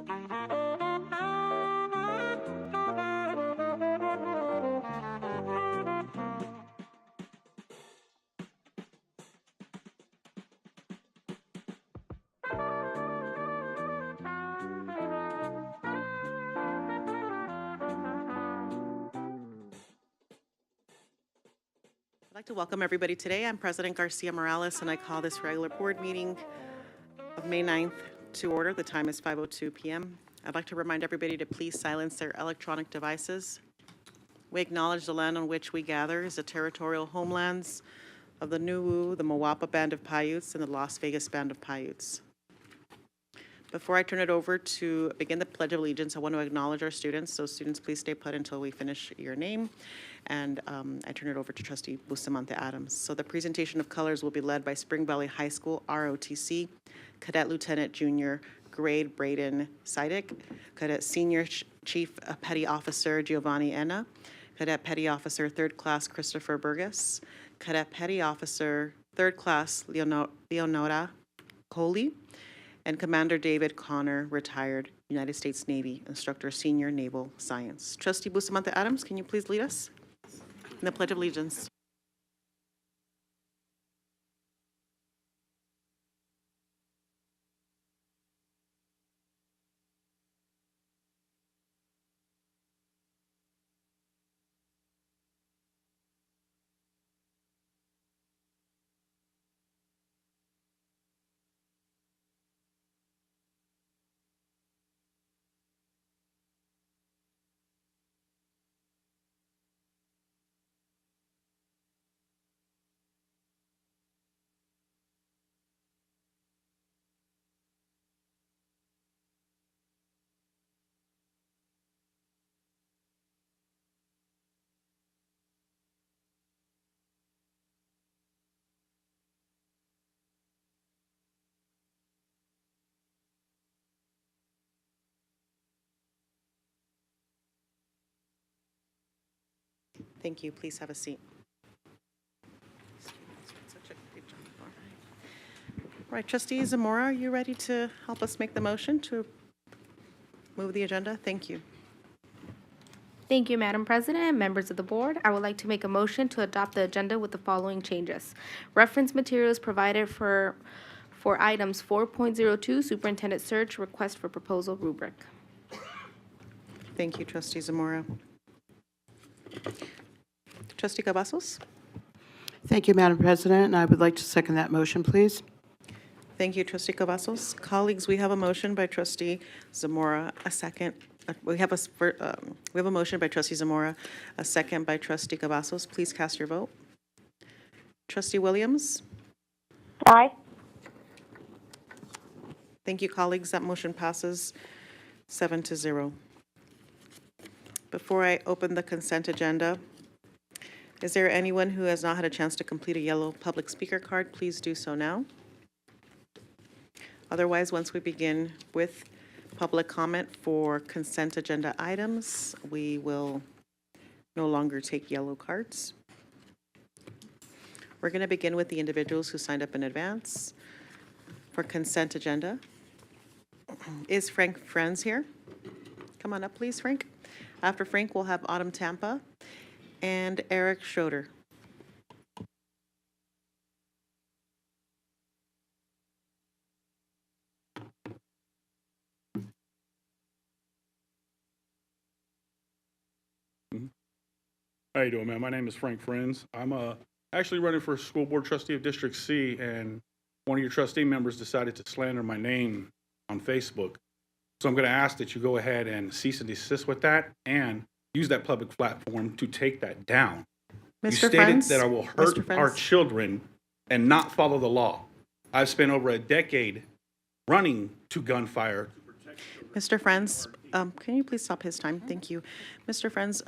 I'd like to welcome everybody today. I'm President Garcia Morales, and I call this regular board meeting of May 9th to order. The time is 5:02 p.m. I'd like to remind everybody to please silence their electronic devices. We acknowledge the land on which we gather is the territorial homelands of the Nuwu, the Mawapa Band of Paiutes, and the Las Vegas Band of Paiutes. Before I turn it over to begin the Pledge of Allegiance, I want to acknowledge our students. So students, please stay put until we finish your name. And I turn it over to Trustee Bustamante Adams. So the presentation of colors will be led by Spring Valley High School, ROTC, Cadet Lieutenant Junior Grade Braden Sidick, Cadet Senior Chief Petty Officer Giovanni Enna, Cadet Petty Officer 3rd Class Christopher Burgess, Cadet Petty Officer 3rd Class Leonora Coley, and Commander David Connor, retired United States Navy Instructor, Senior Naval Science. Trustee Bustamante Adams, can you please lead us in the Pledge of Allegiance? Thank you. Please have a seat. All right, Trustee Zamora, are you ready to help us make the motion to move the agenda? Thank you. Thank you, Madam President and members of the board. I would like to make a motion to adopt the agenda with the following changes. Reference materials provided for items 4.02, Superintendent Search, Request for Proposal rubric. Thank you, Trustee Zamora. Trustee Cavazos? Thank you, Madam President, and I would like to second that motion, please. Thank you, Trustee Cavazos. Colleagues, we have a motion by Trustee Zamora, a second. We have a motion by Trustee Zamora, a second by Trustee Cavazos. Please cast your vote. Trustee Williams? Aye. Thank you, colleagues. That motion passes 7-0. Before I open the consent agenda, is there anyone who has not had a chance to complete a yellow public speaker card? Please do so now. Otherwise, once we begin with public comment for consent agenda items, we will no longer take yellow cards. We're going to begin with the individuals who signed up in advance for consent agenda. Is Frank Friends here? Come on up, please, Frank. After Frank, we'll have Autumn Tampa and Eric Schroeder. How you doing, man? My name is Frank Friends. I'm actually running for school board trustee of District C, and one of your trustee members decided to slander my name on Facebook. So I'm going to ask that you go ahead and cease and desist with that and use that public platform to take that down. Mr. You stated Friends? that I will hurt our children and not follow the law. I've spent over a decade running to gunfire. Mr. Friends, can you please stop his time? Thank you. Mr. Friends,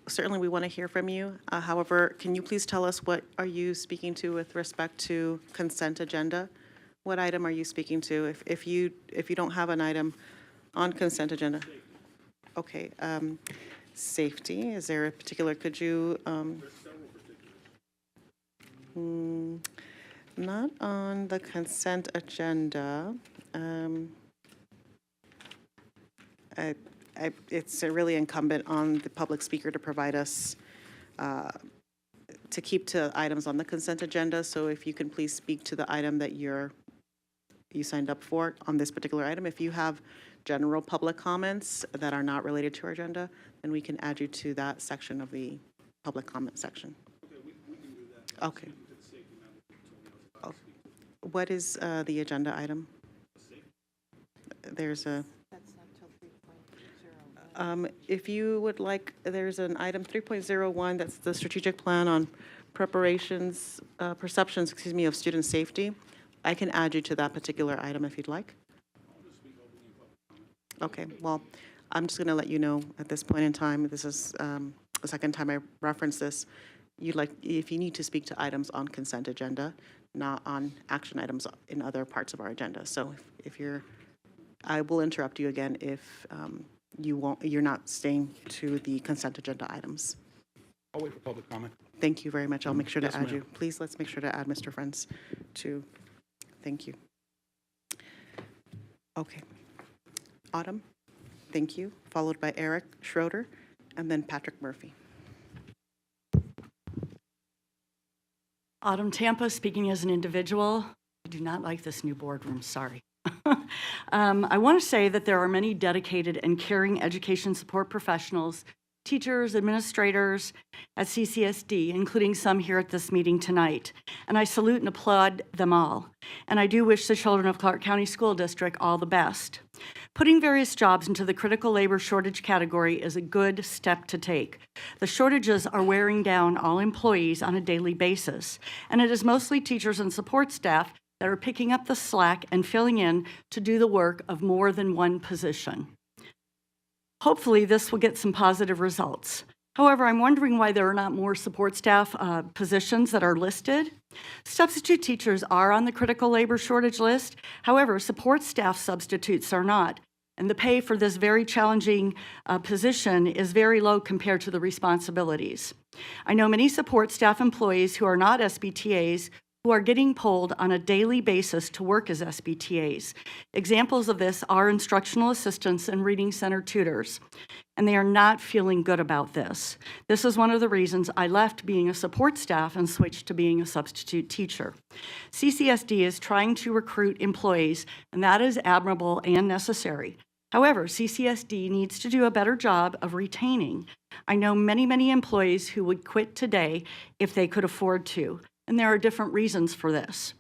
certainly we want to hear from you. However, can you please tell us what are you speaking to with respect to consent agenda? What item are you speaking to? If you don't have an item on consent agenda? Okay. Safety, is there a particular, could you, not on the consent agenda. It's really incumbent on the public speaker to provide us, to keep to items on the consent agenda. So if you can please speak to the item that you signed up for on this particular item. If you have general public comments that are not related to our agenda, then we can add you to that section of the public comment section. Okay, we can do that. Okay. Oh. What is the agenda item? There's a... if you would like, there's an item 3.01, that's the strategic plan on perceptions, of student safety. I can add you to that particular item if you'd like. Okay, well, I'm just going to let you know at this point in time, this is the second time I reference this. If you need to speak to items on consent agenda, not on action items in other parts of our agenda. So I will interrupt you again if you're not staying to the consent agenda items. I'll wait for public comment. Thank you very much. I'll make sure to Yes, add ma'am. you. Please, let's make sure to add Mr. Friends to, thank you. Okay. Autumn, thank you, followed by Eric Schroeder, and then Patrick Murphy. Autumn Tampa, speaking as an individual. I do not like this new boardroom, sorry. I want to say that there are many dedicated and caring education support professionals, teachers, administrators at CCSD, including some here at this meeting tonight. And I salute and applaud them all. And I do wish the children of Clark County School District all the best. Putting various jobs into the critical labor shortage category is a good step to take. The shortages are wearing down all employees on a daily basis, and it is mostly teachers and support staff that are picking up the slack and filling in to do the work of more than one position. Hopefully, this will get some positive results. However, I'm wondering why there are not more support staff positions that are listed. Substitute teachers are on the critical labor shortage list. However, support staff substitutes are not. And the pay for this very challenging position is very low compared to the responsibilities. I know many support staff employees who are not SBTAs who are getting pulled on a daily basis to work as SBTAs. Examples of this are instructional assistants and reading center tutors, and they are not feeling good about this. This is one of the reasons I left being a support staff and switched to being a substitute teacher. CCSD is trying to recruit employees, and that is admirable and necessary. However, CCSD needs to do a better job of retaining. I know many employees who would quit today if they could afford to. And there are different reasons for this.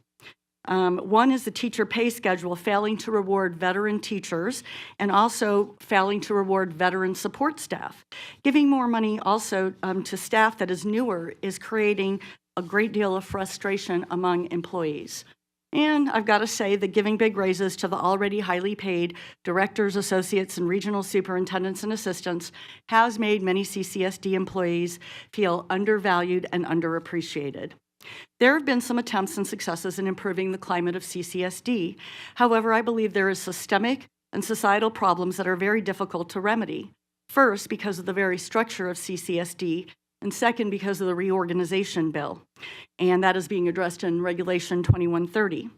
One is the teacher pay schedule failing to reward veteran teachers and also failing to reward veteran support staff. Giving more money also to staff that is newer is creating a great deal of frustration among employees. And I've got to say that giving big raises to the already highly paid directors, associates, and regional superintendents and assistants has made many CCSD employees feel undervalued and underappreciated. There have been some attempts and successes in improving the climate of CCSD. However, I believe there is systemic and societal problems that are very difficult to remedy. First, because of the very structure of CCSD, and second, because of the reorganization bill, and that is being addressed in Regulation 2130.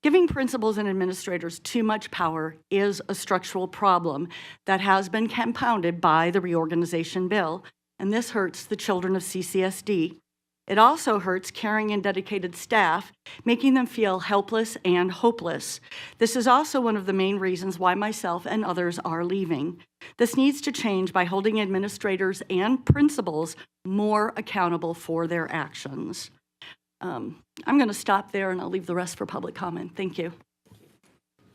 Giving principals and administrators too much power is a structural problem that has been compounded by the reorganization bill, and this hurts the children of CCSD. It also hurts caring and dedicated staff, making them feel helpless and hopeless. This is also one of the main reasons why myself and others are leaving. This needs to change by holding administrators and principals more accountable for their actions. I'm going to stop there and I'll leave the rest for public comment. Thank you.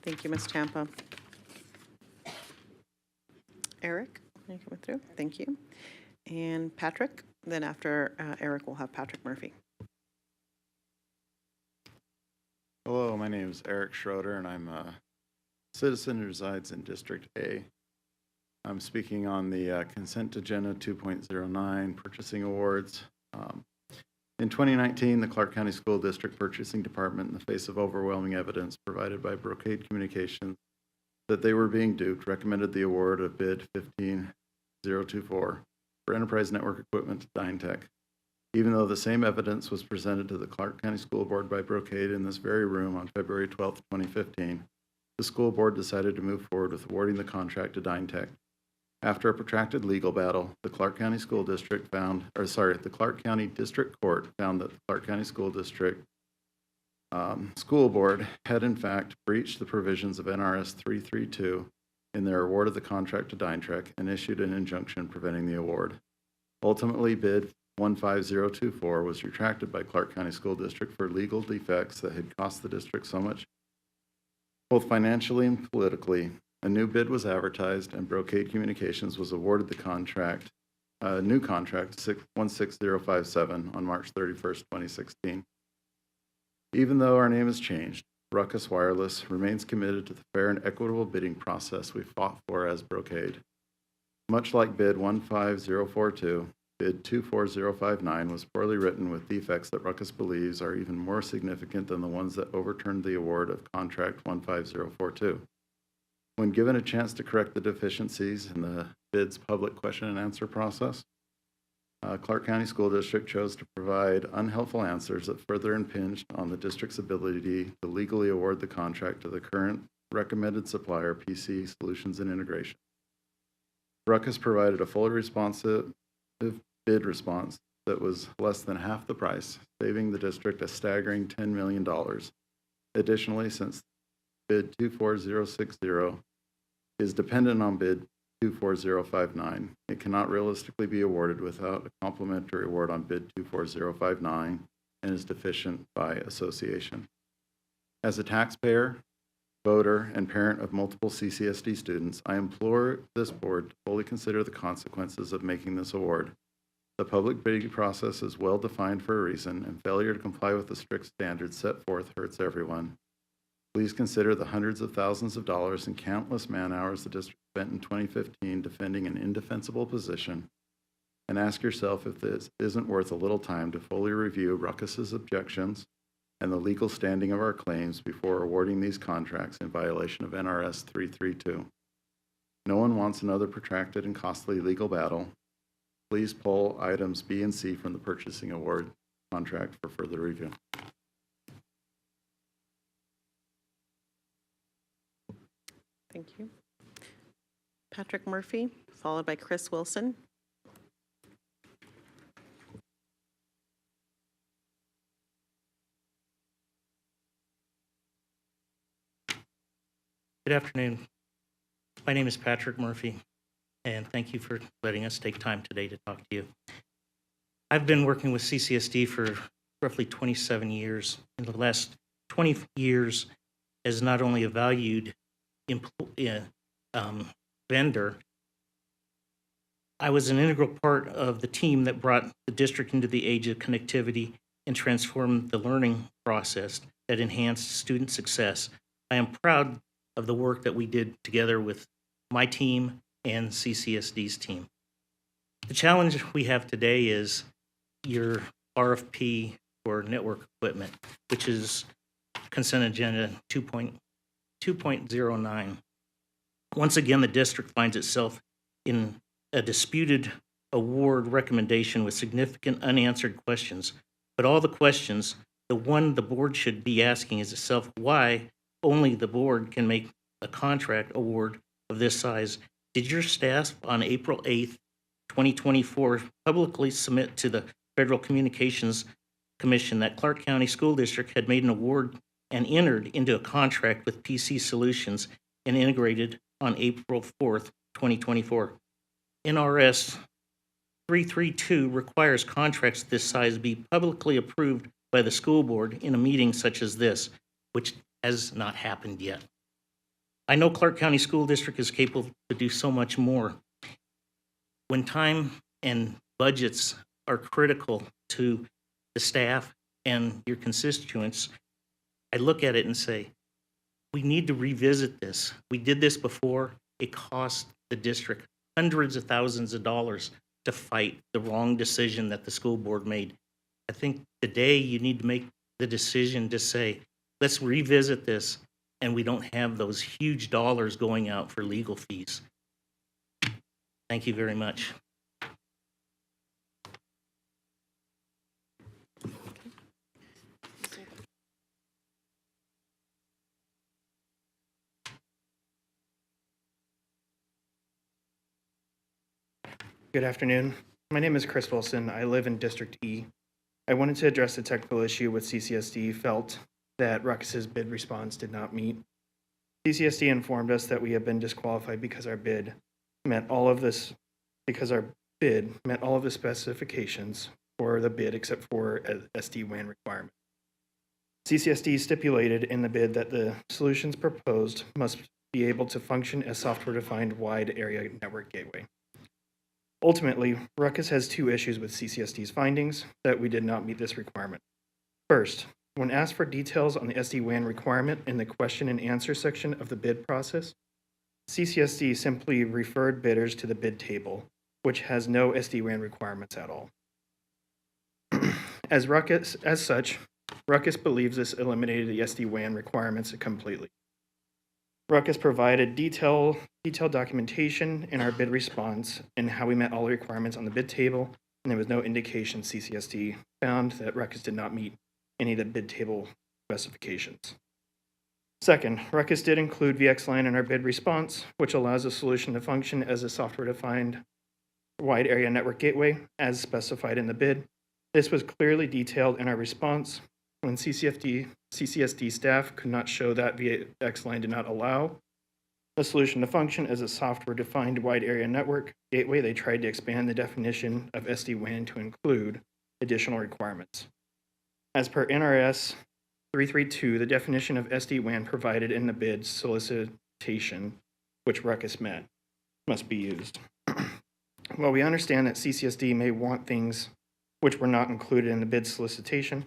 Thank you, Ms. Tampa. Eric, you coming through? Thank you. And Patrick? Then after Eric, we'll have Patrick Murphy. Hello, my name is Eric Schroeder, and I'm a citizen who resides in District A. I'm speaking on the Consent Agenda 2.09 Purchasing Awards. In 2019, the Clark County School District Purchasing Department, in the face of overwhelming evidence provided by Brocade Communications that they were being duped, recommended the award of bid 15024 for enterprise network equipment to DynTech, even though the same evidence was presented to the Clark County School Board by Brocade in this very room on February 12, 2015. the school board decided to move forward with awarding the contract to DynTech. After a protracted legal battle, the Clark County School District the Clark County District Court found that the Clark County School District School Board had in fact breached the provisions of NRS 332 in their award of the contract to DynTech and issued an injunction preventing the award. Ultimately, bid 15024 was retracted by Clark County School District for legal defects that had cost the district so much, both financially and politically. A new bid was advertised, and Brocade Communications was awarded the new contract 16057 on March 31st, 2016. Even though our name has changed, Ruckus Wireless remains committed to the fair and equitable bidding process we fought for as Brocade. Much like bid 15042, bid 24059 was poorly written with defects that Ruckus believes are even more significant than the ones that overturned the award of contract 15042. When given a chance to correct the deficiencies in the bid's public question and answer process, Clark County School District chose to provide unhelpful answers that further impinged on the district's ability to legally award the contract to the current recommended supplier, PC Solutions and Integration. Ruckus provided a fully responsive bid response that was less than half the price, saving the district a staggering $10 million. Additionally, since bid 24060 is dependent on bid 24059, it cannot realistically be awarded without a complimentary award on bid 24059 and is deficient by association. As a taxpayer, voter, and parent of multiple CCSD students, I implore this board to fully consider the consequences of making this award. The public bidding process is well defined for a reason, and failure to comply with the strict standards set forth hurts everyone. Please consider the hundreds of thousands of dollars and countless man-hours the district spent in 2015 defending an indefensible position, and ask yourself if this isn't worth a little time to fully review Ruckus's objections and the legal standing of our claims before awarding these contracts in violation of NRS 332. No one wants another protracted and costly legal battle. Please pull items B and C from the purchasing award contract for further review. Thank you. Patrick Murphy, followed by Chris Wilson. Good afternoon. My name is Patrick Murphy, and thank you for letting us take time today to talk to you. I've been working with CCSD for roughly 27 years. In the last 20 years, as not only a valued vendor, I was an integral part of the team that brought the district into the age of connectivity and transformed the learning process that enhanced student success. I am proud of the work that we did together with my team and CCSD's team. The challenge we have today is your RFP for network equipment, which is consent agenda 2.09. Once again, the district finds itself in a disputed award recommendation with significant unanswered questions. But all the questions, the one the board should be asking is itself why only the board can make a contract award of this size. Did your staff on April 8th, 2024 publicly submit to the Federal Communications Commission that Clark County School District had made an award and entered into a contract with PC Solutions and integrated on April 4th, 2024? NRS 332 requires contracts this size be publicly approved by the school board in a meeting such as this, which has not happened yet. I know Clark County School District is capable to do so much more. When time and budgets are critical to the staff and your constituents, I look at it and say, we need to revisit this. We did this before. It cost the district hundreds of thousands of dollars to fight the wrong decision that the school board made. I think today you need to make the decision to say, let's revisit this, and we don't have those huge dollars going out for legal fees. Thank you very much. Good afternoon. My name is Chris Wilson. I live in District E. I wanted to address the technical issue with CCSD felt that Ruckus's bid response did not meet. CCSD informed us that we have been disqualified because our bid met all of the specifications for the bid except for SD-WAN requirement. CCSD stipulated in the bid that the solutions proposed must be able to function as software-defined wide area network gateway. Ultimately, Ruckus has two issues with CCSD's findings that we did not meet this requirement. First, when asked for details on the SD-WAN requirement in the question and answer section of the bid process, CCSD simply referred bidders to the bid table, which has no SD-WAN requirements at all. As such, Ruckus believes this eliminated the SD-WAN requirements completely. Ruckus provided detailed documentation in our bid response and how we met all the requirements on the bid table, and there was no indication CCSD found that Ruckus did not meet any of the bid table specifications. Second, Ruckus did include VXLAN in our bid response, which allows the solution to function as a software-defined wide area network gateway as specified in the bid. This was clearly detailed in our response. When CCSD staff could not show that VXLAN did not allow the solution to function as a software-defined wide area network gateway, they tried to expand the definition of SD-WAN to include additional requirements. As per NRS 332, the definition of SD-WAN provided in the bid solicitation, which Ruckus met, must be used. While we understand that CCSD may want things which were not included in the bid solicitation,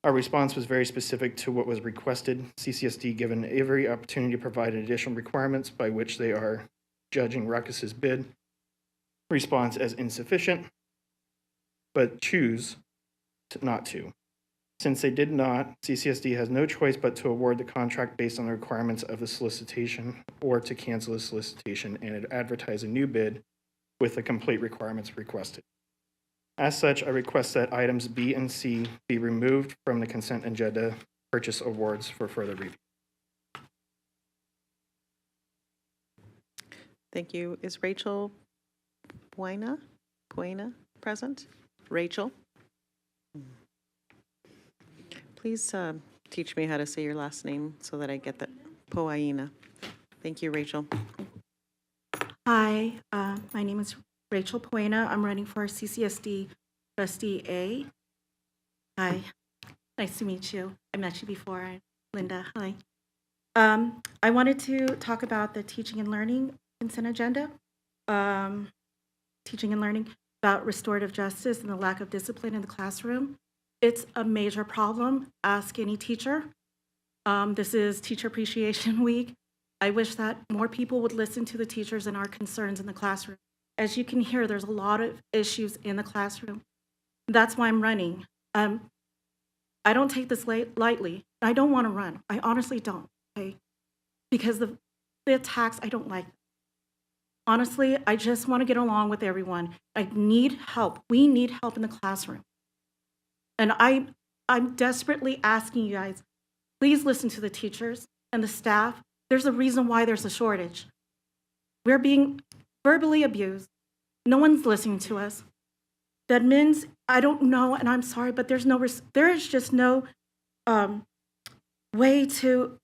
our response was very specific to what was requested. CCSD given every opportunity to provide additional requirements by which they are judging Ruckus's bid response as insufficient, but choose not to. Since they did not, CCSD has no choice but to award the contract based on the requirements of the solicitation or to cancel the solicitation and advertise a new bid with the complete requirements requested. As such, I request that items B and C be removed from the consent agenda purchase awards for further review. Thank you. Is Rachel Puena present? Rachel? Please teach me how to say your last name so that I get that. Puena. Thank you, Rachel. Hi, my name is Rachel Puena. I'm running for CCSD Trustee A. Hi, nice to meet you. I met you before, Linda. Hi. I wanted to talk about the teaching and learning consent agenda. Teaching and learning about restorative justice and the lack of discipline in the classroom. It's a major problem. Ask any teacher. This is Teacher Appreciation Week. I wish that more people would listen to the teachers and our concerns in the classroom. As you can hear, there's a lot of issues in the classroom. That's why I'm running. I don't take this lightly. I don't want to run. I honestly don't, okay? Because the attacks, I don't like them. Honestly, I just want to get along with everyone. I need help. We need help in the classroom. And I'm desperately asking you guys, please listen to the teachers and the staff. There's a reason why there's a shortage. We're being verbally abused. No one's listening to us. The admins, I don't know, and I'm sorry, but there is just no way to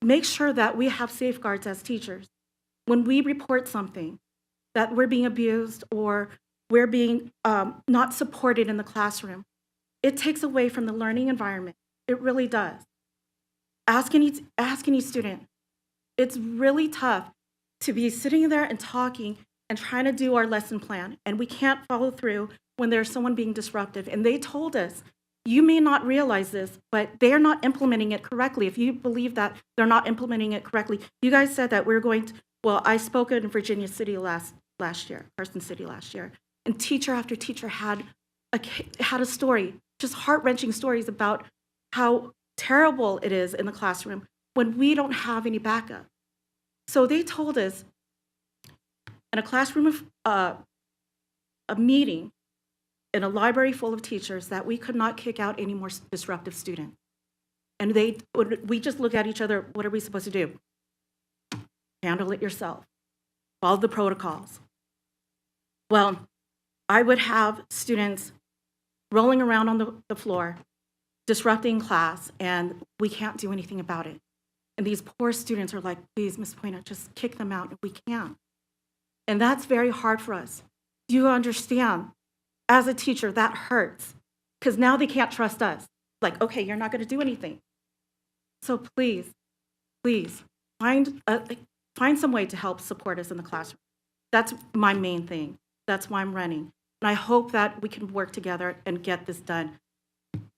make sure that we have safeguards as teachers. When we report something, that we're being abused or we're being not supported in the classroom, it takes away from the learning environment. It really does. Ask any student. It's really tough to be sitting there and talking and trying to do our lesson plan, and we can't follow through when there's someone being disruptive. And they told us, you may not realize this, but they're not implementing it correctly. If you believe that they're not implementing it correctly, you guys said that we're going to, well, I spoke in Virginia City last year, Carson City last year, and teacher after teacher had a story, just heart-wrenching stories about how terrible it is in the classroom when we don't have any backup. So they told us in a classroom of a meeting in a library full of teachers that we could not kick out any more disruptive students. And we just look at each other, what are we supposed to do? Handle it yourself. Follow the protocols. Well, I would have students rolling around on the floor, disrupting class, and we can't do anything about it. And these poor students are like, please, Ms. Poina, just kick them out. And we can't. And that's very hard for us. Do you understand? As a teacher, that hurts. Because now they can't trust us. Like, okay, you're not going to do anything. So please, please, find some way to help support us in the classroom. That's my main thing. That's why I'm running. And I hope that we can work together and get this done.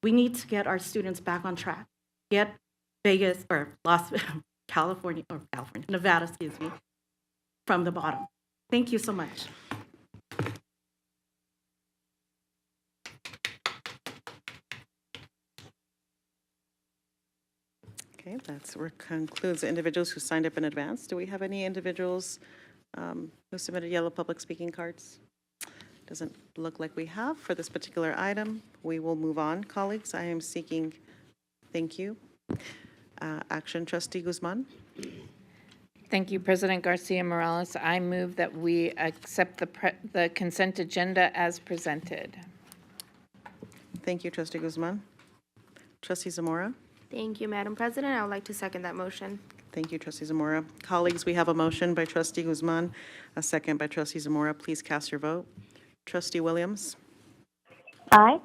We need to get our students back on track. Get Vegas or Nevada, excuse me, from the bottom. Thank you so much. Okay, that concludes the individuals who signed up in advance. Do we have any individuals who submitted yellow public speaking cards? Doesn't look like we have for this particular item. We will move on, colleagues. I am seeking, thank you. Action, Trustee Guzman. Thank you, President Garcia Morales. I move that we accept the consent agenda as presented. Thank you, Trustee Guzman. Trustee Zamora. Thank you, Madam President. I would like to second that motion. Thank you, Trustee Zamora. Colleagues, we have a motion by Trustee Guzman, a second by Trustee Zamora. Please cast your vote. Trustee Williams. Aye.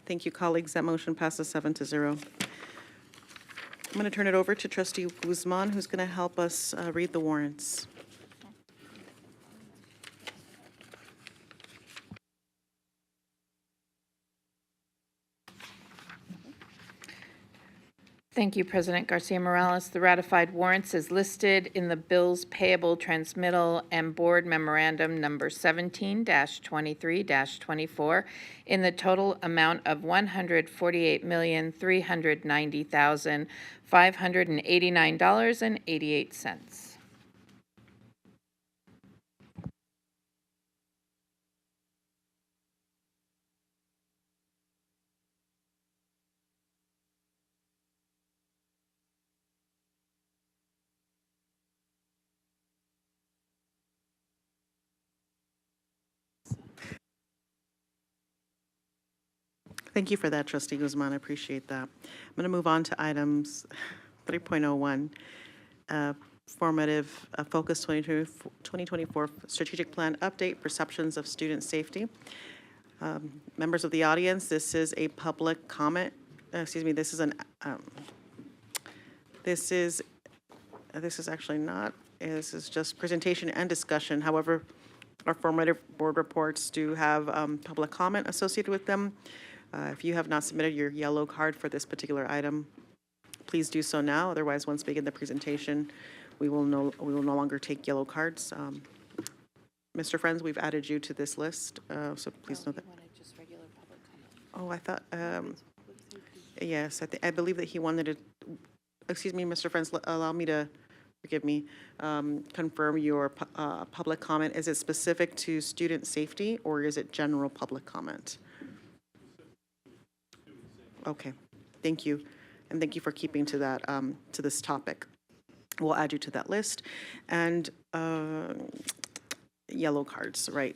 Thank you, colleagues. That motion passes 7-0. I'm going to turn it over to Trustee Guzman, who's going to help us read the warrants. Thank you, President Garcia Morales. The ratified warrants is listed in the bills payable transmittal and board memorandum number 17-23-24 in the total amount of $148,390,589.88. Thank you for that, Trustee Guzman. I appreciate that. I'm going to move on to items 3.01, formative focus 2024 strategic plan update, perceptions of student safety. Members of the audience, this is a public comment. Excuse me. This is an. This is actually not. This is just presentation and discussion. However, our formative board reports do have public comment associated with them. If you have not submitted your yellow card for this particular item, please do so now. Otherwise, once we begin the presentation, we will no longer take yellow cards. Mr. Friends, we've added you to this list, so please know that. Oh, I thought. Yes, I believe that he wanted to. Excuse me, Mr. Friends. Allow me to. Forgive me. Confirm your public comment. Is it specific to student safety or is it general public comment? Okay, thank you, and thank you for keeping to that to this topic. We'll add you to that list, and yellow cards, right?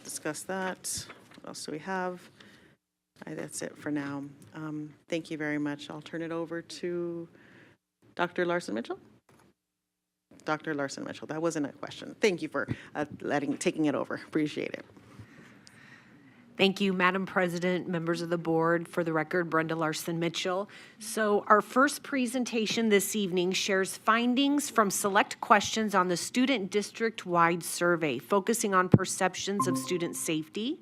Discuss that. What else do we have? That's it for now. Thank you very much. I'll turn it over to Dr. Larson Mitchell. Dr. Larson Mitchell, that wasn't a question. Thank you for taking it over. Appreciate it. Thank you, Madam President, members of the board. For the record, Brenda Larson Mitchell. So our first presentation this evening shares findings from select questions on the student district-wide survey, focusing on perceptions of student safety.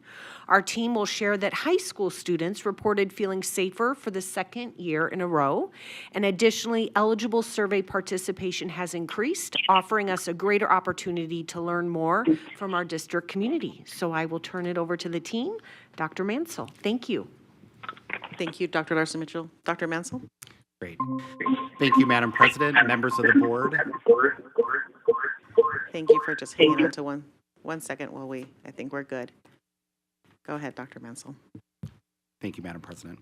Our team will share that high school students reported feeling safer for the second year in a row. And additionally, eligible survey participation has increased, offering us a greater opportunity to learn more from our district community. So I will turn it over to the team. Dr. Mansell, thank you. Thank you, Dr. Larson Mitchell. Dr. Mansell? Great. Thank you, Madam President, members of the board. Thank you for just hanging on to one second while I think we're good. Go ahead, Dr. Mansell. Thank you, Madam President.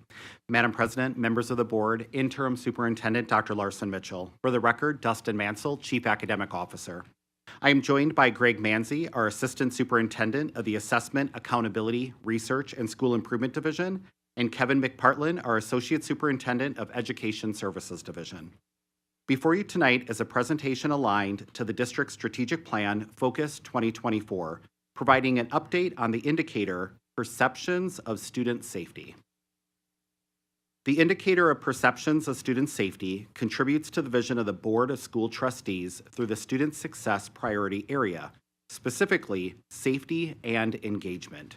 Madam President, members of the board, Interim Superintendent Dr. Larson Mitchell. For the record, Dustin Mansell, Chief Academic Officer. I am joined by Greg Manzi, our Assistant Superintendent of the Assessment, Accountability, Research, and School Improvement Division, and Kevin McPartlin, our Associate Superintendent of Education Services Division. Before you tonight is a presentation aligned to the district's strategic plan, Focus 2024, providing an update on the indicator, Perceptions of Student Safety. The indicator of perceptions of student safety contributes to the vision of the Board of School Trustees through the Student Success Priority Area, specifically safety and engagement.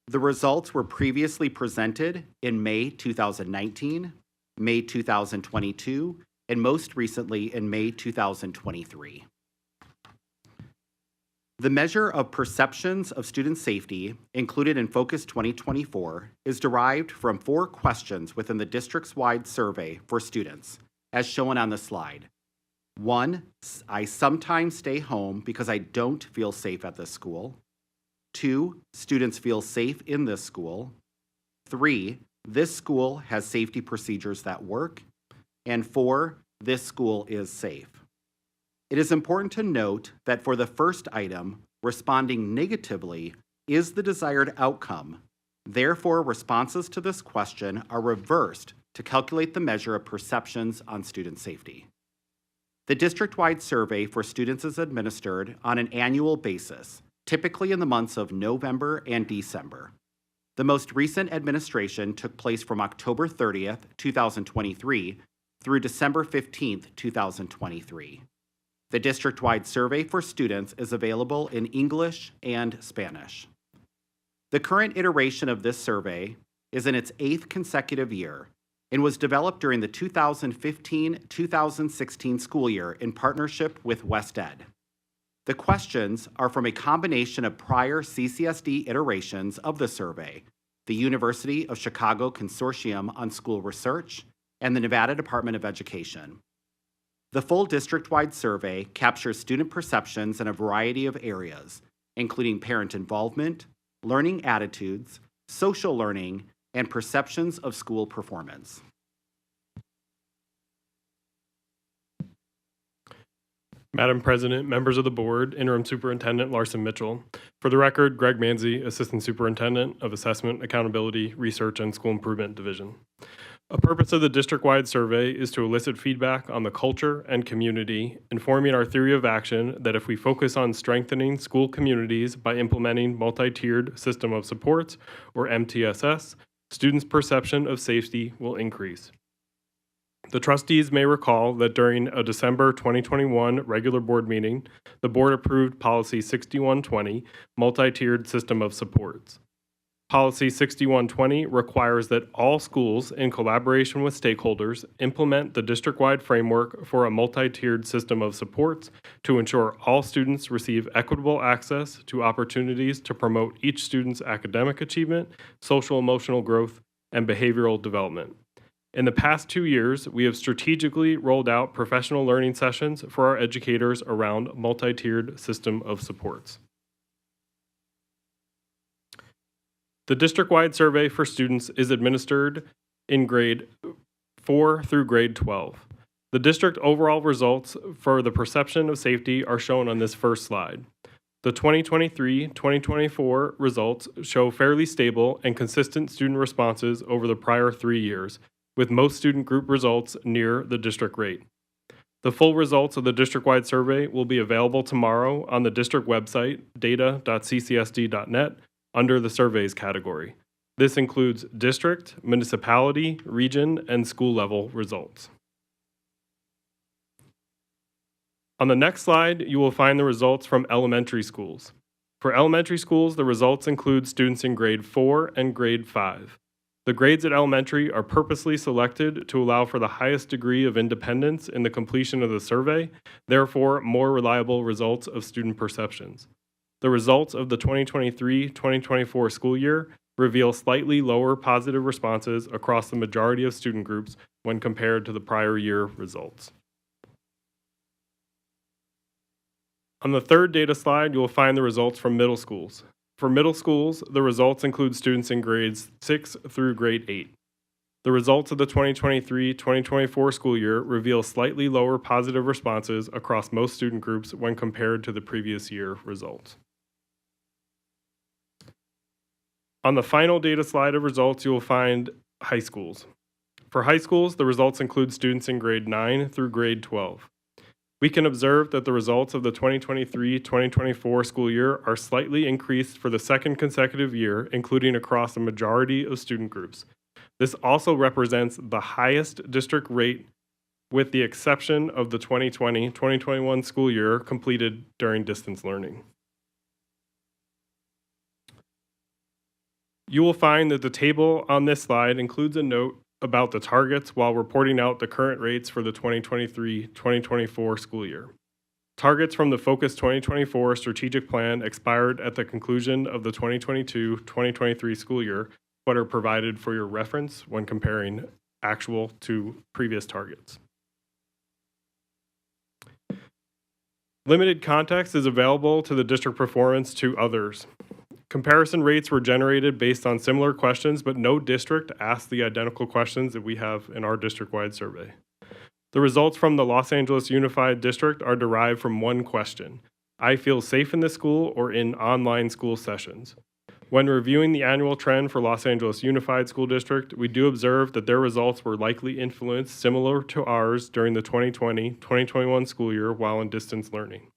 The results were previously presented in May 2019, May 2022, and most recently in May 2023. The measure of perceptions of student safety included in Focus 2024 is derived from 4 questions within the districts-wide survey for students, as shown on the slide. 1, I sometimes stay home because I don't feel safe at this school. 2, students feel safe in this school. 3, this school has safety procedures that work. And 4, this school is safe. It is important to note that for the first item, responding negatively is the desired outcome. Therefore, responses to this question are reversed to calculate the measure of perceptions on student safety. The district-wide survey for students is administered on an annual basis, typically in the months of November and December. The most recent administration took place from October 30th, 2023 through December 15th, 2023. The district-wide survey for students is available in English and Spanish. The current iteration of this survey is in its 8th consecutive year and was developed during the 2015-2016 school year in partnership with West Ed. The questions are from a combination of prior CCSD iterations of the survey, the University of Chicago Consortium on School Research, and the Nevada Department of Education. The full district-wide survey captures student perceptions in a variety of areas, including parent involvement, learning attitudes, social learning, and perceptions of school performance. Madam President, members of the board, Interim Superintendent Larson Mitchell. For the record, Greg Manzi, Assistant Superintendent of Assessment, Accountability, Research, and School Improvement Division. A purpose of the district-wide survey is to elicit feedback on the culture and community, informing our theory of action that if we focus on strengthening school communities by implementing multi-tiered system of supports, or MTSS, students' perception of safety will increase. The trustees may recall that during a December 2021 regular board meeting, the board approved Policy 6120, Multi-Tiered System of Supports. Policy 6120 requires that all schools, in collaboration with stakeholders, implement the district-wide framework for a multi-tiered system of supports to ensure all students receive equitable access to opportunities to promote each student's academic achievement, social-emotional growth, and behavioral development. In the past 2 years, we have strategically rolled out professional learning sessions for our educators around multi-tiered system of supports. The district-wide survey for students is administered in grade 4 through grade 12. The district overall results for the perception of safety are shown on this first slide. The 2023-2024 results show fairly stable and consistent student responses over the prior 3 years, with most student group results near the district rate. The full results of the district-wide survey will be available tomorrow on the district website, data.ccsd.net, under the surveys category. This includes district, municipality, region, and school level results. On the next slide, you will find the results from elementary schools. For elementary schools, the results include students in grade 4 and grade 5. The grades at elementary are purposely selected to allow for the highest degree of independence in the completion of the survey, therefore more reliable results of student perceptions. The results of the 2023-2024 school year reveal slightly lower positive responses across the majority of student groups when compared to the prior year results. On the third data slide, you will find the results from middle schools. For middle schools, the results include students in grades 6 through grade 8. The results of the 2023-2024 school year reveal slightly lower positive responses across most student groups when compared to the previous year results. On the final data slide of results, you will find high schools. For high schools, the results include students in grade 9 through grade 12. We can observe that the results of the 2023-2024 school year are slightly increased for the second consecutive year, including across a majority of student groups. This also represents the highest district rate with the exception of the 2020-2021 school year completed during distance learning. You will find that the table on this slide includes a note about the targets while reporting out the current rates for the 2023-2024 school year. Targets from the Focus 2024 strategic plan expired at the conclusion of the 2022-2023 school year, but are provided for your reference when comparing actual to previous targets. Limited context is available to the district performance to others. Comparison rates were generated based on similar questions, but no district asked the identical questions that we have in our district-wide survey. The results from the Los Angeles Unified District are derived from one question: I feel safe in the school or in online school sessions. When reviewing the annual trend for Los Angeles Unified School District, we do observe that their results were likely influenced similar to ours during the 2020-2021 school year while in distance learning.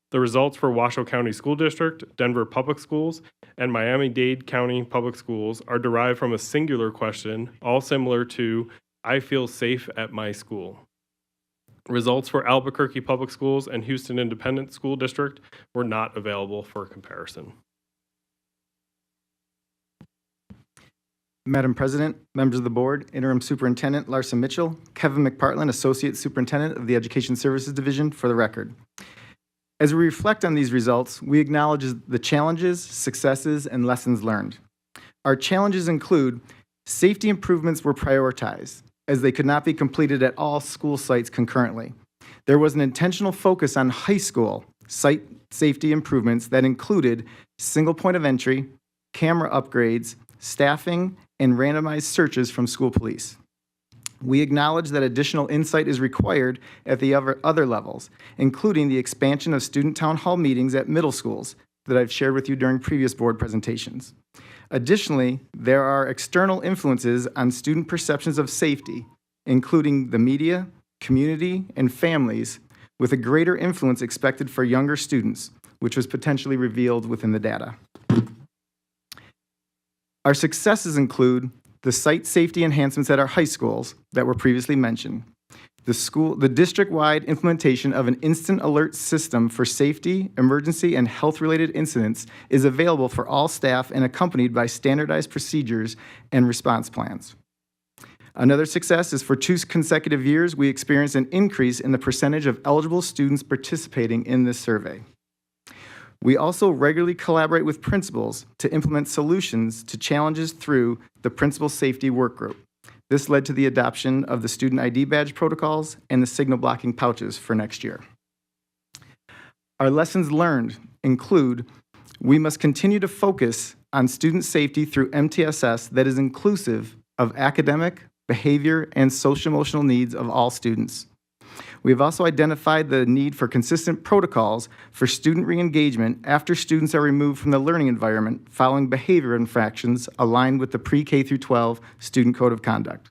The results for Washoe County School District, Denver Public Schools, and Miami-Dade County Public Schools are derived from a singular question, all similar to, I feel safe at my school. Results for Albuquerque Public Schools and Houston Independent School District were not available for comparison. Madam President, members of the board, Interim Superintendent Larson Mitchell, Kevin McPartland, Associate Superintendent of the Education Services Division, for the record. As we reflect on these results, we acknowledge the challenges, successes, and lessons learned. Our challenges include safety improvements were prioritized, as they could not be completed at all school sites concurrently. There was an intentional focus on high school site safety improvements that included single point of entry, camera upgrades, staffing, and randomized searches from school police. We acknowledge that additional insight is required at the other levels, including the expansion of student town hall meetings at middle schools that I've shared with you during previous board presentations. Additionally, there are external influences on student perceptions of safety, including the media, community, and families, with a greater influence expected for younger students, which was potentially revealed within the data. Our successes include the site safety enhancements at our high schools that were previously mentioned, the district-wide implementation of an instant alert system for safety, emergency, and health-related incidents is available for all staff and accompanied by standardized procedures and response plans. Another success is for 2 consecutive years, we experienced an increase in the percentage of eligible students participating in this survey. We also regularly collaborate with principals to implement solutions to challenges through the Principal Safety Workgroup. This led to the adoption of the student ID badge protocols and the signal blocking pouches for next year. Our lessons learned include we must continue to focus on student safety through MTSS that is inclusive of academic, behavior, and social-emotional needs of all students. We have also identified the need for consistent protocols for student re-engagement after students are removed from the learning environment following behavior infractions aligned with the pre-K through 12 Student Code of Conduct.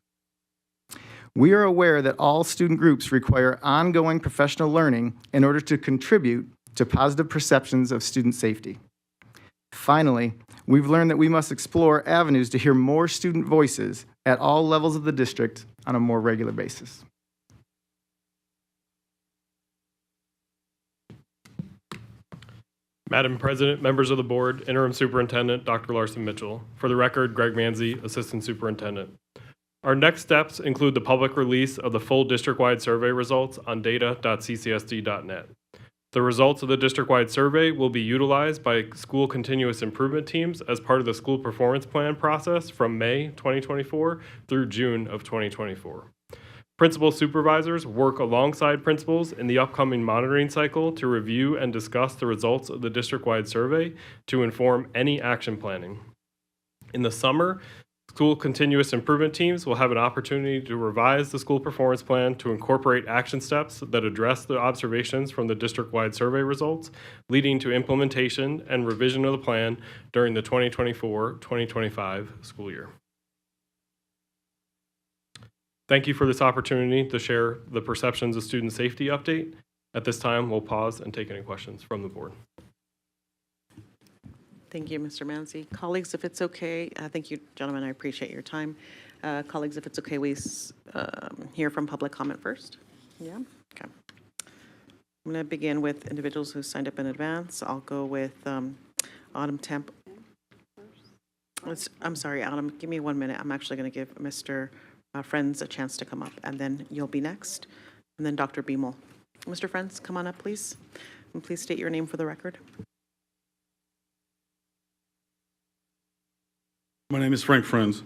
We are aware that all student groups require ongoing professional learning in order to contribute to positive perceptions of student safety. Finally, we've learned that we must explore avenues to hear more student voices at all levels of the district on a more regular basis. Madam President, members of the board, Interim Superintendent Dr. Larson Mitchell. For the record, Greg Manzi, Assistant Superintendent. Our next steps include the public release of the full district-wide survey results on data.ccsd.net. The results of the district-wide survey will be utilized by school continuous improvement teams as part of the school performance plan process from May 2024 through June of 2024. Principal supervisors work alongside principals in the upcoming monitoring cycle to review and discuss the results of the district-wide survey to inform any action planning. In the summer, school continuous improvement teams will have an opportunity to revise the school performance plan to incorporate action steps that address the observations from the district-wide survey results, leading to implementation and revision of the plan during the 2024-2025 school year. Thank you for this opportunity to share the perceptions of student safety update. At this time, we'll pause and take any questions from the board. Thank you, Mr. Manzi. Colleagues, if it's okay, thank you, gentlemen, I appreciate your time. Colleagues, if it's okay, we hear from public comment first. Yeah, okay. I'm going to begin with individuals who signed up in advance. I'll go with Autumn Temp. I'm sorry, Autumn, give me 1 minute. I'm actually going to give Mr. Friends a chance to come up, and then you'll be next, and then Dr. Beamel. Mr. Friends, come on up, please, and please state your name for the record. My name is Frank Friends.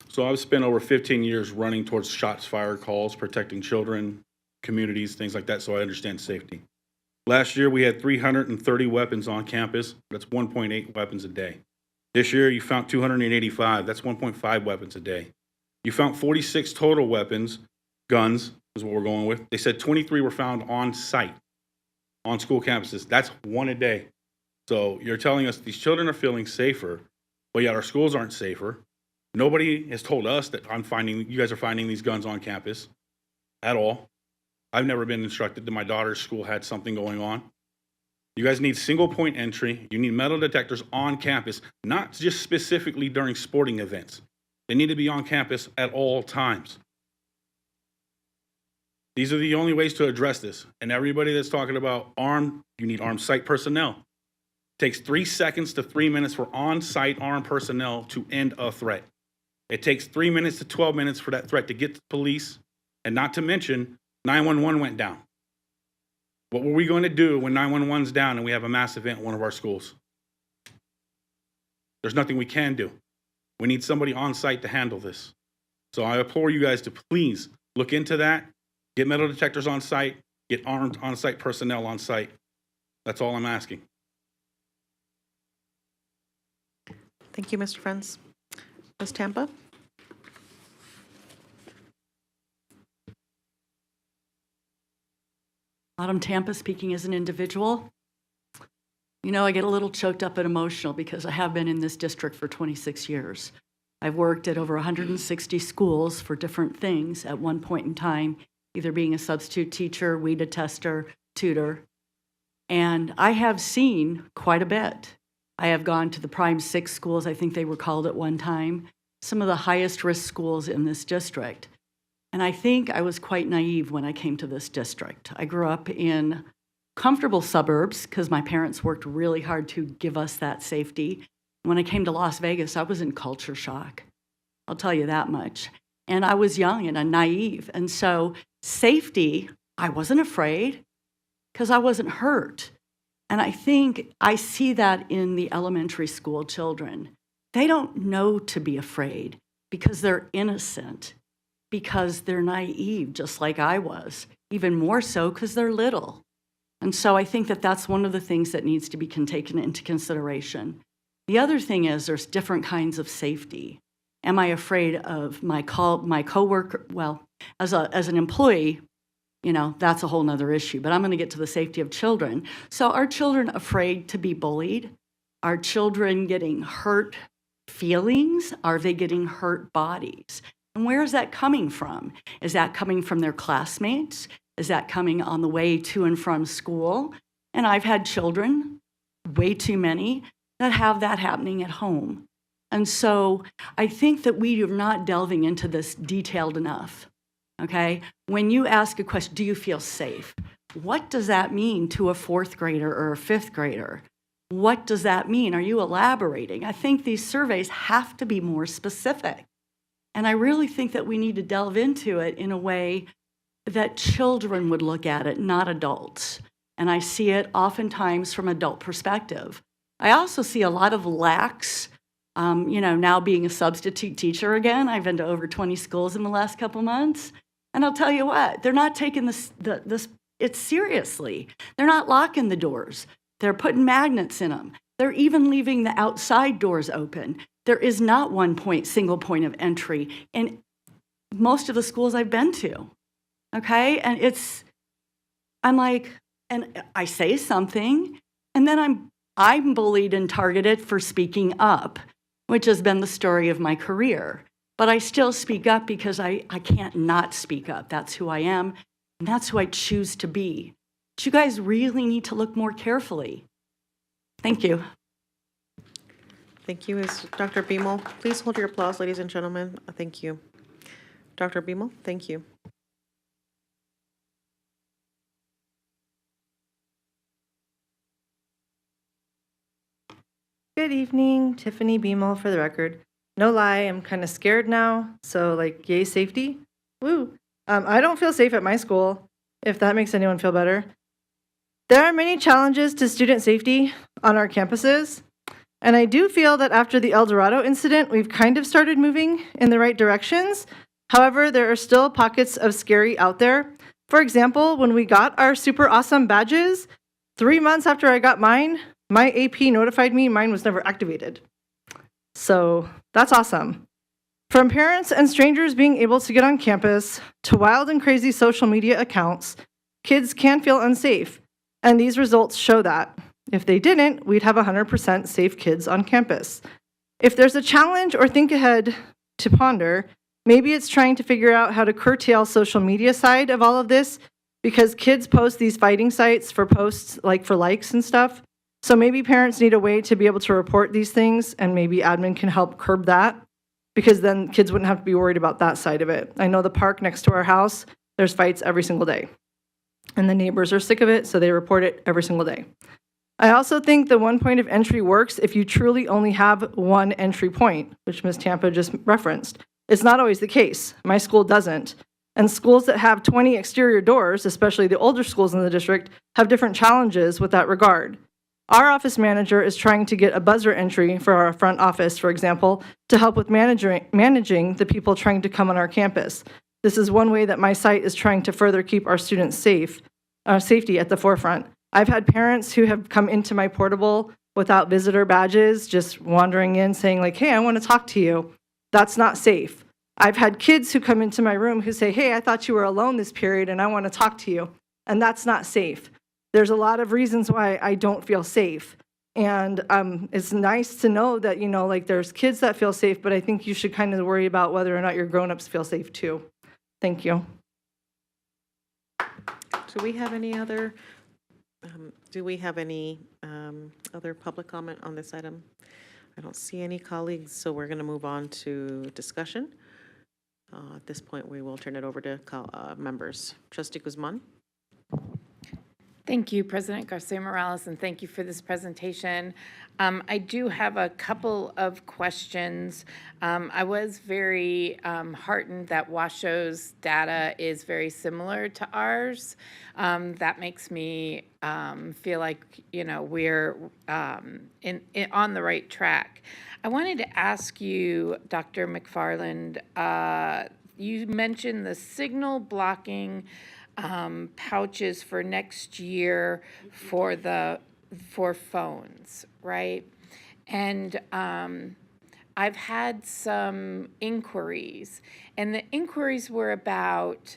So I've spent over 15 years running towards shots fired calls, protecting children, communities, things like that, so I understand safety. Last year, we had 330 weapons on campus. That's 1.8 weapons a day. This year, you found 285. That's 1.5 weapons a day. You found 46 total weapons, guns is what we're going with. They said 23 were found on site, on school campuses. That's one a day. So you're telling us these children are feeling safer, but yet our schools aren't safer. Nobody has told us that you guys are finding these guns on campus at all. I've never been instructed that my daughter's school had something going on. You guys need single point entry. You need metal detectors on campus, not just specifically during sporting events. They need to be on campus at all times. These are the only ways to address this. And everybody that's talking about you need armed site personnel. It takes 3 seconds to 3 minutes for on-site armed personnel to end a threat. It takes 3 minutes to 12 minutes for that threat to get to police, and not to mention 911 went down. What were we going to do when 911's down and we have a mass event in one of our schools? There's nothing we can do. We need somebody on site to handle this. So I implore you guys to please look into that, get metal detectors on site, get armed on-site personnel on site. That's all I'm asking. Thank you, Mr. Friends. Ms. Tampa? Autumn Tampa, speaking as an individual. You know, I get a little choked up and emotional because I have been in this district for 26 years. I've worked at over 160 schools for different things at one point in time, either being a substitute teacher, WEDA tester, tutor. And I have seen quite a bit. I have gone to the Prime 6 schools, I think they were called at one time, some of the highest risk schools in this district. And I think I was quite naive when I came to this district. I grew up in comfortable suburbs because my parents worked really hard to give us that safety. When I came to Las Vegas, I was in culture shock. I'll tell you that much. And I was young and naive. And so safety, I wasn't afraid because I wasn't hurt. And I think I see that in the elementary school children. They don't know to be afraid because they're innocent, because they're naive, just like I was, even more so because they're little. And so I think that that's one of the things that needs to be taken into consideration. The other thing is there's different kinds of safety. Am I afraid of my coworker? Well, as an employee, you know, that's a whole nother issue, but I'm going to get to the safety of children. So are children afraid to be bullied? Are children getting hurt feelings? Are they getting hurt bodies? And where is that coming from? Is that coming from their classmates? Is that coming on the way to and from school? And I've had children, way too many, that have that happening at home. And so I think that we are not delving into this detailed enough, okay? When you ask a question, do you feel safe? What does that mean to a fourth grader or a fifth grader? What does that mean? Are you elaborating? I think these surveys have to be more specific. And I really think that we need to delve into it in a way that children would look at it, not adults. And I see it oftentimes from adult perspective. I also see a lot of lax Now being a substitute teacher again, I've been to over 20 schools in the last couple months. And I'll tell you what, they're not taking it seriously. They're not locking the doors. They're putting magnets in them. They're even leaving the outside doors open. There is not single point of entry in most of the schools I've been to. Okay? And I'm like, and I say something, and then I'm bullied and targeted for speaking up, which has been the story of my career. But I still speak up because I can't not speak up. That's who I am, and that's who I choose to be. But you guys really need to look more carefully. Thank you. Thank you. Is Dr. Beamel? Please hold your applause, ladies and gentlemen. Thank you. Dr. Beamel, thank you. Good evening, Tiffany Beamel for the record. No lie, I'm kind of scared now, so like, yay safety. Woo. I don't feel safe at my school, if that makes anyone feel better. There are many challenges to student safety on our campuses, and I do feel that after the El Dorado incident, we've kind of started moving in the right directions. However, there are still pockets of scary out there. For example, when we got our super awesome badges, 3 months after I got mine, my AP notified me mine was never activated. So that's awesome. From parents and strangers being able to get on campus to wild and crazy social media accounts, kids can feel unsafe. And these results show that. If they didn't, we'd have 100% safe kids on campus. If there's a challenge or think ahead to ponder, maybe it's trying to figure out how to curtail social media side of all of this, because kids post these fighting sites for posts like for likes and stuff. So maybe parents need a way to be able to report these things, and maybe admin can help curb that, because then kids wouldn't have to be worried about that side of it. I know the park next to our house, there's fights every single day. And the neighbors are sick of it, so they report it every single day. I also think the one point of entry works if you truly only have one entry point, which Ms. Tampa just referenced. It's not always the case. My school doesn't. And schools that have 20 exterior doors, especially the older schools in the district, have different challenges with that regard. Our office manager is trying to get a buzzer entry for our front office, for example, to help with managing the people trying to come on our campus. This is one way that my site is trying to further keep our students safety at the forefront. I've had parents who have come into my portable without visitor badges, just wandering in saying like, hey, I want to talk to you. That's not safe. I've had kids who come into my room who say, hey, I thought you were alone this period and I want to talk to you. And that's not safe. There's a lot of reasons why I don't feel safe. And it's nice to know that, like there's kids that feel safe, but I think you should kind of worry about whether or not your grown-ups feel safe too. Thank you. Do we have any other other public comment on this item? I don't see any colleagues, so we're going to move on to discussion. At this point, we will turn it over to members. Trustee Guzman. Thank you, President Garcia Morales, and thank you for this presentation. I do have a couple of questions. I was very heartened that Washoe's data is very similar to ours. That makes me feel like, we're on the right track. I wanted to ask you, Dr. McFarland, you mentioned the signal blocking pouches for next year for phones, right? And I've had some inquiries, and the inquiries were about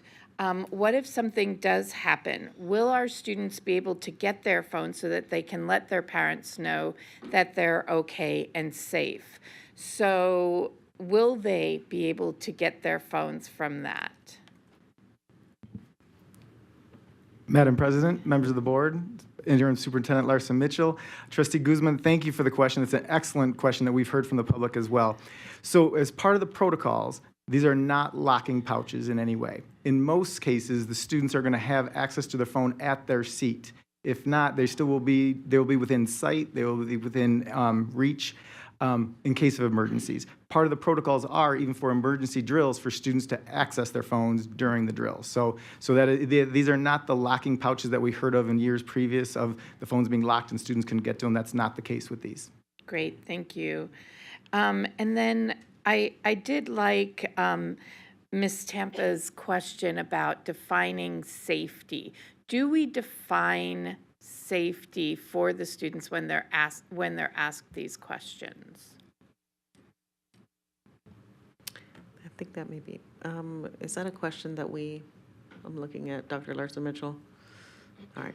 what if something does happen? Will our students be able to get their phones so that they can let their parents know that they're okay and safe? So will they be able to get their phones from that? Madam President, members of the board, Interim Superintendent Larson Mitchell, Trustee Guzman, thank you for the question. It's an excellent question that we've heard from the public as well. So as part of the protocols, these are not locking pouches in any way. In most cases, the students are going to have access to their phone at their seat. If not, they will be within sight, they will be within reach in case of emergencies. Part of the protocols are even for emergency drills for students to access their phones during the drills. So these are not the locking pouches that we heard of in years previous of the phones being locked and students couldn't get to them. That's not the case with these. Great, thank you. And then I did like Ms. Tampa's question about defining safety. Do we define safety for the students when they're asked these questions? I think that may be, is that a question that I'm looking at Dr. Larson Mitchell? All right.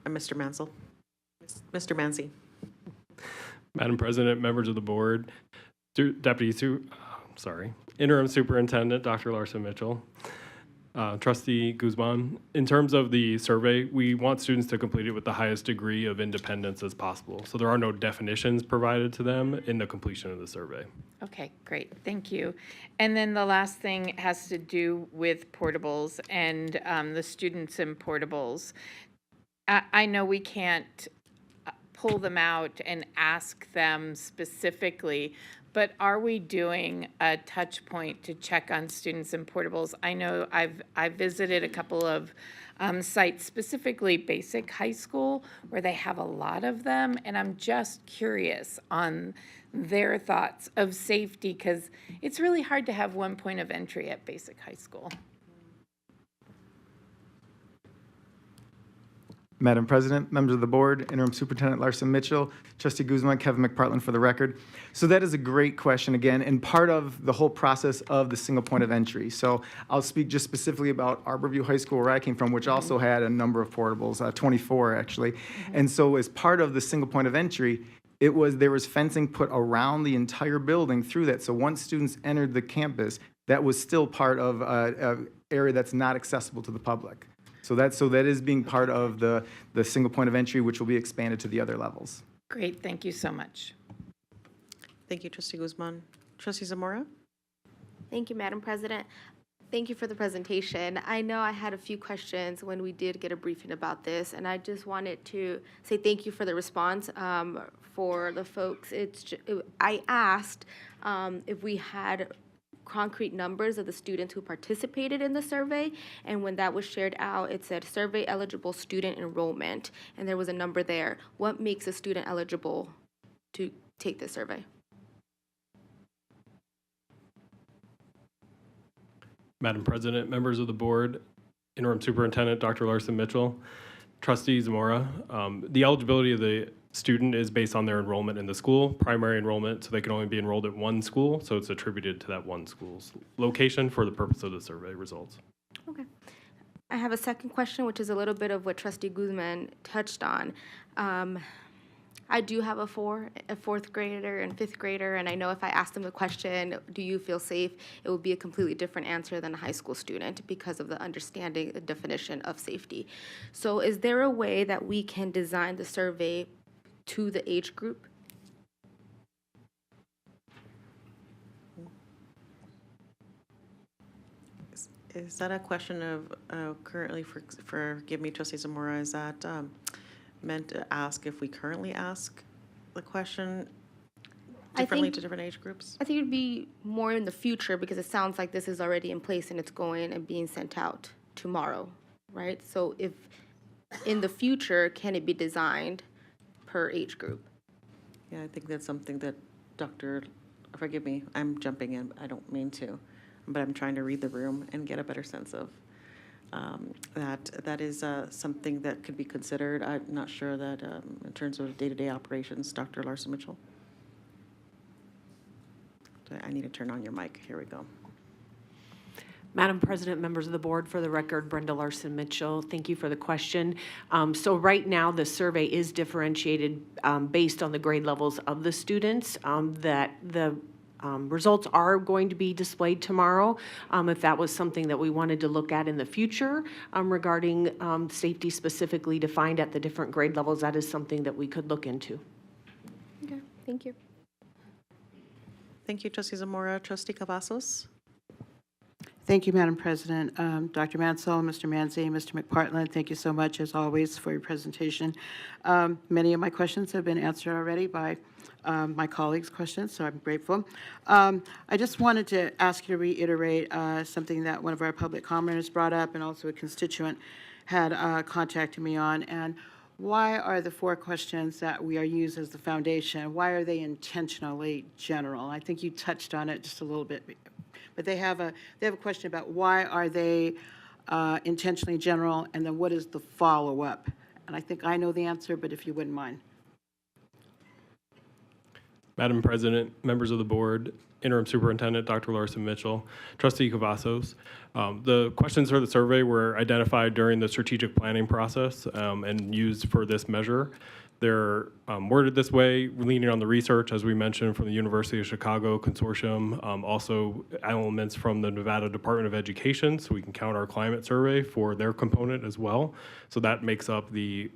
Mr. Mansell? Mr. Manzi? Madam President, members of the board, Interim Superintendent Dr. Larson Mitchell, Trustee Guzman. In terms of the survey, we want students to complete it with the highest degree of independence as possible. So there are no definitions provided to them in the completion of the survey. Okay, great, thank you. And then the last thing has to do with portables and the students in portables. I know we can't pull them out and ask them specifically, but are we doing a touch point to check on students in portables? I know I've visited a couple of sites, specifically Basic High School, where they have a lot of them, and I'm just curious on their thoughts of safety, because it's really hard to have one point of entry at Basic High School. Madam President, members of the board, Interim Superintendent Larson Mitchell, Trustee Guzman, Kevin McPartland for the record. So that is a great question again, and part of the whole process of the single point of entry. So I'll speak just specifically about Arborview High School, where I came from, which also had a number of portables, 24 actually. And so as part of the single point of entry, there was fencing put around the entire building through that. So once students entered the campus, that was still part of an area that's not accessible to the public. So that is being part of the single point of entry, which will be expanded to the other levels. Great, thank you so much. Thank you, Trustee Guzman. Trustee Zamora? Thank you, Madam President. Thank you for the presentation. I know I had a few questions when we did get a briefing about this, and I just wanted to say thank you for the response for the folks. I asked if we had concrete numbers of the students who participated in the survey, and when that was shared out, it said survey eligible student enrollment, and there was a number there. What makes a student eligible to take this survey? Madam President, members of the board, Interim Superintendent Dr. Larson Mitchell, Trustee Zamora, the eligibility of the student is based on their enrollment in the school, primary enrollment, so they can only be enrolled at one school, so it's attributed to that one school's location for the purpose of the survey results. Okay. I have a second question, which is a little bit of what Trustee Guzman touched on. I do have a fourth grader and fifth grader, and I know if I asked them the question, do you feel safe, it would be a completely different answer than a high school student because of the understanding, the definition of safety. So is there a way that we can design the survey to the age group? Is that a question of currently, forgive me, Trustee Zamora, is that meant to ask if we currently ask the question differently to different age groups? I think it'd be more in the future because it sounds like this is already in place and it's going and being sent out tomorrow, right? So if in the future, can it be designed per age group? Yeah, I think that's something that forgive me, I'm jumping in, I don't mean to, but I'm trying to read the room and get a better sense of that is something that could be considered. I'm not sure that in terms of day-to-day operations, Dr. Larson Mitchell. I need to turn on your mic. Here we go. Madam President, members of the board, for the record, Brenda Larson Mitchell, thank you for the question. So right now, the survey is differentiated based on the grade levels of the students. That the results are going to be displayed tomorrow. If that was something that we wanted to look at in the future regarding safety specifically defined at the different grade levels, that is something that we could look into. Okay, thank you. Thank you, Trustee Zamora. Trustee Cavazos? Thank you, Madam President. Dr. Mansell, Mr. Manzi, Mr. McPartland, thank you so much, as always, for your presentation. Many of my questions have been answered already by my colleagues' questions, so I'm grateful. I just wanted to ask you to reiterate something that one of our public commenters brought up and also a constituent had contacted me on. And why are the 4 questions that we are used as the foundation, why are they intentionally general? I think you touched on it just a little bit, but they have a question about why are they intentionally general, and then what is the follow-up? And I think I know the answer, but if you wouldn't mind. Madam President, members of the board, Interim Superintendent Dr. Larson Mitchell, Trustee Cavazos. The questions for the survey were identified during the strategic planning process and used for this measure. They're worded this way, leaning on the research, as we mentioned, from the University of Chicago Consortium, also elements from the Nevada Department of Education, so we can count our climate survey for their component as well. So that makes up the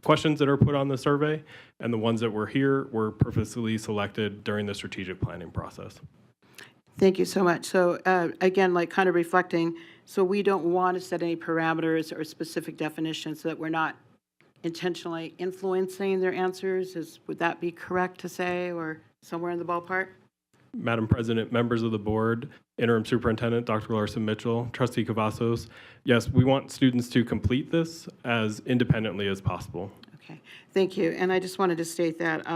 questions that are put on the survey, and the ones that were here were purposely selected during the strategic planning process. Thank you so much. So again, like kind of reflecting, so we don't want to set any parameters or specific definitions so that we're not intentionally influencing their answers. Would that be correct to say, or somewhere in the ballpark? Madam President, members of the board, Interim Superintendent Dr. Larson Mitchell, Trustee Cavazos, yes, we want students to complete this as independently as possible. Okay, thank you. And I just wanted to state that,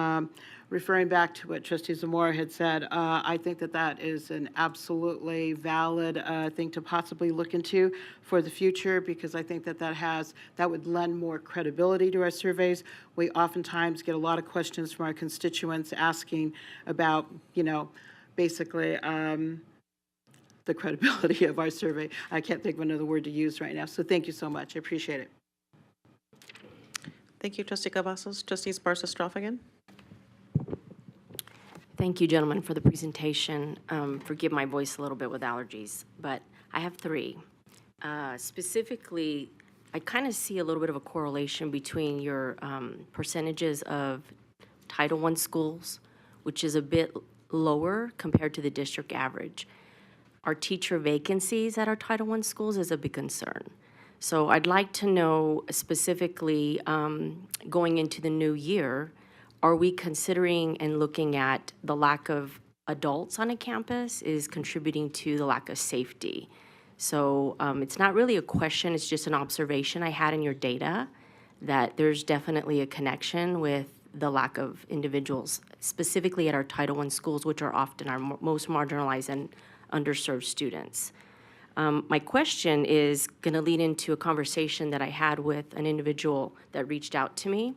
referring back to what Trustee Zamora had said, I think that that is an absolutely valid thing to possibly look into for the future, because I think that that would lend more credibility to our surveys. We oftentimes get a lot of questions from our constituents asking about, basically the credibility of our survey. I can't think of another word to use right now. So thank you so much. I appreciate it. Thank you, Trustee Cavazos. Trustee Esparza-Straff again. Thank you, gentlemen, for the presentation. Forgive my voice a little bit with allergies, but I have 3. Specifically, I kind of see a little bit of a correlation between your percentages of Title I schools, which is a bit lower compared to the district average. Our teacher vacancies at our Title I schools is a big concern. So I'd like to know specifically, going into the new year, are we considering and looking at the lack of adults on a campus is contributing to the lack of safety? So it's not really a question, it's just an observation I had in your data that there's definitely a connection with the lack of individuals, specifically at our Title I schools, which are often our most marginalized and underserved students. My question is going to lead into a conversation that I had with an individual that reached out to me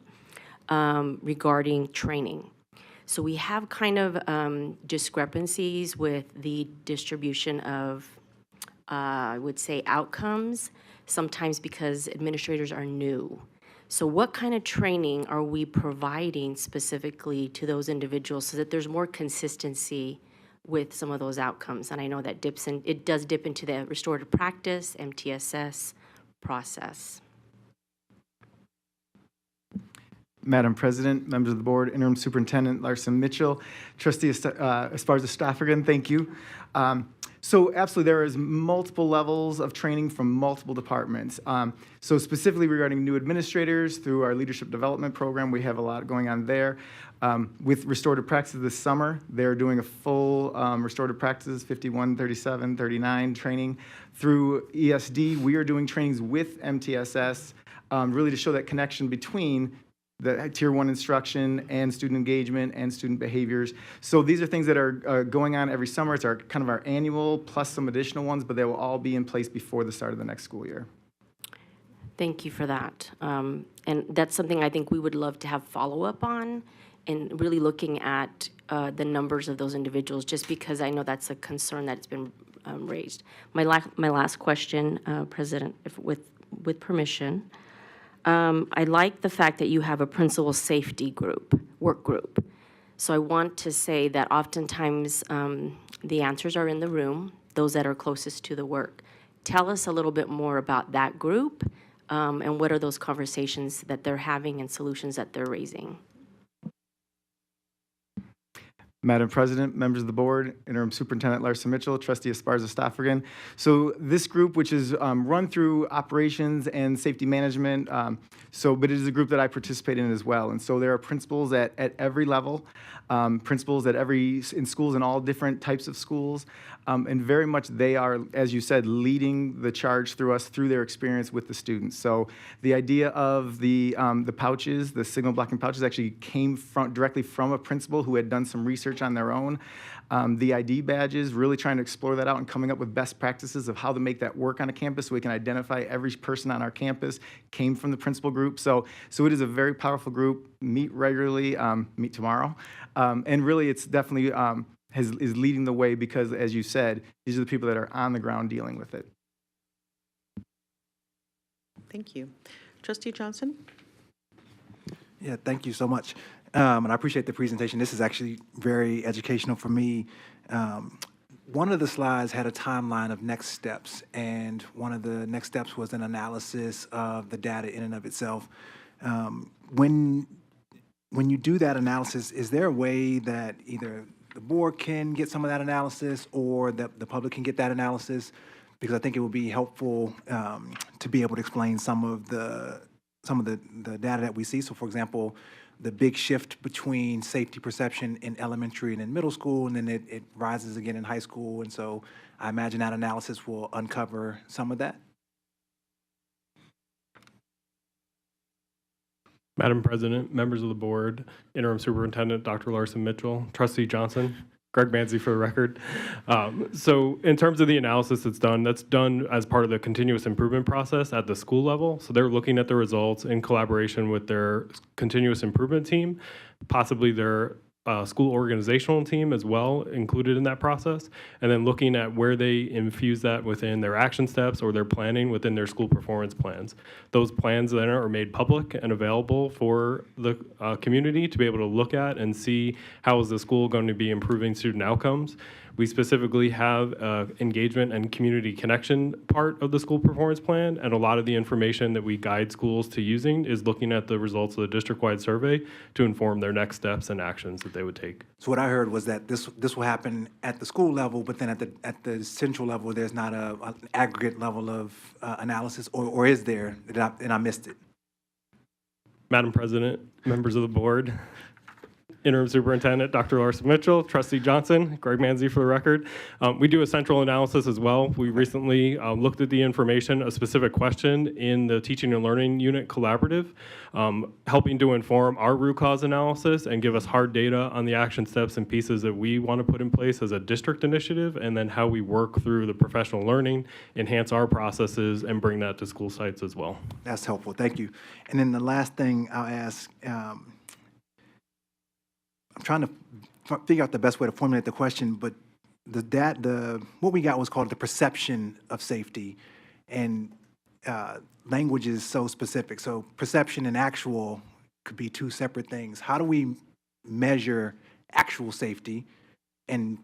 regarding training. So we have kind of discrepancies with the distribution of, I would say, outcomes, sometimes because administrators are new. So what kind of training are we providing specifically to those individuals so that there's more consistency with some of those outcomes? And I know that it does dip into the restorative practice, MTSS process. Madam President, members of the board, Interim Superintendent Larson Mitchell, Trustee Esparza-Straff again, thank you. So absolutely, there is multiple levels of training from multiple departments. So specifically regarding new administrators, through our leadership development program, we have a lot going on there. With restorative practices this summer, they're doing a full restorative practices, 51, 37, 39 training. Through ESD, we are doing trainings with MTSS, really to show that connection between the Tier 1 instruction and student engagement and student behaviors. So these are things that are going on every summer. It's kind of our annual plus some additional ones, but they will all be in place before the start of the next school year. Thank you for that. And that's something I think we would love to have follow-up on, and really looking at the numbers of those individuals, just because I know that's a concern that's been raised. My last question, President, with permission. I like the fact that you have a principal safety work group. So I want to say that oftentimes the answers are in the room, those that are closest to the work. Tell us a little bit more about that group and what are those conversations that they're having and solutions that they're raising. Madam President, members of the board, Interim Superintendent Larson Mitchell, Trustee Esparza Stafford. So this group, which is run through operations and safety management, but it is a group that I participate in as well. And so there are principals at every level, principals in schools in all different types of schools, and very much they are, as you said, leading the charge through their experience with the students. So the idea of the pouches, the signal blocking pouches, actually came directly from a principal who had done some research on their own. The ID badges, really trying to explore that out and coming up with best practices of how to make that work on a campus so we can identify every person on our campus came from the principal group. So it is a very powerful group, meet regularly, meet tomorrow. And really it's definitely is leading the way because, as you said, these are the people that are on the ground dealing with it. Thank you. Trustee Johnson? Yeah, thank you so much. And I appreciate the presentation. This is actually very educational for me. One of the slides had a timeline of next steps, and one of the next steps was an analysis of the data in and of itself. When you do that analysis, is there a way that either the board can get some of that analysis or that the public can get that analysis? Because I think it would be helpful to be able to explain some of the data that we see. So, for example, the big shift between safety perception in elementary and in middle school, and then it rises again in high school. And so I imagine that analysis will uncover some of that. Madam President, members of the board, Interim Superintendent Dr. Larson Mitchell, Trustee Johnson, Greg Manzi for the record. So in terms of the analysis that's done as part of the continuous improvement process at the school level. So they're looking at the results in collaboration with their continuous improvement team, possibly their school organizational team as well included in that process, and then looking at where they infuse that within their action steps or their planning within their school performance plans. Those plans then are made public and available for the community to be able to look at and see how is the school going to be improving student outcomes. We specifically have engagement and community connection part of the school performance plan, and a lot of the information that we guide schools to using is looking at the results of the district-wide survey to inform their next steps and actions that they would take. So what I heard was that this will happen at the school level, but then at the central level, there's not an aggregate level of analysis, or is there? And I missed it. Madam President, members of the board, Interim Superintendent Dr. Larson Mitchell, Trustee Johnson, Greg Manzi for the record. We do a central analysis as well. We recently looked at the information, a specific question in the Teaching and Learning Unit Collaborative, helping to inform our root cause analysis and give us hard data on the action steps and pieces that we want to put in place as a district initiative, and then how we work through the professional learning, enhance our processes, and bring that to school sites as well. That's helpful. Thank you. And then the last thing I'll ask, I'm trying to figure out the best way to formulate the question, but what we got was called the perception of safety, and language is so specific. So perception and actual could be two separate things. How do we measure actual safety and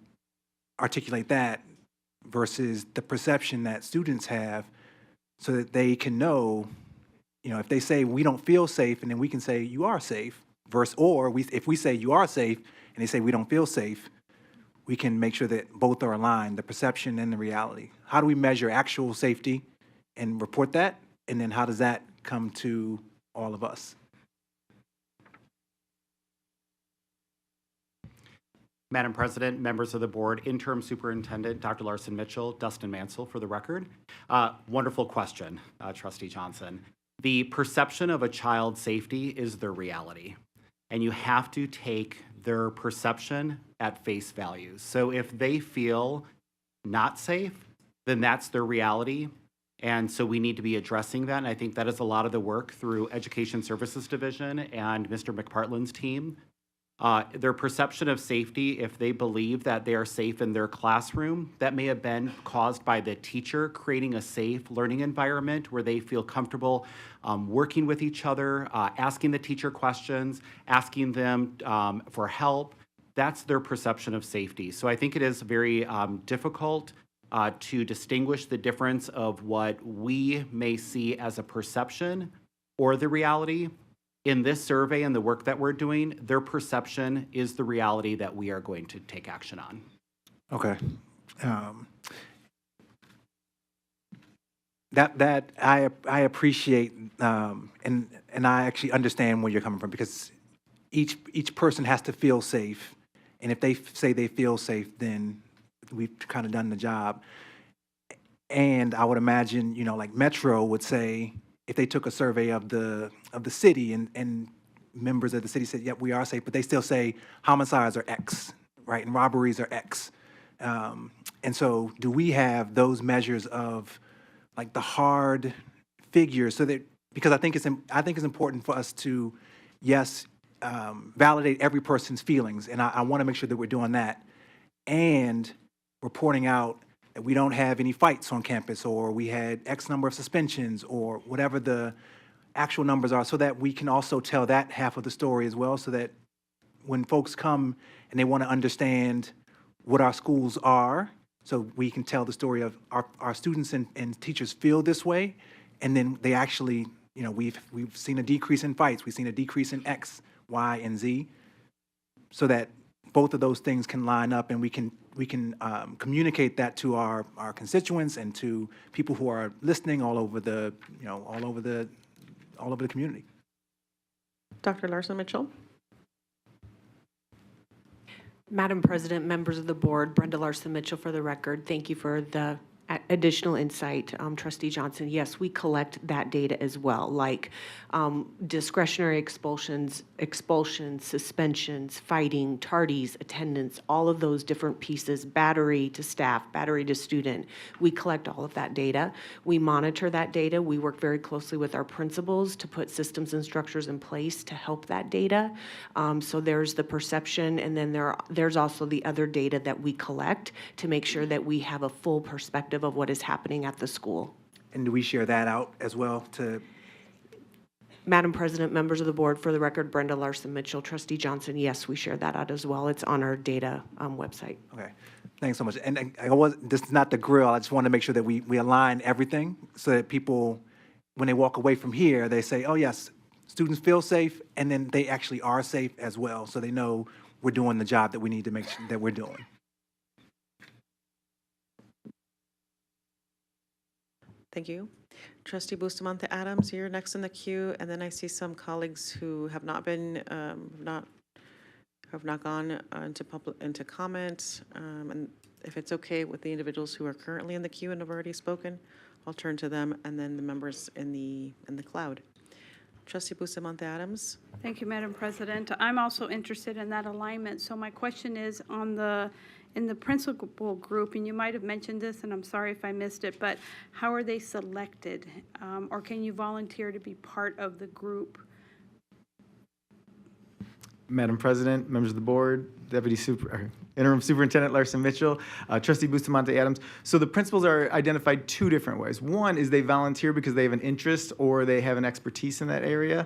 articulate that versus the perception that students have, so that they can know, if they say we don't feel safe, and then we can say you are safe. If we say you are safe and they say we don't feel safe, we can make sure that both are aligned, the perception and the reality. How do we measure actual safety and report that? And then how does that come to all of us? Madam President, members of the board, Interim Superintendent Dr. Larson Mitchell, Dustin Mansell for the record. Wonderful question, Trustee Johnson. The perception of a child's safety is their reality, and you have to take their perception at face value. So if they feel not safe, then that's their reality, and so we need to be addressing that, and I think that is a lot of the work through Education Services Division and Mr. McPartland's team. Their perception of safety, if they believe that they are safe in their classroom, that may have been caused by the teacher creating a safe learning environment where they feel comfortable working with each other, asking the teacher questions, asking them for help. That's their perception of safety. So I think it is very difficult to distinguish the difference of what we may see as a perception or the reality. In this survey and the work that we're doing, their perception is the reality that we are going to take action on. Okay. That I appreciate, and I actually understand where you're coming from, because each person has to feel safe, and if they say they feel safe, then we've kind of done the job. And I would imagine, like Metro would say, if they took a survey of the city and members of the city said, yep, we are safe, but they still say homicides are X, right, and robberies are X. And so do we have those measures of like the hard figures, so that, because I think it's important for us to, yes, validate every person's feelings, and I want to make sure that we're doing that, and reporting out that we don't have any fights on campus, or we had X number of suspensions, or whatever the actual numbers are, so that we can also tell that half of the story as well, so that when folks come and they want to understand what our schools are, so we can tell the story of our students and teachers feel this way, and then they actually, we've seen a decrease in fights, we've seen a decrease in X, Y, and Z, so that both of those things can line up, and we can communicate that to our constituents and to people who are listening all over the community. Dr. Larson Mitchell. Madam President, members of the board, Brenda Larson Mitchell for the record. Thank you for the additional insight. Trustee Johnson, yes, we collect that data as well, like discretionary expulsions, suspensions, fighting, tardies, attendance, all of those different pieces, battery to staff, battery to student. We collect all of that data. We monitor that data. We work very closely with our principals to put systems and structures in place to help that data. So there's the perception, and then there's also the other data that we collect to make sure that we have a full perspective of what is happening at the school. And do we share that out as well to? Madam President, members of the board, for the record, Brenda Larson Mitchell, Trustee Johnson, yes, we share that out as well. It's on our data website. Okay, thanks so much. And this is not the grill. I just want to make sure that we align everything so that people, when they walk away from here, they say, oh yes, students feel safe, and then they actually are safe as well, so they know we're doing the job that we need to make sure that we're doing. Thank you. Trustee Bustamante Adams, you're next in the queue, and then I see some colleagues who have not been, have not gone into comment. And if it's okay with the individuals who are currently in the queue and have already spoken, I'll turn to them, and then the members in the cloud. Trustee Bustamante Adams. Thank you, Madam President. I'm also interested in that alignment. So my question is in the principal group, and you might have mentioned this, and I'm sorry if I missed it, but how are they selected? Or can you volunteer to be part of the group? Madam President, members of the board, Interim Superintendent Larson Mitchell, Trustee Bustamante Adams. So the principals are identified two different ways. One is they volunteer because they have an interest or they have an expertise in that area.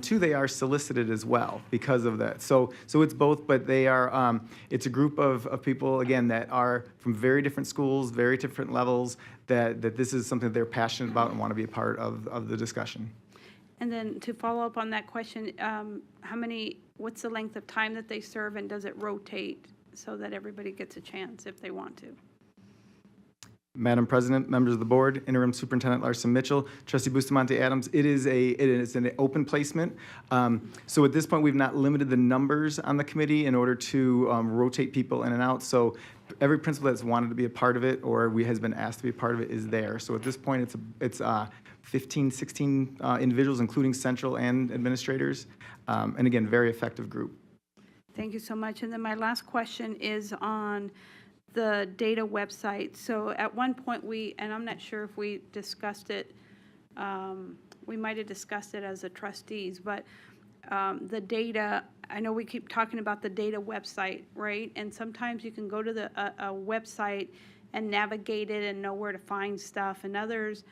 Two, they are solicited as well because of that. So it's both, but they are, it's a group of people, again, that are from very different schools, very different levels, that this is something they're passionate about and want to be a part of the discussion. And then to follow up on that question, what's the length of time that they serve, and does it rotate so that everybody gets a chance if they want to? Madam President, members of the board, Interim Superintendent Larson Mitchell, Trustee Bustamante Adams, it is an open placement. So at this point, we've not limited the numbers on the committee in order to rotate people in and out. So every principal that's wanted to be a part of it or has been asked to be a part of it is there. So at this point, it's 15, 16 individuals, including central and administrators. And again, very effective group. Thank you so much. And then my last question is on the data website. So at one point and I'm not sure if we discussed it, we might have discussed it as the trustees, but the data, I know we keep talking about the data website, right? And sometimes you can go to a website and navigate it and know where to find stuff, and others,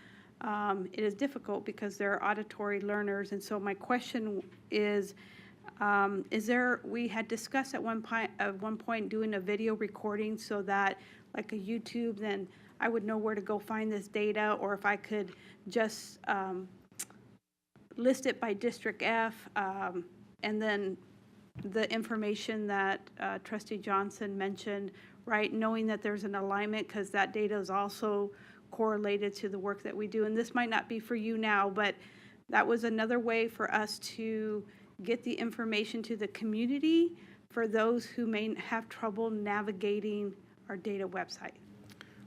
it is difficult because they're auditory learners. And so my question is we had discussed at one point doing a video recording so that like a YouTube, then I would know where to go find this data, or if I could just list it by District F, and then the information that Trustee Johnson mentioned, right? Knowing that there's an alignment, because that data is also correlated to the work that we do. And this might not be for you now, but that was another way for us to get the information to the community for those who may have trouble navigating our data website.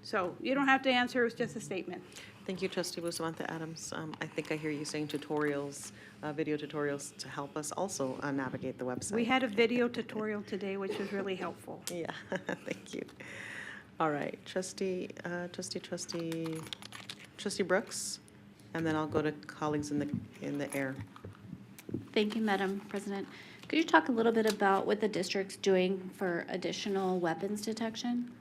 So you don't have to answer, it's just a statement. Thank you, Trustee Bustamante Adams. I think I hear you saying tutorials, video tutorials to help us also navigate the website. We had a video tutorial today, which was really helpful. Yeah, thank you. All right, Trustee Brooks, and then I'll go to colleagues in the air. Thank you, Madam President. Could you talk a little bit about what the district's doing for additional weapons detection?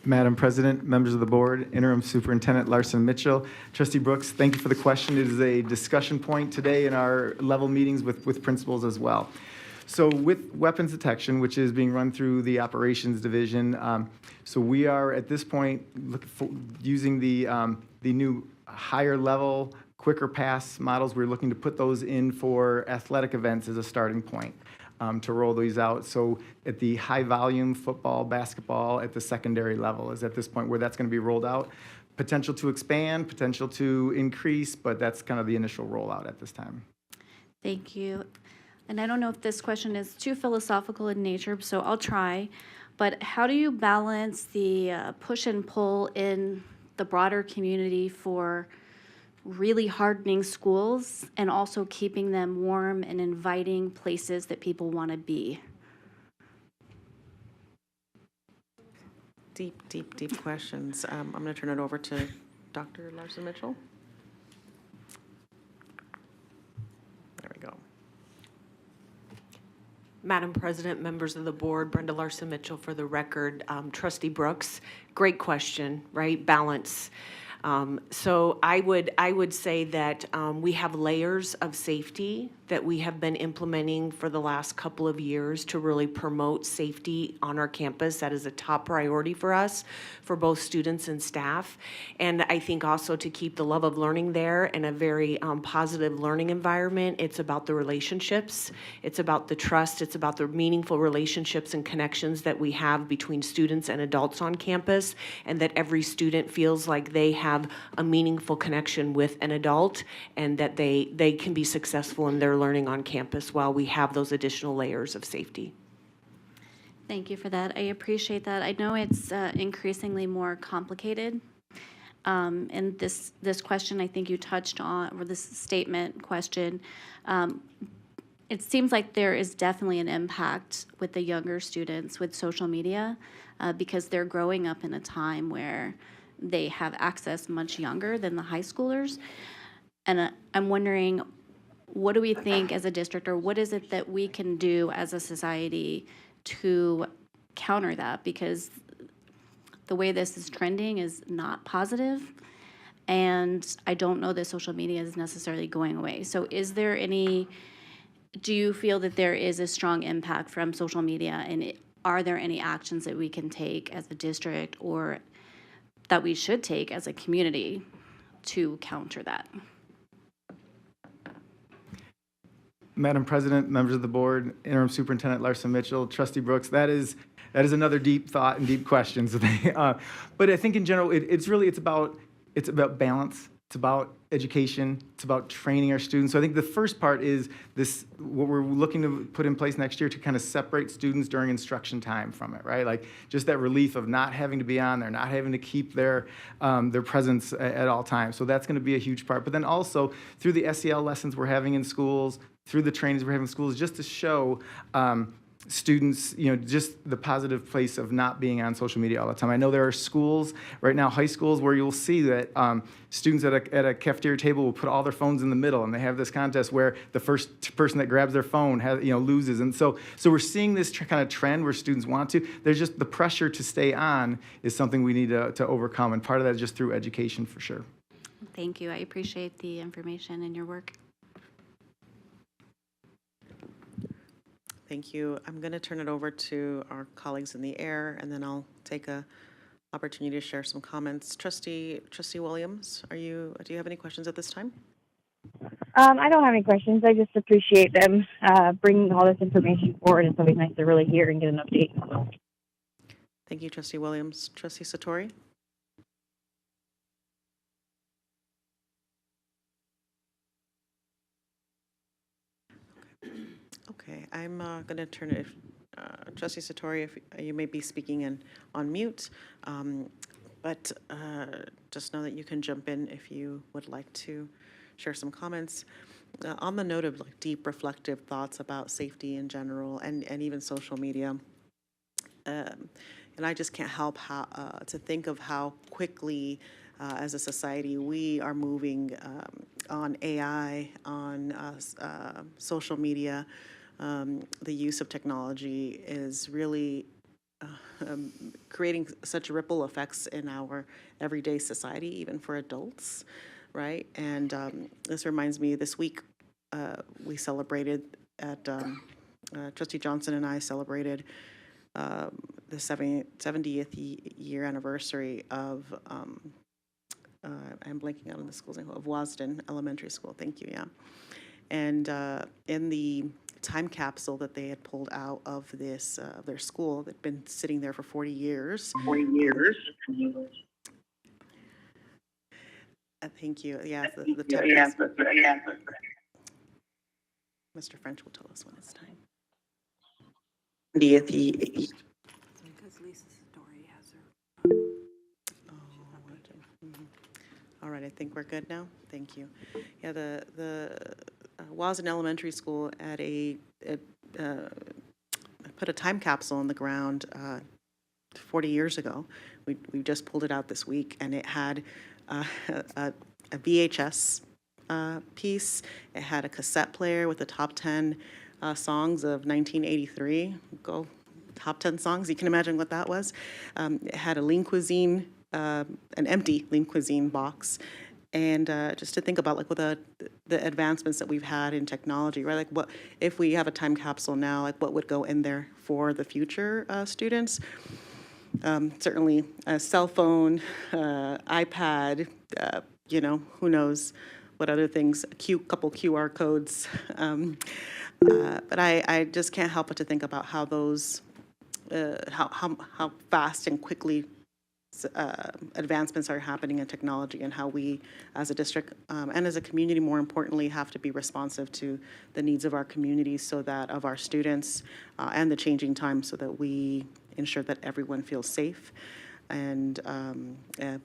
Madam President, members of the board, Interim Superintendent Larson Mitchell. Trustee Brooks, thank you for the question. It is a discussion point today in our level meetings with principals as well. So with weapons detection, which is being run through the operations division, so we are at this point using the new higher level, quicker pass models. We're looking to put those in for athletic events as a starting point. To roll these out. So at the high volume football, basketball at the secondary level is at this point where that's going to be rolled out. Potential to expand, potential to increase, but that's kind of the initial rollout at this time. Thank you. And I don't know if this question is too philosophical in nature, so I'll try. But how do you balance the push and pull in the broader community for really hardening schools and also keeping them warm and inviting places that people want to be? Deep questions. I'm going to turn it over to Dr. Larson Mitchell. There we go. Madam President, members of the board, Brenda Larson Mitchell for the record. Trustee Brooks, great question, right? Balance. So I would say that we have layers of safety that we have been implementing for the last couple of years to really promote safety on our campus. That is a top priority for us, for both students and staff. And I think also to keep the love of learning there in a very positive learning environment. It's about the relationships. It's about the trust. It's about the meaningful relationships and connections that we have between students and adults on campus, and that every student feels like they have a meaningful connection with an adult and that they can be successful in their learning on campus while we have those additional layers of safety. Thank you for that. I appreciate that. I know it's increasingly more complicated. And this question, I think you touched on, or this statement question, it seems like there is definitely an impact with the younger students with social media because they're growing up in a time where they have access much younger than the high schoolers. And I'm wondering, what do we think as a district, or what is it that we can do as a society to counter that? Because the way this is trending is not positive, and I don't know that social media is necessarily going away. So do you feel that there is a strong impact from social media, and are there any actions that we can take as a district or that we should take as a community to counter that? Madam President, members of the board, Interim Superintendent Larson Mitchell, Trustee Brooks, that is another deep thought and deep questions. But I think in general, it's about balance. It's about education. It's about training our students. So I think the first part is what we're looking to put in place next year to kind of separate students during instruction time from it, right? Like just that relief of not having to be on there, not having to keep their presence at all times. So that's going to be a huge part. But then also through the SEL lessons we're having in schools, through the trainings we're having in schools, just to show students, just the positive place of not being on social media all the time. I know there are schools right now, high schools, where you'll see that students at a cafeteria table will put all their phones in the middle, and they have this contest where the first person that grabs their phone loses. And so we're seeing this kind of trend where students want to. There's just the pressure to stay on is something we need to overcome, and part of that is just through education for sure. Thank you. I appreciate the information and your work. Thank you. I'm going to turn it over to our colleagues in the air, and then I'll take a opportunity to share some comments. Trustee Williams, do you have any questions at this time? I don't have any questions. I just appreciate them bringing all this information forward. It's always nice to really hear and get an update. So. Thank you, Trustee Williams. Trustee Satori? Okay, I'm going to turn it, Trustee Satori, if you may be speaking on mute, but just know that you can jump in if you would like to share some comments. On the note of like deep reflective thoughts about safety in general and even social media, and I just can't help to think of how quickly as a society we are moving on AI, on social media. The use of technology is really creating such ripple effects in our everyday society, even for adults, right? And this reminds me, this week we celebrated at, Trustee Johnson and I celebrated the 70th year anniversary of, I'm blanking out on the school's name, of Wasden Elementary School, thank you, yeah. And in the time capsule that they had pulled out of this their school that had been sitting there for 40 years. 40 years. Thank you. Yeah, the time capsule. Mr. French will tell us when it's time. Because Lisa's story has her. All right, I think we're good now. Thank you. Yeah, the Wasden Elementary School at put a time capsule in the ground 40 years ago. We just pulled it out this week, and it had a VHS piece. It had a cassette player with the top 10 songs of 1983. Go top 10 songs. You can imagine what that was. It had a Lean Cuisine, an empty Lean Cuisine box. And just to think about like with the advancements that we've had in technology, right? Like what if we have a time capsule now, like what would go in there for the future students? Certainly a cell phone, iPad, you know, who knows what other things, couple QR codes. But I just can't help but to think about how those, how fast and quickly advancements are happening in technology, and how we as a district and as a community, more importantly, have to be responsive to the needs of our communities, so that of our students and the changing times, so that we ensure that everyone feels safe, and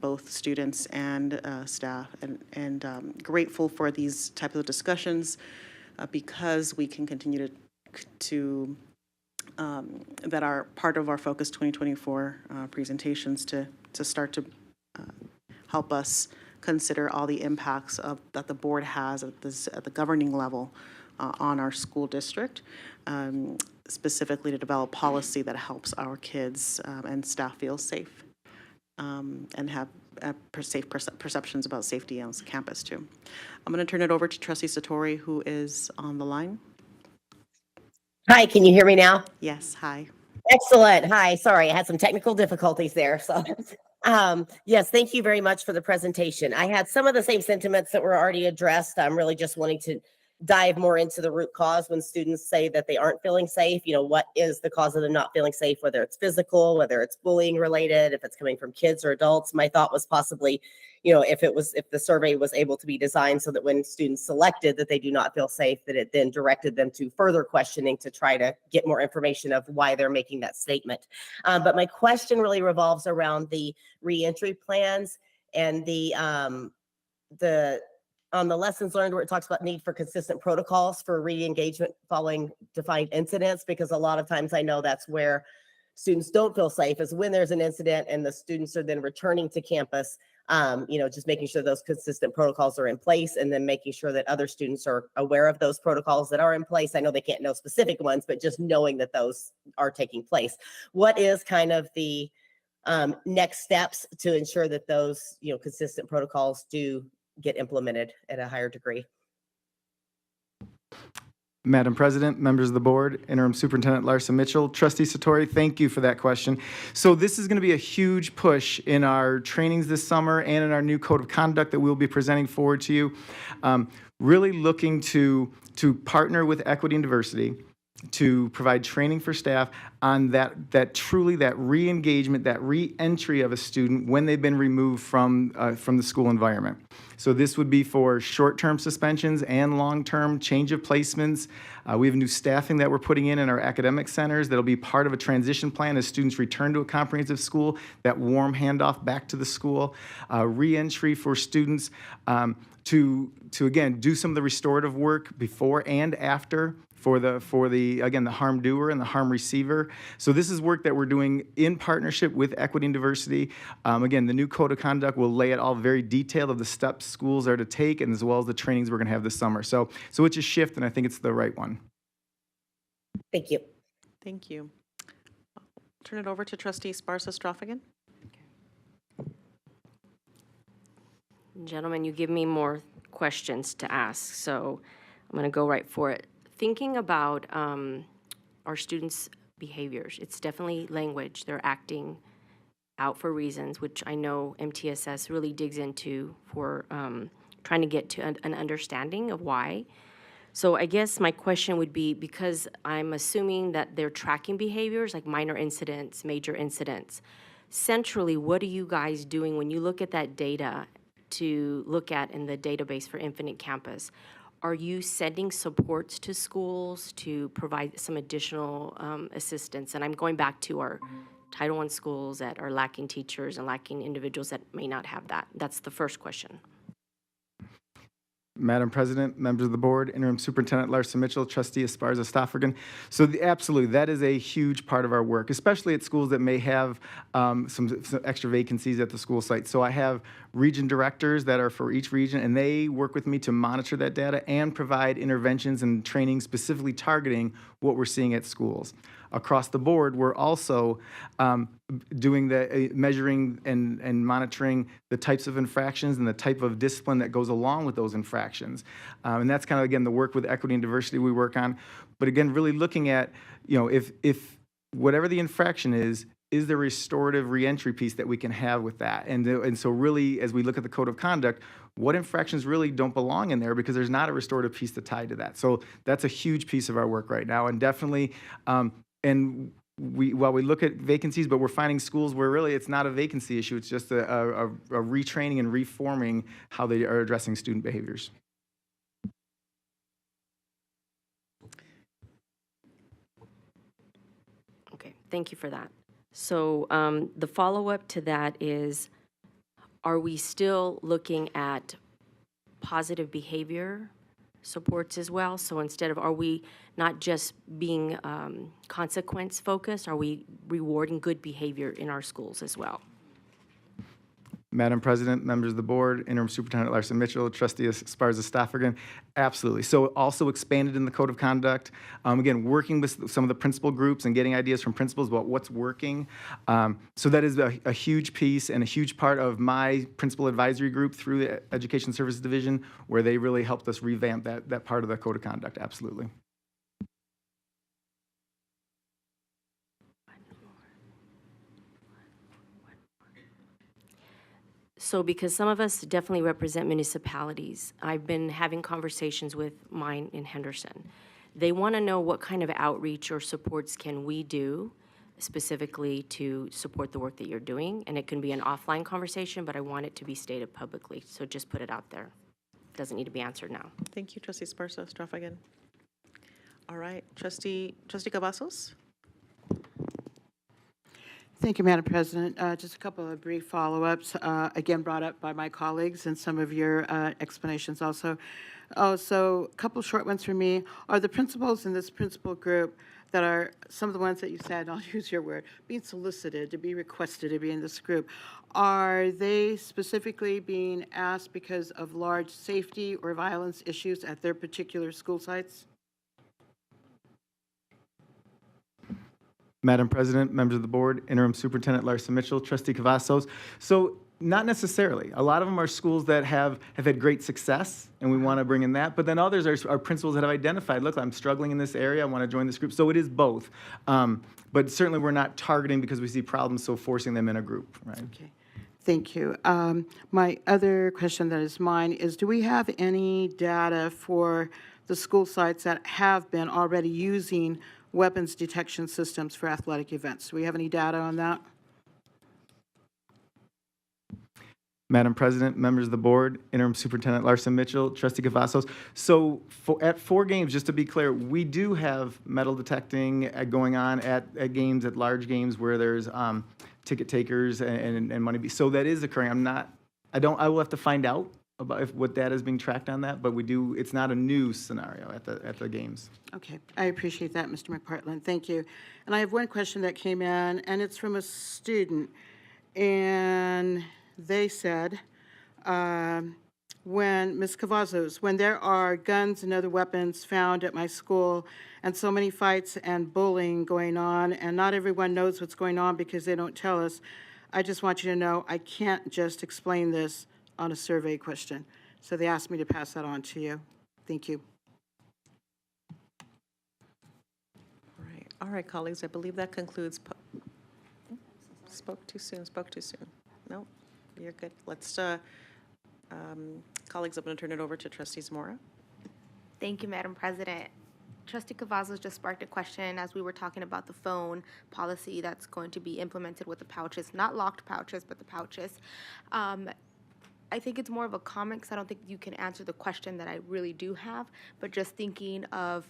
both students and staff, and grateful for these types of discussions because we can continue to that are part of our Focus 2024 presentations to start to help us consider all the impacts that the board has at the governing level on our school district, specifically to develop policy that helps our kids and staff feel safe and have safe perceptions about safety on campus too. I'm going to turn it over to Trustee Satori, who is on the line. Hi, can you hear me now? Yes, hi. Excellent. Hi, sorry, I had some technical difficulties there. So, yes, thank you very much for the presentation. I had some of the same sentiments that were already addressed. I'm really just wanting to dive more into the root cause when students say that they aren't feeling safe. You know, what is the cause of them not feeling safe, whether it's physical, whether it's bullying related, if it's coming from kids or adults. My thought was possibly, you know, if the survey was able to be designed so that when students selected that they do not feel safe, that it then directed them to further questioning to try to get more information of why they're making that statement. But my question really revolves around the reentry plans and on the lessons learned, where it talks about need for consistent protocols for re-engagement following defined incidents, because a lot of times I know that's where students don't feel safe, is when there's an incident and the students are then returning to campus. You know, just making sure those consistent protocols are in place, and then making sure that other students are aware of those protocols that are in place. I know they can't know specific ones, but just knowing that those are taking place. What is kind of the next steps to ensure that those, you know, consistent protocols do get implemented at a higher degree? Madam President, members of the board, Interim Superintendent Larson Mitchell, Trustee Satori, thank you for that question. So this is going to be a huge push in our trainings this summer and in our new code of conduct that we'll be presenting forward to you. Really looking to partner with equity and diversity to provide training for staff on that truly that re-engagement, that re-entry of a student when they've been removed from the school environment. So this would be for short-term suspensions and long-term change of placements. We have new staffing that we're putting in our academic centers that'll be part of a transition plan as students return to a comprehensive school, that warm handoff back to the school, re-entry for students to again do some of the restorative work before and after for the again the harm doer and the harm receiver. So this is work that we're doing in partnership with equity and diversity. Again, the new code of conduct will lay it all very detailed of the steps schools are to take, and as well as the trainings we're going to have this summer. So it's a shift, and I think it's the right one. Thank you. Thank you. Turn it over to Trustee Sparsa-Stroffigan. Gentlemen, you give me more questions to ask, so I'm going to go right for it. Thinking about our students' behaviors, it's definitely language. They're acting out for reasons, which I know MTSS really digs into for trying to get to an understanding of why. So I guess my question would be, because I'm assuming that they're tracking behaviors like minor incidents, major incidents. Centrally, what are you guys doing when you look at that data to look at in the database for Infinite Campus? Are you sending supports to schools to provide some additional assistance? And I'm going back to our Title I schools that are lacking teachers and lacking individuals that may not have that. That's the first question. Madam President, members of the board, Interim Superintendent Larson Mitchell, Trustee Esparza-Stafford. So absolutely, that is a huge part of our work, especially at schools that may have some extra vacancies at the school site. So I have region directors that are for each region, and they work with me to monitor that data and provide interventions and training specifically targeting what we're seeing at schools. Across the board, we're also doing the measuring and monitoring the types of infractions and the type of discipline that goes along with those infractions. And that's kind of, again, the work with equity and diversity we work on. But again, really looking at, if whatever the infraction is the restorative reentry piece that we can have with that. And so really, as we look at the code of conduct, what infractions really don't belong in there because there's not a restorative piece to tie to that. So that's a huge piece of our work right now. And definitely, and while we look at vacancies, but we're finding schools where really it's not a vacancy issue, it's just a retraining and reforming how they are addressing student behaviors. Okay, thank you for that. So the follow-up to that is, are we still looking at positive behavior supports as well? So instead of, are we not just being consequence focused, are we rewarding good behavior in our schools as well? Madam President, members of the board, Interim Superintendent Larson Mitchell, Trustee Esparza-Stafford, absolutely. So also expanded in the code of conduct. Again, working with some of the principal groups and getting ideas from principals about what's working. So that is a huge piece and a huge part of my principal advisory group through the Education Services Division, where they really helped us revamp that part of the code of conduct, absolutely. So because some of us definitely represent municipalities, I've been having conversations with mine in Henderson. They want to know what kind of outreach or supports can we do specifically to support the work that you're doing. And it can be an offline conversation, but I want it to be stated publicly. So just put it out there. It doesn't need to be answered now. Thank you, Trustee Sparsa-Stroffigan. All right, Trustee Cavazos. Thank you, Madam President. Just a couple of brief follow-ups, again brought up by my colleagues and some of your explanations also. So a couple short ones for me. Are the principals in this principal group that are some of the ones that you said, I'll use your word, being solicited to be requested to be in this group, are they specifically being asked because of large safety or violence issues at their particular school sites? Madam President, members of the board, Interim Superintendent Larson Mitchell, Trustee Cavazos. So Not necessarily. A lot of them are schools that have had great success, and we want to bring in that. But then others are principals that have identified, look, I'm struggling in this area, I want to join this group. So it is both. But certainly we're not targeting because we see problems, so forcing them in a group, right? Okay, thank you. My other question that is mine is, do we have any data for the school sites that have been already using weapons detection systems for athletic events? Do we have any data on that? Madam President, members of the board, Interim Superintendent Larson Mitchell, Trustee Cavazos. So at 4 games, just to be clear, we do have metal detecting going on at games, at large games where there's ticket takers and money. So that is occurring. I will have to find out about what data is being tracked on that, but we do, it's not a new scenario at the games. Okay, I appreciate that, Mr. McPartland. Thank you. And I have one question that came in, and it's from a student. And they said, when, Ms. Cavazos, when there are guns and other weapons found at my school and so many fights and bullying going on, and not everyone knows what's going on because they don't tell us, I just want you to know I can't just explain this on a survey question. So they asked me to pass that on to you. Thank you. All right, colleagues, I believe that concludes. Spoke too soon. No, you're good. Let's, colleagues, I'm going to turn it over to Trustees Mora. Thank you, Madam President. Trustee Cavazos just sparked a question as we were talking about the phone policy that's going to be implemented with the pouches, not locked pouches, but the pouches. I think it's more of a comment because I don't think you can answer the question that I really do have, but just thinking of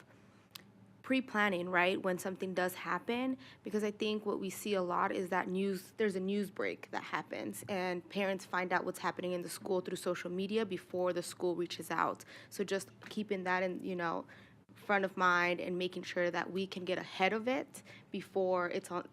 pre-planning, right, when something does happen, because I think what we see a lot is that there's a news break that happens, and parents find out what's happening in the school through social media before the school reaches out. So just keeping that in, front of mind and making sure that we can get ahead of it before it's on.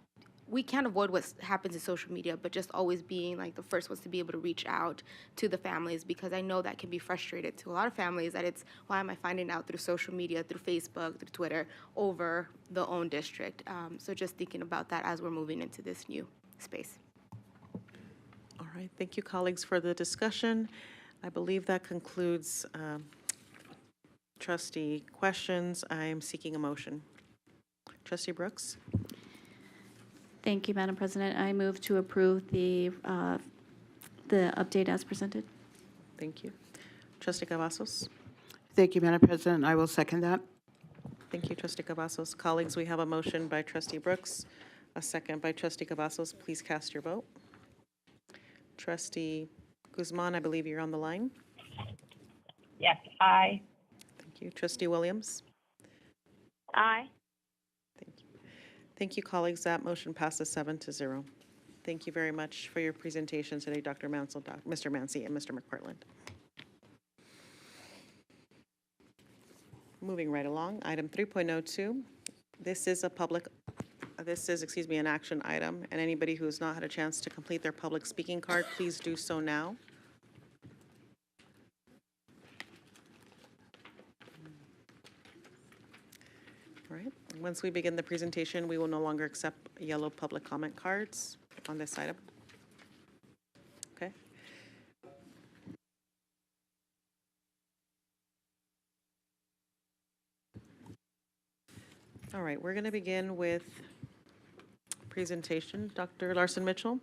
We can't avoid what happens in social media, but just always being like the first ones to be able to reach out to the families, because I know that can be frustrated to a lot of families that it's, why am I finding out through social media, through Facebook, through Twitter, over the own district? So just thinking about that as we're moving into this new space. All right, thank you, colleagues, for the discussion. I believe that concludes trustee questions. I am seeking a motion. Trustee Brooks? Thank you, Madam President. I move to approve the update as presented. Thank you. Trustee Cavazos? Thank you, Madam President. I will second that. Thank you, Trustee Cavazos. Colleagues, we have a motion by Trustee Brooks, a second by Trustee Cavazos. Please cast your vote. Trustee Guzman, I believe you're on the line. Yes, aye. Thank you. Trustee Williams? Aye. Thank you, colleagues. That motion passes 7-0. Thank you very much for your presentation today, Dr. Mansell, Mr. Mancy, and Mr. McPartland. Moving right along, item 3.02. This is an action item, and anybody who has not had a chance to complete their public speaking card, please do so now. All right. Once we begin the presentation, we will no longer accept yellow public comment cards on this item. Okay. All right, we're going to begin with presentation. Dr. Larson Mitchell.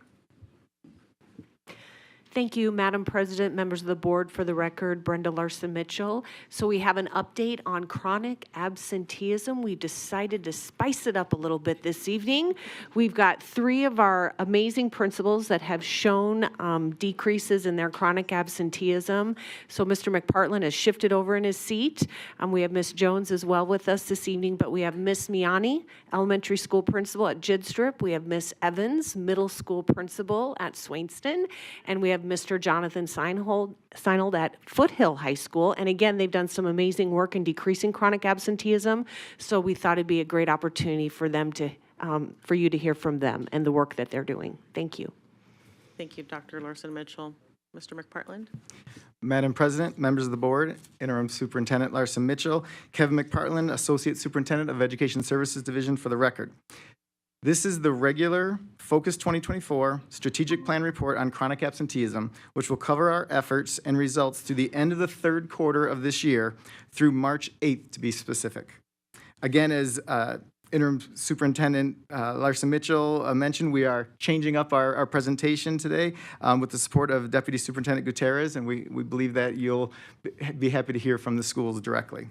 Thank you, Madam President, members of the board. For the record, Brenda Larson Mitchell. So we have an update on chronic absenteeism. We decided to spice it up a little bit this evening. We've got 3 of our amazing principals that have shown decreases in their chronic absenteeism. So Mr. McPartland has shifted over in his seat. We have Ms. Jones as well with us this evening, but we have Ms. Miani, elementary school principal at Jidstrup. We have Ms. Evans, middle school principal at Swainston, and we have Mr. Jonathan Seinhold at Foothill High School. And again, they've done some amazing work in decreasing chronic absenteeism. So we thought it'd be a great opportunity for them to, for you to hear from them and the work that they're doing. Thank you. Thank you, Dr. Larson Mitchell. Mr. McPartland. Madam President, members of the board, Interim Superintendent Larson Mitchell, Kevin McPartland, Associate Superintendent of Education Services Division, for the record. This is the regular Focus 2024 Strategic Plan Report on Chronic Absenteeism, which will cover our efforts and results through the end of the third quarter of this year through March 8th, to be specific. Again, as Interim Superintendent Larson Mitchell mentioned, we are changing up our presentation today with the support of Deputy Superintendent Gutierrez, and we believe that you'll be happy to hear from the schools directly.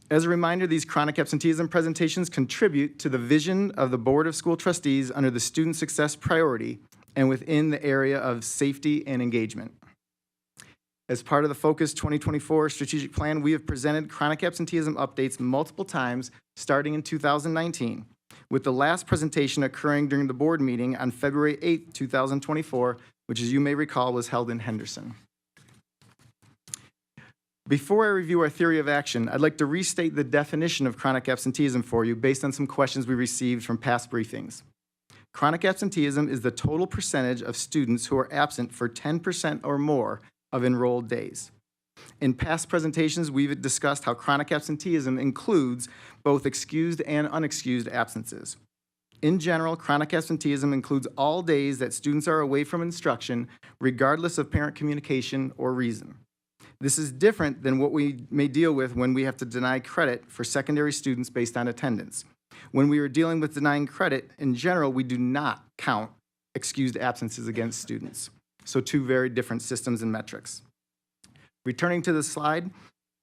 As a reminder, these chronic absenteeism presentations contribute to the vision of the Board of School Trustees under the Student Success Priority and within the area of safety and engagement. As part of the Focus 2024 Strategic Plan, we have presented chronic absenteeism updates multiple times starting in 2019, with the last presentation occurring during the board meeting on February 8, 2024, which, as you may recall, was held in Henderson. Before I review our theory of action, I'd like to restate the definition of chronic absenteeism for you based on some questions we received from past briefings. Chronic absenteeism is the total percentage of students who are absent for 10% or more of enrolled days. In past presentations, we've discussed how chronic absenteeism includes both excused and unexcused absences. In general, chronic absenteeism includes all days that students are away from instruction, regardless of parent communication or reason. This is different than what we may deal with when we have to deny credit for secondary students based on attendance. When we are dealing with denying credit, in general, we do not count excused absences against students. So two very different systems and metrics. Returning to the slide,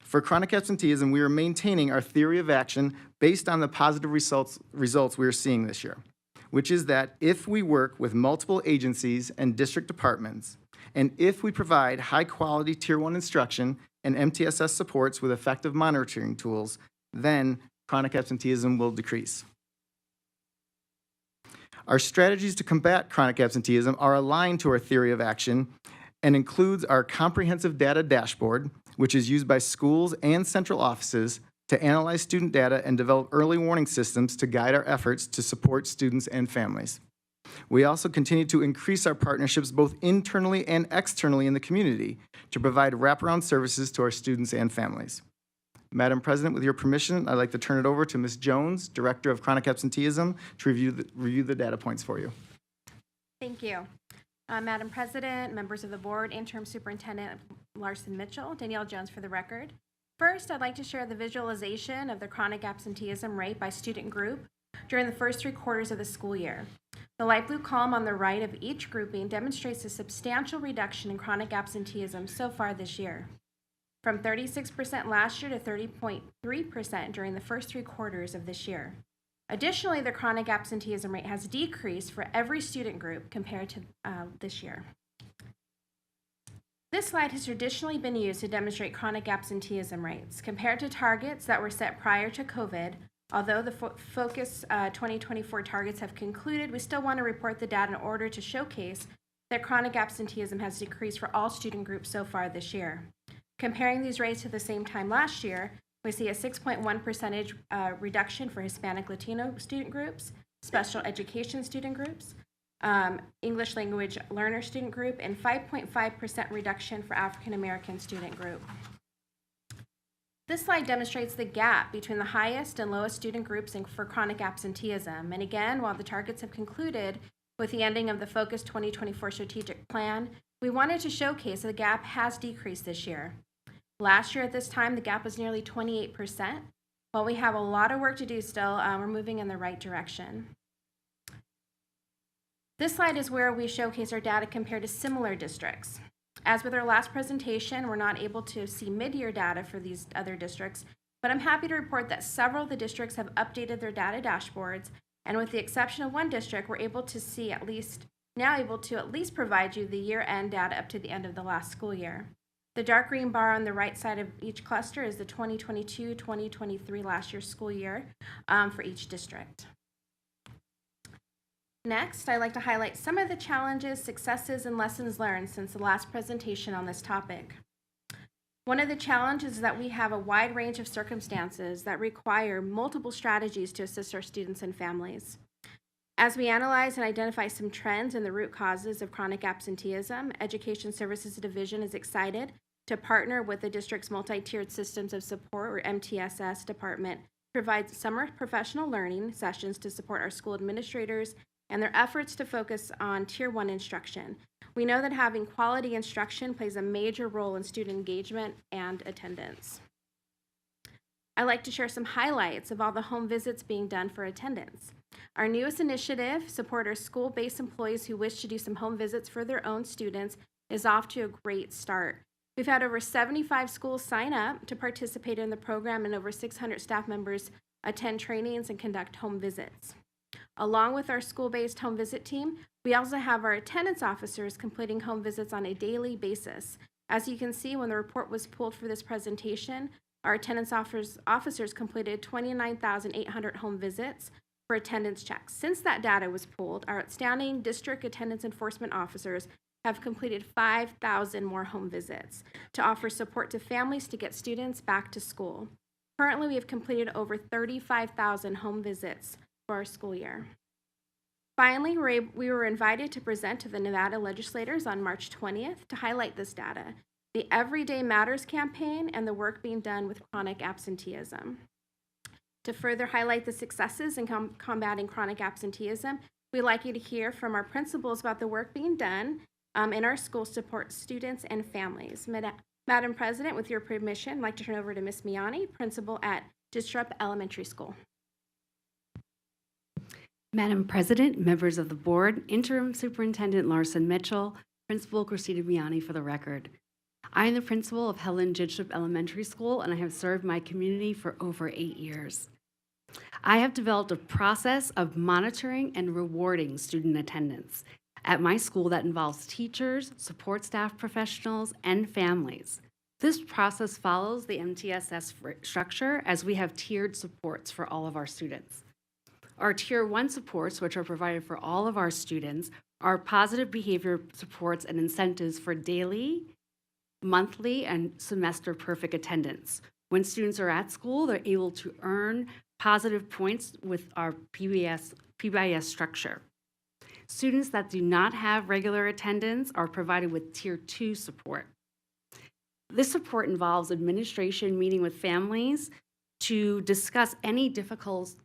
for chronic absenteeism, we are maintaining our theory of action based on the positive results we are seeing this year, which is that if we work with multiple agencies and district departments, and if we provide high-quality Tier 1 instruction and MTSS supports with effective monitoring tools, then chronic absenteeism will decrease. Our strategies to combat chronic absenteeism are aligned to our theory of action and includes our comprehensive data dashboard, which is used by schools and central offices to analyze student data and develop early warning systems to guide our efforts to support students and families. We also continue to increase our partnerships both internally and externally in the community to provide wraparound services to our students and families. Madam President, with your permission, I'd like to turn it over to Ms. Jones, Director of Chronic Absenteeism, to review the data points for you. Thank you. Madam President, members of the board, Interim Superintendent Larson Mitchell, Danielle Jones for the record. First, I'd like to share the visualization of the chronic absenteeism rate by student group during the first 3 quarters of the school year. The light blue column on the right of each grouping demonstrates a substantial reduction in chronic absenteeism so far this year, from 36% last year to 30.3% during the first 3 quarters of this year. Additionally, the chronic absenteeism rate has decreased for every student group compared to this year. This slide has traditionally been used to demonstrate chronic absenteeism rates. Compared to targets that were set prior to COVID, although the Focus 2024 targets have concluded, we still want to report the data in order to showcase that chronic absenteeism has decreased for all student groups so far this year. Comparing these rates to the same time last year, we see a 6.1% reduction for Hispanic Latino student groups, special education student groups, English language learner student group, and 5.5% reduction for African American student group. This slide demonstrates the gap between the highest and lowest student groups for chronic absenteeism. And again, while the targets have concluded with the ending of the Focus 2024 Strategic Plan, we wanted to showcase that the gap has decreased this year. Last year at this time, the gap was nearly 28%. While we have a lot of work to do still, we're moving in the right direction. This slide is where we showcase our data compared to similar districts. As with our last presentation, we're not able to see mid-year data for these other districts, but I'm happy to report that several of the districts have updated their data dashboards, and with the exception of one district, we're able to see at least provide you the year-end data up to the end of the last school year. The dark green bar on the right side of each cluster is the 2022-2023 last year's school year for each district. Next, I'd like to highlight some of the challenges, successes, and lessons learned since the last presentation on this topic. One of the challenges is that we have a wide range of circumstances that require multiple strategies to assist our students and families. As we analyze and identify some trends and the root causes of chronic absenteeism, Education Services Division is excited to partner with the district's multi-tiered systems of support, or MTSS department, provides summer professional learning sessions to support our school administrators and their efforts to focus on Tier 1 instruction. We know that having quality instruction plays a major role in student engagement and attendance. I'd like to share some highlights of all the home visits being done for attendance. Our newest initiative, Support Our School-Based Employees Who Wish to Do Some Home Visits for Their Own Students, is off to a great start. We've had over 75 schools sign up to participate in the program, and over 600 staff members attend trainings and conduct home visits. Along with our school-based home visit team, we also have our attendance officers completing home visits on a daily basis. As you can see, when the report was pulled for this presentation, our attendance officers completed 29,800 home visits for attendance checks. Since that data was pulled, our outstanding district attendance enforcement officers have completed 5,000 more home visits to offer support to families to get students back to school. Currently, we have completed over 35,000 home visits for our school year. Finally, we were invited to present to the Nevada legislators on March 20th to highlight this data, the Everyday Matters campaign, and the work being done with chronic absenteeism. To further highlight the successes in combating chronic absenteeism, we'd like you to hear from our principals about the work being done in our schools to support students and families. Madam President, with your permission, I'd like to turn over to Ms. Miani, principal at Disrupt Elementary School. Madam President, members of the board, Interim Superintendent Larson Mitchell, Principal Christina Miani for the record. I am the principal of Helen Jidstrup Elementary School, and I have served my community for over 8 years. I have developed a process of monitoring and rewarding student attendance at my school that involves teachers, support staff professionals, and families. This process follows the MTSS structure, as we have tiered supports for all of our students. Our Tier 1 supports, which are provided for all of our students, are positive behavior supports and incentives for daily, monthly, and semester perfect attendance. When students are at school, they're able to earn positive points with our PBIS structure. Students that do not have regular attendance are provided with Tier 2 support. This support involves administration meeting with families to discuss any difficulties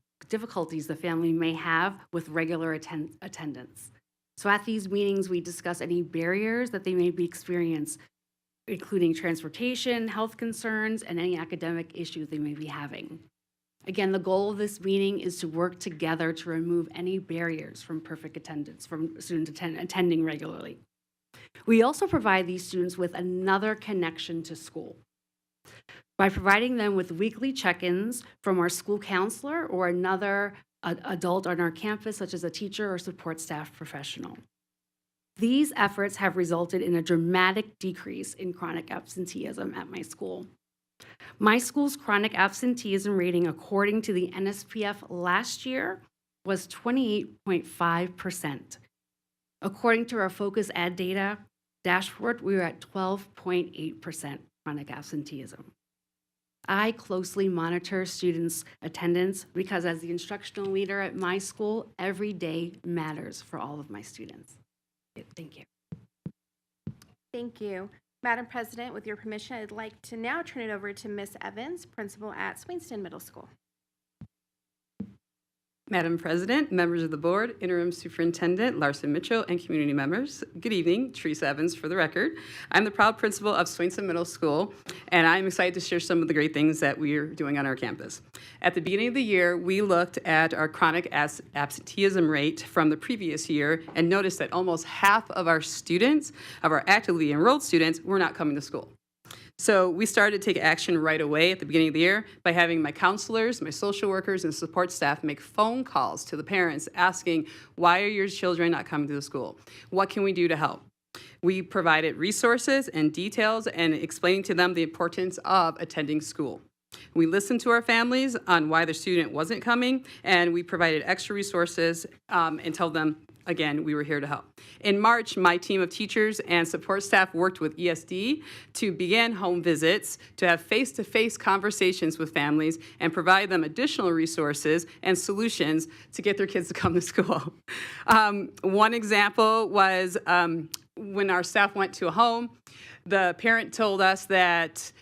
the family may have with regular attendance. So at these meetings, we discuss any barriers that they may be experiencing, including transportation, health concerns, and any academic issues they may be having. Again, the goal of this meeting is to work together to remove any barriers from perfect attendance, from students attending regularly. We also provide these students with another connection to school by providing them with weekly check-ins from our school counselor or another adult on our campus, such as a teacher or support staff professional. These efforts have resulted in a dramatic decrease in chronic absenteeism at my school. My school's chronic absenteeism rating, according to the NSPF last year, was 28.5%. According to our Focus Ed data dashboard, we were at 12.8% chronic absenteeism. I closely monitor students' attendance because as the instructional leader at my school, every day matters for all of my students. Thank you. Thank you. Madam President, with your permission, I'd like to now turn it over to Ms. Evans, principal at Swainston Middle School. Madam President, members of the board, Interim Superintendent Larson Mitchell, and community members, good evening. Teresa Evans for the record. I'm the proud principal of Swainston Middle School, and I'm excited to share some of the great things that we are doing on our campus. At the beginning of the year, we looked at our chronic absenteeism rate from the previous year and noticed that almost half of our students, of our actively enrolled students, were not coming to school. So we started to take action right away at the beginning of the year by having my counselors, my social workers, and support staff make phone calls to the parents asking, why are your children not coming to the school? What can we do to help? We provided resources and details and explaining to them the importance of attending school. We listened to our families on why their student wasn't coming, and we provided extra resources and told them, again, we were here to help. In March, my team of teachers and support staff worked with ESD to begin home visits, to have face-to-face conversations with families and provide them additional resources and solutions to get their kids to come to school. One example was when our staff went to a home, the parent told us that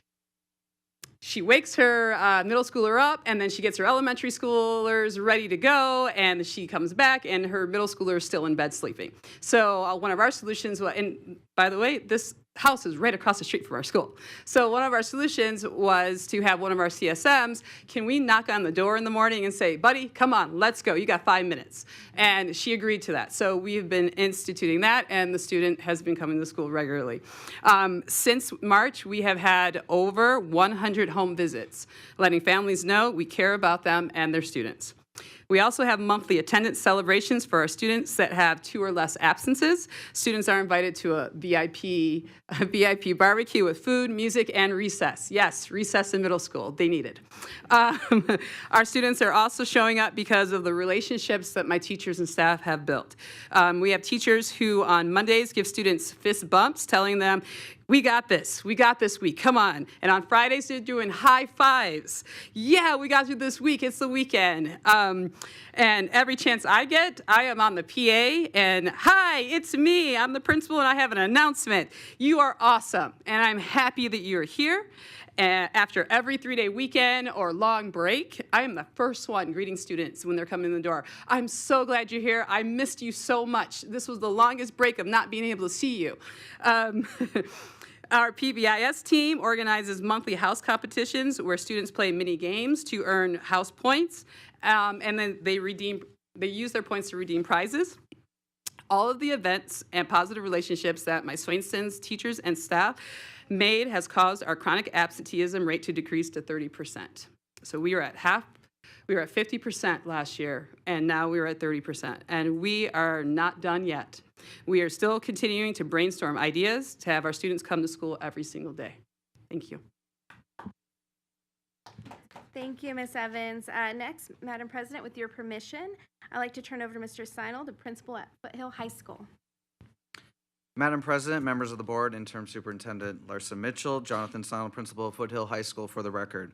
she wakes her middle schooler up, and then she gets her elementary schoolers ready to go, and she comes back, and her middle schooler is still in bed sleeping. So one of our solutions, and by the way, this house is right across the street from our school. So one of our solutions was to have one of our CSMs, can we knock on the door in the morning and say, buddy, come on, let's go, you got 5 minutes. And she agreed to that. So we've been instituting that, and the student has been coming to school regularly. Since March, we have had over 100 home visits, letting families know we care about them and their students. We also have monthly attendance celebrations for our students that have 2 or less absences. Students are invited to a VIP barbecue with food, music, and recess. Yes, recess in middle school. They need it. Our students are also showing up because of the relationships that my teachers and staff have built. We have teachers who on Mondays give students fist bumps, telling them, we got this week, come on. And on Fridays, they're doing high fives. Yeah, we got through this week, it's the weekend. And every chance I get, I am on the PA, and hi, it's me, I'm the principal, and I have an announcement. You are awesome, and I'm happy that you're here. After every 3-day weekend or long break, I am the first one greeting students when they're coming in the door. I'm so glad you're here. I missed you so much. This was the longest break of not being able to see you. Our PBIS team organizes monthly house competitions where students play mini games to earn house points, and then they use their points to redeem prizes. All of the events and positive relationships that my Swainston's teachers and staff made has caused our chronic absenteeism rate to decrease to 30%. So we were at 50% last year, and now we're at 30%, and we are not done yet. We are still continuing to brainstorm ideas to have our students come to school every single day. Thank you. Thank you, Ms. Evans. Next, Madam President, with your permission, I'd like to turn over to Mr. Seinel, the principal at Foothill High School. Madam President, members of the board, Interim Superintendent Larson Mitchell, Jonathan Seinel, Principal of Foothill High School for the record.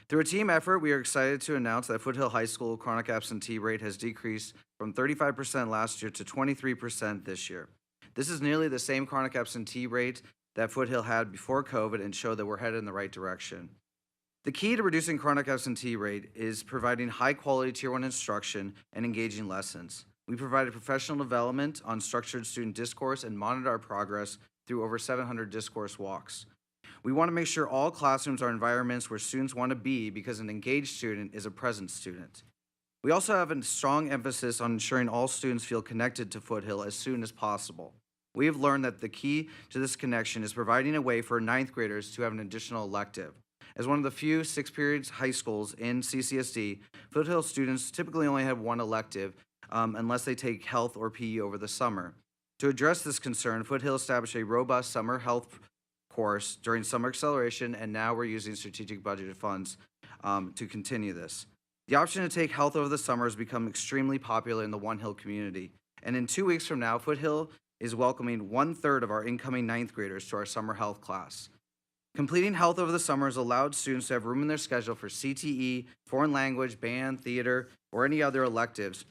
Through a team effort, we are excited to announce that Foothill High School chronic absentee rate has decreased from 35% last year to 23% this year. This is nearly the same chronic absentee rate that Foothill had before COVID and show that we're headed in the right direction. The key to reducing chronic absentee rate is providing high-quality Tier 1 instruction and engaging lessons. We provided professional development on structured student discourse and monitor our progress through over 700 discourse walks. We want to make sure all classrooms are environments where students want to be because an engaged student is a present student. We also have a strong emphasis on ensuring all students feel connected to Foothill as soon as possible. We have learned that the key to this connection is providing a way for 9th graders to have an additional elective. As one of the few 6-period high schools in CCSD, Foothill students typically only have one elective unless they take health or PE over the summer. To address this concern, Foothill established a robust summer health course during summer acceleration, and now we're using strategic budgeted funds to continue this. The option to take health over the summer has become extremely popular in the One Hill community, and in 2 weeks from now, Foothill is welcoming 1/3 of our incoming 9th graders to our summer health class. Completing health over the summer has allowed students to have room in their schedule for CTE, foreign language, band, theater, or any other electives.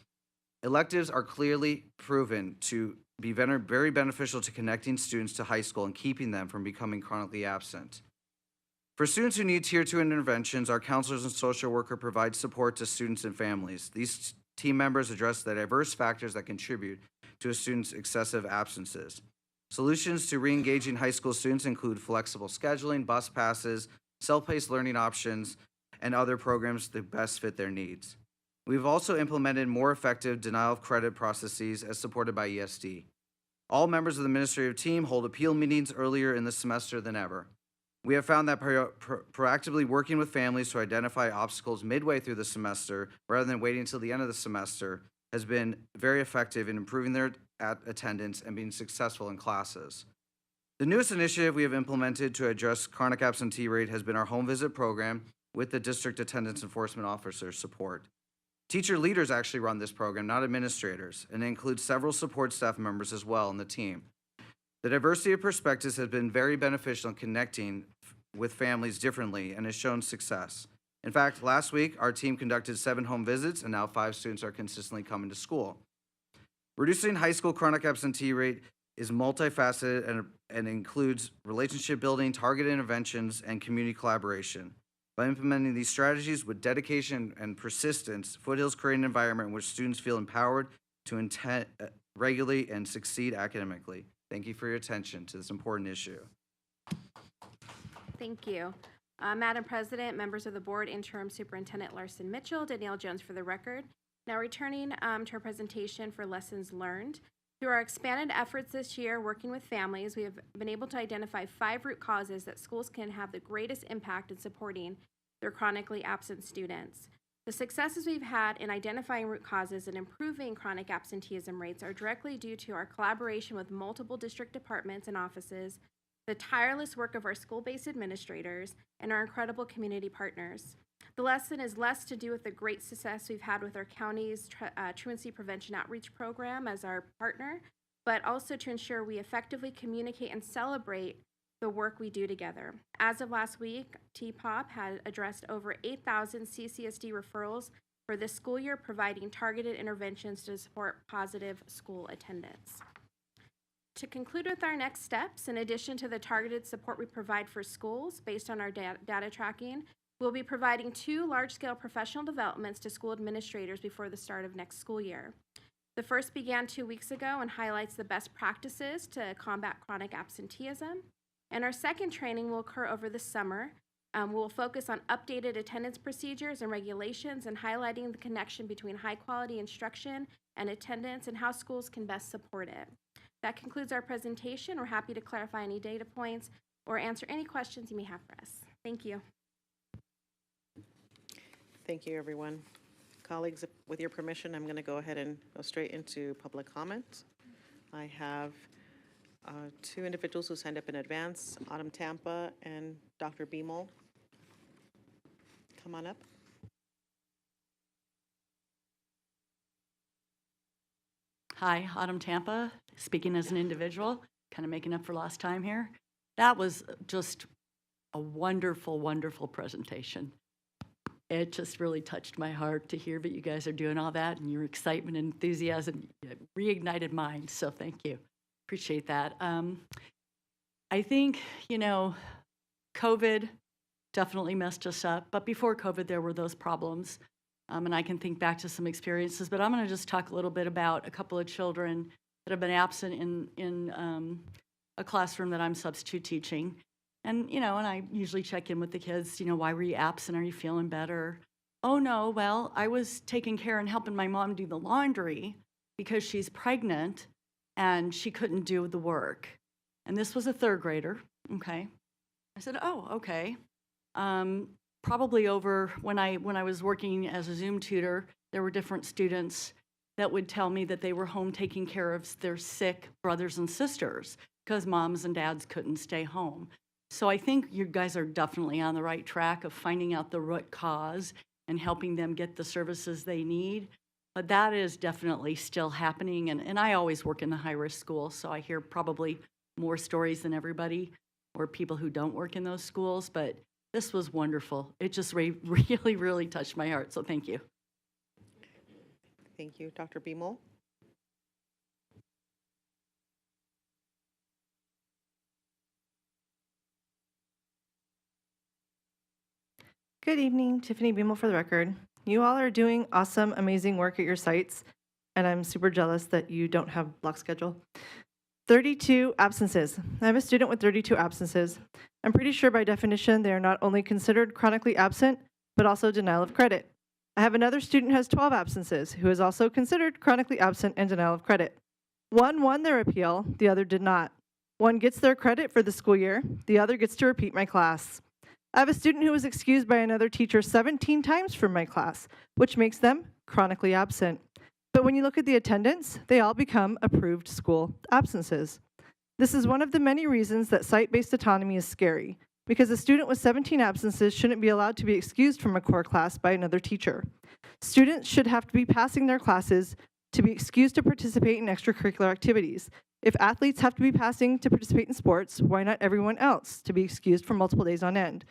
Electives are clearly proven to be very beneficial to connecting students to high school and keeping them from becoming chronically absent. For students who need Tier 2 interventions, our counselors and social worker provide support to students and families. These team members address the diverse factors that contribute to a student's excessive absences. Solutions to re-engaging high school students include flexible scheduling, bus passes, self-paced learning options, and other programs that best fit their needs. We've also implemented more effective denial of credit processes as supported by ESD. All members of the administrative team hold appeal meetings earlier in the semester than ever. We have found that proactively working with families to identify obstacles midway through the semester rather than waiting until the end of the semester has been very effective in improving their attendance and being successful in classes. The newest initiative we have implemented to address chronic absentee rate has been our home visit program with the district attendance enforcement officer support. Teacher leaders actually run this program, not administrators, and it includes several support staff members as well in the team. The diversity of perspectives has been very beneficial in connecting with families differently and has shown success. In fact, last week, our team conducted 7 home visits, and now 5 students are consistently coming to school. Reducing high school chronic absentee rate is multifaceted and includes relationship building, targeted interventions, and community collaboration. By implementing these strategies with dedication and persistence, Foothills create an environment in which students feel empowered to regulate and succeed academically. Thank you for your attention to this important issue. Thank you. Madam President, members of the board, Interim Superintendent Larson Mitchell, Danielle Jones for the record. Now returning to our presentation for lessons learned. Through our expanded efforts this year working with families, we have been able to identify 5 root causes that schools can have the greatest impact in supporting their chronically absent students. The successes we've had in identifying root causes and improving chronic absenteeism rates are directly due to our collaboration with multiple district departments and offices, the tireless work of our school-based administrators, and our incredible community partners. The lesson is less to do with the great success we've had with our county's truancy prevention outreach program as our partner, but also to ensure we effectively communicate and celebrate the work we do together. As of last week, TPOP had addressed over 8,000 CCSD referrals for this school year, providing targeted interventions to support positive school attendance. To conclude with our next steps, in addition to the targeted support we provide for schools based on our data tracking, we'll be providing 2 large-scale professional developments to school administrators before the start of next school year. The first began 2 weeks ago and highlights the best practices to combat chronic absenteeism. And our second training will occur over the summer. We'll focus on updated attendance procedures and regulations and highlighting the connection between high-quality instruction and attendance and how schools can best support it. That concludes our presentation. We're happy to clarify any data points or answer any questions you may have for us. Thank you. Thank you, everyone. Colleagues, with your permission, I'm going to go ahead and go straight into public comment. I have 2 individuals who signed up in advance, Autumn Tampa and Dr. Beamel. Come on up. Hi, Autumn Tampa, speaking as an individual, kind of making up for lost time here. That was just a wonderful, wonderful presentation. It just really touched my heart to hear that you guys are doing all that, and your excitement and enthusiasm reignited mine, so thank you. Appreciate that. I think, COVID definitely messed us up, but before COVID, there were those problems. And I can think back to some experiences, but I'm going to just talk a little bit about a couple of children that have been absent in a classroom that I'm substitute teaching. And, and I usually check in with the kids, why were you absent? Are you feeling better? Oh, no, well, I was taking care and helping my mom do the laundry because she's pregnant and she couldn't do the work. And this was a 3rd grader, okay? I said, oh, okay. Probably over when I was working as a Zoom tutor, there were different students that would tell me that they were home taking care of their sick brothers and sisters because moms and dads couldn't stay home. So I think you guys are definitely on the right track of finding out the root cause and helping them get the services they need. But that is definitely still happening. And I always work in the high-risk schools, so I hear probably more stories than everybody or people who don't work in those schools. But this was wonderful. It just really, really touched my heart, so thank you. Thank you. Dr. Beamel? Good evening, Tiffany Beamel for the record. You all are doing awesome, amazing work at your sites, and I'm super jealous that you don't have block schedule. 32 absences. I have a student with 32 absences. I'm pretty sure by definition they are not only considered chronically absent, but also denial of credit. I have another student who has 12 absences, who is also considered chronically absent and denial of credit. One won their appeal, the other did not. One gets their credit for the school year, the other gets to repeat my class. I have a student who was excused by another teacher 17 times from my class, which makes them chronically absent. But when you look at the attendance, they all become approved school absences. This is one of the many reasons that site-based autonomy is scary, because a student with 17 absences shouldn't be allowed to be excused from a core class by another teacher. Students should have to be passing their classes to be excused to participate in extracurricular activities. If athletes have to be passing to participate in sports, why not everyone else to be excused for multiple days on end?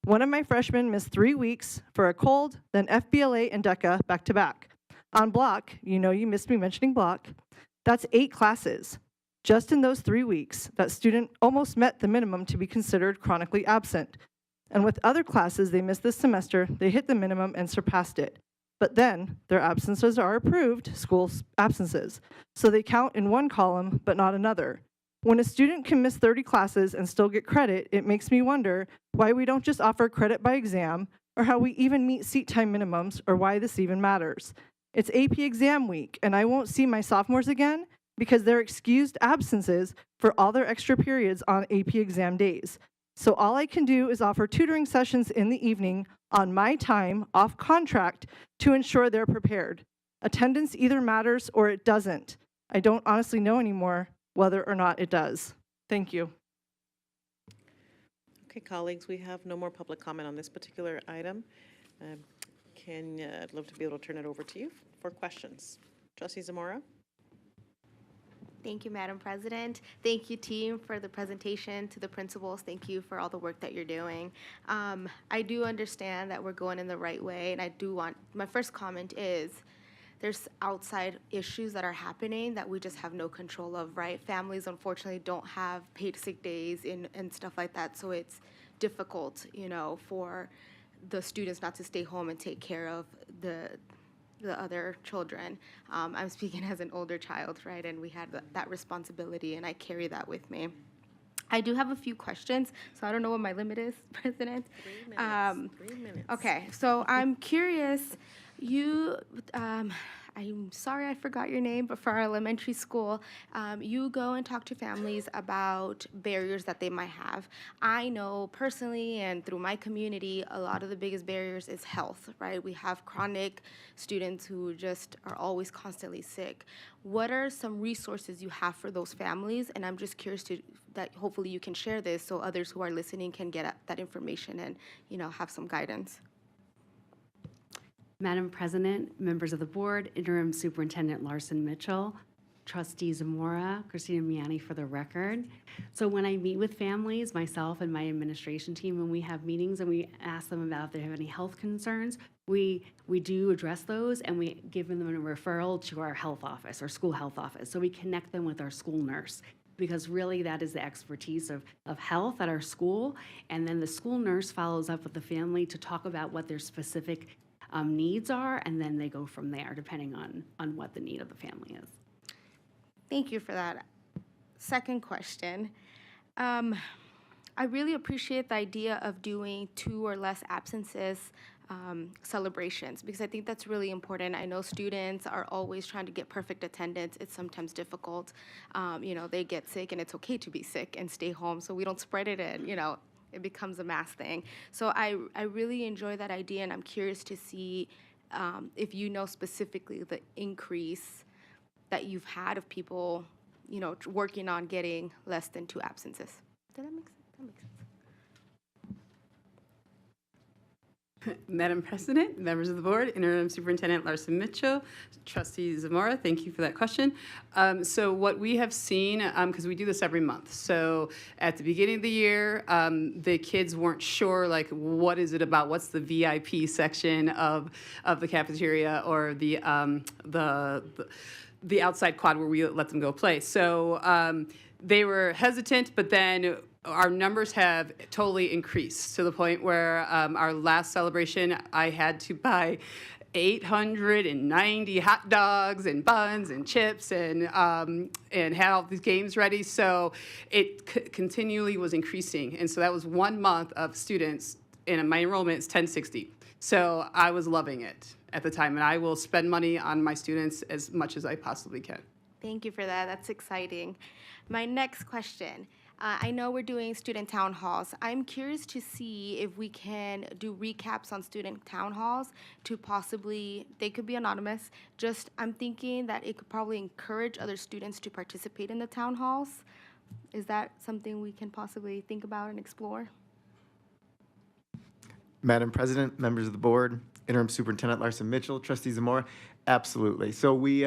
One of my freshmen missed 3 weeks for a cold, then FBLA and DECA back-to-back. On block, you missed me mentioning block, that's 8 classes. Just in those 3 weeks, that student almost met the minimum to be considered chronically absent. And with other classes they missed this semester, they hit the minimum and surpassed it. But then their absences are approved school absences, so they count in one column but not another. When a student can miss 30 classes and still get credit, it makes me wonder why we don't just offer credit by exam, or how we even meet seat time minimums, or why this even matters. It's AP exam week, and I won't see my sophomores again because they're excused absences for all their extra periods on AP exam days. So all I can do is offer tutoring sessions in the evening on my time, off contract, to ensure they're prepared. Attendance either matters or it doesn't. I don't honestly know anymore whether or not it does. Thank you. Okay, colleagues, we have no more public comment on this particular item. I'd love to be able to turn it over to you for questions. Trustee Zamora? Thank you, Madam President. Thank you, team, for the presentation. To the principals, thank you for all the work that you're doing. I do understand that we're going in the right way, and I do want, my first comment is, there's outside issues that are happening that we just have no control of, right? Families, unfortunately, don't have paid sick days and stuff like that, so it's difficult, for the students not to stay home and take care of the other children. I'm speaking as an older child, right? And we had that responsibility, and I carry that with me. I do have a few questions, so I don't know what my limit is, President. 3 minutes. 3 minutes. Okay, so I'm curious, I'm sorry I forgot your name, but for our elementary school, you go and talk to families about barriers that they might have. I know personally and through my community, a lot of the biggest barriers is health, right? We have chronic students who just are always constantly sick. What are some resources you have for those families? And I'm just curious that hopefully you can share this so others who are listening can get that information and, have some guidance. Madam President, members of the board, Interim Superintendent Larson Mitchell, Trustee Zamora, Christina Miani for the record. So when I meet with families, myself and my administration team, when we have meetings and we ask them about if they have any health concerns, we do address those and we give them a referral to our health office, our school health office. So we connect them with our school nurse, because really that is the expertise of health at our school. And then the school nurse follows up with the family to talk about what their specific needs are, and then they go from there, depending on what the need of the family is. Thank you for that. Second question. I really appreciate the idea of doing 2 or less absences celebrations, because I think that's really important. I know students are always trying to get perfect attendance. It's sometimes difficult. They get sick, and it's okay to be sick and stay home, so we don't spread it and, it becomes a mass thing. So I really enjoy that idea, and I'm curious to see if you know specifically the increase that you've had of people, working on getting less than 2 absences. Did that make sense? That makes sense. Madam President, members of the board, Interim Superintendent Larson Mitchell, Trustee Zamora, thank you for that question. So what we have seen, because we do this every month, so at the beginning of the year, the kids weren't sure, like, what is it about? What's the VIP section of the cafeteria or the outside quad where we let them go play? So they were hesitant, but then our numbers have totally increased to the point where our last celebration, I had to buy 890 hot dogs and buns and chips and had all these games ready. So it continually was increasing. And so that was 1 month of students, and my enrollment is 1060. So I was loving it at the time, and I will spend money on my students as much as I possibly can. Thank you for that. That's exciting. My next question. I know we're doing student town halls. I'm curious to see if we can do recaps on student town halls to possibly, they could be anonymous. I'm thinking that it could probably encourage other students to participate in the town halls. Is that something we can possibly think about and explore? Madam President, members of the board, Interim Superintendent Larson Mitchell, Trustee Zamora, absolutely. So we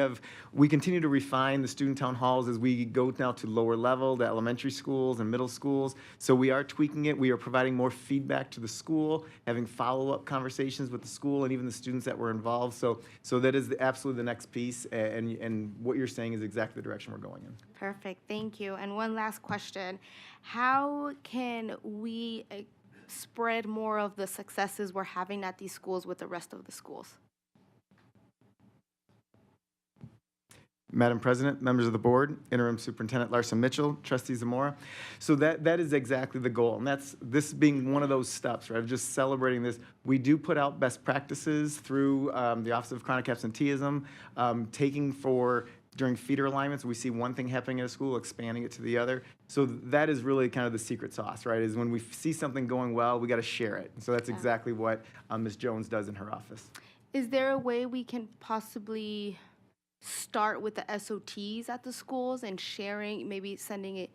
continue to refine the student town halls as we go now to lower level, the elementary schools and middle schools. So we are tweaking it. We are providing more feedback to the school, having follow-up conversations with the school and even the students that were involved. So that is absolutely the next piece, and what you're saying is exactly the direction we're going in. Perfect, thank you. And one last question. How can we spread more of the successes we're having at these schools with the rest of the schools. Madam President, members of the board, Interim Superintendent Larson Mitchell, Trustee Zamora. So that is exactly the goal, and that's this being one of those steps, right, of just celebrating this. We do put out best practices through the Office of Chronic Absenteeism, during feeder alignments, we see one thing happening at a school, expanding it to the other. So that is really kind of the secret sauce, right, is when we see something going well, we got to share it. So that's exactly what Ms. Jones does in her office. Is there a way we can possibly start with the SOTs at the schools and sharing, maybe sending it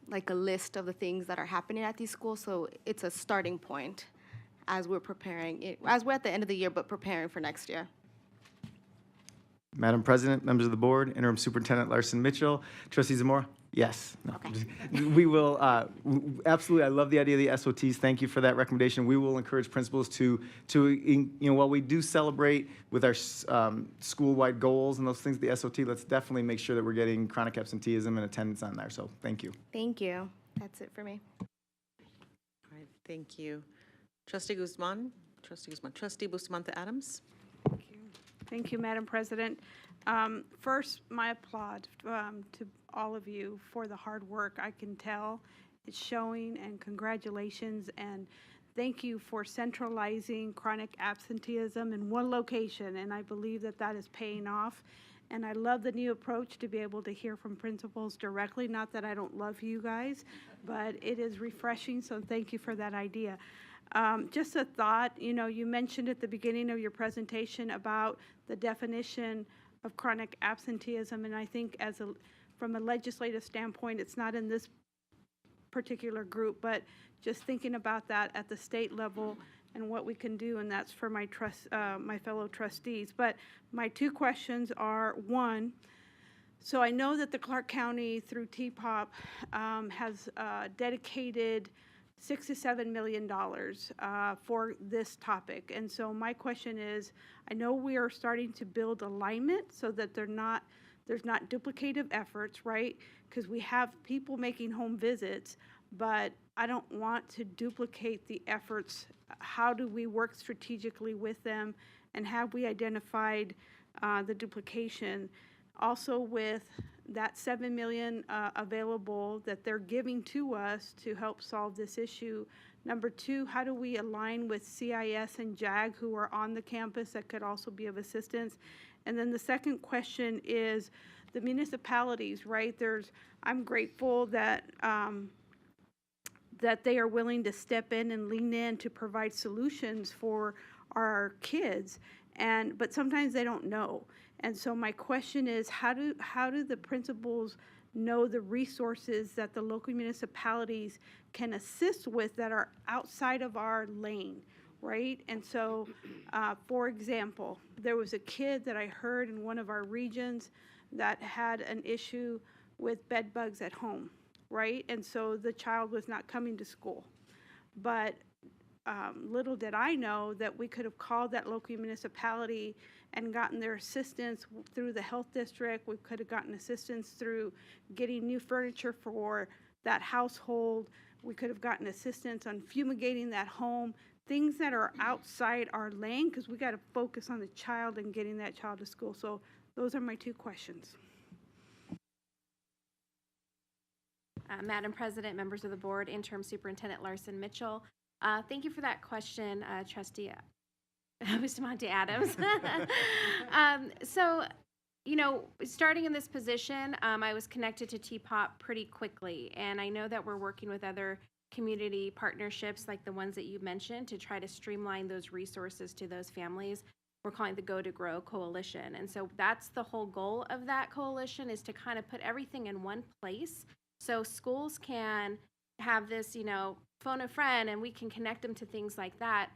like a list of the things that are happening at these schools, so it's a starting point as we're preparing, as we're at the end of the year, but preparing for next year? Madam President, members of the board, Interim Superintendent Larson Mitchell, Trustee Zamora? Yes. No. Okay. We will, absolutely, I love the idea of the SOTs. Thank you for that recommendation. We will encourage principals to while we do celebrate with our school-wide goals and those things, the SOT, let's definitely make sure that we're getting chronic absenteeism and attendance on there. So thank you. Thank you. That's it for me. All right, thank you. Trustee Bustamante Adams. Thank you, Madam President. First, my applaud to all of you for the hard work. I can tell it's showing, and congratulations, and thank you for centralizing chronic absenteeism in one location, and I believe that that is paying off. And I love the new approach to be able to hear from principals directly. Not that I don't love you guys, but it is refreshing, so thank you for that idea. Just a thought, you mentioned at the beginning of your presentation about the definition of chronic absenteeism, and I think from a legislative standpoint, it's not in this particular group, but just thinking about that at the state level and what we can do, and that's for my fellow trustees. But my two questions are, one, so I know that the Clark County through TPOP has dedicated $6 to $7 million for this topic. And so my question is, I know we are starting to build alignment so that there's not duplicative efforts, right? Because we have people making home visits, but I don't want to duplicate the efforts. How do we work strategically with them? And have we identified the duplication? Also with that $7 million available that they're giving to us to help solve this issue. Number two, how do we align with CIS and JAG who are on the campus that could also be of assistance? And then the second question is the municipalities, right? I'm grateful that that they are willing to step in and lean in to provide solutions for our kids, but sometimes they don't know. And so my question is, how do the principals know the resources that the local municipalities can assist with that are outside of our lane, right? And so, for example, there was a kid that I heard in one of our regions that had an issue with bed bugs at home, right? And so the child was not coming to school. But little did I know that we could have called that local municipality and gotten their assistance through the health district. We could have gotten assistance through getting new furniture for that household. We could have gotten assistance on fumigating that home, things that are outside our lane, because we got to focus on the child and getting that child to school. So those are my two questions. Madam President, members of the board, Interim Superintendent Larson Mitchell. Thank you for that question, Trustee Bustamante Adams. So, starting in this position, I was connected to TPOP pretty quickly, and I know that we're working with other community partnerships like the ones that you mentioned to try to streamline those resources to those families. We're calling it the Go to Grow Coalition, and so that's the whole goal of that coalition, is to kind of put everything in one place so schools can have this, phone a friend, and we can connect them to things like that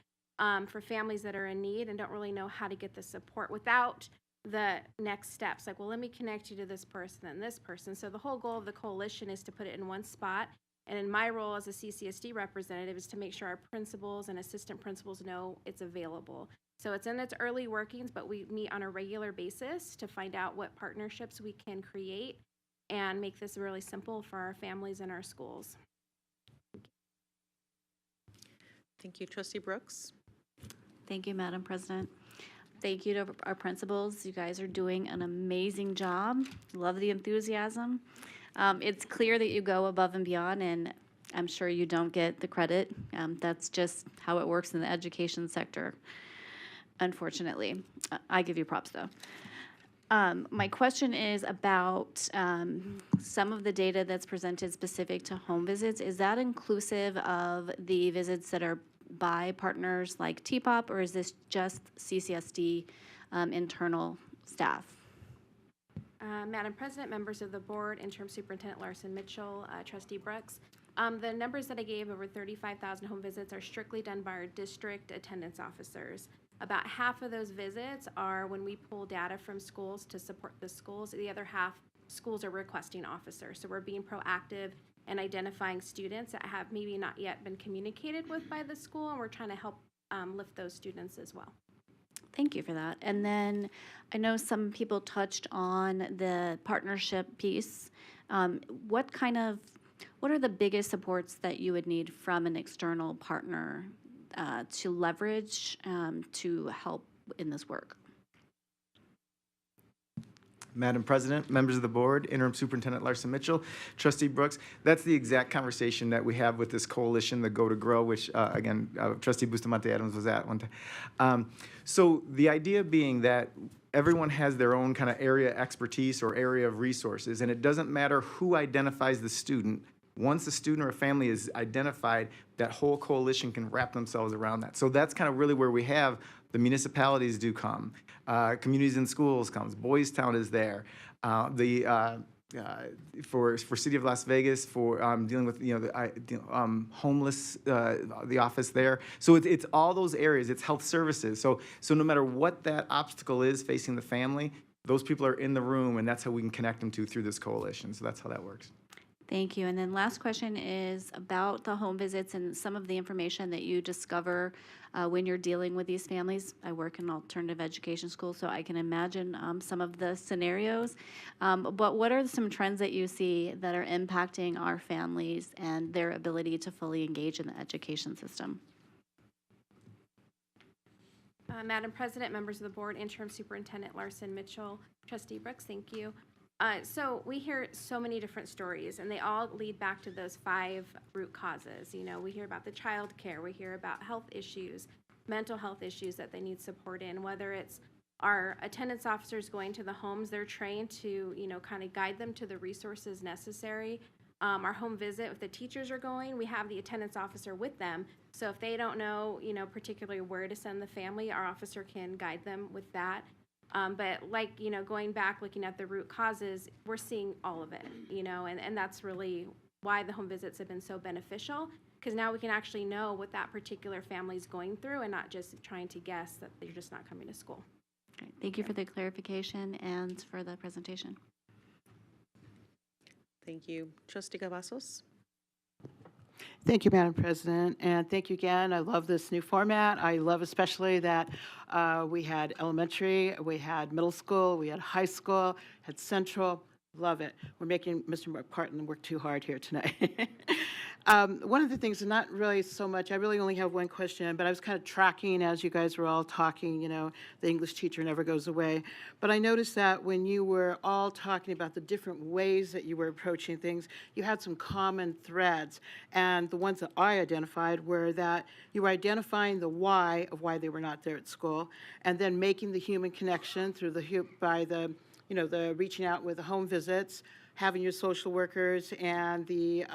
for families that are in need and don't really know how to get the support without the next steps. Like, well, let me connect you to this person and this person. So the whole goal of the coalition is to put it in one spot. And in my role as a CCSD representative is to make sure our principals and assistant principals know it's available. So it's in its early workings, but we meet on a regular basis to find out what partnerships we can create and make this really simple for our families and our schools. Thank you. Trustee Brooks? Thank you, Madam President. Thank you to our principals. You guys are doing an amazing job. Love the enthusiasm. It's clear that you go above and beyond, and I'm sure you don't get the credit. That's just how it works in the education sector, unfortunately. I give you props, though. My question is about some of the data that's presented specific to home visits. Is that inclusive of the visits that are by partners like TPOP, or is this just CCSD internal staff? Madam President, members of the board, Interim Superintendent Larson Mitchell, Trustee Brooks. The numbers that I gave, over 35,000 home visits, are strictly done by our district attendance officers. About half of those visits are when we pull data from schools to support the schools. The other half, schools are requesting officers. So we're being proactive and identifying students that have maybe not yet been communicated with by the school, and we're trying to help lift those students as well. Thank you for that. And then I know some people touched on the partnership piece. What are the biggest supports that you would need from an external partner to leverage to help in this work? Madam President, members of the board, Interim Superintendent Larson Mitchell, Trustee Brooks, that's the exact conversation that we have with this coalition, the Go to Grow, which, again, Trustee Bustamante Adams was at one time. So the idea being that everyone has their own kind of area expertise or area of resources, and it doesn't matter who identifies the student. Once a student or a family is identified, that whole coalition can wrap themselves around that. So that's kind of really where we have the municipalities do come, communities and schools comes, Boys Town is there, for City of Las Vegas for dealing with homeless, the office there. So it's all those areas. It's health services. So no matter what that obstacle is facing the family, those people are in the room, and that's how we can connect them to through this coalition. So that's how that works. Thank you. And then last question is about the home visits and some of the information that you discover when you're dealing with these families. I work in alternative education school, so I can imagine some of the scenarios. But what are some trends that you see that are impacting our families and their ability to fully engage in the education system? Madam President, members of the board, Interim Superintendent Larson Mitchell, Trustee Brooks, thank you. So we hear so many different stories, and they all lead back to those 5 root causes. You know, we hear about the child care, we hear about health issues, mental health issues that they need support in, whether it's our attendance officers going to the homes, they're trained to, kind of guide them to the resources necessary. Our home visit, if the teachers are going, we have the attendance officer with them. So if they don't know, particularly where to send the family, our officer can guide them with that. But going back, looking at the root causes, we're seeing all of it, and that's really why the home visits have been so beneficial, because now we can actually know what that particular family is going through and not just trying to guess that they're just not coming to school. Okay. Thank you for the clarification and for the presentation. Thank you. Trustee Cavazos? Thank you, Madam President, and thank you again. I love this new format. I love especially that we had elementary, we had middle school, we had high school, had central. Love it. We're making Mr. McPartland work too hard here tonight. One of the things, and not really so much, I really only have one question, but I was kind of tracking as you guys were all talking, the English teacher never goes away. But I noticed that when you were all talking about the different ways that you were approaching things, you had some common threads. And the ones that I identified were that you were identifying the why of why they were not there at school, and then making the human connection through the reaching out with the home visits, having your social workers and the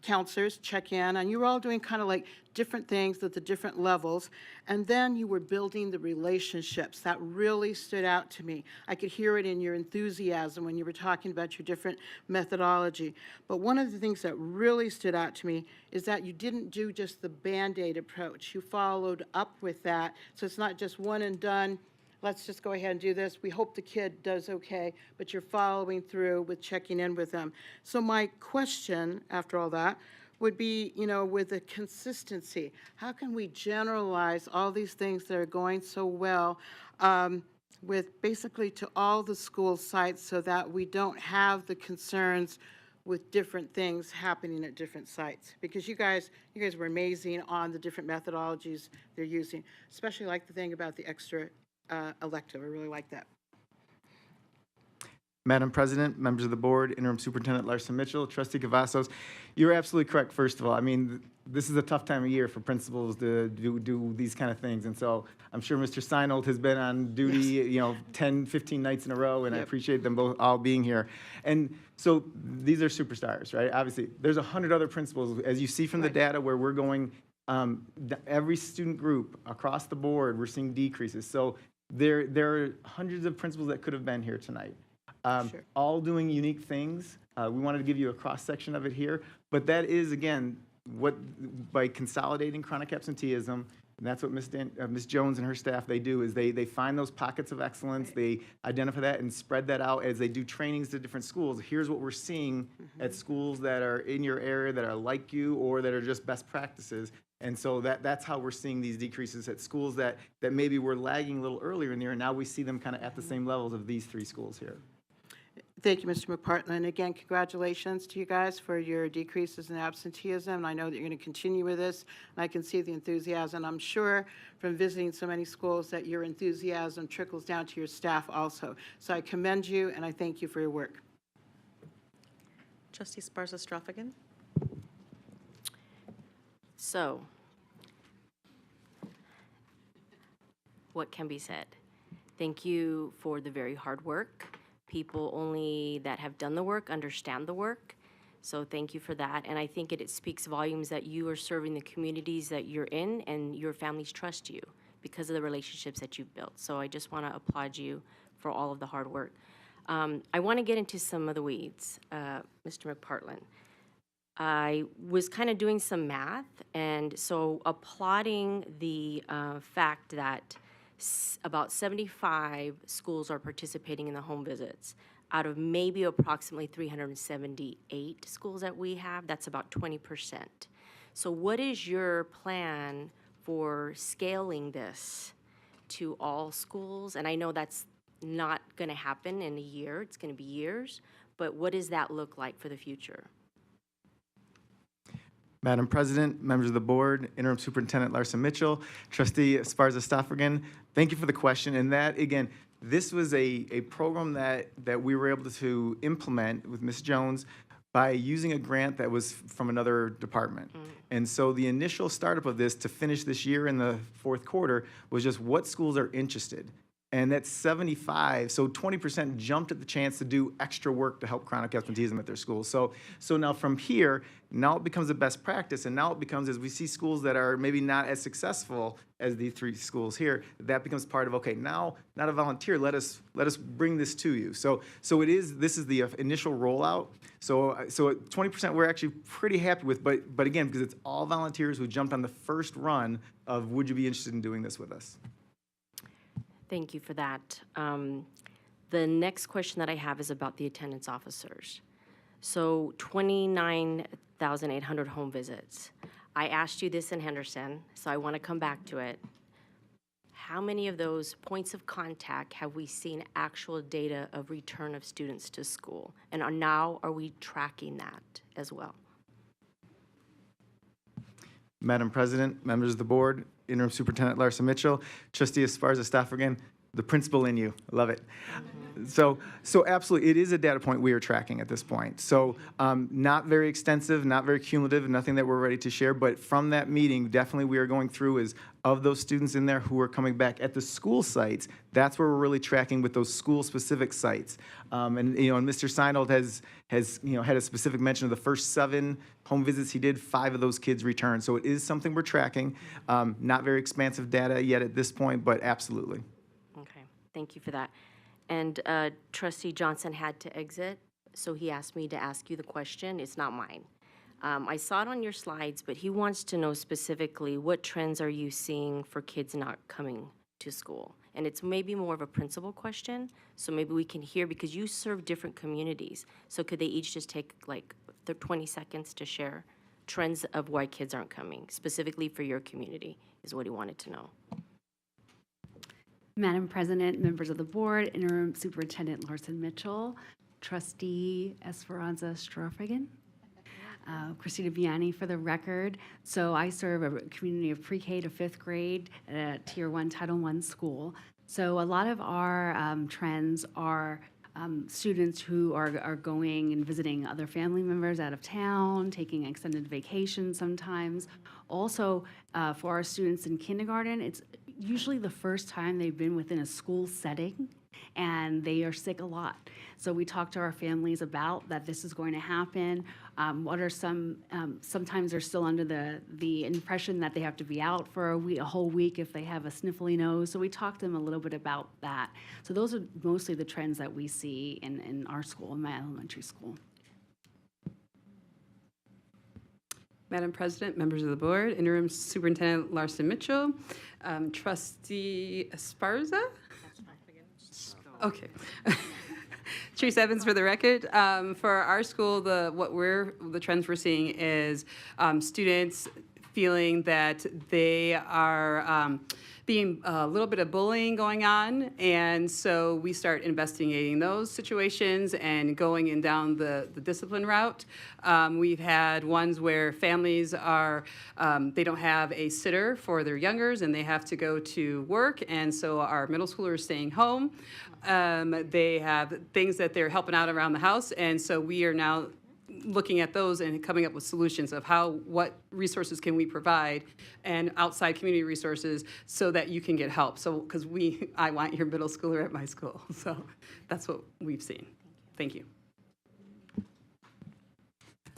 counselors check in, and you were all doing kind of like different things at the different levels, and then you were building the relationships. That really stood out to me. I could hear it in your enthusiasm when you were talking about your different methodology. But one of the things that really stood out to me is that you didn't do just the Band-Aid approach. You followed up with that, so it's not just one and done. Let's just go ahead and do this. We hope the kid does okay, but you're following through with checking in with them. So my question after all that would be, with the consistency, how can we generalize all these things that are going so well with basically to all the school sites so that we don't have the concerns with different things happening at different sites. Because you guys were amazing on the different methodologies they're using, especially like the thing about the extra elective. I really like that. Madam President, members of the board, Interim Superintendent Larson Mitchell, Trustee Cavazos, you're absolutely correct, first of all. I mean, this is a tough time of year for principals to do these kind of things. And so I'm sure Mr. Seinold has been on duty, 10, 15 nights in a row, and I appreciate them both all being here. And so these are superstars, right? Obviously, there's 100 other principals, as you see from the data where we're going, every student group across the board, we're seeing decreases. So there are hundreds of principals that could have been here tonight. All doing unique things. We wanted to give you a cross-section of it here, but that is, again, by consolidating chronic absenteeism, and that's what Ms. Jones and her staff, they do, is they find those pockets of excellence, they identify that and spread that out as they do trainings to different schools. Here's what we're seeing at schools that are in your area, that are like you, or that are just best practices. And so that's how we're seeing these decreases at schools that maybe were lagging a little earlier in the year, and now we see them kind of at the same levels of these 3 schools here. Thank you, Mr. McPartland. Again, congratulations to you guys for your decreases in absenteeism. I know that you're going to continue with this, and I can see the enthusiasm. I'm sure from visiting so many schools that your enthusiasm trickles down to your staff also. So I commend you, and I thank you for your work. Trustee Sparza-Stroffigan. So, what can be said? Thank you for the very hard work. People only that have done the work understand the work. So thank you for that. And I think it speaks volumes that you are serving the communities that you're in, and your families trust you because of the relationships that you've built. So I just want to applaud you for all of the hard work. I want to get into some of the weeds, Mr. McPartland. I was kind of doing some math, and so applauding the fact that about 75 schools are participating in the home visits. Out of maybe approximately 378 schools that we have, that's about 20%. So what is your plan for scaling this to all schools? And I know that's not going to happen in a year, it's going to be years, but what does that look like for the future? Madam President, members of the board, Interim Superintendent Larson Mitchell, Trustee Sparza-Stoffergen, thank you for the question. And that, again, this was a program that we were able to implement with Ms. Jones by using a grant that was from another department. And so the initial startup of this to finish this year in the 4th quarter was just what schools are interested. And that's 75, so 20% jumped at the chance to do extra work to help chronic absenteeism at their schools. So now from here, now it becomes a best practice, and now it becomes, as we see schools that are maybe not as successful as these 3 schools here, that becomes part of, okay, now, not a volunteer, let us bring this to you. So this is the initial rollout. So at 20% we're actually pretty happy with, but again, because it's all volunteers who jumped on the first run of, would you be interested in doing this with us? Thank you for that. The next question that I have is about the attendance officers. So 29,800 home visits. I asked you this in Henderson, so I want to come back to it. How many of those points of contact have we seen actual data of return of students to school? And are we tracking that as well? Madam President, members of the board, Interim Superintendent Larson Mitchell, Trustee Sparza-Stoffergen, the principal in you, love it. So absolutely, it is a data point we are tracking at this point. So not very extensive, not very cumulative, nothing that we're ready to share, but from that meeting, definitely we are going through is of those students in there who are coming back at the school sites, that's where we're really tracking with those school-specific sites. And Mr. Seinold has had a specific mention of the first 7 home visits he did, 5 of those kids returned. So it is something we're tracking. Not very expansive data yet at this point, but absolutely. Okay, thank you for that. And Trustee Johnson had to exit, so he asked me to ask you the question. It's not mine. I saw it on your slides, but he wants to know specifically what trends are you seeing for kids not coming to school? And it's maybe more of a principal question, so maybe we can hear, because you serve different communities. So could they each just take like 20 seconds to share trends of why kids aren't coming, specifically for your community, is what he wanted to know. Madam President, members of the board, Interim Superintendent Larson Mitchell, Trustee Esperanza Strofagan. Christina Vianney for the record. So I serve a community of pre-K to 5th grade at a Tier 1 Title I school. So a lot of our trends are students who are going and visiting other family members out of town, taking extended vacations sometimes. Also, for our students in kindergarten, it's usually the first time they've been within a school setting, and they are sick a lot. So we talk to our families about that this is going to happen. What are sometimes they're still under the impression that they have to be out for a whole week if they have a sniffly nose. So we talk to them a little bit about that. So those are mostly the trends that we see in our school, in my elementary school. Madam President, members of the board, Interim Superintendent Larson Mitchell, Trustee Esparza. Okay. Teresa Evans for the record. For our school, the trends we're seeing is students feeling that they are being a little bit of bullying going on, and so we start investigating those situations and going in down the discipline route. We've had ones where families are, they don't have a sitter for their youngers and they have to go to work, and so our middle schoolers are staying home. They have things that they're helping out around the house, and so we are now looking at those and coming up with solutions of what resources can we provide and outside community resources so that you can get help. So, because I want your middle schooler at my school. So that's what we've seen. Thank you.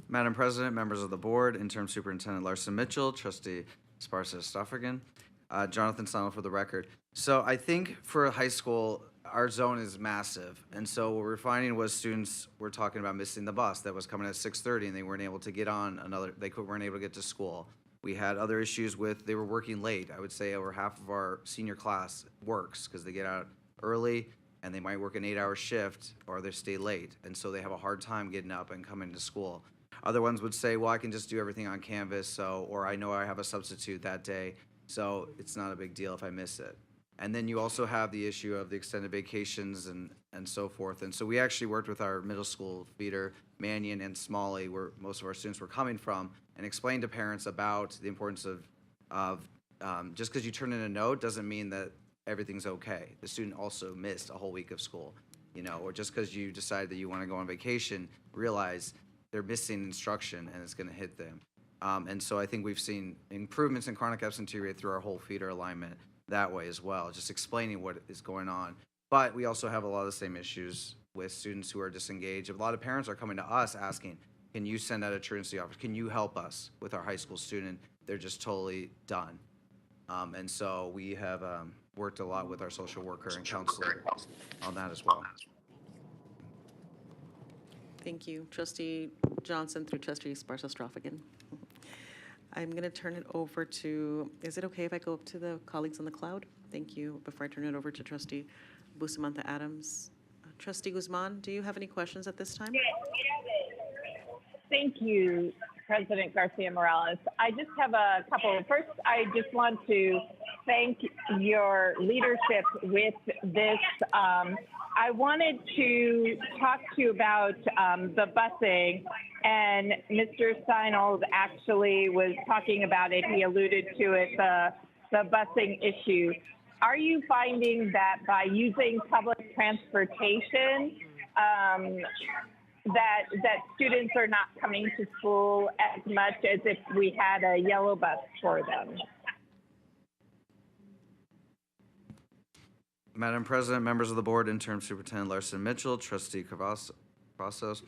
Madam President, members of the board, Interim Superintendent Larson Mitchell, Trustee Esparza Stoffergen, Jonathan Sonnell for the record. So I think for high school, our zone is massive, and so what we're finding was students were talking about missing the bus that was coming at 6:30, and they weren't able to get on weren't able to get to school. We had other issues with, they were working late. I would say over half of our senior class works because they get out early and they might work an 8-hour shift or they stay late, and so they have a hard time getting up and coming to school. Other ones would say, well, I can just do everything on Canvas, or I know I have a substitute that day, so it's not a big deal if I miss it. And then you also have the issue of the extended vacations and so forth. And so we actually worked with our middle school feeder, Mannion and Smalley, where most of our students were coming from, and explained to parents about the importance of just because you turn in a note doesn't mean that everything's okay. The student also missed a whole week of school, or just because you decide that you want to go on vacation, realize they're missing instruction and it's going to hit them. And so I think we've seen improvements in chronic absentee rate through our whole feeder alignment that way as well, just explaining what is going on. But we also have a lot of the same issues with students who are disengaged. A lot of parents are coming to us asking, can you send out a truancy officer? Can you help us with our high school student? They're just totally done. And so we have worked a lot with our social worker and counselor on that as well. Thank you. Trustee Johnson through Trustee Esparza-Strophigan. I'm going to turn it over to, is it okay if I go up to the colleagues on the cloud? Thank you. Before I turn it over to Trustee Bustamante Adams. Trustee Guzman, do you have any questions at this time? Thank you, President Garcia Morales. I just have a couple. First, I just want to thank your leadership with this. I wanted to talk to you about the busing, and Mr. Seinels actually was talking about it. He alluded to it, the busing issue. Are you finding that by using public transportation, that students are not coming to school as much as if we had a yellow bus for them? Madam President, members of the board, Interim Superintendent Larson Mitchell, Trustee Cavazos.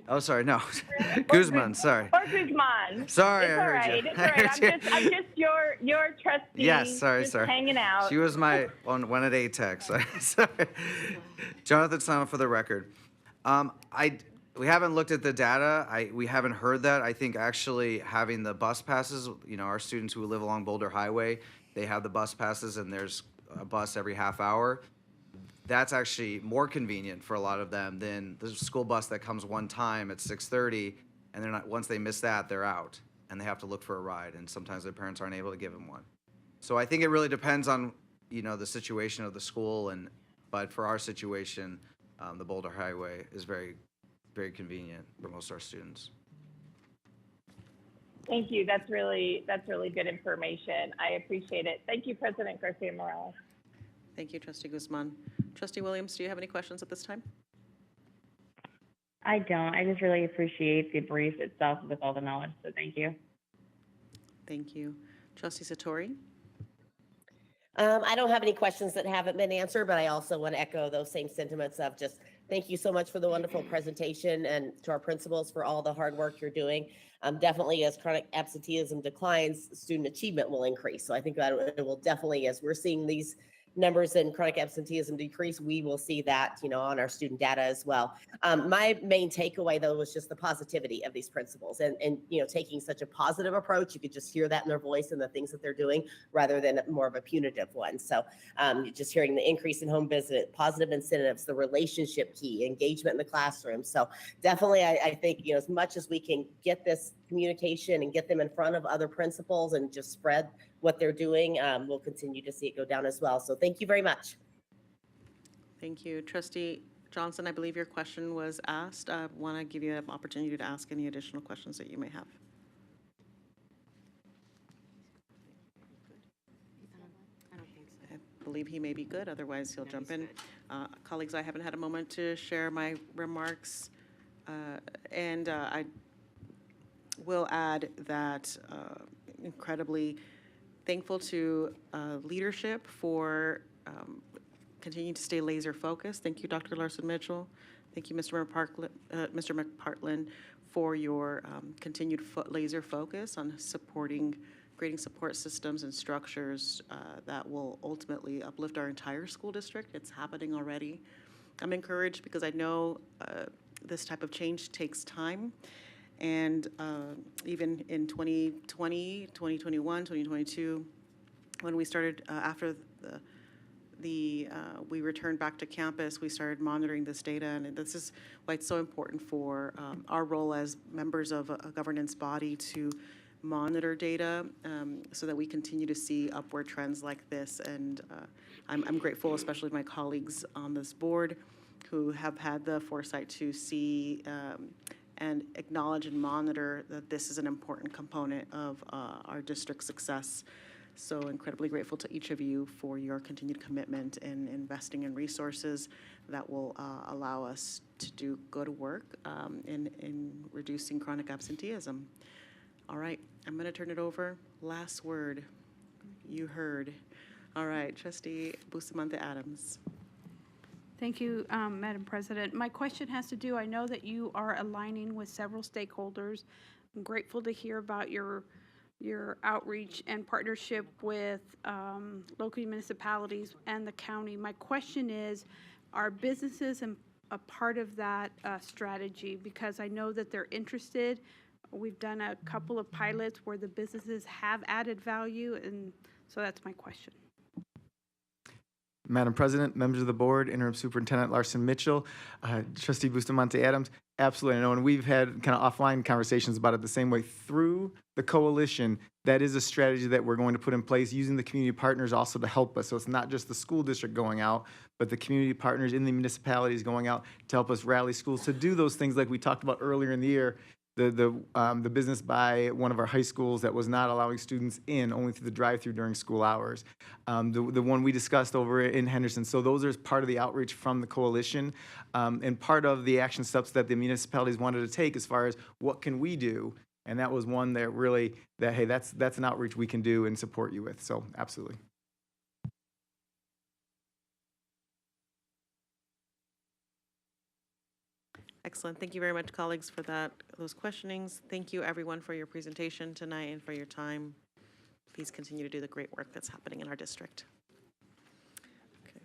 Oh, sorry, no, Guzman, sorry. Or Guzman. Sorry, it's I all heard right. you. It's all right. I'm just your trustee. Yes, sorry, just sorry. hanging out. She was my one at 8 text. Sorry. Jonathan Sonnell for the record. We haven't looked at the data. We haven't heard that. I think actually having the bus passes, our students who live along Boulder Highway, they have the bus passes and there's a bus every half hour. That's actually more convenient for a lot of them than the school bus that comes one time at 6:30, and they're not. Once they miss that, they're out, and they have to look for a ride, and sometimes their parents aren't able to give them one. So I think it really depends on the situation of the school, but for our situation, the Boulder Highway is very, very convenient for most of our students. Thank you. That's really good information. I appreciate it. Thank you, President Garcia Morales. Thank you, Trustee Guzman. Trustee Williams, do you have any questions at this time? I don't. I just really appreciate the brief itself with all the knowledge, so thank you. Thank you. Trustee Satori? I don't have any questions that haven't been answered, but I also want to echo those same sentiments of just thank you so much for the wonderful presentation and to our principals for all the hard work you're doing. Definitely as chronic absenteeism declines, student achievement will increase. So I think that it will definitely, as we're seeing these numbers in chronic absenteeism decrease, we will see that, on our student data as well. My main takeaway though was just the positivity of these principals and taking such a positive approach. You could just hear that in their voice and the things that they're doing rather than more of a punitive one. So just hearing the increase in home visit, positive incentives, the relationship key, engagement in the classroom. So definitely I think, as much as we can get this communication and get them in front of other principals and just spread what they're doing, we'll continue to see it go down as well. So thank you very much. Thank you. Trustee Johnson, I believe your question was asked. I want to give you an opportunity to ask any additional questions that you may have. I believe he may be good, otherwise he'll jump in. Colleagues, I haven't had a moment to share my remarks, and I will add that incredibly thankful to leadership for continuing to stay laser focused. Thank you, Dr. Larson Mitchell. Thank you, Mr. McPartland, for your continued laser focus on creating support systems and structures that will ultimately uplift our entire school district. It's happening already. I'm encouraged because I know this type of change takes time. And even in 2020, 2021, 2022, when we started, after we returned back to campus, we started monitoring this data. And this is why it's so important for our role as members of a governance body to monitor data so that we continue to see upward trends like this. And I'm grateful, especially to my colleagues on this board who have had the foresight to see and acknowledge and monitor that this is an important component of our district's success. So incredibly grateful to each of you for your continued commitment in investing in resources that will allow us to do good work in reducing chronic absenteeism. All right, I'm going to turn it over. Last word, you heard. All right, Trustee Bustamante Adams. Thank you, Madam President. My question has to do, I know that you are aligning with several stakeholders. I'm grateful to hear about your outreach and partnership with local municipalities and the county. My question is, are businesses a part of that strategy? Because I know that they're interested. We've done a couple of pilots where the businesses have added value, and so that's my question. Madam President, members of the board, Interim Superintendent Larson Mitchell, Trustee Bustamante Adams, absolutely. I know, and we've had kind of offline conversations about it the same way. Through the coalition, that is a strategy that we're going to put in place, using the community partners also to help us. So it's not just the school district going out, but the community partners in the municipalities going out to help us rally schools to do those things like we talked about earlier in the year. The business by one of our high schools that was not allowing students in, only through the drive-through during school hours. The one we discussed over in Henderson. So those are part of the outreach from the coalition and part of the action steps that the municipalities wanted to take as far as what can we do. And that was one that really, hey, that's an outreach we can do and support you with. So absolutely. Excellent. Thank you very much, colleagues, for those questionings. Thank you, everyone, for your presentation tonight and for your time. Please continue to do the great work that's happening in our district. Okay.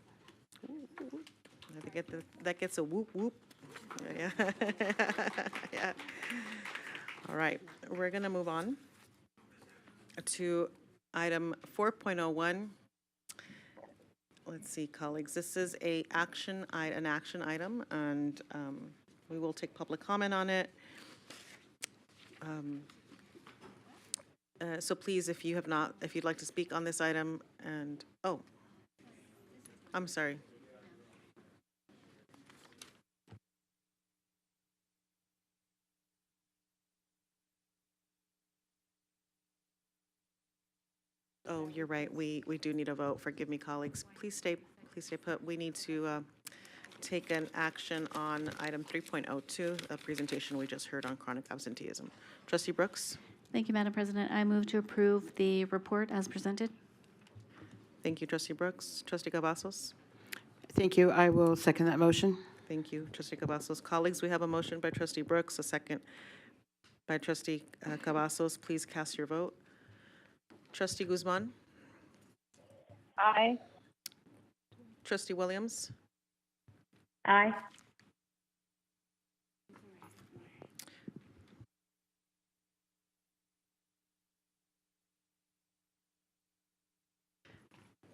I think that gets a whoop whoop. Yeah. Yeah. All right. We're going to move on to item 4.01. Let's see, colleagues. This is an action item, and we will take public comment on it. So please, if you'd like to speak on this item, and I'm sorry. Oh, you're right. We do need a vote. Forgive me, colleagues. Please stay put. We need to take an action on item 3.02, a presentation we just heard on chronic absenteeism. Trustee Brooks? Thank you, Madam President. I move to approve the report as presented. Thank you, Trustee Brooks. Trustee Cavazos? Thank you. I will second that motion. Thank you, Trustee Cavazos. Colleagues, we have a motion by Trustee Brooks, a second by Trustee Cavazos. Please cast your vote. Trustee Guzman? Aye. Trustee Williams? Aye.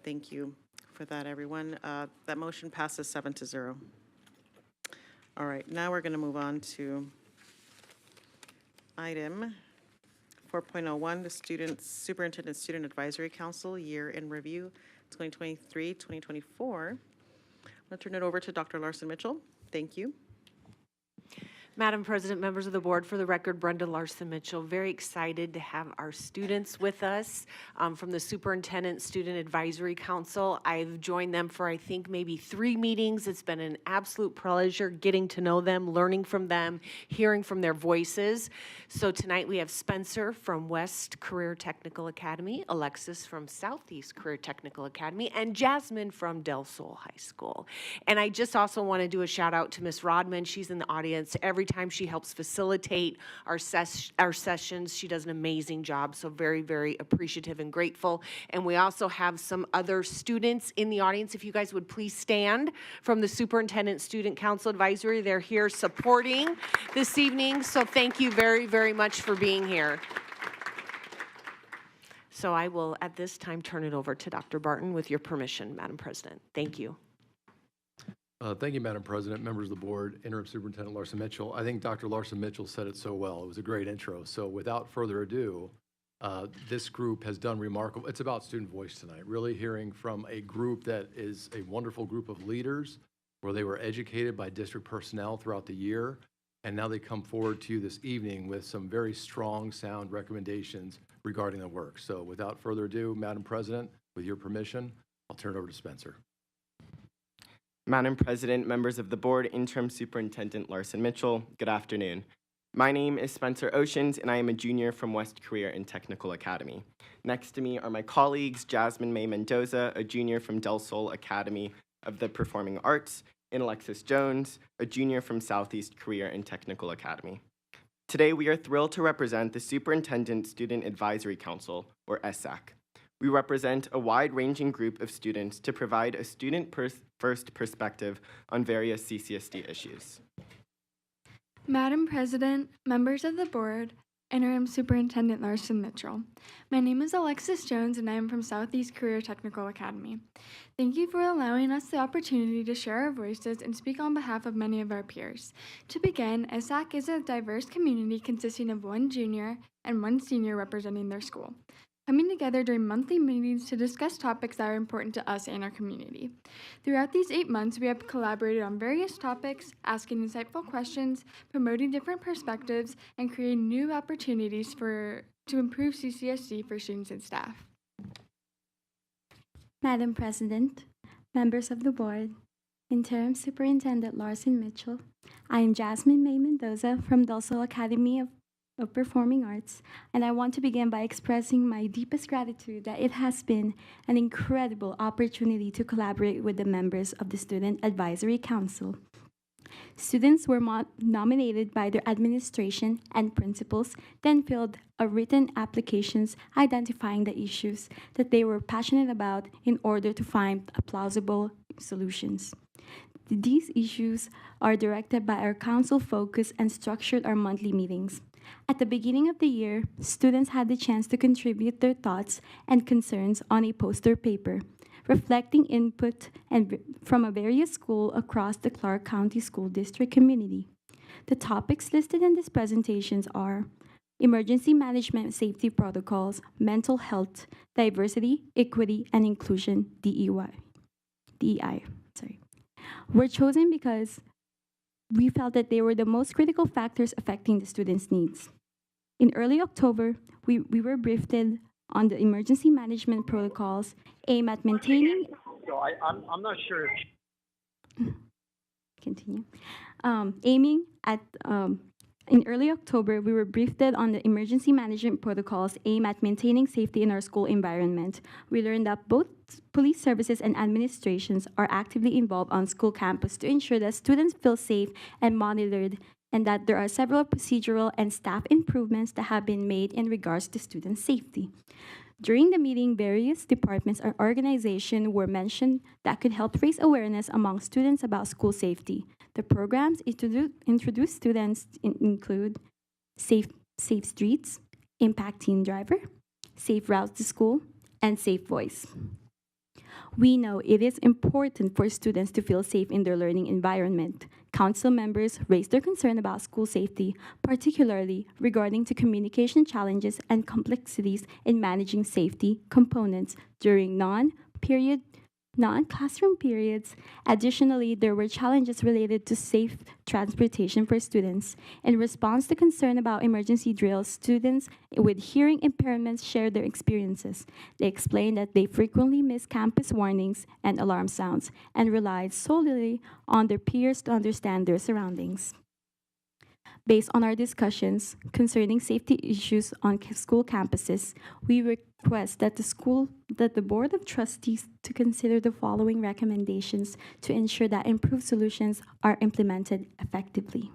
Thank you for that, everyone. That motion passes 7-0. All right, now we're going to move on to item 4.01, the Superintendent Student Advisory Council Year in Review 2023-2024. I'm going to turn it over to Dr. Larson Mitchell. Thank you. Madam President, members of the board, for the record, Brenda Larson Mitchell, very excited to have our students with us from the Superintendent Student Advisory Council. I've joined them for, I think, maybe 3 meetings. It's been an absolute pleasure getting to know them, learning from them, hearing from their voices. So tonight we have Spencer from West Career Technical Academy, Alexis from Southeast Career Technical Academy, and Jasmine from Del Sol High School. And I just also want to do a shout out to Miss Rodman. She's in the audience every time she helps facilitate our sessions. She does an amazing job, so very, very appreciative and grateful. And we also have some other students in the audience. If you guys would please stand from the Superintendent Student Council Advisory. They're here supporting this evening, so thank you very, very much for being here. So I will, at this time, turn it over to Dr. Barton with your permission, Madam President. Thank you. Thank you, Madam President, members of the board, Interim Superintendent Larson Mitchell. I think Dr. Larson Mitchell said it so well. It was a great intro. So without further ado, this group has done remarkable. It's about student voice tonight, really hearing from a group that is a wonderful group of leaders where they were educated by district personnel throughout the year. And now they come forward to you this evening with some very strong, sound recommendations regarding the work. So without further ado, Madam President, with your permission, I'll turn it over to Spencer. Madam President, members of the board, Interim Superintendent Larson Mitchell, good afternoon. My name is Spencer Oceans, and I am a junior from West Career and Technical Academy. Next to me are my colleagues, Jasmine May Mendoza, a junior from Del Sol Academy of the Performing Arts, and Alexis Jones, a junior from Southeast Career and Technical Academy. Today, we are thrilled to represent the Superintendent Student Advisory Council, or SSAC. We represent a wide-ranging group of students to provide a student-first perspective on various CCSD issues. Madam President, members of the board, Interim Superintendent Larson Mitchell. My name is Alexis Jones, and I am from Southeast Career Technical Academy. Thank you for allowing us the opportunity to share our voices and speak on behalf of many of our peers. To begin, SSAC is a diverse community consisting of 1 junior and 1 senior representing their school, coming together during monthly meetings to discuss topics that are important to us and our community. Throughout these 8 months, we have collaborated on various topics, asking insightful questions, promoting different perspectives, and creating new opportunities to improve CCSD for students and staff. Madam President, members of the board, Interim Superintendent Larson Mitchell, I am Jasmine May Mendoza from Del Sol Academy of Performing Arts, and I want to begin by expressing my deepest gratitude that it has been an incredible opportunity to collaborate with the members of the Student Advisory Council. Students were nominated by their administration and principals, then filled a written applications identifying the issues that they were passionate about in order to find plausible solutions. These issues are directed by our council focus and structured our monthly meetings. At the beginning of the year, students had the chance to contribute their thoughts and concerns on a poster paper, reflecting input from a various schools across the Clark County School District community. The topics listed in these presentations are emergency management safety protocols, mental health, diversity, equity, and inclusion, DEI. Were chosen because we felt that they were the most critical factors affecting the students' needs. In early October, we were briefed on the emergency management protocols aimed at maintaining. So I'm not sure. Continue. Aiming at in early October, we were briefed on the emergency management protocols aimed at maintaining safety in our school environment. We learned that both police services and administrations are actively involved on school campus to ensure that students feel safe and monitored, and that there are several procedural and staff improvements that have been made in regards to student safety. During the meeting, various departments or organizations were mentioned that could help raise awareness among students about school safety. The programs introduced students include Safe Streets, Impact Teen Driver, Safe Routes to School, and Safe Voice. We know it is important for students to feel safe in their learning environment. Council members raised their concern about school safety, particularly regarding to communication challenges and complexities in managing safety components during non-classroom periods. Additionally, there were challenges related to safe transportation for students. In response to concern about emergency drills, students with hearing impairments shared their experiences. They explained that they frequently miss campus warnings and alarm sounds and relied solely on their peers to understand their surroundings. Based on our discussions concerning safety issues on school campuses, we request that the Board of Trustees to consider the following recommendations to ensure that improved solutions are implemented effectively.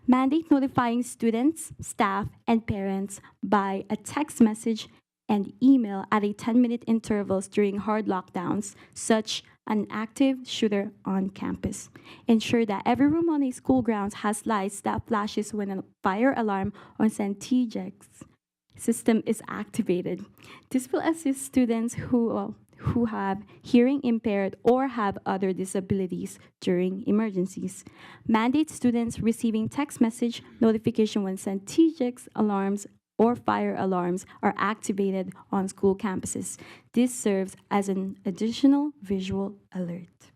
Mandate notifying students, staff, and parents by a text message and email at a 10-minute intervals during hard lockdowns, such an active shooter on campus. Ensure that every room on a school grounds has lights that flashes when a fire alarm or Santiago system is activated. This will assist students who have hearing impaired or have other disabilities during emergencies. Mandate students receiving text message notification when Santiago alarms or fire alarms are activated on school campuses. This serves as an additional visual alert.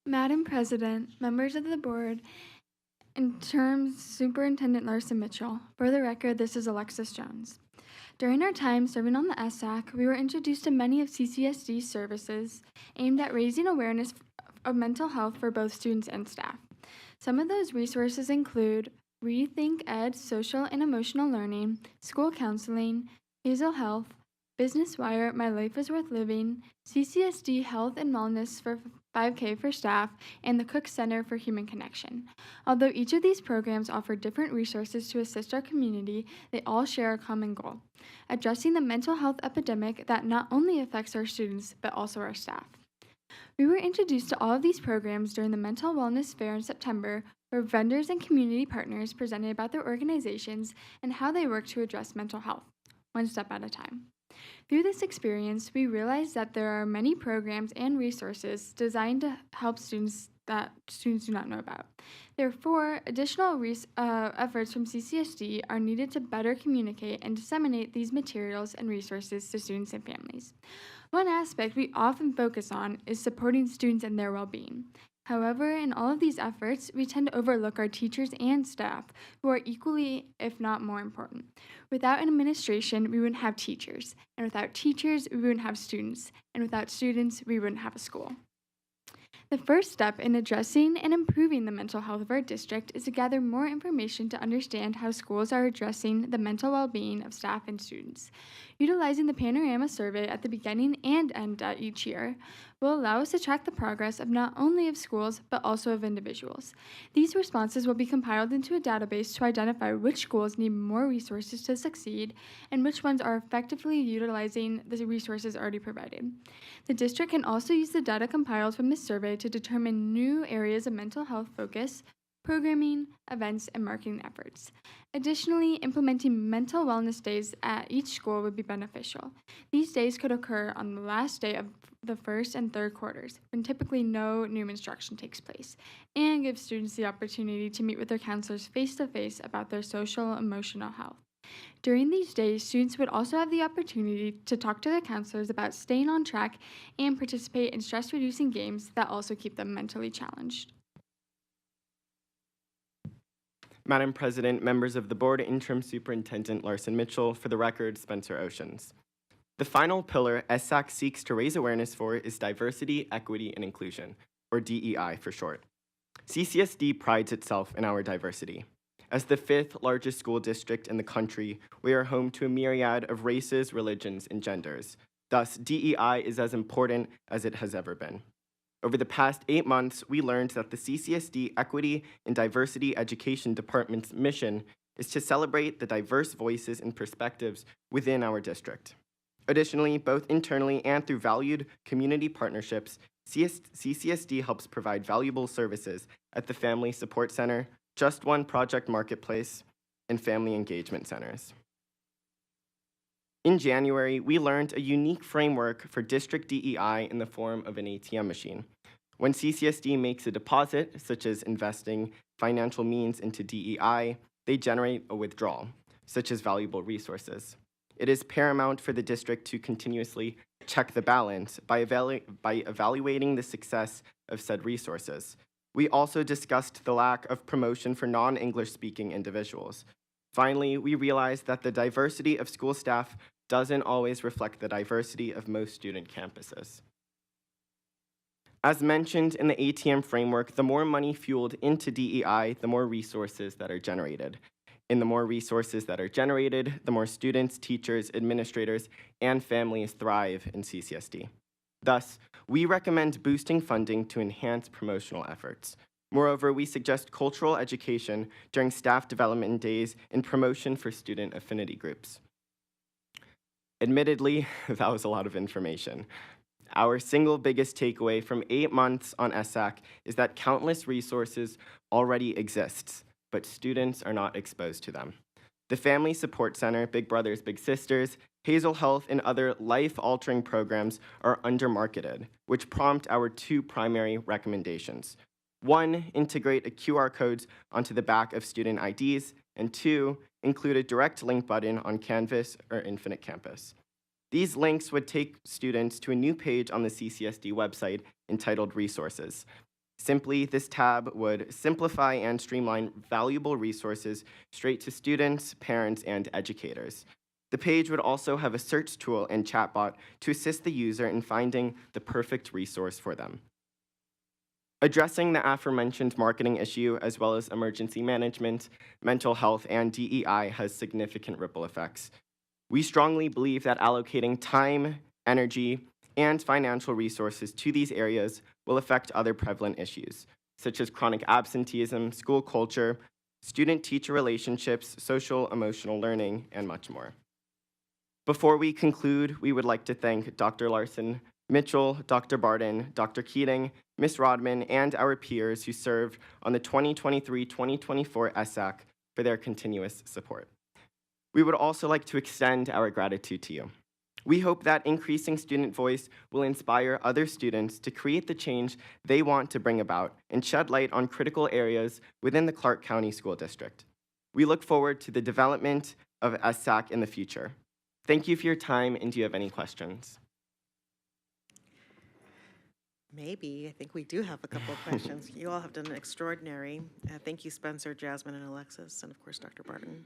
Madam President, members of the board, Interim Superintendent Larson Mitchell. For the record, this is Alexis Jones. During our time serving on the SAC, we were introduced to many of CCSD's services aimed at raising awareness of mental health for both students and staff. Some of those resources include Rethink Ed, Social and Emotional Learning, School Counseling, Hazel Health, Business Wire, My Life is Worth Living, CCSD Health and Wellness for 5K for staff, and the Cook Center for Human Connection. Although each of these programs offer different resources to assist our community, they all share a common goal: addressing the mental health epidemic that not only affects our students, but also our staff. We were introduced to all of these programs during the Mental Wellness Fair in September, where vendors and community partners presented about their organizations and how they work to address mental health, one step at a time. Through this experience, we realized that there are many programs and resources designed to help students that students do not know about. Therefore, additional efforts from CCSD are needed to better communicate and disseminate these materials and resources to students and families. One aspect we often focus on is supporting students and their well-being. However, in all of these efforts, we tend to overlook our teachers and staff, who are equally, if not more important. Without an administration, we wouldn't have teachers, and without teachers, we wouldn't have students, and without students, we wouldn't have a school. The first step in addressing and improving the mental health of our district is to gather more information to understand how schools are addressing the mental well-being of staff and students. Utilizing the Panorama survey at the beginning and end of each year will allow us to track the progress of not only of schools, but also of individuals. These responses will be compiled into a database to identify which schools need more resources to succeed and which ones are effectively utilizing the resources already provided. The district can also use the data compiled from this survey to determine new areas of mental health focus, programming, events, and marketing efforts. Additionally, implementing mental wellness days at each school would be beneficial. These days could occur on the last day of the first and third quarters, when typically no new instruction takes place, and give students the opportunity to meet with their counselors face-to-face about their social and emotional health. During these days, students would also have the opportunity to talk to their counselors about staying on track and participate in stress-reducing games that also keep them mentally challenged. Madam President, members of the board, Interim Superintendent Larson Mitchell, for the record, Spencer Oceans. The final pillar SAC seeks to raise awareness for is diversity, equity, and inclusion, or DEI for short. CCSD prides itself in our diversity. As the 5th largest school district in the country, we are home to a myriad of races, religions, and genders. Thus, DEI is as important as it has ever been. Over the past 8 months, we learned that the CCSD Equity and Diversity Education Department's mission is to celebrate the diverse voices and perspectives within our district. Additionally, both internally and through valued community partnerships, CCSD helps provide valuable services at the Family Support Center, Just One Project Marketplace, and Family Engagement Centers. In January, we learned a unique framework for district DEI in the form of an ATM machine. When CCSD makes a deposit, such as investing financial means into DEI, they generate a withdrawal, such as valuable resources. It is paramount for the district to continuously check the balance by evaluating the success of said resources. We also discussed the lack of promotion for non-English speaking individuals. Finally, we realized that the diversity of school staff doesn't always reflect the diversity of most student campuses. As mentioned in the ATM framework, the more money fueled into DEI, the more resources that are generated. And the more resources that are generated, the more students, teachers, administrators, and families thrive in CCSD. Thus, we recommend boosting funding to enhance promotional efforts. Moreover, we suggest cultural education during staff development days and promotion for student affinity groups. Admittedly, that was a lot of information. Our single biggest takeaway from 8 months on SAC is that countless resources already exist, but students are not exposed to them. The Family Support Center, Big Brothers Big Sisters, Hazel Health, and other life-altering programs are undermarketed, which prompt our 2 primary recommendations. 1, integrate a QR codes onto the back of student IDs, and 2, include a direct link button on Canvas or Infinite Campus. These links would take students to a new page on the CCSD website entitled Resources. Simply, this tab would simplify and streamline valuable resources straight to students, parents, and educators. The page would also have a search tool and chatbot to assist the user in finding the perfect resource for them. Addressing the aforementioned marketing issue, as well as emergency management, mental health, and DEI has significant ripple effects. We strongly believe that allocating time, energy, and financial resources to these areas will affect other prevalent issues, such as chronic absenteeism, school culture, student-teacher relationships, social-emotional learning, and much more. Before we conclude, we would like to thank Dr. Larson Mitchell, Dr. Barden, Dr. Keating, Ms. Rodman, and our peers who served on the 2023-2024 SAC for their continuous support. We would also like to extend our gratitude to you. We hope that increasing student voice will inspire other students to create the change they want to bring about and shed light on critical areas within the Clark County School District. We look forward to the development of SAC in the future. Thank you for your time, and do you have any questions? Maybe. I think we do have a couple of questions. You all have done extraordinary. Thank you, Spencer, Jasmine, and Alexis, and of course, Dr. Barton.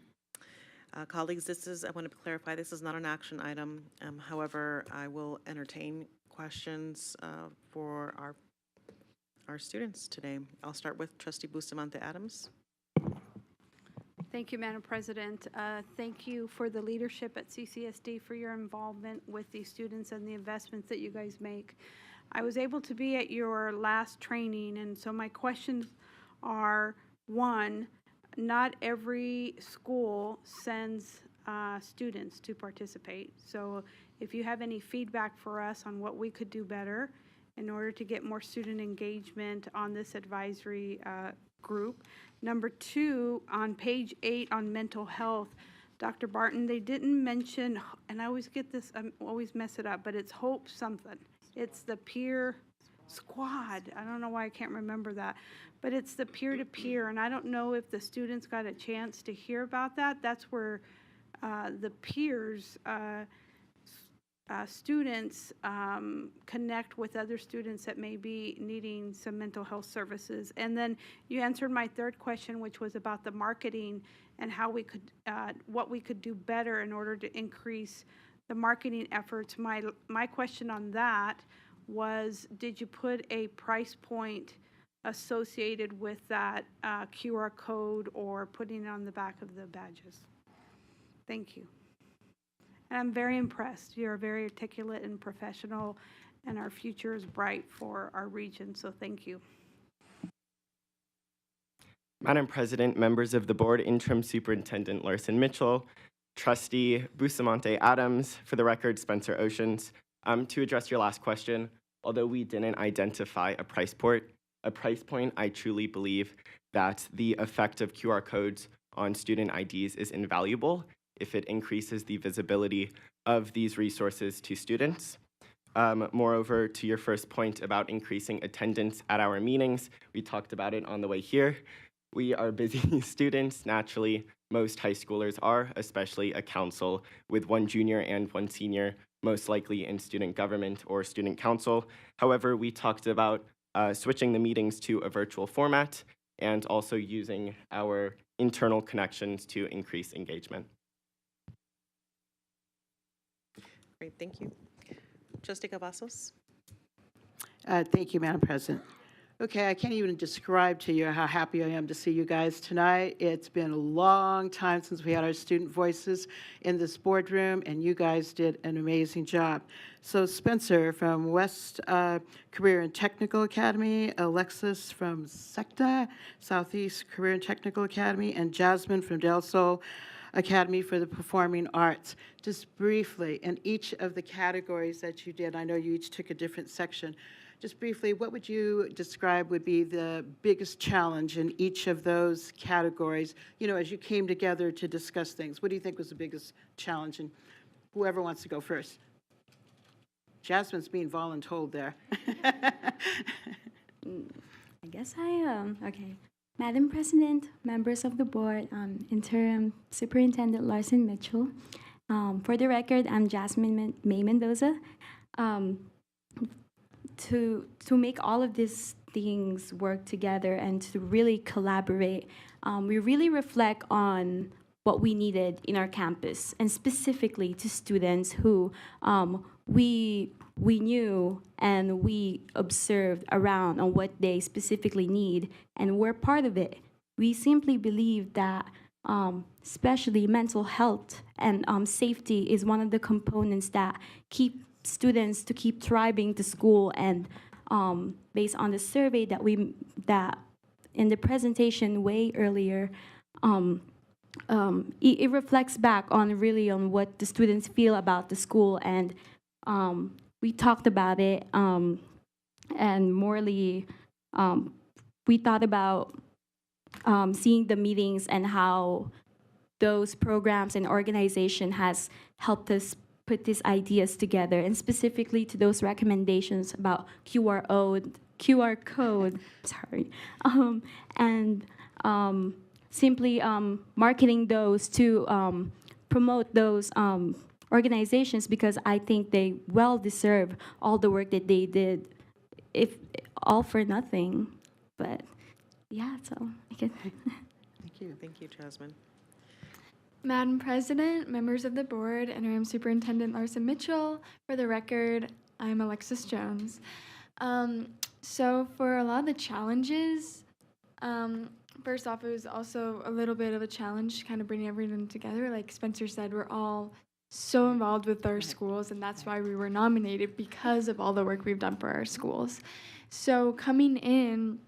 Colleagues, I want to clarify, this is not an action item. However, I will entertain questions for our students today. I'll start with Trustee Bustamante Adams. Thank you, Madam President. Thank you for the leadership at CCSD for your involvement with these students and the investments that you guys make. I was able to be at your last training, and so my questions are, 1, not every school sends students to participate. So if you have any feedback for us on what we could do better in order to get more student engagement on this advisory group. Number 2, on page 8 on mental health, Dr. Barton, they didn't mention, and I always get this, I always mess it up, but it's Hope something. It's the peer squad. I don't know why I can't remember that, but it's the peer-to-peer, and I don't know if the students got a chance to hear about that. That's where the peers students connect with other students that may be needing some mental health services. And then you answered my third question, which was about the marketing and how we could, what we could do better in order to increase the marketing efforts. My question on that was, did you put a price point associated with that QR code or putting it on the back of the badges? Thank you. And I'm very impressed. You're very articulate and professional, and our future is bright for our region, so thank you. Madam President, members of the board, Interim Superintendent Larson Mitchell, Trustee Bustamante Adams, for the record, Spencer Oceans. To address your last question, although we didn't identify a price point, I truly believe that the effect of QR codes on student IDs is invaluable if it increases the visibility of these resources to students. Moreover, to your first point about increasing attendance at our meetings, we talked about it on the way here. We are busy students, naturally. Most high schoolers are, especially a council with one junior and one senior, most likely in student government or student council. However, we talked about switching the meetings to a virtual format and also using our internal connections to increase engagement. Great, thank you. Trustee Cavazos? Thank you, Madam President. Okay, I can't even describe to you how happy I am to see you guys tonight. It's been a long time since we had our student voices in this boardroom, and you guys did an amazing job. So Spencer from West Career and Technical Academy, Alexis from SECTA, Southeast Career and Technical Academy, and Jasmine from Del Sol Academy for the Performing Arts. Just briefly, in each of the categories that you did, I know you each took a different section. Just briefly, what would you describe would be the biggest challenge in each of those categories, as you came together to discuss things? What do you think was the biggest challenge? And whoever wants to go first. Jasmine's being voluntold there. I guess okay. Madam President, members of the board, Interim Superintendent Larson Mitchell. For the record, I'm Jasmine May Mendoza. To make all of these things work together and to really collaborate, we really reflect on what we needed in our campus, and specifically to students who we knew and we observed around on what they specifically need, and we're part of it. We simply believe that especially mental health and safety is one of the components that keep students to keep thriving to school. And based on the survey that in the presentation way earlier, it reflects back on really on what the students feel about the school, and we talked about it, and morely, we thought about seeing the meetings and how those programs and organization has helped us put these ideas together, and specifically to those recommendations about QR code, sorry, and simply marketing those to promote those organizations, because I think they well deserve all the work that they did, if all for nothing. But yeah, so I guess. Thank you. Thank you, Jasmine. Madam President, members of the board, Interim Superintendent Larson Mitchell. For the record, I'm Alexis Jones. So for a lot of the challenges, first off, it was also a little bit of a challenge kind of bringing everyone together. Like Spencer said, we're all so involved with our schools, and that's why we were nominated, because of all the work we've done for our schools. So coming in,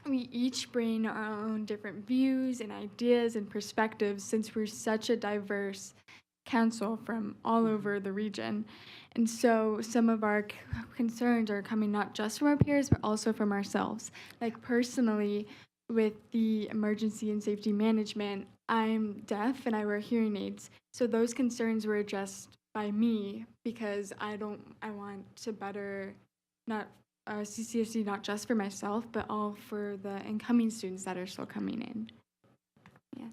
we each bring our own different views and ideas and perspectives, since we're such a diverse council from all over the region. And so some of our concerns are coming not just from our peers, but also from ourselves. Like personally, with the emergency and safety management, I'm deaf and I wear hearing aids. So those concerns were addressed by me, because I want to better not CCSD, not just for myself, but all for the incoming students that are still coming in. Yeah.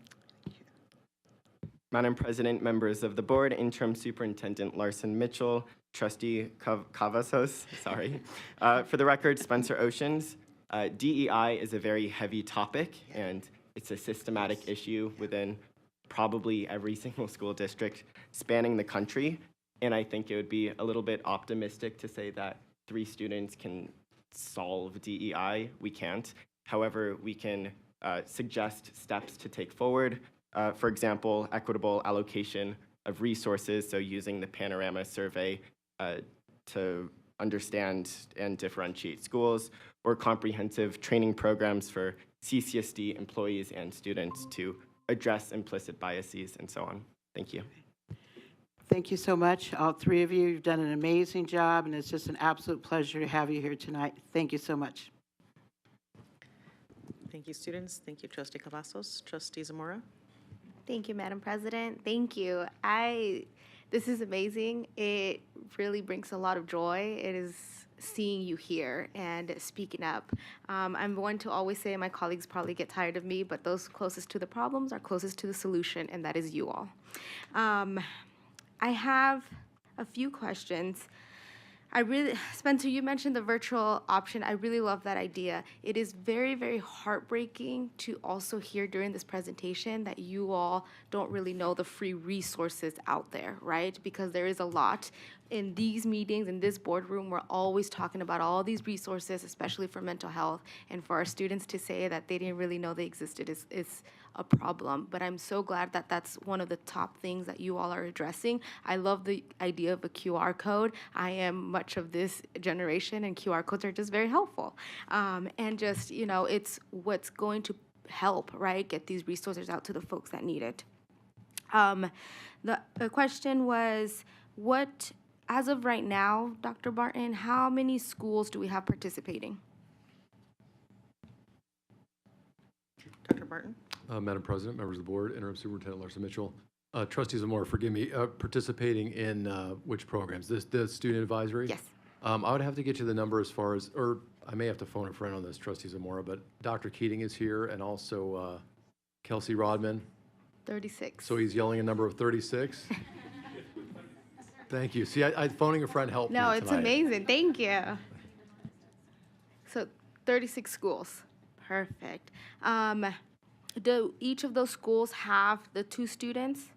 Madam President, members of the board, Interim Superintendent Larson Mitchell, Trustee Cavazos, sorry. For the record, Spencer Oceans. DEI is a very heavy topic, and it's a systematic issue within probably every single school district spanning the country. And I think it would be a little bit optimistic to say that 3 students can solve DEI. We can't. However, we can suggest steps to take forward. For example, equitable allocation of resources, so using the Panorama survey to understand and differentiate schools, or comprehensive training programs for CCSD employees and students to address implicit biases and so on. Thank you. Thank you so much, all 3 of you. You've done an amazing job, and it's just an absolute pleasure to have you here tonight. Thank you so much. Thank you, students. Thank you, Trustee Cavazos. Trustee Zamora? Thank you, Madam President. Thank you. This is amazing. It really brings a lot of joy. It is seeing you here and speaking up. I'm going to always say, my colleagues probably get tired of me, but those closest to the problems are closest to the solution, and that is you all. I have a few questions. Spencer, you mentioned the virtual option. I really love that idea. It is very, very heartbreaking to also hear during this presentation that you all don't really know the free resources out there, right? Because there is a lot. In these meetings, in this boardroom, we're always talking about all these resources, especially for mental health. And for our students to say that they didn't really know they existed is a problem. But I'm so glad that that's one of the top things that you all are addressing. I love the idea of a QR code. I am much of this generation, and QR codes are just very helpful. And just, it's what's going to help, right, get these resources out to the folks that need it. The question was, as of right now, Dr. Barton, how many schools do we have participating? Dr. Barton? Madam President, members of the board, Interim Superintendent Larson Mitchell. Trustees Zamora, forgive me, participating in which programs? The student advisory? Yes. I would have to get you the number as far as, or I may have to phone a friend on this, Trustee Zamora, but Dr. Keating is here, and also Kelsey Rodman. 36. So he's yelling a number of 36? Thank you. See, phoning a friend helped me No, it's tonight. amazing. Thank you. So 36 schools. Perfect. Do each of those schools have the 2 students?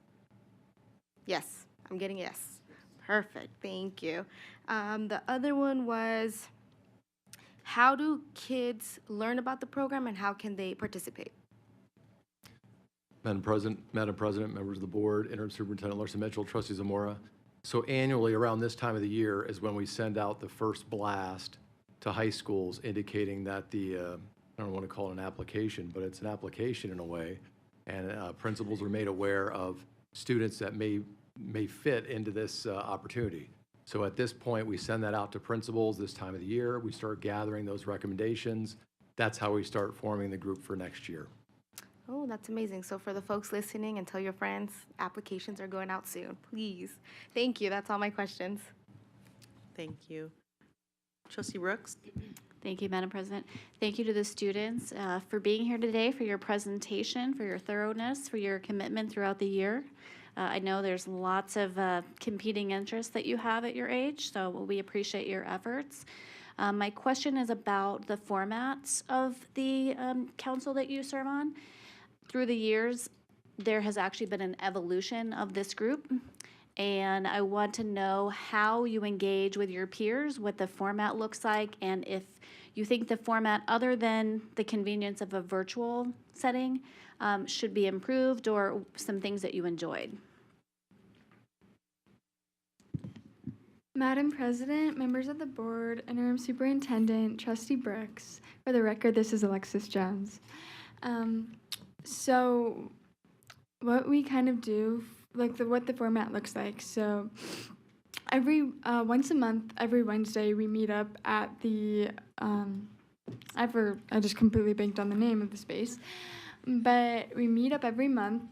Yes, I'm getting yes. Perfect. Thank you. The other one was, how do kids learn about the program and how can they participate? Madam President, members of the board, Interim Superintendent Larson Mitchell, Trustee Zamora. So annually, around this time of the year is when we send out the first blast to high schools indicating that I don't want to call it an application, but it's an application in a way, and principals are made aware of students that may fit into this opportunity. So at this point, we send that out to principals this time of the year. We start gathering those recommendations. That's how we start forming the group for next year. Oh, that's amazing. So for the folks listening, and tell your friends, applications are going out soon, please. Thank you. That's all my questions. Thank you. Trustee Brooks? Thank you, Madam President. Thank you to the students for being here today, for your presentation, for your thoroughness, for your commitment throughout the year. I know there's lots of competing interests that you have at your age, so we appreciate your efforts. My question is about the formats of the council that you serve on. Through the years, there has actually been an evolution of this group, and I want to know how you engage with your peers, what the format looks like, and if you think the format, other than the convenience of a virtual setting, should be improved, or some things that you enjoyed. Madam President, members of the board, Interim Superintendent, Trustee Brooks. For the record, this is Alexis Jones. So what we kind of do, what the format looks like. So once a month, every Wednesday, we meet up at the, I just completely blanked on the name of the space, but we meet up every month,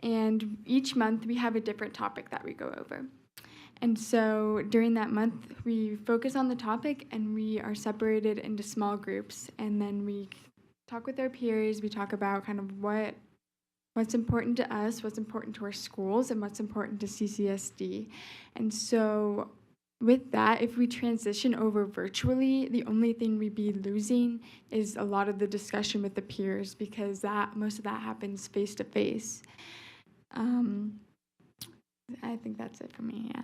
and each month we have a different topic that we go over. And so during that month, we focus on the topic, and we are separated into small groups, and then we talk with our peers. We talk about kind of what what's important to us, what's important to our schools, and what's important to CCSD. And so with that, if we transition over virtually, the only thing we'd be losing is a lot of the discussion with the peers, because most of that happens face to face. I think that's it for me, yeah.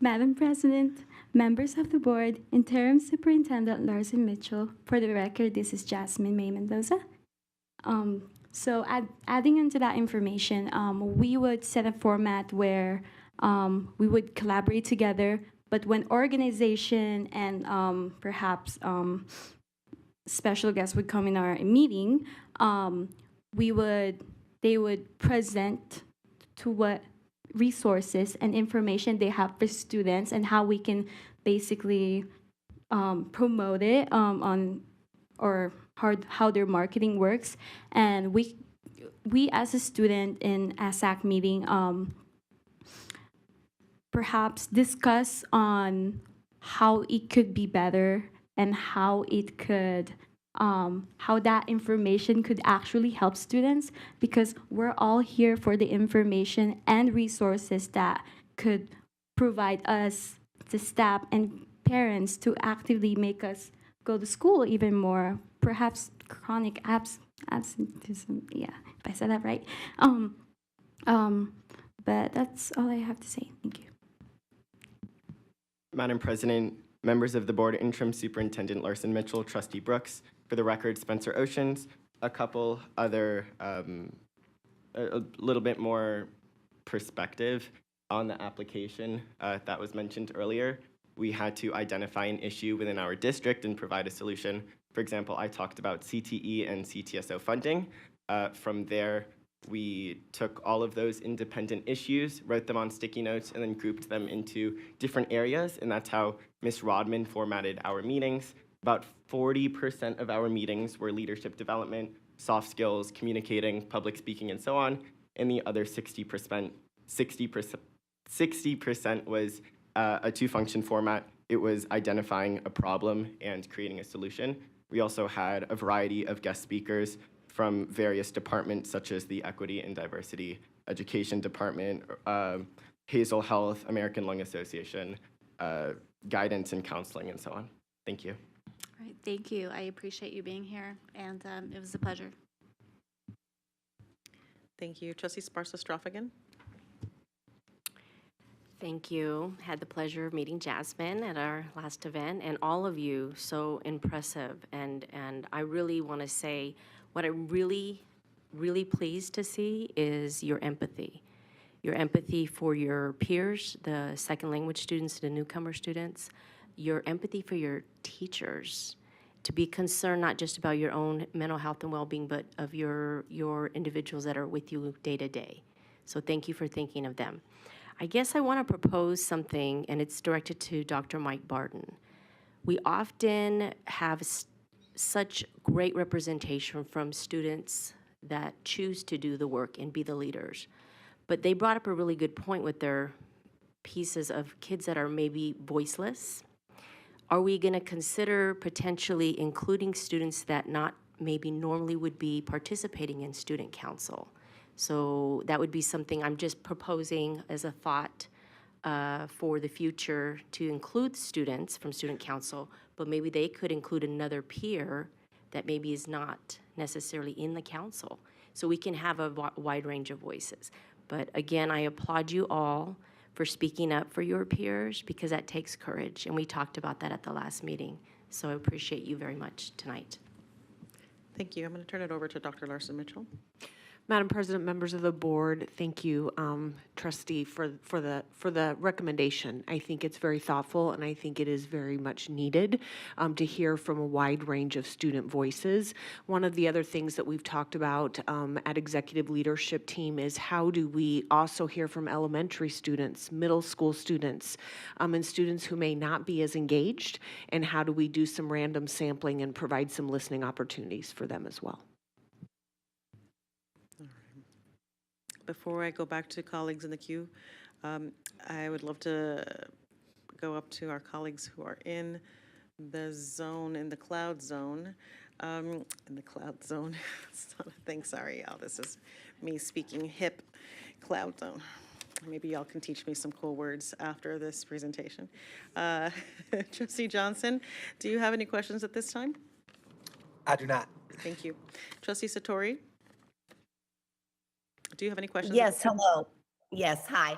Madam President, members of the board, Interim Superintendent Larson Mitchell. For the record, this is Jasmine May Mendoza. So adding into that information, we would set a format where we would collaborate together, but when organization and perhaps special guests would come in our meeting, they would present to what resources and information they have for students and how we can basically promote it how their marketing works. And we as a student in ASAC meeting perhaps discuss on how it could be better and how it could how that information could actually help students, because we're all here for the information and resources that could provide us, the staff and parents, to actively make us go to school even more. Perhaps chronic absenteeism, yeah, if I said that right. But that's all I have to say. Thank you. Madam President, members of the board, Interim Superintendent Larson Mitchell, Trustee Brooks. For the record, Spencer Oceans. A couple other, a little bit more perspective on the application that was mentioned earlier. We had to identify an issue within our district and provide a solution. For example, I talked about CTE and CTSO funding. From there, we took all of those independent issues, wrote them on sticky notes, and then grouped them into different areas, and that's how Ms. Rodman formatted our meetings. About 40% of our meetings were leadership development, soft skills, communicating, public speaking, and so on, and the other 60% was a two-function format. It was identifying a problem and creating a solution. We also had a variety of guest speakers from various departments, such as the Equity and Diversity Education Department, Hazel Health, American Lung Association, guidance and counseling, and so on. Thank you. All right, thank you. I appreciate you being here, and it was a pleasure. Thank you. Trustee Sparsa-Stroff. Thank you. Had the pleasure of meeting Jasmine at our last event, and all of you, so impressive. And I really want to say, what I'm really pleased to see is your empathy. Your empathy for your peers, the second language students, the newcomer students, your empathy for your teachers, to be concerned not just about your own mental health and well-being, but of your individuals that are with you day to day. So thank you for thinking of them. I guess I want to propose something, and it's directed to Dr. Mike Barton. We often have such great representation from students that choose to do the work and be the leaders. But they brought up a really good point with their pieces of kids that are maybe voiceless. Are we going to consider potentially including students that not maybe normally would be participating in student council? So that would be something I'm just proposing as a thought for the future, to include students from student council, but maybe they could include another peer that maybe is not necessarily in the council. So we can have a wide range of voices. But again, I applaud you all for speaking up for your peers, because that takes courage, and we talked about that at the last meeting. So I appreciate you very much tonight. Thank you. I'm going to turn it over to Dr. Larson Mitchell. Madam President, members of the board, thank you, trustee, for the recommendation. I think it's very thoughtful, and I think it is very much needed to hear from a wide range of student voices. One of the other things that we've talked about at executive leadership team is how do we also hear from elementary students, middle school students, and students who may not be as engaged, and how do we do some random sampling and provide some listening opportunities for them as well. Before I go back to colleagues in the queue, I would love to go up to our colleagues who are in the zone, in the cloud zone. In the cloud zone, it's not a thing, sorry, y'all, this is me speaking hip, cloud zone. Maybe y'all can teach me some cool words after this presentation. Trustee Johnson, do you have any questions at this time? I do not. Thank you. Trustee Satori? Do you have any questions? Yes, hello. Yes, hi.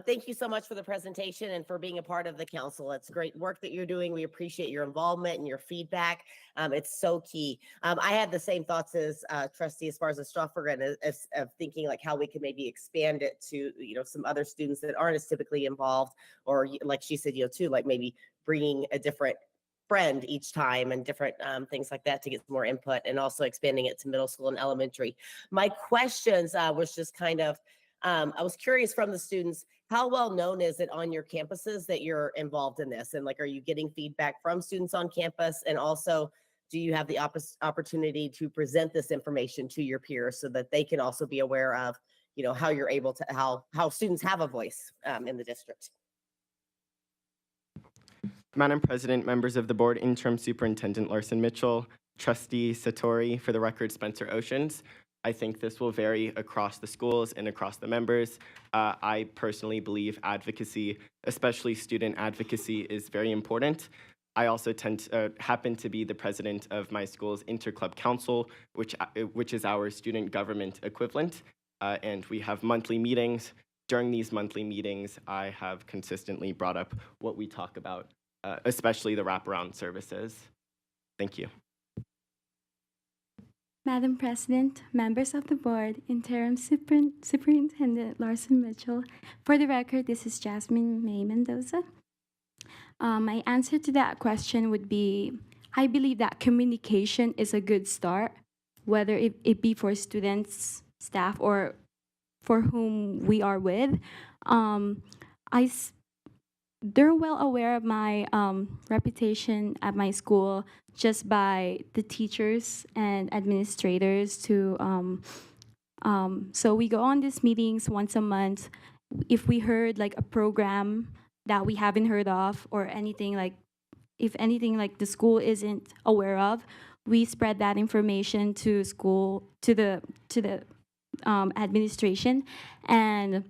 Thank you so much for the presentation and for being a part of the council. It's great work that you're doing. We appreciate your involvement and your feedback. It's so key. I had the same thoughts as trustee as far as the Struffer and of thinking like how we could maybe expand it to, some other students that aren't as typically involved, or like she said, too, like maybe bringing a different friend each time and different things like that to get more input, and also expanding it to middle school and elementary. My questions was just kind of, I was curious from the students, how well known is it on your campuses that you're involved in this? And like, are you getting feedback from students on campus? And also, do you have the opportunity to present this information to your peers so that they can also be aware of, how you're able to, how students have a voice in the district? Madam President, members of the board, Interim Superintendent Larson Mitchell, Trustee Satori, for the record, Spencer Oceans. I think this will vary across the schools and across the members. I personally believe advocacy, especially student advocacy, is very important. I also happen to be the president of my school's Interclub Council, which is our student government equivalent, and we have monthly meetings. During these monthly meetings, I have consistently brought up what we talk about, especially the wraparound services. Thank you. Madam President, members of the board, Interim Superintendent Larson Mitchell. For the record, this is Jasmine May Mendoza. My answer to that question would be, I believe that communication is a good start, whether it be for students, staff, or for whom we are with. They're well aware of my reputation at my school just by the teachers and administrators so we go on these meetings once a month. If we heard like a program that we haven't heard of, or anything like, if anything like the school isn't aware of, we spread that information to the administration, and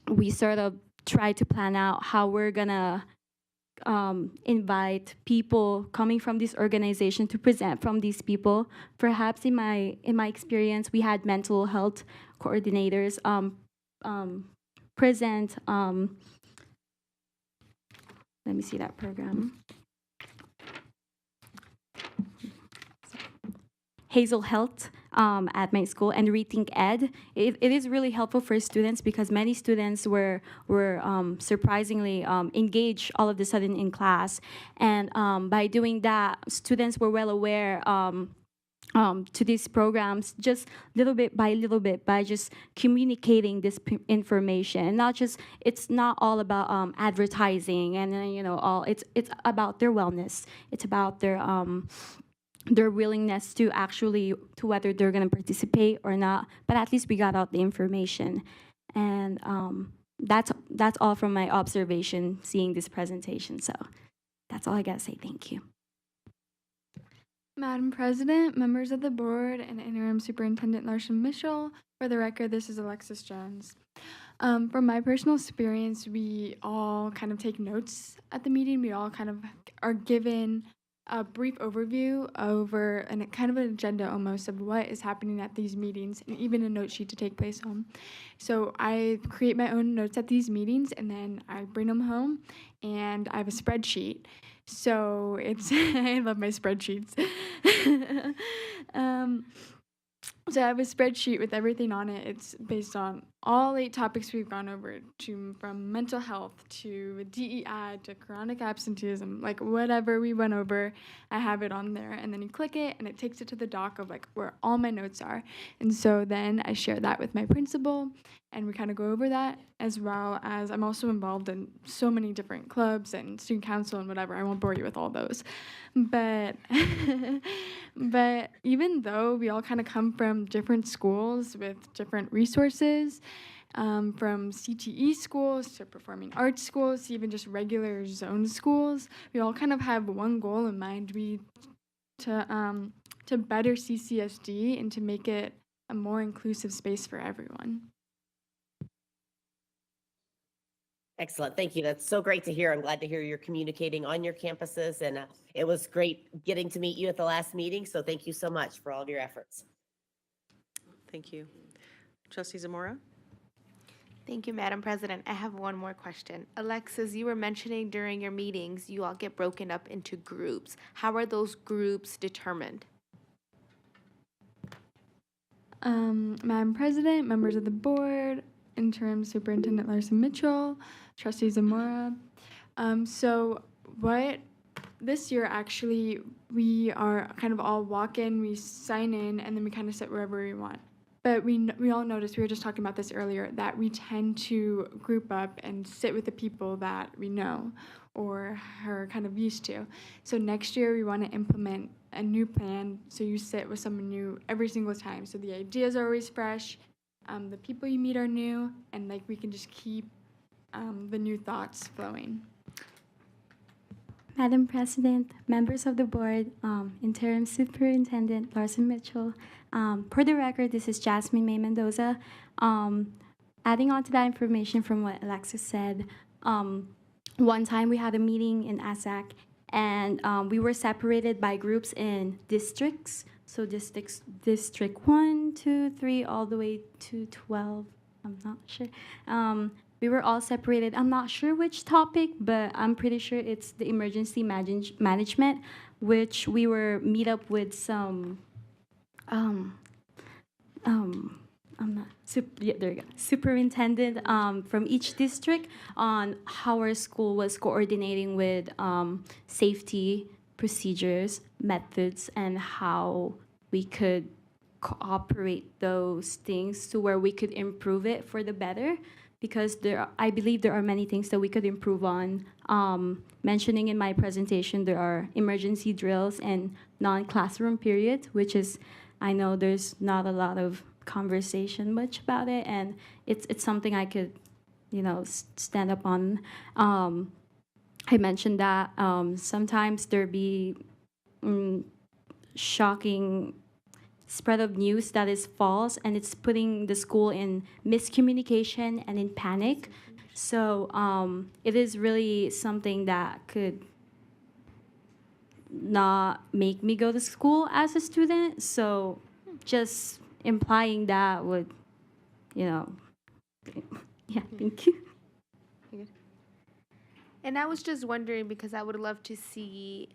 we sort of try to plan out how we're gonna invite people coming from this organization to present from these people. Perhaps in my experience, we had mental health coordinators present. Let me see that program. Hazel Health at my school, and Rethink Ed. It is really helpful for students because many students were surprisingly engaged all of a sudden in class. And by doing that, students were well aware to these programs just little bit, by just communicating this information. Not just, it's not all about advertising and it's about their wellness. It's about their willingness to actually, to whether they're going to participate or not, but at least we got out the information. And that's all from my observation seeing this presentation. So that's all I got to say. Thank you. Madam President, members of the board, and Interim Superintendent Larson Mitchell. For the record, this is Alexis Jones. From my personal experience, we all kind of take notes at the meeting. We all kind of are given a brief overview over and kind of an agenda almost of what is happening at these meetings, and even a note sheet to take place home. So I create my own notes at these meetings, and then I bring them home, and I have a spreadsheet. So it's I love my spreadsheets. So I have a spreadsheet with everything on it. It's based on all 8 topics we've gone over, from mental health to DEI to chronic absenteeism, like whatever we went over, I have it on there. And then you click it and it takes it to the doc of like where all my notes are. And so then I share that with my principal and we kind of go over that, as well as I'm also involved in so many different clubs and student council and whatever. I won't bore you with all those. But but even though we all kind of come from from different schools with different resources, from CTE schools to performing arts schools to even just regular zone schools. We all kind of have one goal in mind: to better CCSD and to make it a more inclusive space for everyone. Excellent. Thank you. That's so great to hear. I'm glad to hear you're communicating on your campuses, and it was great getting to meet you at the last meeting. So thank you so much for all of your efforts. Thank you. Trustee Zamora? Thank you, Madam President. I have one more question. Alexis, you were mentioning during your meetings, you all get broken up into groups. How are those groups determined? Madam President, members of the board, Interim Superintendent Larson Mitchell, Trustee Zamora. So this year actually, we are kind of all walk in, we sign in, and then we kind of sit wherever we want. But we all noticed, we were just talking about this earlier, that we tend to group up and sit with the people that we know or are kind of used to. So next year we want to implement a new plan, so you sit with someone new every single time. So the ideas are always fresh, the people you meet are new, and like we can just keep the new thoughts flowing. Madam President, members of the board, Interim Superintendent Larson Mitchell. For the record, this is Jasmine May Mendoza. Adding on to that information from what Alexis said, one time we had a meeting in ASAC, and we were separated by groups in districts. So district 1, 2, 3, all the way to 12. I'm not sure. We were all separated. I'm not sure which topic, but I'm pretty sure it's the emergency management, which we were meet up with some, I'm not, yeah, there you go, superintendent from each district on how our school was coordinating with safety procedures, methods, and how we could cooperate those things to where we could improve it for the better. Because I believe there are many things that we could improve on. Mentioning in my presentation, there are emergency drills and non-classroom periods, which is, I know there's not a lot of conversation much about it, and it's something I could, stand up on. I mentioned that sometimes there be shocking spread of news that is false, and it's putting the school in miscommunication and in panic. So it is really something that could not make me go to school as a student. So just implying that would, yeah, thank you. And I was just wondering, because I would love to see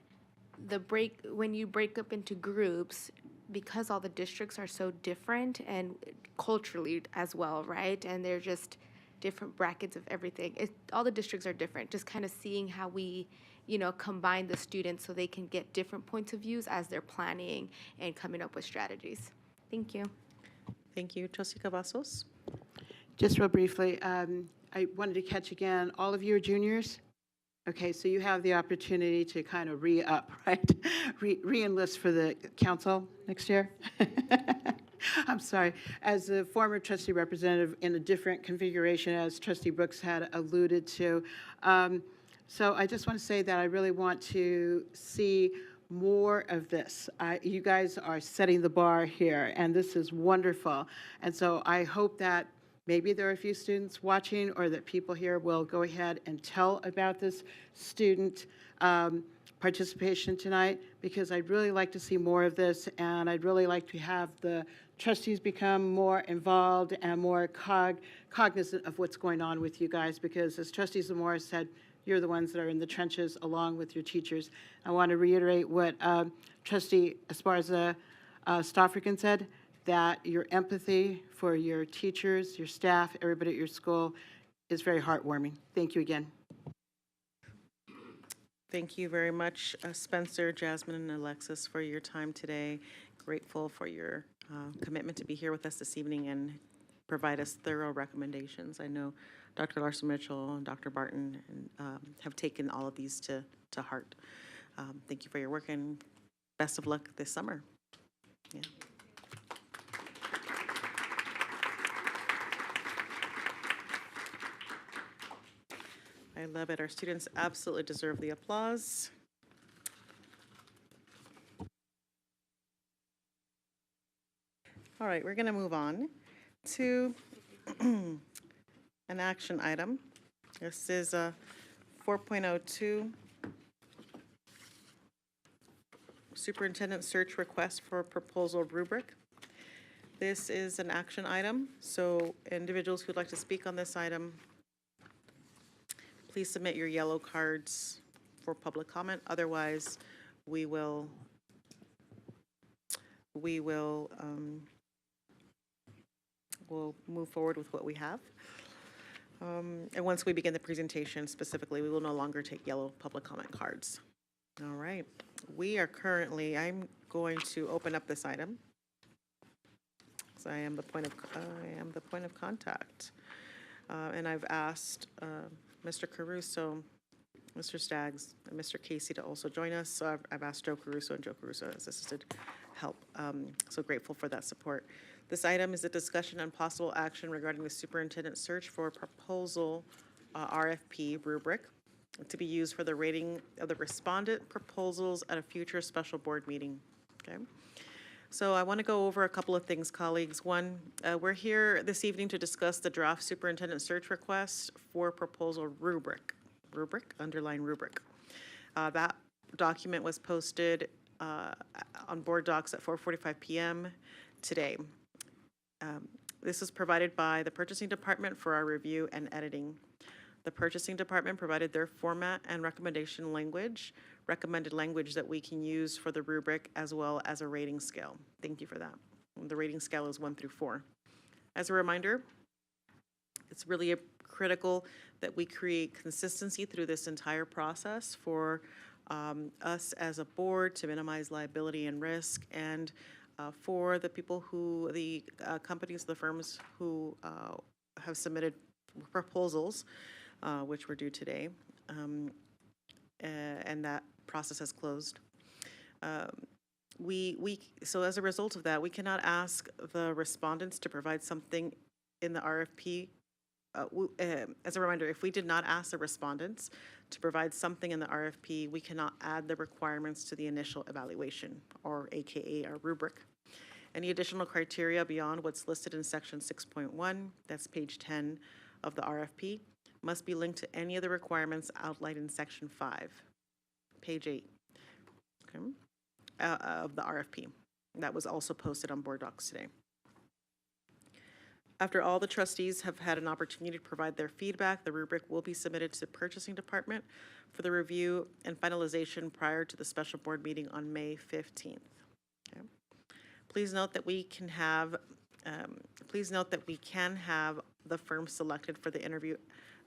when you break up into groups, because all the districts are so different and culturally as well, right? And they're just different brackets of everything. All the districts are different. Just kind of seeing how we, combine the students so they can get different points of views as they're planning and coming up with strategies. Thank you. Thank you. Trustee Cavazos? Just real briefly, I wanted to catch again, all of you are juniors? Okay, so you have the opportunity to kind of re-up, right? Re-enlist for the council next year. I'm sorry. As a former trustee representative in a different configuration, as Trustee Brooks had alluded to, so I just want to say that I really want to see more of this. You guys are setting the bar here, and this is wonderful. And so I hope that maybe there are a few students watching, or that people here will go ahead and tell about this student participation tonight, because I'd really like to see more of this, and I'd really like to have the trustees become more involved and more cognizant of what's going on with you guys, because as Trustee Zamora said, you're the ones that are in the trenches along with your teachers. I want to reiterate what Trustee Esparza Stoffrican said, that your empathy for your teachers, your staff, everybody at your school is very heartwarming. Thank you again. Thank you very much, Spencer, Jasmine, and Alexis, for your time today. Grateful for your commitment to be here with us this evening and provide us thorough recommendations. I know Dr. Larson Mitchell and Dr. Barton have taken all of these to heart. Thank you for your work, and best of luck this summer. Yeah. Love it. Our students absolutely deserve the applause. All right, we're going to move on to an action item. This is a 4.02 Superintendent Search Request for Proposal Rubric. This is an action item, so individuals who'd like to speak on this item, please submit your yellow cards for public comment. Otherwise, we'll move forward with what we have. And once we begin the presentation specifically, we will no longer take yellow public comment cards. All right. I'm going to open up this item. So I am the point of contact. And I've asked Mr. Caruso, Mr. Staggs, and Mr. Casey to also join us. So I've asked Joe Caruso, and Joe Caruso has assisted help. So grateful for that support. This item is a discussion on possible action regarding the superintendent search for proposal RFP rubric to be used for the rating of the respondent proposals at a future special board meeting. Okay. So I want to go over a couple of things, colleagues. One, we're here this evening to discuss the draft superintendent search request for proposal rubric, underline rubric. That document was posted on board docs at 4:45 p.m. today. This is provided by the purchasing department for our review and editing. The purchasing department provided their format and recommended language that we can use for the rubric as well as a rating scale. Thank you for that. The rating scale is 1 through 4. As a reminder, it's really critical that we create consistency through this entire process for us as a board to minimize liability and risk, and for the people who, the companies, the firms who have submitted proposals, which were due today, and that process has closed. So as a result of that, we cannot ask the respondents to provide something in the RFP. As a reminder, if we did not ask the respondents to provide something in the RFP, we cannot add the requirements to the initial evaluation, or AKA our rubric. Any additional criteria beyond what's listed in section 6.1, that's page 10 of the RFP, must be linked to any of the requirements outlined in section 5, page 8, okay, of the RFP. That was also posted on board docs today. After all the trustees have had an opportunity to provide their feedback, the rubric will be submitted to the purchasing department for the review and finalization prior to the special board meeting on May 15th. Okay. Please note that we can have the firm selected for the interview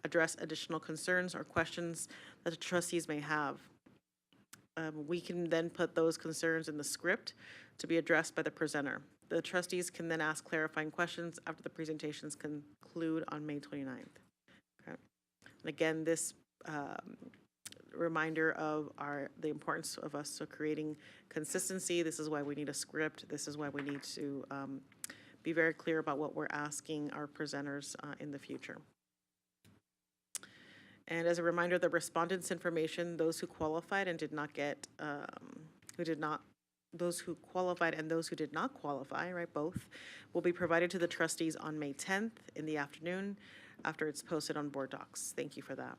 address additional concerns or questions that the trustees may have. We can then put those concerns in the script to be addressed by the presenter. The trustees can then ask clarifying questions after the presentations conclude on May 29th. Okay. And again, this reminder of the importance of us creating consistency. This is why we need a script. This is why we need to be very clear about what we're asking our presenters in the future. And as a reminder, the respondents' information, those who qualified and did not get, those who qualified and those who did not qualify, right, both, will be provided to the trustees on May 10th in the afternoon after it's posted on board docs. Thank you for that.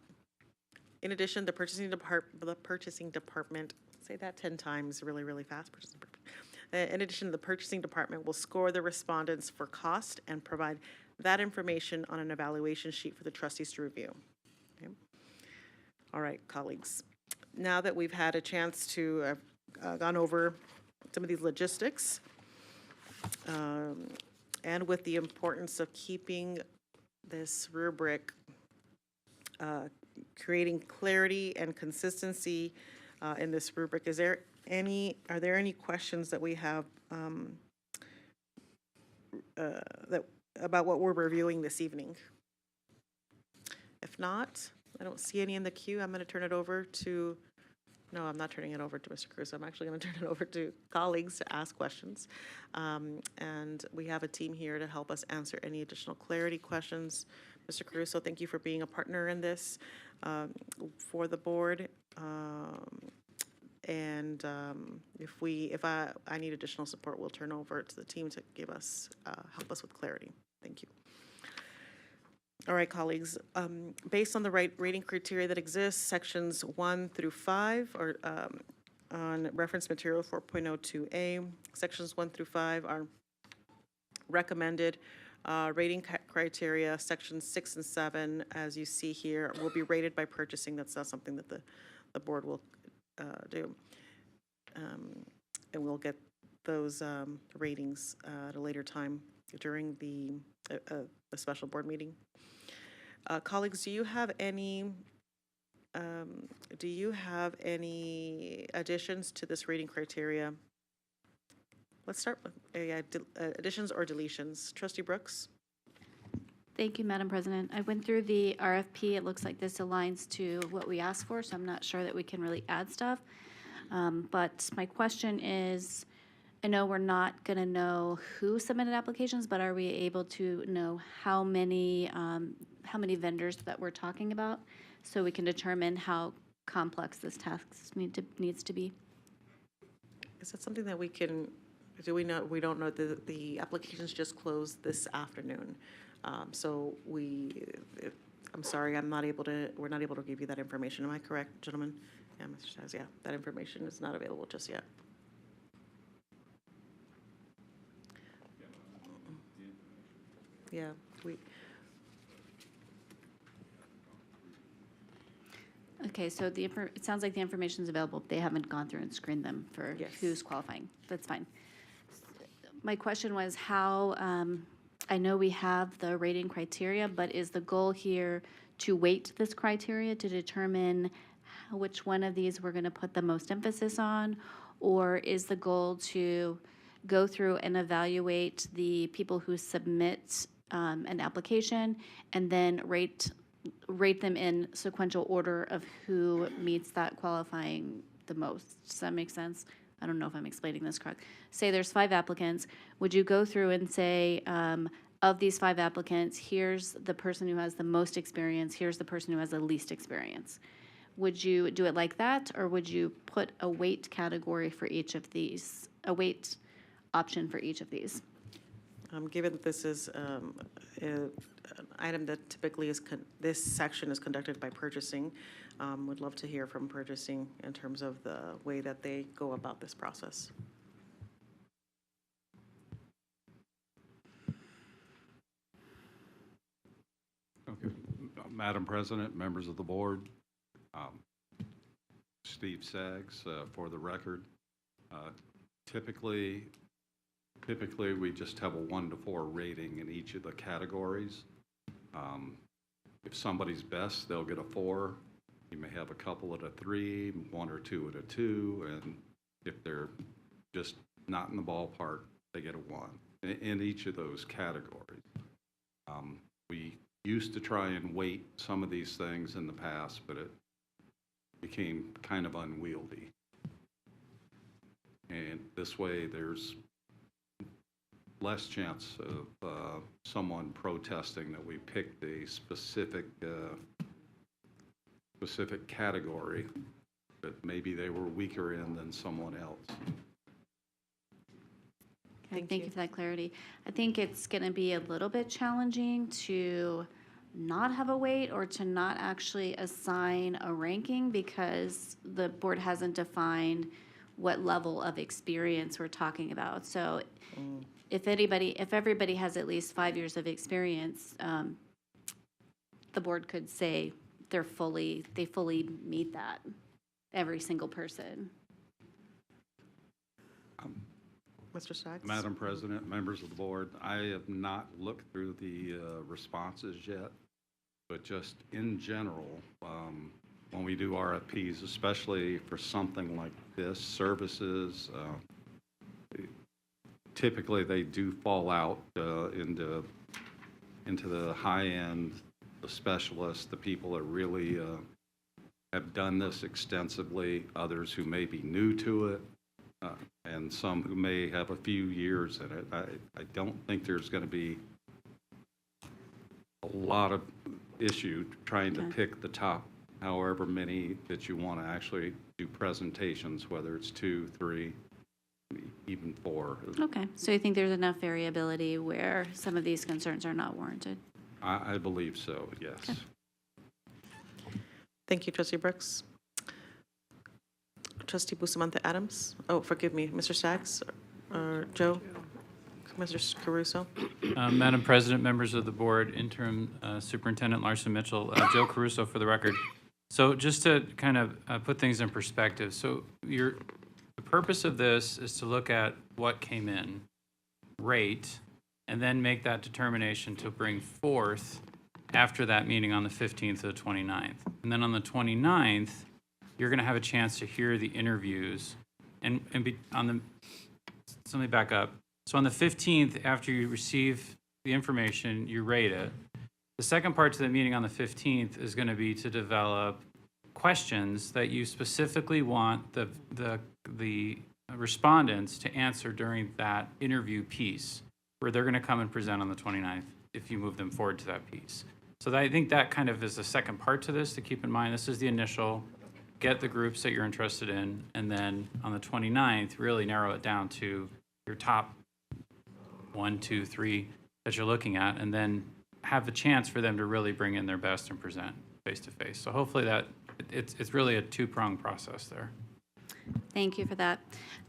In addition, the purchasing department, say that 10 times really, really fast. In addition, the purchasing department will score the respondents for cost and provide that information on an evaluation sheet for the trustees to review. Okay. All right, colleagues. Now that we've had a chance to have gone over some of these logistics, and with the importance of keeping this rubric, creating clarity and consistency in this rubric, are there any questions that we have about what we're reviewing this evening? If not, I don't see any in the queue. I'm going to turn it over to, no, I'm not turning it over to Mr. Cruz. I'm actually going to turn it over to colleagues to ask questions. And we have a team here to help us answer any additional clarity questions. Mr. Caruso, thank you for being a partner in this for the board. And if I need additional support, we'll turn over to the team to give us, help us with clarity. Thank you. All right, colleagues, based on the rating criteria that exists, sections 1 through 5 are on reference material 4.02A. Sections 1 through 5 are recommended. Rating criteria, sections 6 and 7, as you see here, will be rated by purchasing. That's not something that the board will do. And we'll get those ratings at a later time during the special board meeting. Colleagues, do you have any additions to this rating criteria? Let's start with additions or deletions. Trustee Brooks? Thank you, Madam President. I went through the RFP. It looks like this aligns to what we asked for, so I'm not sure that we can really add stuff. But my question is, I know we're not going to know who submitted applications, but are we able to know how many vendors that we're talking about, so we can determine how complex this task needs to be? Is that something that we can? Do we know? We don't know. The applications just closed this afternoon, so I'm sorry, we're not able to give you that information. Am I correct, gentlemen? Yeah, Mr. Stas, yeah, that information is not available just yet. Yeah, Okay, so it sounds like the information is available. They haven't gone through and screened them for who's qualifying. That's fine. My question was how, I know we have the rating criteria, but is the goal here to weight this criteria to determine which one of these we're going to put the most emphasis on? Or is the goal to go through and evaluate the people who submit an application and then rate them in sequential order of who meets that qualifying the most? Does that make sense? I don't know if I'm explaining this correct. Say there's 5 applicants. Would you go through and say, of these 5 applicants, here's the person who has the most experience, here's the person who has the least experience? Would you do it like that, or would you put a weight category for each of these, a weight option for each of these? Given that this is an item that typically is, this section is conducted by purchasing, would love to hear from purchasing in terms of the way that they go about this process. Okay. Madam President, members of the board, Steve Saggs, for the record. Typically we just have a 1 to 4 rating in each of the categories. If somebody's best, they'll get a 4. You may have a couple at a 3, 1 or 2 at a 2, and if they're just not in the ballpark, they get a 1 in each of those categories. We used to try and weight some of these things in the past, but it became kind of unwieldy. And this way, there's less chance of someone protesting that we picked a specific category that maybe they were weaker in than someone else. Okay, thank you for that clarity. I think it's going to be a little bit challenging to not have a weight or to not actually assign a ranking, because the board hasn't defined what level of experience we're talking about. So if everybody has at least 5 years of experience, the board could say they fully meet that, every single person. Mr. Sachs? Madam President, members of the board, I have not looked through the responses yet, but just in general, when we do RFPs, especially for something like this, services, typically they do fall out into the high end, the specialists, the people that really have done this extensively, others who may be new to it, and some who may have a few years in it. I don't think there's going to be a lot of issue, trying to pick the top however many that you want to actually do presentations, whether it's 2, 3, even 4. Okay, so you think there's enough variability where some of these concerns are not warranted? I believe so, yes. Okay. Thank you, Trustee Brooks. Trustee Bustamante Adams. Oh, forgive me, Mr. Sachs or Joe? Mr. Caruso? Madam President, members of the board, Interim Superintendent Larson Mitchell, Joe Caruso for the record. So just to kind of put things in perspective, so the purpose of this is to look at what came in, rate, and then make that determination to bring forth after that meeting on the 15th to the 29th. And then on the 29th, you're going to have a chance to hear the interviews. So let me back up. So on the 15th, after you receive the information, you rate it. The second part to the meeting on the 15th is going to be to develop questions that you specifically want the respondents to answer during that interview piece, where they're going to come and present on the 29th if you move them forward to that piece. So I think that kind of is the second part to this to keep in mind. This is the initial, get the groups that you're interested in, and then on the 29th, really narrow it down to your top 1, 2, 3 that you're looking at, and then have the chance for them to really bring in their best and present face to face. So hopefully that it's really a two-pronged process there. Thank you for that.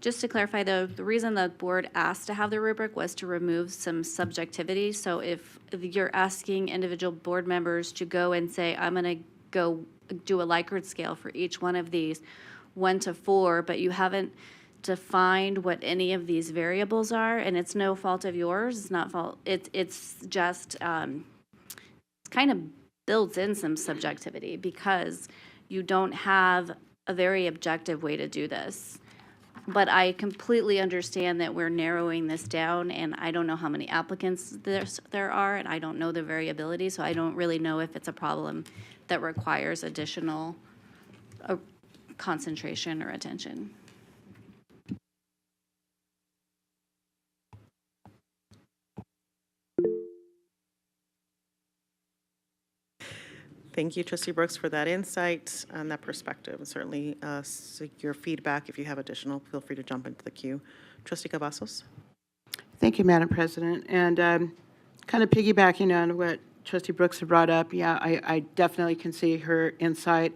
Just to clarify, though, the reason the board asked to have the rubric was to remove some subjectivity. So if you're asking individual board members to go and say, I'm going to go do a Likert scale for each one of these, 1 to 4, but you haven't defined what any of these variables are, and it's no fault of yours. It's not fault. It's just kind of builds in some subjectivity because you don't have a very objective way to do this. But I completely understand that we're narrowing this down, and I don't know how many applicants there are, and I don't know the variability, so I don't really know if it's a problem that requires additional concentration or attention. Thank you, Trustee Brooks, for that insight and that perspective. And certainly seek your feedback. If you have additional, feel free to jump into the queue. Trustee Cavazos. Thank you, Madam President. And kind of piggybacking on what Trustee Brooks had brought up, yeah, I definitely can see her insight,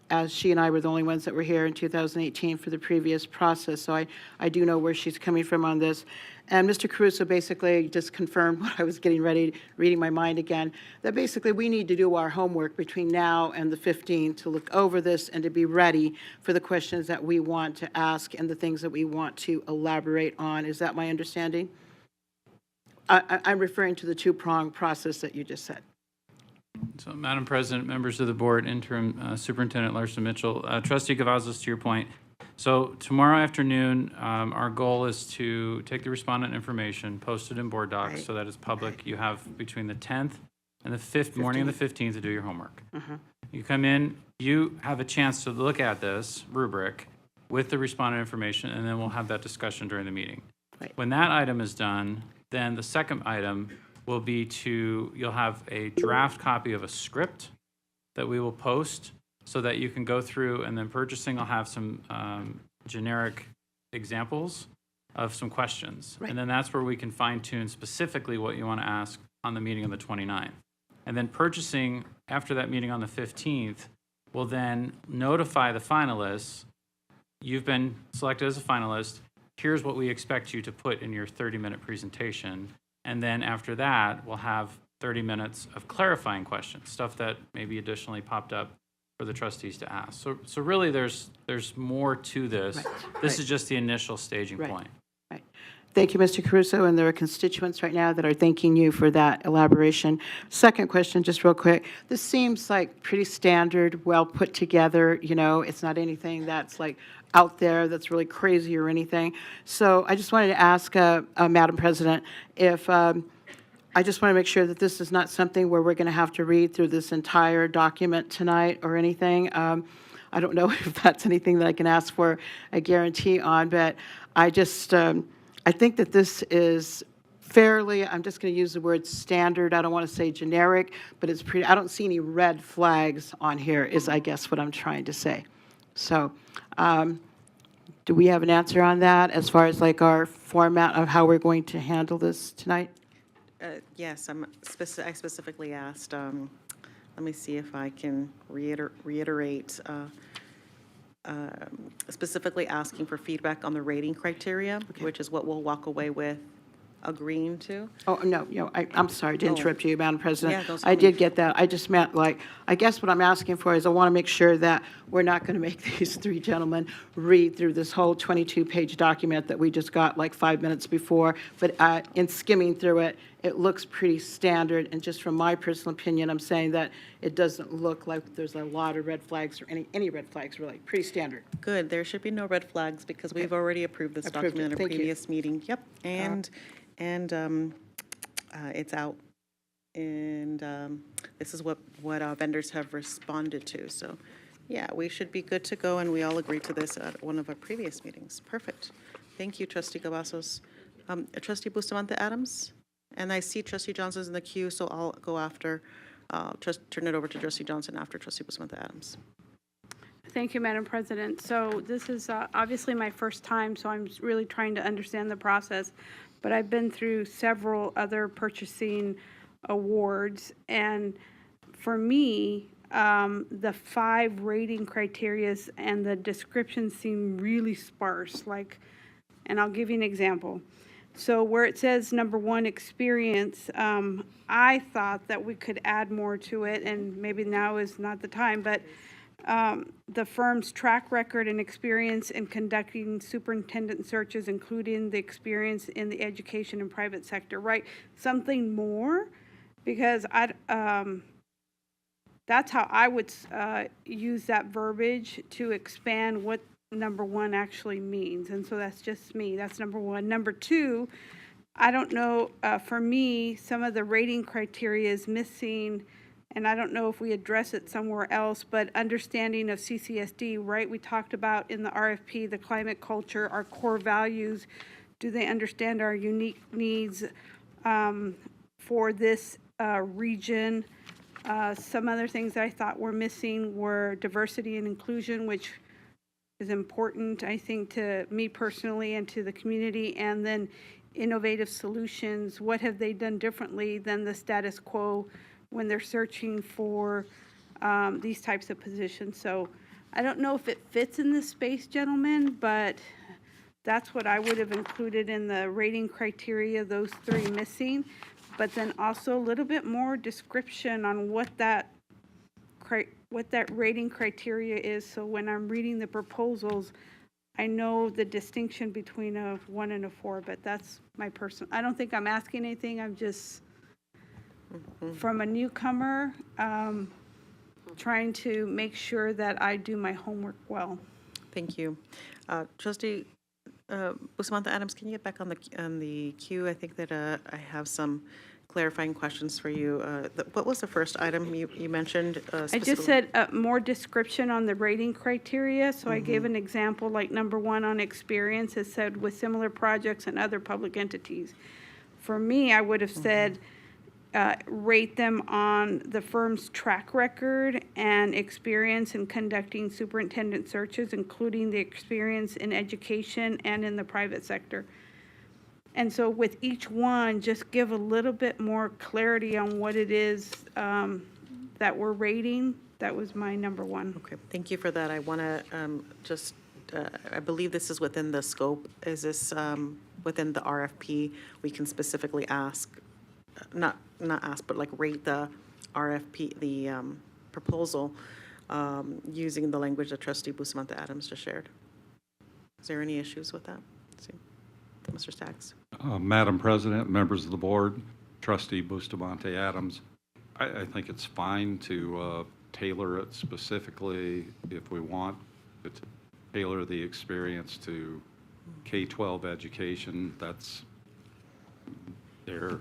as she and I were the only ones that were here in 2018 for the previous process. So I do know where she's coming from on this. And Mr. Caruso basically just confirmed what I was getting ready, reading my mind again, that basically we need to do our homework between now and the 15th to look over this and to be ready for the questions that we want to ask and the things that we want to elaborate on. Is that my understanding? I'm referring to the two-pronged process that you just said. So, Madam President, members of the board, Interim Superintendent Larson Mitchell, Trustee Cavazos, to your point. So tomorrow afternoon, our goal is to take the respondent information, post it in board docs so that it's public. You have between the 10th and the 5th, morning of the 15th to do your homework. You come in, you have a chance to look at this rubric with the respondent information, and then we'll have that discussion during the meeting. When that item is done, then the second item will be you'll have a draft copy of a script that we will post so that you can go through, and then purchasing will have some generic examples of some questions. And then that's where we can fine tune specifically what you want to ask on the meeting on the 29th. And then purchasing after that meeting on the 15th will then notify the finalists, you've been selected as a finalist, here's what we expect you to put in your 30-minute presentation. And then after that, we'll have 30 minutes of clarifying questions, stuff that maybe additionally popped up for the trustees to ask. So really there's more to this. This is just the initial staging point. Thank you, Mr. Caruso, and there are constituents right now that are thanking you for that elaboration. Second question, just real quick. This seems like pretty standard, well put together, you know, it's not anything that's like out there that's really crazy or anything. So I just wanted to ask, Madam President, if I just want to make sure that this is not something where we're going to have to read through this entire document tonight or anything. I don't know if that's anything that I can ask for a guarantee on, but I just, I think that this is fairly, I'm just going to use the word standard. I don't want to say generic, but it's pretty, I don't see any red flags on here, is I guess what I'm trying to say. So, do we have an answer on that as far as like our format of how we're going to handle this tonight? Yes, I specifically asked, let me see if I can reiterate, specifically asking for feedback on the rating criteria, which is what we'll walk away with agreeing to. Oh, no, I'm sorry to interrupt you, Madam President. Yeah, don't I tell did me. get that. I just meant, like, I guess what I'm asking for is I want to make sure that we're not going to make these three gentlemen read through this whole 22-page document that we just got like 5 minutes before. But in skimming through it, it looks pretty standard. And just from my personal opinion, I'm saying that it doesn't look like there's a lot of red flags or any red flags, really. Pretty standard. Good, there should be no red flags because we've already approved this Approved it. document in a Thank you. previous meeting. Yep, and it's out. And this is what vendors have responded to. So, yeah, we should be good to go, and we all agreed to this at one of our previous meetings. Perfect. Thank you, Trustee Cavazos. Trustee Bustamante Adams? And I see Trustee Johnson's in the queue, so I'll go after, turn it over to Trustee Johnson after Trustee Bustamante Adams. Thank you, Madam President. So this is obviously my first time, so I'm really trying to understand the process. But I've been through several other purchasing awards, and for me, the 5 rating criterias and the descriptions seem really sparse. Like, and I'll give you an example. So where it says number 1, experience, I thought that we could add more to it, and maybe now is not the time, but the firm's track record and experience in conducting superintendent searches, including the experience in the education and private sector, right? Something more, because that's how I would use that verbiage to expand what number 1 actually means. And so that's just me. That's number 1. Number 2, I don't know, for me, some of the rating criteria is missing, and I don't know if we address it somewhere else, but understanding of CCSD, right? We talked about in the RFP, the climate culture, our core values. Do they understand our unique needs for this region? Some other things I thought were missing were diversity and inclusion, which is important, I think, to me personally and to the community, and then innovative solutions. What have they done differently than the status quo when they're searching for these types of positions? So I don't know if it fits in this space, gentlemen, but that's what I would have included in the rating criteria, those 3 missing. But then also a little bit more description on what that rating criteria is. So when I'm reading the proposals, I know the distinction between a 1 and a 4, but that's my personal. I don't think I'm asking anything. I'm just, from a newcomer, trying to make sure that I do my homework well. Thank you. Trustee Bustamante Adams, can you get back on the queue? I think that I have some clarifying questions for you. What was the first item you mentioned? I just said more description on the rating criteria. So I gave an example, like number 1 on experience. It said with similar projects and other public entities. For me, I would have said rate them on the firm's track record and experience in conducting superintendent searches, including the experience in education and in the private sector. And so with each one, just give a little bit more clarity on what it is that we're rating. That was my number 1. Okay, thank you for that. I want to I believe this is within the scope. Is this within the RFP? We can specifically ask, not ask, but like rate the RFP, the proposal using the language that Trustee Bustamante Adams just shared. Is there any issues with that? Let's see. Mr. Staggs. Madam President, members of the board, Trustee Bustamante Adams, I think it's fine to tailor it specifically if we want to tailor the experience to K-12 education. That's their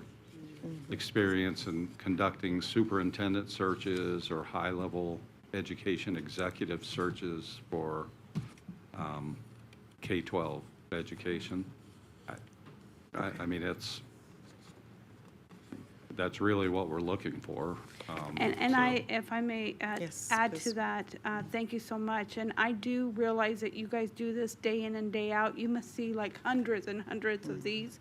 experience in conducting superintendent searches or high-level education executive searches for K-12 education. I mean, that's really what we're looking for. And so- I, if I may Yes, add please. to that, thank you so much. And I do realize that you guys do this day in and day out. You must see like hundreds and hundreds of these.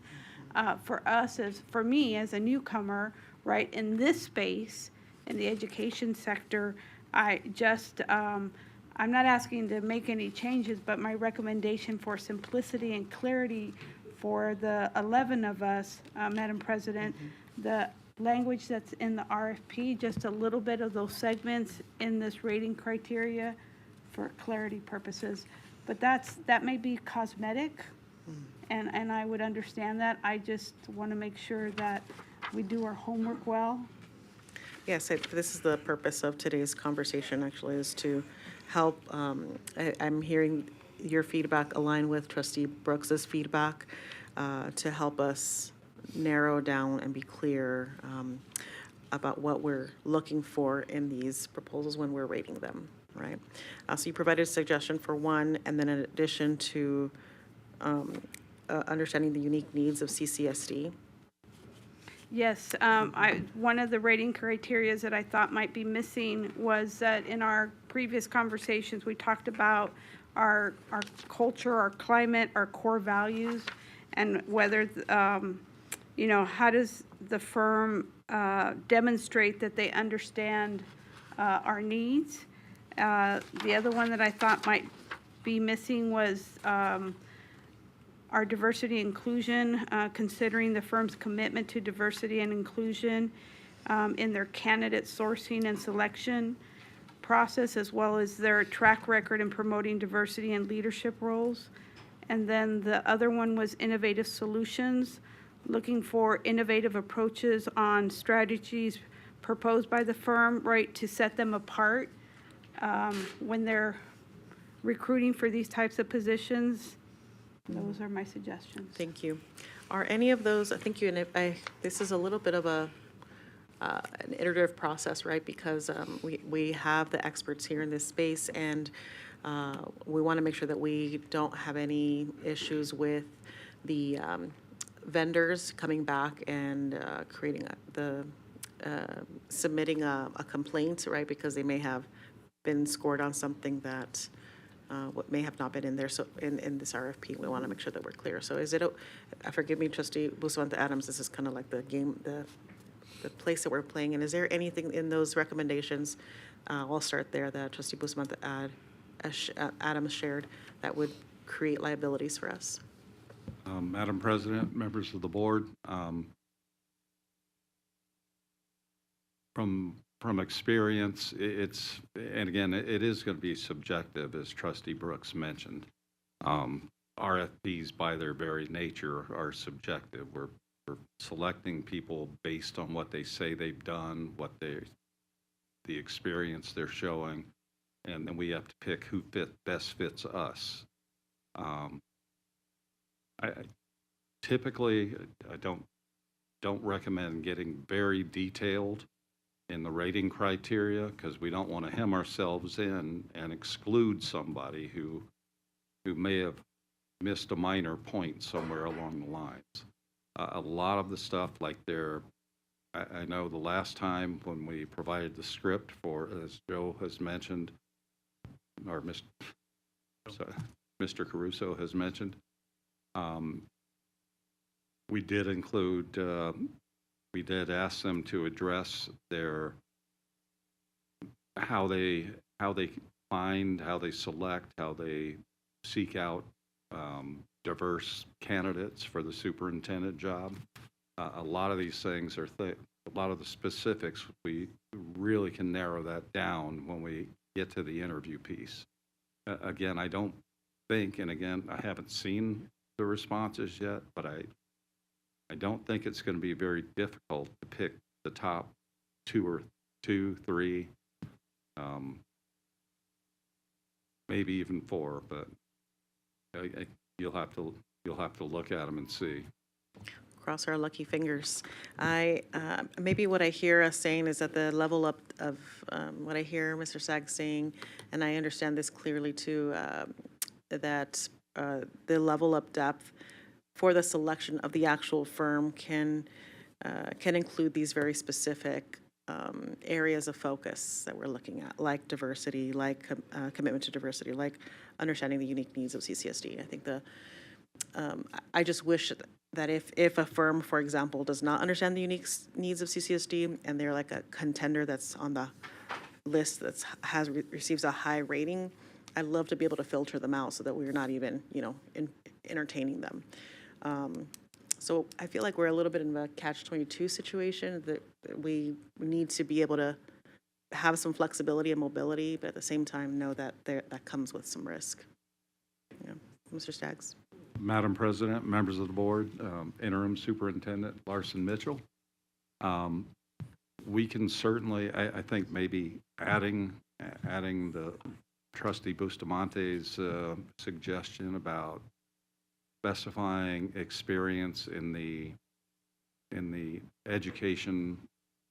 For us, for me as a newcomer, right, in this space, in the education sector, I just, I'm not asking to make any changes, but my recommendation for simplicity and clarity for the 11 of us, Madam President, the language that's in the RFP, just a little bit of those segments in this rating criteria for clarity purposes. But that may be cosmetic, and I would understand that. I just want to make sure that we do our homework well. Yes, this is the purpose of today's conversation, actually, is to help. I'm hearing your feedback align with Trustee Brooks's feedback to help us narrow down and be clear about what we're looking for in these proposals when we're rating them, right? So you provided a suggestion for one, and then in addition to understanding the unique needs of CCSD. Yes, one of the rating criteria that I thought might be missing was that in our previous conversations, we talked about our culture, our climate, our core values, and whether, you know, how does the firm demonstrate that they understand our needs? The other one that I thought might be missing was our diversity inclusion, considering the firm's commitment to diversity and inclusion in their candidate sourcing and selection process, as well as their track record in promoting diversity and leadership roles. And then the other one was innovative solutions, looking for innovative approaches on strategies proposed by the firm, right, to set them apart when they're recruiting for these types of positions. Those are my suggestions. Thank you. Are any of those, thank you, and this is a little bit of an iterative process, right? Because we have the experts here in this space, and we want to make sure that we don't have any issues with the vendors coming back and creating submitting a complaint, right? Because they may have been scored on something that what may have not been in there. So in this RFP, we want to make sure that we're clear. So is it, forgive me, Trustee Bustamante Adams, this is kind of like the game, the place that we're playing in. Is there anything in those recommendations, I'll start there, that Trustee Bustamante Adams shared that would create liabilities for us? Madam President, members of the board, from experience, and again, it is going to be subjective, as Trustee Brooks mentioned. RFPs, by their very nature, are subjective. We're selecting people based on what they say they've done, the experience they're showing, and then we have to pick who best fits us. Typically, I don't recommend getting very detailed in the rating criteria, because we don't want to hem ourselves in and exclude somebody who may have missed a minor point somewhere along the lines. A lot of the stuff, like I know the last time when we provided the script for, as Joe has mentioned, or Mr. Caruso has mentioned, we did include, we did ask them to address how they find, how they select, how they seek out diverse candidates for the superintendent job. A lot of these things are a lot of the specifics, we really can narrow that down when we get to the interview piece. Again, I don't think, and again, I haven't seen the responses yet, but I don't think it's going to be very difficult to pick the top two, three, maybe even four, but you'll have to look at them and see. Cross our lucky fingers. Maybe what I hear us saying is that the level up of what I hear Mr. Sag saying, and I understand this clearly too, that the level up depth for the selection of the actual firm can can include these very specific areas of focus that we're looking at, like diversity, like commitment to diversity, like understanding the unique needs of CCSD. I think I just wish that if a firm, for example, does not understand the unique needs of CCSD and they're like a contender that's on the list that receives a high rating, I'd love to be able to filter them out so that we're not even, entertaining them. So I feel like we're a little bit in a catch-22 situation, that we need to be able to have some flexibility and mobility, but at the same time know that that comes with some risk. Yeah. Mr. Staggs. Madam President, members of the board, Interim Superintendent Larson Mitchell. We can certainly, I think maybe adding the Trustee Bustamante's suggestion about specifying experience in the education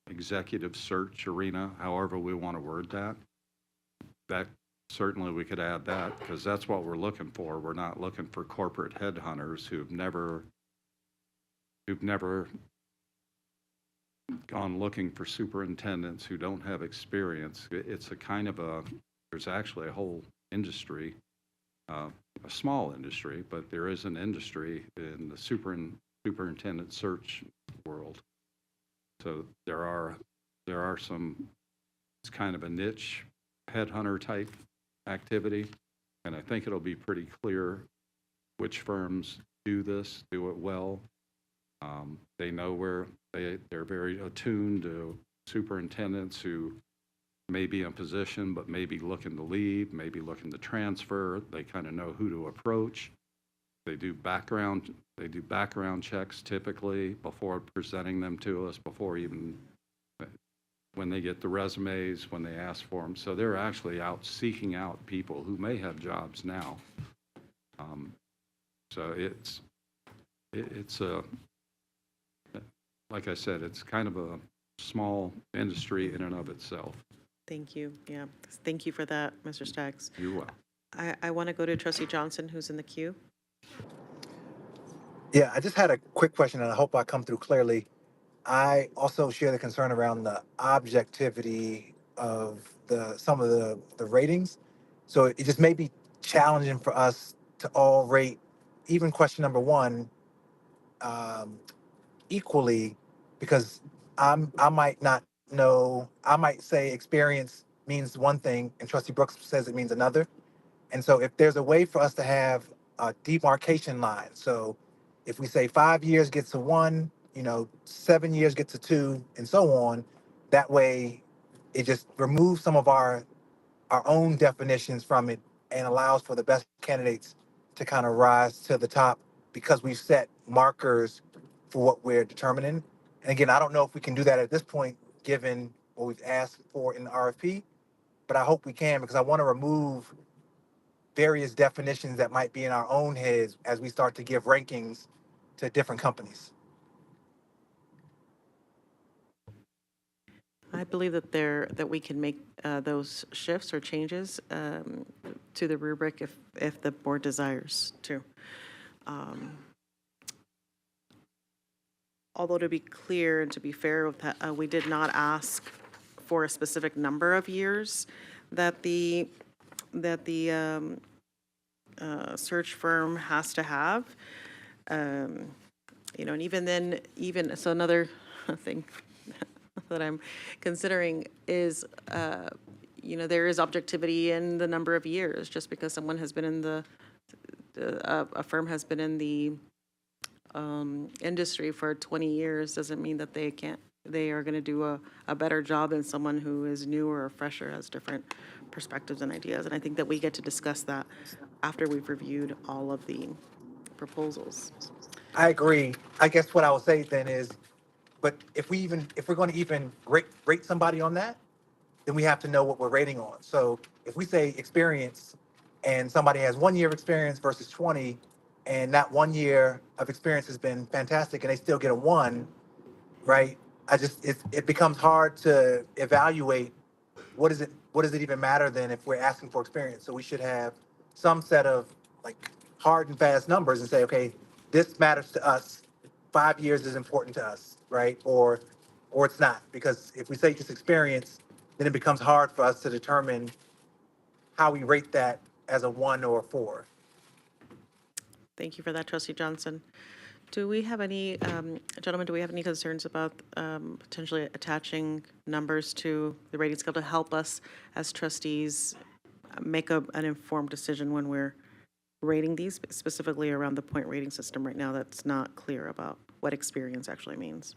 executive search arena, however we want to word that certainly we could add that, because that's what we're looking for. We're not looking for corporate headhunters who've never gone looking for superintendents who don't have experience. It's a kind of there's actually a whole industry, a small industry, but there is an industry in the superintendent search world. So there are some, it's kind of a niche headhunter type activity, and I think it'll be pretty clear which firms do it well. They know where they're very attuned to superintendents who may be in position but may be looking to leave, maybe looking to transfer. They kind of know who to approach. They do background checks typically before presenting them to us, before even when they get the resumes, when they ask for them. So they're actually out seeking out people who may have jobs now. So it's like I said, it's kind of a small industry in and of itself. Thank you. Yeah. Thank you for that, Mr. Staggs. You're welcome. I want to go to Trustee Johnson, who's in the queue. Yeah, I just had a quick question, and I hope I come through clearly. I also share the concern around the objectivity of some of the ratings. So it just may be challenging for us to all rate even question number one equally, because I might not know. I might say experience means one thing, and Trustee Brooks says it means another. And so if there's a way for us to have a demarcation line, so if we say 5 years gets to 1, 7 years gets to 2, and so on, that way it just removes some of our own definitions from it and allows for the best candidates to kind of rise to the top, because we've set markers for what we're determining. And again, I don't know if we can do that at this point, given what we've asked for in the RFP, but I hope we can, because I want to remove various definitions that might be in our own heads as we start to give rankings to different companies. I believe that we can make those shifts or changes to the rubric if the board desires to. Although, to be clear and to be fair with that, we did not ask for a specific number of years that the search firm has to have. And even then, so another thing that I'm considering is, there is objectivity in the number of years. Just because someone has been in a firm has been in the industry for 20 years doesn't mean that they are going to do a better job than someone who is newer or fresher, has different perspectives and ideas. And I think that we get to discuss that after we've reviewed all of the proposals. I agree. I guess what I would say then is, but if we're going to even rate somebody on that, then we have to know what we're rating on. So if we say experience and somebody has 1 year of experience versus 20, and that 1 year of experience has been fantastic and they still get a 1, right? It becomes hard to evaluate what does it even matter then if we're asking for experience. So we should have some set of like hard and fast numbers and say, okay, this matters to us 5 years is important to us, right? Or it's not, because if we say just experience, then it becomes hard for us to determine how we rate that as a 1 or a 4. Thank you for that, Trustee Johnson. Do we have any, gentlemen, do we have any concerns about potentially attaching numbers to the rating scale to help us as trustees make an informed decision when we're rating these, specifically around the point rating system right now that's not clear about what experience actually means?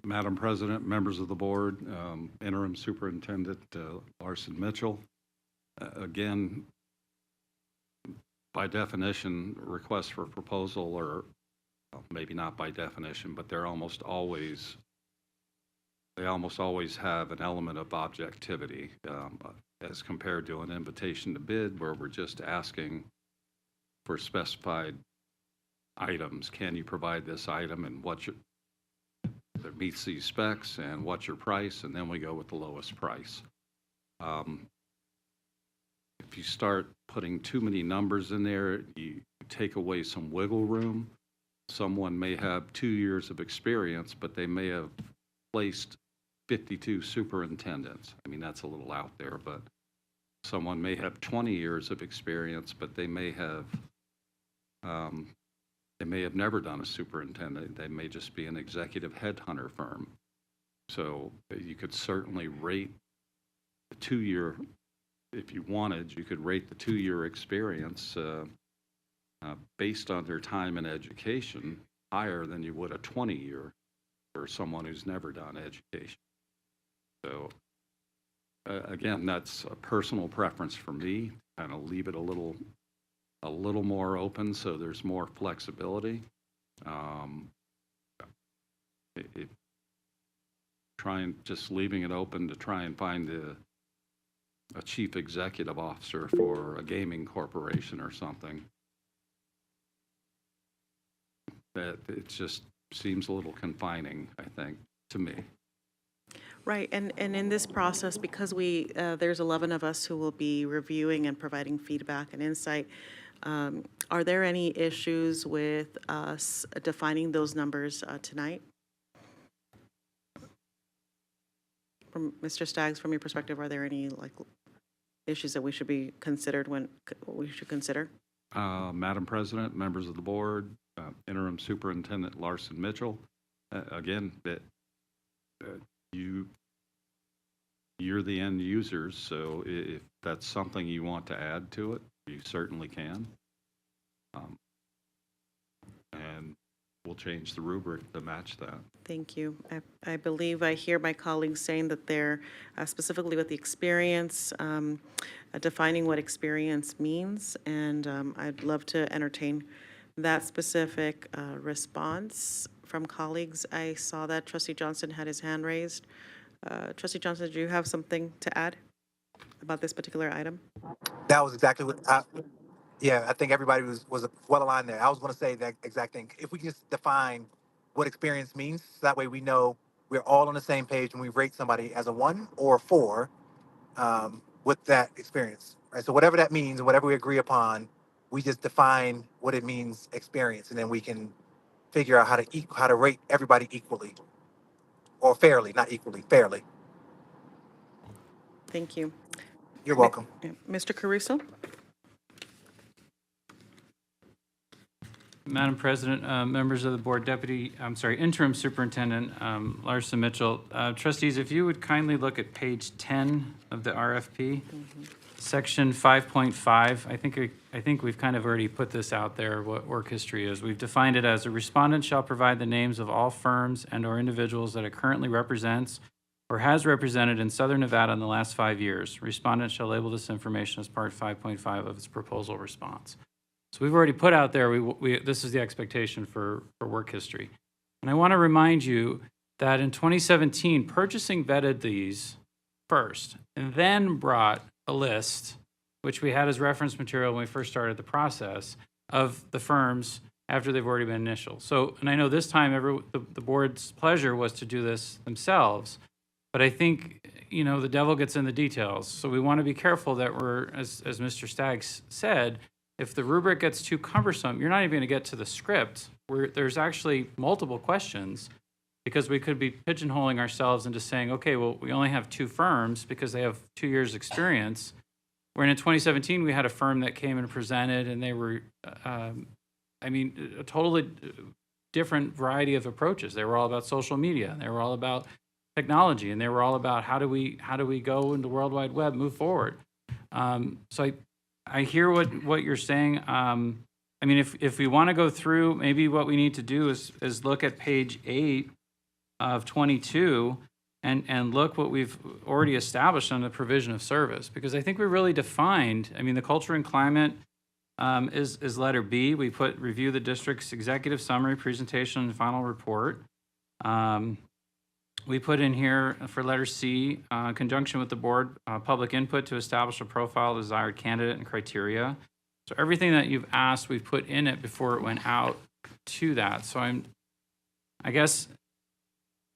Madam President, members of the board, Interim Superintendent Larson Mitchell, again, by definition, requests for proposal are, well, maybe not by definition, but they almost always have an element of objectivity as compared to an invitation to bid where we're just asking for specified items. Can you provide this item and that meets these specs and what's your price? And then we go with the lowest price. If you start putting too many numbers in there, you take away some wiggle room. Someone may have 2 years of experience, but they may have placed 52 superintendents. I mean, that's a little out there, but someone may have 20 years of experience, but they may have never done a superintendent. They may just be an executive headhunter firm. So you could certainly rate the 2-year. If you wanted, you could rate the 2-year experience based on their time in education higher than you would a 20-year for someone who's never done education. So again, that's a personal preference for me. Kind of leave it a little more open so there's more flexibility. Just leaving it open to try and find a chief executive officer for a gaming corporation or something. That it just seems a little confining, I think, to me. Right, and in this process, because there's 11 of us who will be reviewing and providing feedback and insight, are there any issues with us defining those numbers tonight? From Mr. Staggs, from your perspective, are there any issues that we should be considered consider? Madam President, members of the board, Interim Superintendent Larson Mitchell, again, that you're the end users, so if that's something you want to add to it, you certainly can. And we'll change the rubric to match that. Thank you. I believe I hear my colleagues saying that they're specifically with the experience, defining what experience means, and I'd love to entertain that specific response from colleagues. I saw that Trustee Johnson had his hand raised. Trustee Johnson, do you have something to add about this particular item? That was exactly what I think everybody was well aligned there. I was going to say that exact thing. If we can just define what experience means, so that way we know we're all on the same page when we rate somebody as a 1 or a 4 with that experience, right? So whatever that means, and whatever we agree upon, we just define what it means experience, and then we can figure out how to rate everybody equally or fairly, not equally, fairly. Thank you. You're welcome. Mr. Caruso? Madam President, members of the board, Interim Superintendent Larson Mitchell. Trustees, if you would kindly look at page 10 of the RFP, section 5.5. I think we've kind of already put this out there, what work history is. We've defined it as a respondent shall provide the names of all firms and or individuals that it currently represents or has represented in Southern Nevada in the last 5 years. Respondent shall label this information as part 5.5 of its proposal response. So we've already put out there, this is the expectation for work history. And I want to remind you that in 2017, purchasing vetted these first and then brought a list, which we had as reference material when we first started the process, of the firms after they've already been initialed. So, and I know this time the board's pleasure was to do this themselves, but I think, the devil gets in the details. So we want to be careful that we're, as Mr. Staggs said, if the rubric gets too cumbersome, you're not even going to get to the script where there's actually multiple questions, because we could be pigeonholing ourselves into saying, okay, well, we only have 2 firms because they have 2 years experience. Where in 2017, we had a firm that came and presented, and they were, a totally different variety of approaches. They were all about social media. They were all about technology, and they were all about how do we go into the World Wide Web, move forward. So I hear what you're saying. If we want to go through, maybe what we need to do is look at page 8 of 22 and look what we've already established on the provision of service, because I think we really defined, the culture and climate is letter B. We put review the district's executive summary, presentation, and final report. We put in here for letter C, conjunction with the board, public input to establish a profile of desired candidate and criteria. So everything that you've asked, we've put in it before it went out to that. So I guess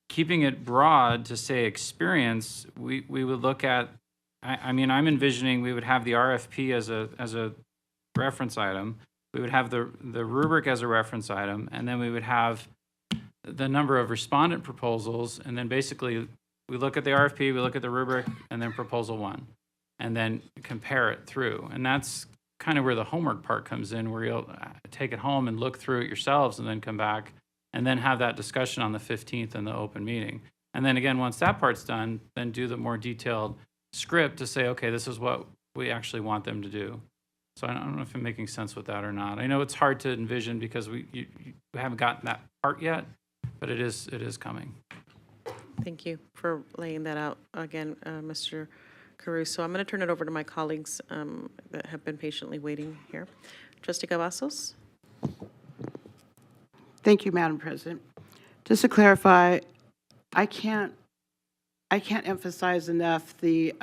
keeping it broad to say experience, we would look at, I'm envisioning we would have the RFP as a reference item. We would have the rubric as a reference item, and then we would have the number of respondent proposals, and then basically we look at the RFP, we look at the rubric, and then proposal 1, and then compare it through. And that's kind of where the homework part comes in, where you'll take it home and look through it yourselves and then come back and then have that discussion on the 15th in the open meeting. And then again, once that part's done, then do the more detailed script to say, okay, this is what we actually want them to do. So I don't know if I'm making sense with that or not. I know it's hard to envision because we haven't gotten that part yet, but it is coming. Thank you for laying that out again, Mr. Caruso. I'm going to turn it over to my colleagues that have been patiently waiting here. Trustee Cavazos? Thank you, Madam President. Just to clarify, I can't emphasize enough the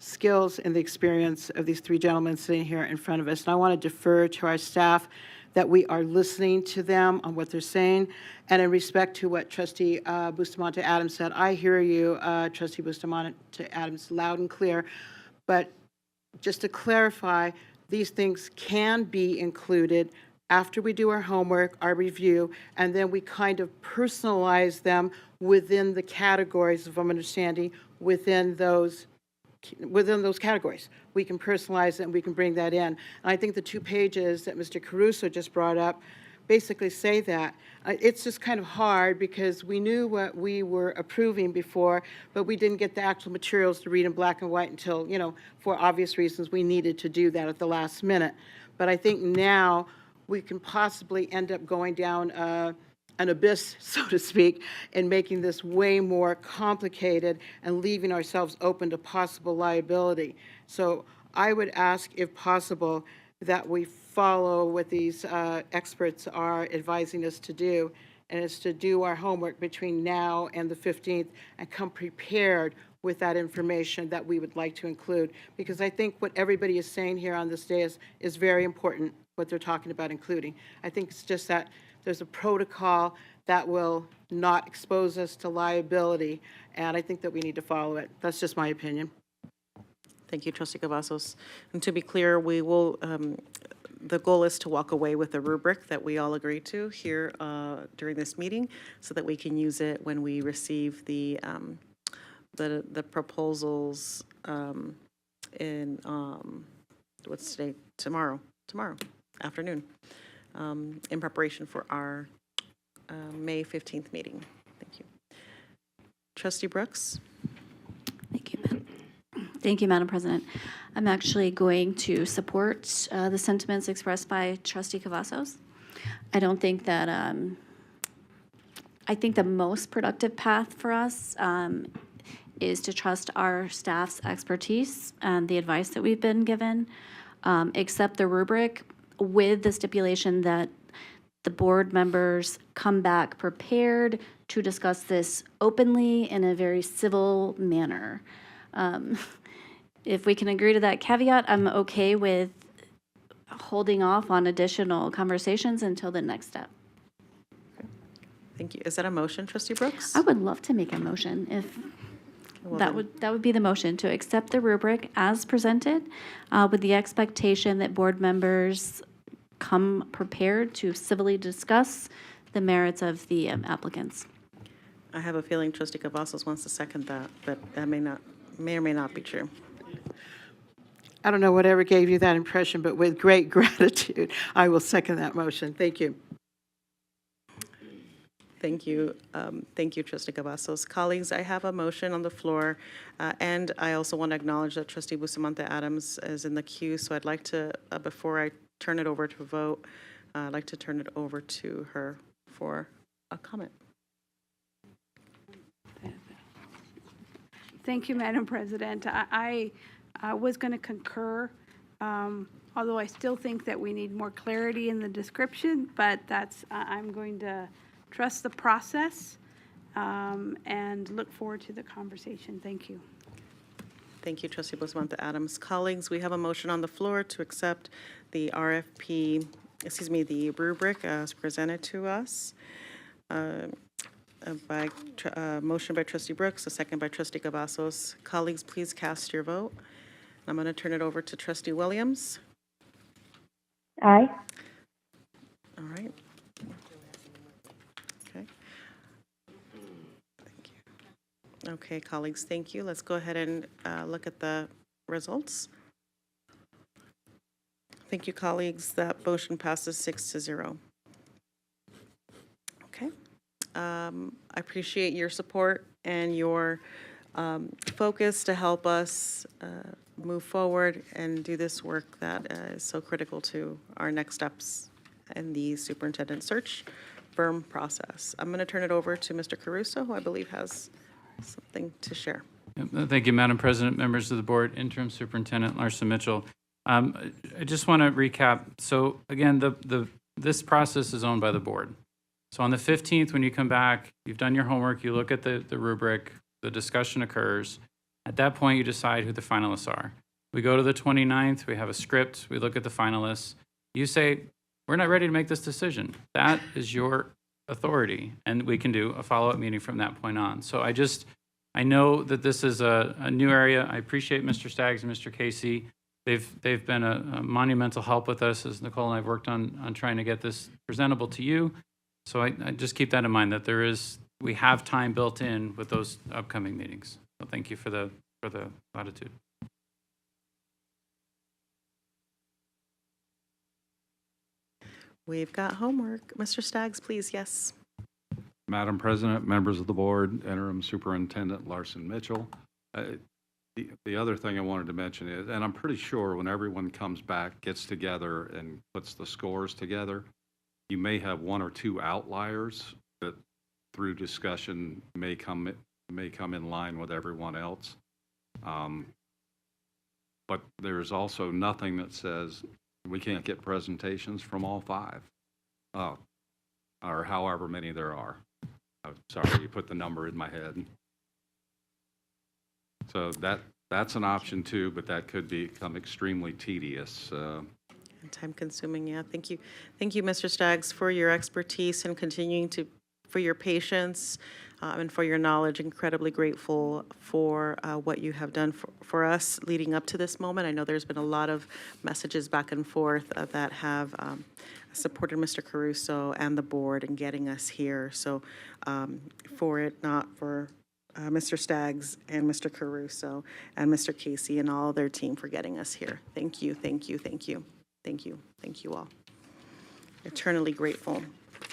skills and the experience of these 3 gentlemen sitting here in front of us. And I want to defer to our staff that we are listening to them on what they're saying. And in respect to what Trustee Bustamante Adams said, I hear you, Trustee Bustamante Adams, loud and clear. But just to clarify, these things can be included after we do our homework, our review, and then we kind of personalize them within the categories, if I'm understanding, within those categories. We can personalize it and we can bring that in. And I think the 2 pages that Mr. Caruso just brought up basically say that. It's just kind of hard because we knew what we were approving before, but we didn't get the actual materials to read in black and white until, for obvious reasons, we needed to do that at the last minute. But I think now we can possibly end up going down an abyss, so to speak, and making this way more complicated and leaving ourselves open to possible liability. So I would ask, if possible, that we follow what these experts are advising us to do, and it's to do our homework between now and the 15th and come prepared with that information that we would like to include. Because I think what everybody is saying here on this day is very important, what they're talking about including. I think it's just that there's a protocol that will not expose us to liability, and I think that we need to follow it. That's just my opinion. Thank you, Trustee Cavazos. And to be clear, we will, the goal is to walk away with a rubric that we all agree to here during this meeting so that we can use it when we receive the proposals in, what's today? Tomorrow afternoon, in preparation for our May 15th meeting. Thank you. Trustee Brooks? Thank you, Madam President. I'm actually going to support the sentiments expressed by Trustee Cavazos. I don't think that, I think the most productive path for us is to trust our staff's expertise and the advice that we've been given, accept the rubric with the stipulation that the board members come back prepared to discuss this openly in a very civil manner. If we can agree to that caveat, I'm okay with holding off on additional conversations until the next step. Thank you. Is that a motion, Trustee Brooks? I would love to make a motion if Well, That then- would be the motion, to accept the rubric as presented, with the expectation that board members come prepared to civilly discuss the merits of the applicants. I have a feeling trustee Cavazos wants to second that, but that may or may not be true. I don't know whatever gave you that impression, but with great gratitude, I will second that motion. Thank you. Thank you. Thank you, trustee Cavazos. Colleagues, I have a motion on the floor, and I also want to acknowledge that trustee Bustamante Adams is in the queue, so I'd like to, before I turn it over to vote, I'd like to turn it over to her for a comment. Thank you, Madam President. I was going to concur, although I still think that we need more clarity in the description, but I'm going to trust the process and look forward to the conversation. Thank you. Thank you, trustee Bustamante Adams. Colleagues, we have a motion on the floor to accept the the rubric as presented to us. Motion by trustee Brooks, a second by trustee Cavazos. Colleagues, please cast your vote. I'm going to turn it over to trustee Williams. Aye. All right. Okay. Thank you. Okay, colleagues, thank you. Let's go ahead and look at the results. Thank you, colleagues. That motion passes 6-0. Okay. I appreciate your support and your focus to help us move forward and do this work that is so critical to our next steps in the superintendent search firm process. I'm going to turn it over to Mr. Caruso, who I believe has something to share. Thank you, Madam President, members of the board, Interim Superintendent Larson Mitchell. I just want to recap. So again, this process is owned by the board. So on the 15th, when you come back, you've done your homework, you look at the rubric, the discussion occurs. At that point, you decide who the finalists are. We go to the 29th, we have a script, we look at the finalists. You say, we're not ready to make this decision. That is your authority, and we can do a follow-up meeting from that point on. So I know that this is a new area. I appreciate Mr. Staggs and Mr. Casey. They've been a monumental help with us as Nicole and I have worked on trying to get this presentable to you. So I just keep that in mind, that we have time built in with those upcoming meetings. So thank you for the latitude. We've got homework. Mr. Staggs, please, yes. Madam President, members of the board, Interim Superintendent Larson Mitchell. The other thing I wanted to mention is, and I'm pretty sure when everyone comes back, gets together and puts the scores together, you may have one or two outliers that through discussion may come in line with everyone else. But there's also nothing that says we can't get presentations from all five, or however many there are. Sorry, you put the number in my head. So that's an option too, but that could become extremely tedious. And time-consuming, yeah. Thank you, Mr. Staggs, for your expertise and continuing for your patience and for your knowledge. Incredibly grateful for what you have done for us leading up to this moment. I know there's been a lot of messages back and forth that have supported Mr. Caruso and the board in getting us here. So not for Mr. Staggs and Mr. Caruso and Mr. Casey and all their team for getting us here. Thank you, thank you, thank you. Thank you. Thank you all. Eternally grateful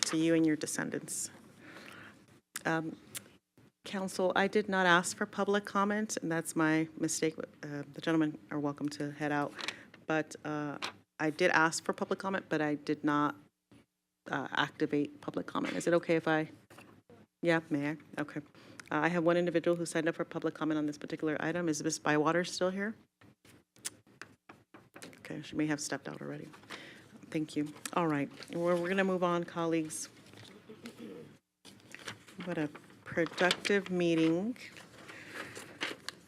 to you and your descendants. Council, I did not ask for public comment, and that's my mistake. The gentlemen are welcome to head out. But I did ask for public comment, but I did not activate public comment. Is it okay if I? Yeah, may I? Okay. I have one individual who signed up for public comment on this particular item. Is Ms. Bywater still here? Okay, she may have stepped out already. Thank you. All right, we're going to move on, colleagues. What a productive meeting.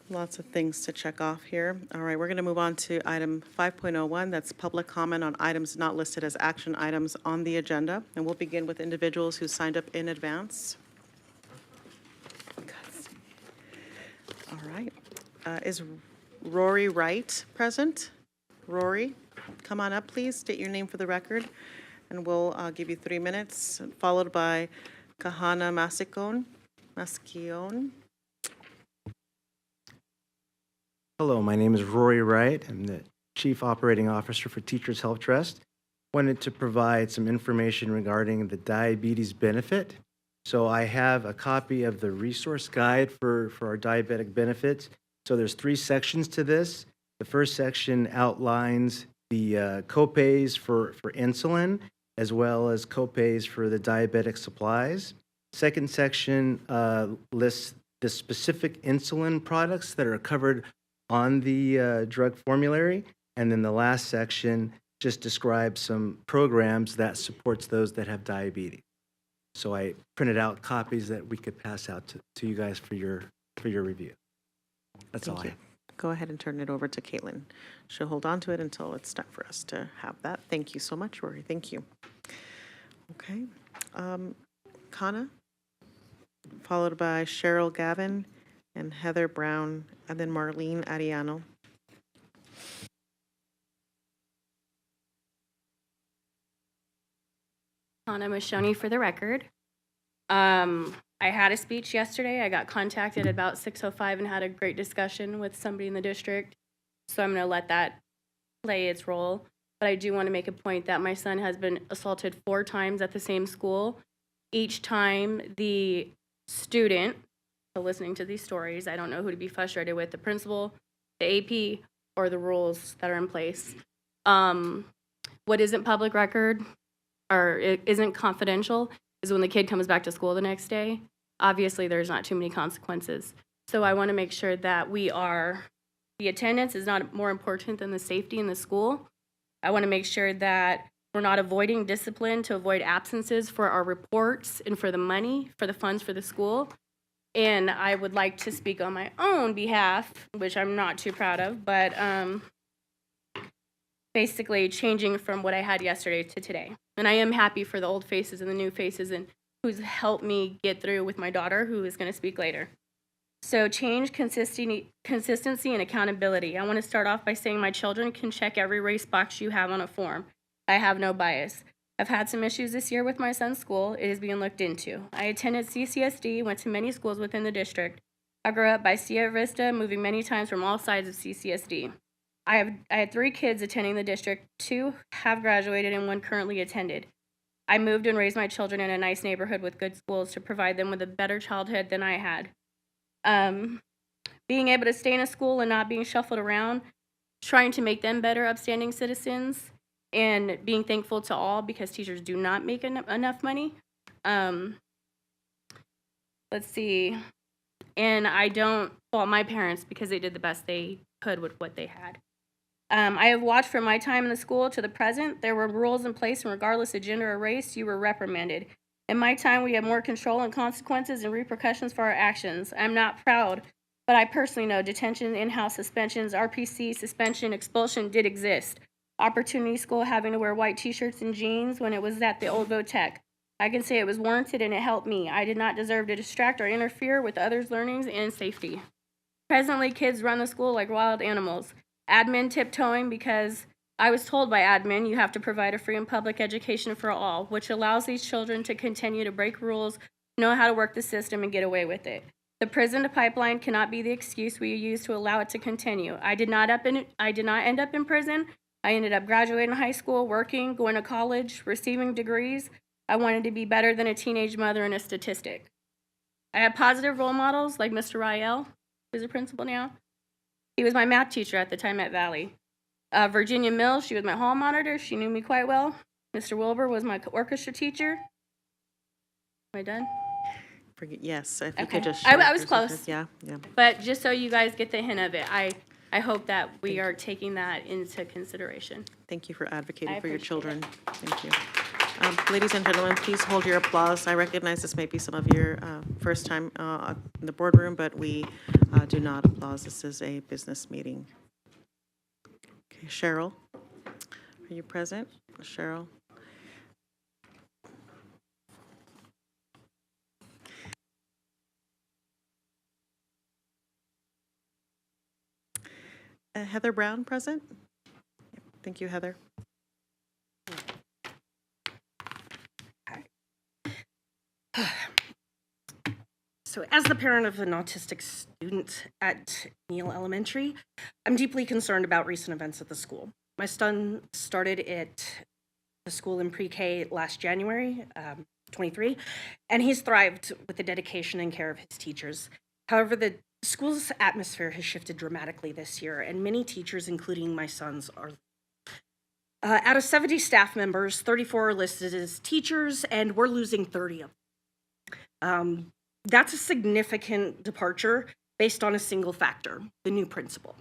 Lots of things to check off here. All right, we're going to move on to item 5.01. That's public comment on items not listed as action items on the agenda. And we'll begin with individuals who signed up in advance. All Is Rory Wright present? Rory, come on up, please. State your name for the record, and we'll give you 3 minutes, followed by Kahana Mascione. Hello, my name is Rory Wright. I'm the Chief Operating Officer for Teachers Health Trust. Wanted to provide some information regarding the diabetes benefit. So I have a copy of the resource guide for our diabetic benefits. So there's 3 sections to this. The first section outlines the copays for insulin, as well as copays for the diabetic supplies. Second section lists the specific insulin products that are covered on the drug formulary. And then the last section just describes some programs that supports those that have diabetes. So I printed out copies that we could pass out to you guys for your review. That's all I have. Go ahead and turn it over to Caitlin. She'll hold on to it until it's time for us to have that. Thank you so much, Rory. Thank you. Okay. Kana, followed by Cheryl Gavin and Heather Brown, and then Marlene Ariano. Hannah Mashoni for the record. I had a speech yesterday. I got contacted at about 6:05 and had a great discussion with somebody in the district. So I'm going to let that play its role. But I do want to make a point that my son has been assaulted 4 times at the same school. Each time the student, so listening to these stories, I don't know who to be frustrated with, the principal, the AP, or the rules that are in place. What isn't public record or it isn't confidential is when the kid comes back to school the next day. Obviously, there's not too many consequences. So I want to make sure that the attendance is not more important than the safety in the school. I want to make sure that we're not avoiding discipline to avoid absences for our reports and for the money, for the funds for the school. And I would like to speak on my own behalf, which I'm not too proud of, but basically changing from what I had yesterday to today. And I am happy for the old faces and the new faces and who's helped me get through with my daughter, who is going to speak later. So change, consistency, and accountability. I want to start off by saying my children can check every race box you have on a form. I have no bias. I've had some issues this year with my son's school. It is being looked into. I attended CCSD, went to many schools within the district. I grew up by Sierra Vista, moving many times from all sides of CCSD. I had 3 kids attending the district. 2 have graduated and 1 currently attended. I moved and raised my children in a nice neighborhood with good schools to provide them with a better childhood than I had. Being able to stay in a school and not being shuffled around, trying to make them better, upstanding citizens, and being thankful to all because teachers do not make enough money. Let's see. And I don't fault my parents because they did the best they could with what they had. I have watched from my time in the school to the present. There were rules in place, and regardless of gender or race, you were reprimanded. In my time, we had more control and consequences and repercussions for our actions. I'm not proud, but I personally know detention, in-house suspensions, RPC, suspension, expulsion did exist. Opportunity school having to wear white t-shirts and jeans when it was at the old VOTEC. I can say it was warranted and it helped me. I did not deserve to distract or interfere with others' learnings and safety. Presently, kids run the school like wild animals. Admin tiptoeing because I was told by admin you have to provide a free and public education for all, which allows these children to continue to break rules, know how to work the system, and get away with it. The prison pipeline cannot be the excuse we use to allow it to continue. I did not end up in prison. I ended up graduating high school, working, going to college, receiving degrees. I wanted to be better than a teenage mother and a statistic. I had positive role models like Mr. Rael, who's a principal now. He was my math teacher at the time at Valley. Virginia Mills, she was my hall monitor. She knew me quite well. Mr. Wilbur was my orchestra teacher. Am I done? Yes, if you Okay. could just. I was close. Yeah, yeah. But just so you guys get the hint of it, I hope that we are taking that into consideration. Thank you for advocating I for your appreciate children. Thank you. Ladies and gentlemen, please hold your applause. I recognize this may be some of your first time in the boardroom, but we do not applaud. This is a business meeting. Okay, Cheryl, are you present? Cheryl? Heather Brown, present. Thank you, Heather. So as the parent of an autistic student at Neal Elementary, I'm deeply concerned about recent events at the school. My son started at the school in pre-K last January, 23, and he's thrived with the dedication and care of his teachers. However, the school's atmosphere has shifted dramatically this year, and many teachers, including my sons, are out of 70 staff members, 34 are listed as teachers, and we're losing 30 of them. That's a significant departure based on a single factor, the new principal.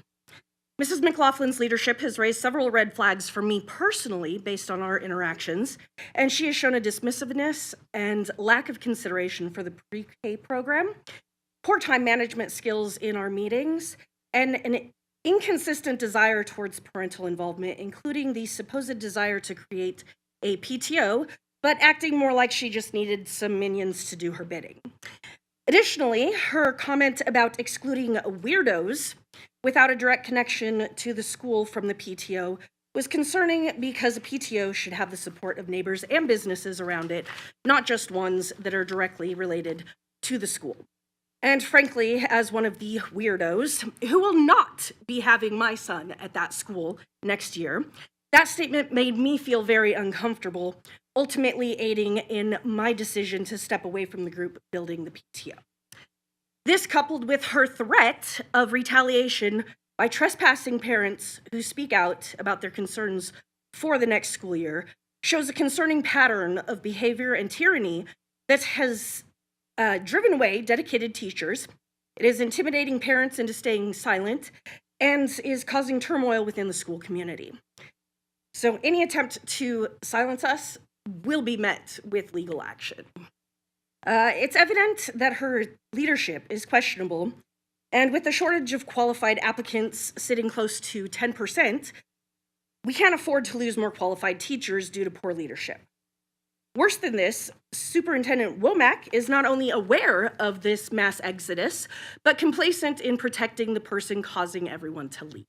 Mrs. McLaughlin's leadership has raised several red flags for me personally based on our interactions, and she has shown a dismissiveness and lack of consideration for the pre-K program, poor time management skills in our meetings, and an inconsistent desire towards parental involvement, including the supposed desire to create a PTO, but acting more like she just needed some minions to do her bidding. Additionally, her comment about excluding weirdos without a direct connection to the school from the PTO was concerning because a PTO should have the support of neighbors and businesses around it, not just ones that are directly related to the school. And frankly, as one of the weirdos who will not be having my son at that school next year, that statement made me feel very uncomfortable, ultimately aiding in my decision to step away from the group building the PTO. This, coupled with her threat of retaliation by trespassing parents who speak out about their concerns for the next school year, shows a concerning pattern of behavior and tyranny that has driven away dedicated teachers. It is intimidating parents into staying silent and is causing turmoil within the school community. So any attempt to silence us will be met with legal action. It's evident that her leadership is questionable, and with the shortage of qualified applicants sitting close to 10%, we can't afford to lose more qualified teachers due to poor leadership. Worse than this, Superintendent Womack is not only aware of this mass exodus, but complacent in protecting the person causing everyone to leave.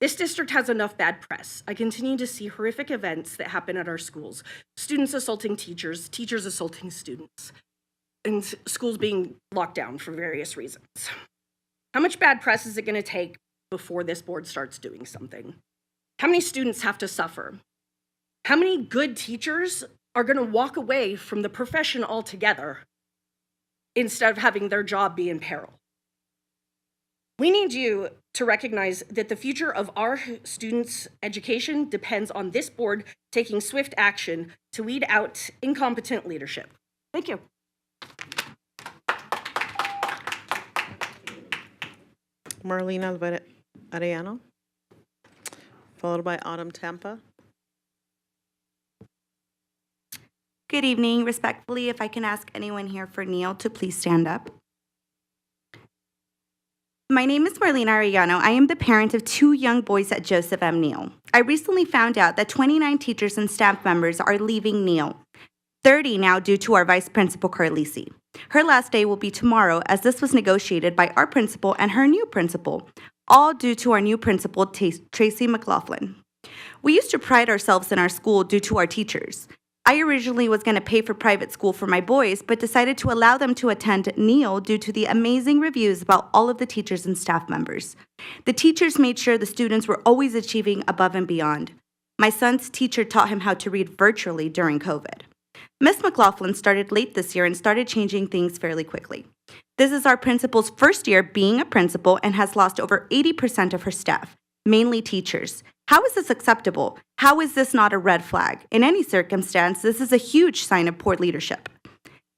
This district has enough bad press. I continue to see horrific events that happen at our schools. Students assaulting teachers, teachers assaulting students, and schools being locked down for various reasons. How much bad press is it going to take before this board starts doing something? How many students have to suffer? How many good teachers are going to walk away from the profession altogether instead of having their job be in peril? We need you to recognize that the future of our students' education depends on this board taking swift action to weed out incompetent leadership. Thank you. Marlene Arellano, followed by Autumn Tampa. Good evening. Respectfully, if I can ask anyone here for Neal to please stand up. My name is Marlene Arellano. I am the parent of 2 young boys at Joseph M. Neal. I recently found out that 29 teachers and staff members are leaving Neal, 30 now due to our Vice Principal, Carlisi. Her last day will be tomorrow, as this was negotiated by our principal and her new principal, all due to our new principal, Tracy McLaughlin. We used to pride ourselves in our school due to our teachers. I originally was going to pay for private school for my boys, but decided to allow them to attend Neal due to the amazing reviews about all of the teachers and staff members. The teachers made sure the students were always achieving above and beyond. My son's teacher taught him how to read virtually during COVID. Miss McLaughlin started late this year and started changing things fairly quickly. This is our principal's first year being a principal and has lost over 80% of her staff, mainly teachers. How is this acceptable? How is this not a red flag? In any circumstance, this is a huge sign of poor leadership.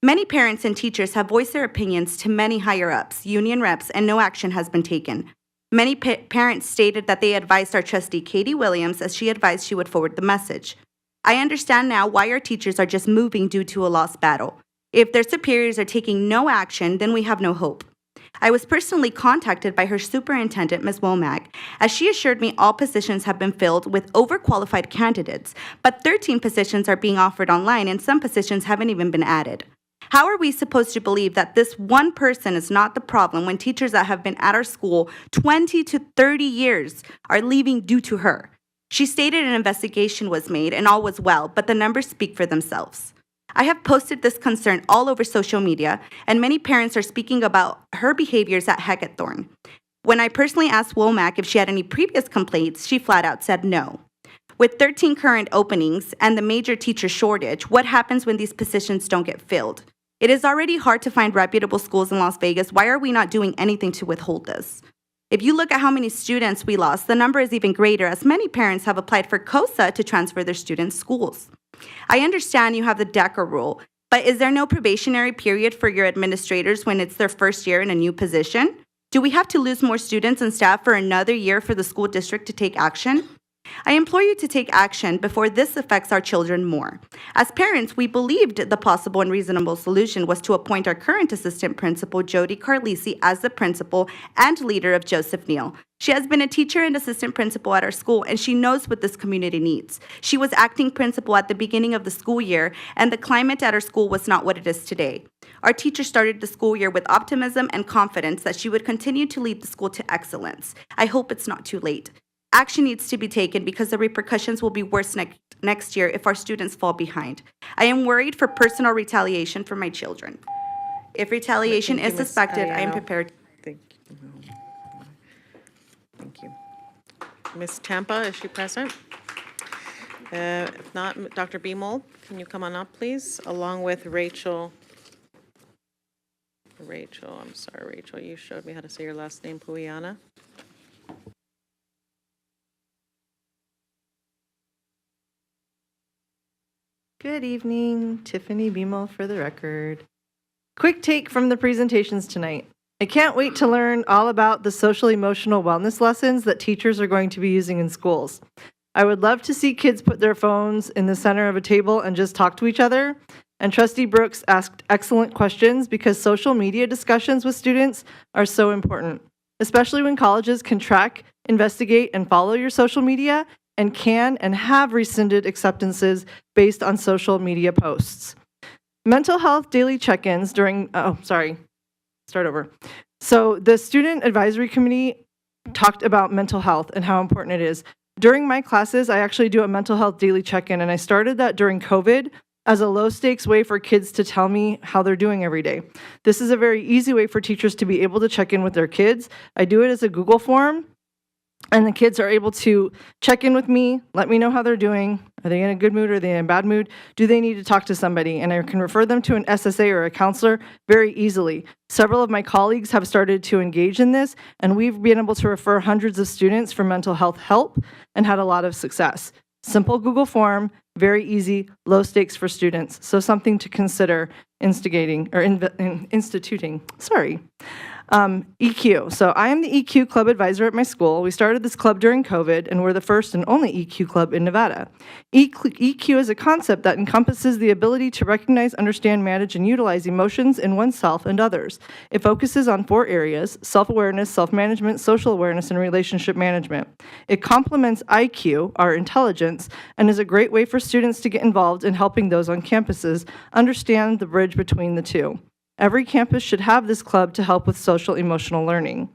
Many parents and teachers have voiced their opinions to many higher-ups, union reps, and no action has been taken. Many parents stated that they advised our trustee, Katie Williams, as she advised she would forward the message. I understand now why our teachers are just moving due to a lost battle. If their superiors are taking no action, then we have no hope. I was personally contacted by her superintendent, Ms. Womack, as she assured me all positions have been filled with overqualified candidates, but 13 positions are being offered online and some positions haven't even been added. How are we supposed to believe that this one person is not the problem when teachers that have been at our school 20 to 30 years are leaving due to her? She stated an investigation was made and all was well, but the numbers speak for themselves. I have posted this concern all over social media, and many parents are speaking about her behaviors at Hackathorn. When I personally asked Womack if she had any previous complaints, she flat out said no. With 13 current openings and the major teacher shortage, what happens when these positions don't get filled? It is already hard to find reputable schools in Las Vegas. Why are we not doing anything to withhold this? If you look at how many students we lost, the number is even greater, as many parents have applied for COSA to transfer their students' schools. I understand you have the DECA rule, but is there no probationary period for your administrators when it's their first year in a new position? Do we have to lose more students and staff for another year for the school district to take action? I implore you to take action before this affects our children more. As parents, we believed the possible and reasonable solution was to appoint our current assistant principal, Jody Carlisi, as the principal and leader of Joseph Neal. She has been a teacher and assistant principal at our school, and she knows what this community needs. She was acting principal at the beginning of the school year, and the climate at our school was not what it is today. Our teacher started the school year with optimism and confidence that she would continue to lead the school to excellence. I hope it's not too late. Action needs to be taken because the repercussions will be worse next year if our students fall behind. I am worried for personal retaliation for my children. If retaliation is suspected, I am prepared. Thank you. Ms. Tampa, is she present? If not, Dr. Beamol, can you come on up, please, along with Rachel. I'm sorry, Rachel, you showed me how to say your last name, Puiana. Good evening, Tiffany Beamel for the record. Quick take from the presentations tonight. I can't wait to learn all about the social emotional wellness lessons that teachers are going to be using in schools. I would love to see kids put their phones in the center of a table and just talk to each other. And Trustee Brooks asked excellent questions because social media discussions with students are so important, especially when colleges can track, investigate, and follow your social media and can and have rescinded acceptances based on social media posts. Mental health daily check-ins during, So the Student Advisory Committee talked about mental health and how important it is. During my classes, I actually do a mental health daily check-in, and I started that during COVID as a low-stakes way for kids to tell me how they're doing every day. This is a very easy way for teachers to be able to check in with their kids. I do it as a Google form, and the kids are able to check in with me, let me know how they're doing. Are they in a good mood? Are they in a bad mood? Do they need to talk to somebody? And I can refer them to an SSA or a counselor very easily. Several of my colleagues have started to engage in this, and we've been able to refer hundreds of students for mental health help and had a lot of success. Simple Google form, very easy, low stakes for students. So something to consider instituting. EQ. So I am the EQ club advisor at my school. We started this club during COVID, and we're the first and only EQ club in Nevada. EQ is a concept that encompasses the ability to recognize, understand, manage, and utilize emotions in oneself and others. It focuses on 4 areas: self-awareness, self-management, social awareness, and relationship management. It complements IQ, our intelligence, and is a great way for students to get involved in helping those on campuses understand the bridge between the two. Every campus should have this club to help with social emotional learning.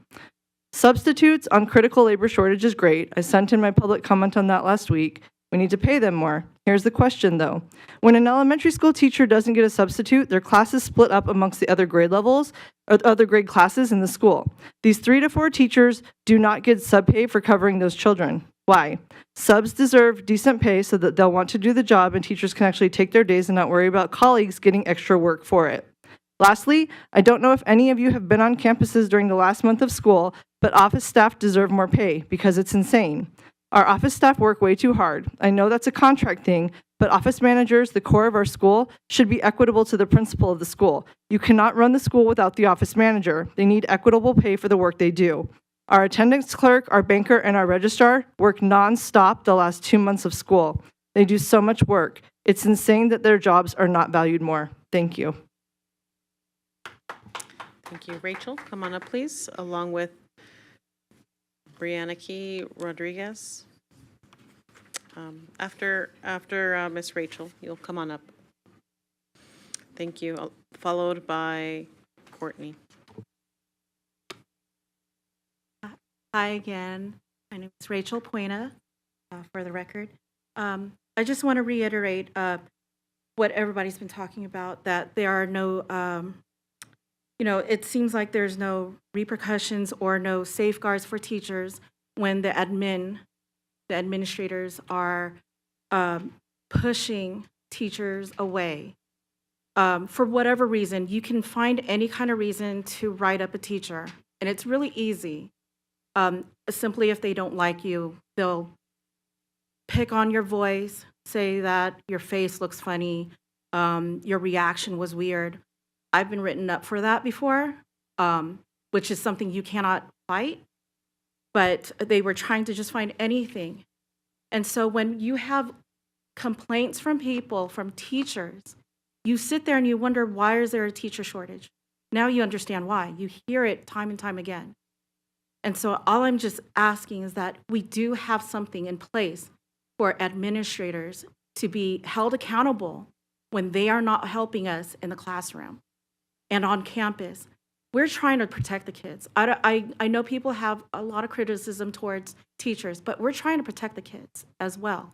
Substitutes on critical labor shortage is great. I sent in my public comment on that last week. We need to pay them more. Here's the question though. When an elementary school teacher doesn't get a substitute, their class is split up amongst the other grade levels or other grade classes in the school. These 3 to 4 teachers do not get sub pay for covering those children. Why? Subs deserve decent pay so that they'll want to do the job and teachers can actually take their days and not worry about colleagues getting extra work for it. Lastly, I don't know if any of you have been on campuses during the last month of school, but office staff deserve more pay because it's insane. Our office staff work way too hard. I know that's a contract thing, but office managers, the core of our school, should be equitable to the principal of the school. You cannot run the school without the office manager. They need equitable pay for the work they do. Our attendance clerk, our banker, and our registrar work nonstop the last 2 months of school. They do so much work. It's insane that their jobs are not valued more. Thank you. Thank you. Rachel, come on up, please, along with Brianna Key Rodriguez. After Miss Rachel, you'll come on up. Thank you. Followed by Courtney. Hi again. My name is Rachel Puena, for the record. I just want to reiterate what everybody's been talking about, that there are no, it seems like there's no repercussions or no safeguards for teachers when the administrators are pushing teachers away. For whatever reason, you can find any kind of reason to write up a teacher, and it's really easy. Simply, if they don't like you, they'll pick on your voice, say that your face looks funny, your reaction was weird. I've been written up for that before, which is something you cannot fight, but they were trying to just find anything. And so when you have complaints from people, from teachers, you sit there and you wonder, why is there a teacher shortage? Now you understand why. You hear it time and time again. And so all I'm just asking is that we do have something in place for administrators to be held accountable when they are not helping us in the classroom and on campus. We're trying to protect the kids. I know people have a lot of criticism towards teachers, but we're trying to protect the kids as well.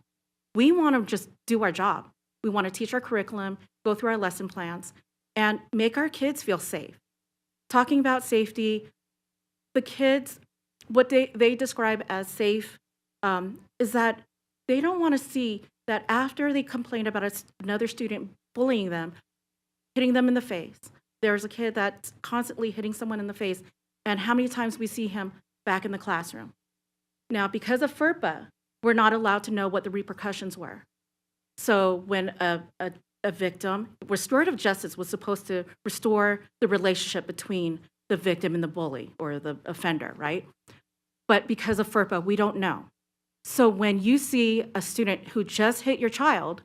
We want to just do our job. We want to teach our curriculum, go through our lesson plans, and make our kids feel safe. Talking about safety, the kids, what they describe as safe is that they don't want to see that after they complain about another student bullying them, hitting them in the face. There's a kid that's constantly hitting someone in the face, and how many times we see him back in the classroom. Now, because of FERPA, we're not allowed to know what the repercussions were. So when a victim, restorative justice was supposed to restore the relationship between the victim and the bully or the offender, right? But because of FERPA, we don't know. So when you see a student who just hit your child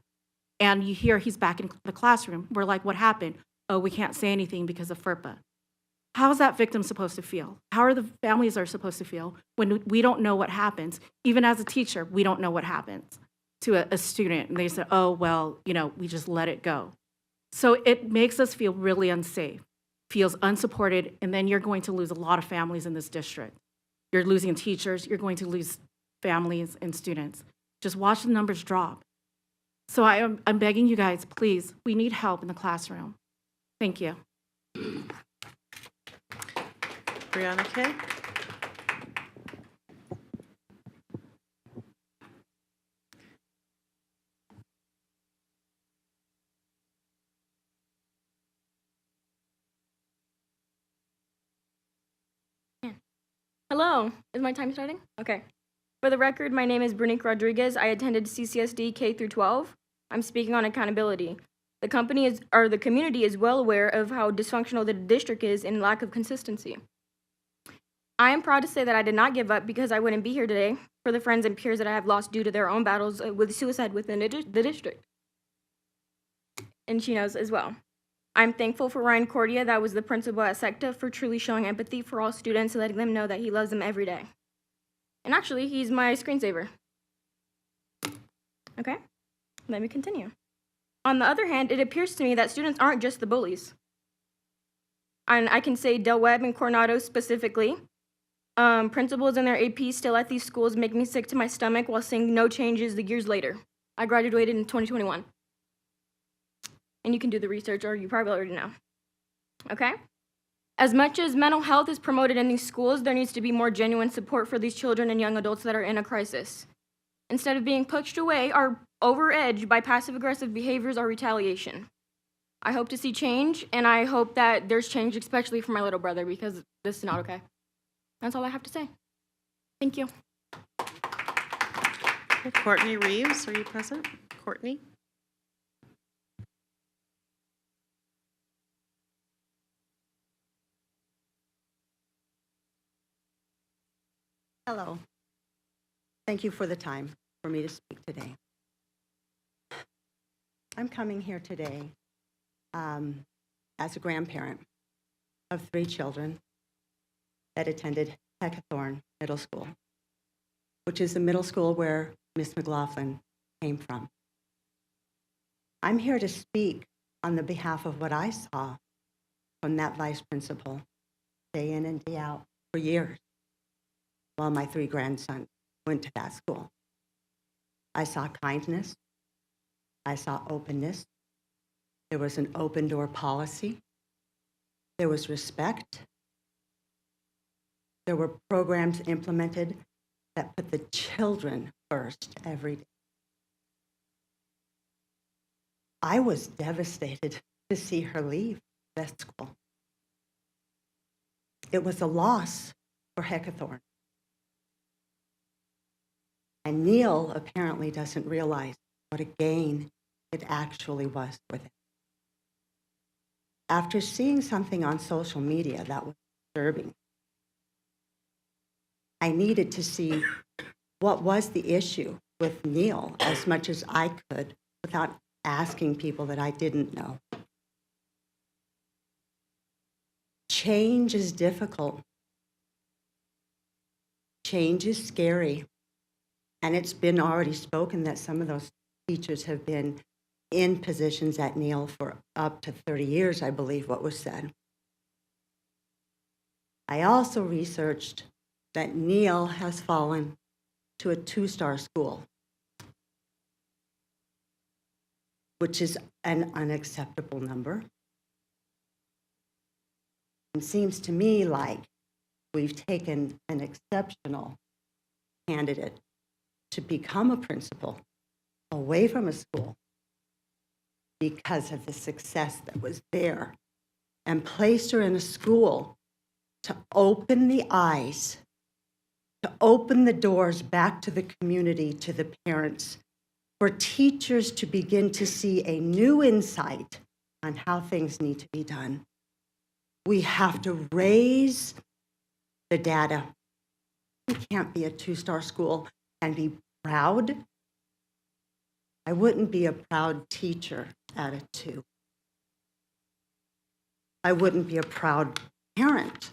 and you hear he's back in the classroom, we're like, what happened? Oh, we can't say anything because of FERPA. How is that victim supposed to feel? How are the families are supposed to feel when we don't know what happens? Even as a teacher, we don't know what happens to a student. And they say, oh, well, we just let it go. So it makes us feel really unsafe, feels unsupported, and then you're going to lose a lot of families in this district. You're losing teachers, you're going to lose families and students. Just watch the numbers drop. So I'm begging you guys, please, we need help in the classroom. Thank you. Brianna Kay? Hello, is my time starting? Okay. For the record, my name is Brunique Rodriguez. I attended CCSD K through 12. I'm speaking on accountability. The community is well aware of how dysfunctional the district is and lack of consistency. I am proud to say that I did not give up because I wouldn't be here today for the friends and peers that I have lost due to their own battles with suicide within the district. And she knows as well. I'm thankful for Ryan Cordia, that was the principal at SECTA, for truly showing empathy for all students and letting them know that he loves them every day. And actually, he's my screensaver. Okay, let me continue. On the other hand, it appears to me that students aren't just the bullies. And I can say Del Webb and Coronado specifically. Principals and their APs still at these schools make me sick to my stomach while seeing no changes the years later. I graduated in 2021. And you can do the research, or you probably already know. Okay? As much as mental health is promoted in these schools, there needs to be more genuine support for these children and young adults that are in a crisis, instead of being pushed away or over-edged by passive-aggressive behaviors or retaliation. I hope to see change, and I hope that there's change, especially for my little brother, because this is not okay. That's all I have to say. Thank you. Courtney Reeves, are you present? Courtney? Hello. Thank you for the time for me to speak today. I'm coming here today as a grandparent of 3 children that attended Heckathorn Middle School, which is the middle school where Miss McLaughlin came from. I'm here to speak on the behalf of what I saw from that vice principal day in and day out for years while my 3 grandsons went to that school. I saw kindness. I saw openness. There was an open door policy. There was respect. There were programs implemented that put the children first every day. I was devastated to see her leave that school. It was a loss for Heckathorn. And Neil apparently doesn't realize what a gain it actually was for them. After seeing something on social media that was disturbing, I needed to see what was the issue with Neil as much as I could without asking people that I didn't know. Change is difficult. Change is scary. And it's been already spoken that some of those teachers have been in positions at Neil for up to 30 years, I believe what was said. I also researched that Neil has fallen to a 2-star school, which is an unacceptable number. It seems to me like we've taken an exceptional candidate to become a principal away from a school because of the success that was there and placed her in a school to open the eyes, to open the doors back to the community, to the parents, for teachers to begin to see a new insight on how things need to be done. We have to raise the data. We can't be a 2-star school and be proud. I wouldn't be a proud teacher at a 2. I wouldn't be a proud parent.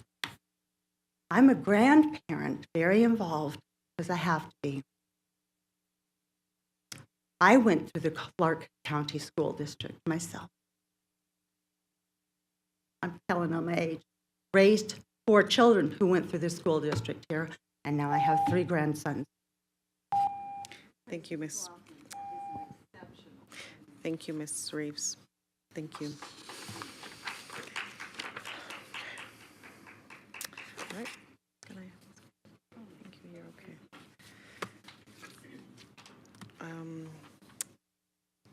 I'm a grandparent, very involved, because I have to be. I went through the Clark County School District myself. I'm telling on my age. Raised 4 children who went through the school district here, and now I have 3 grandsons. Thank you, Ms. Thank you, Ms. Reeves. Thank you. All right. Thank you, you're okay.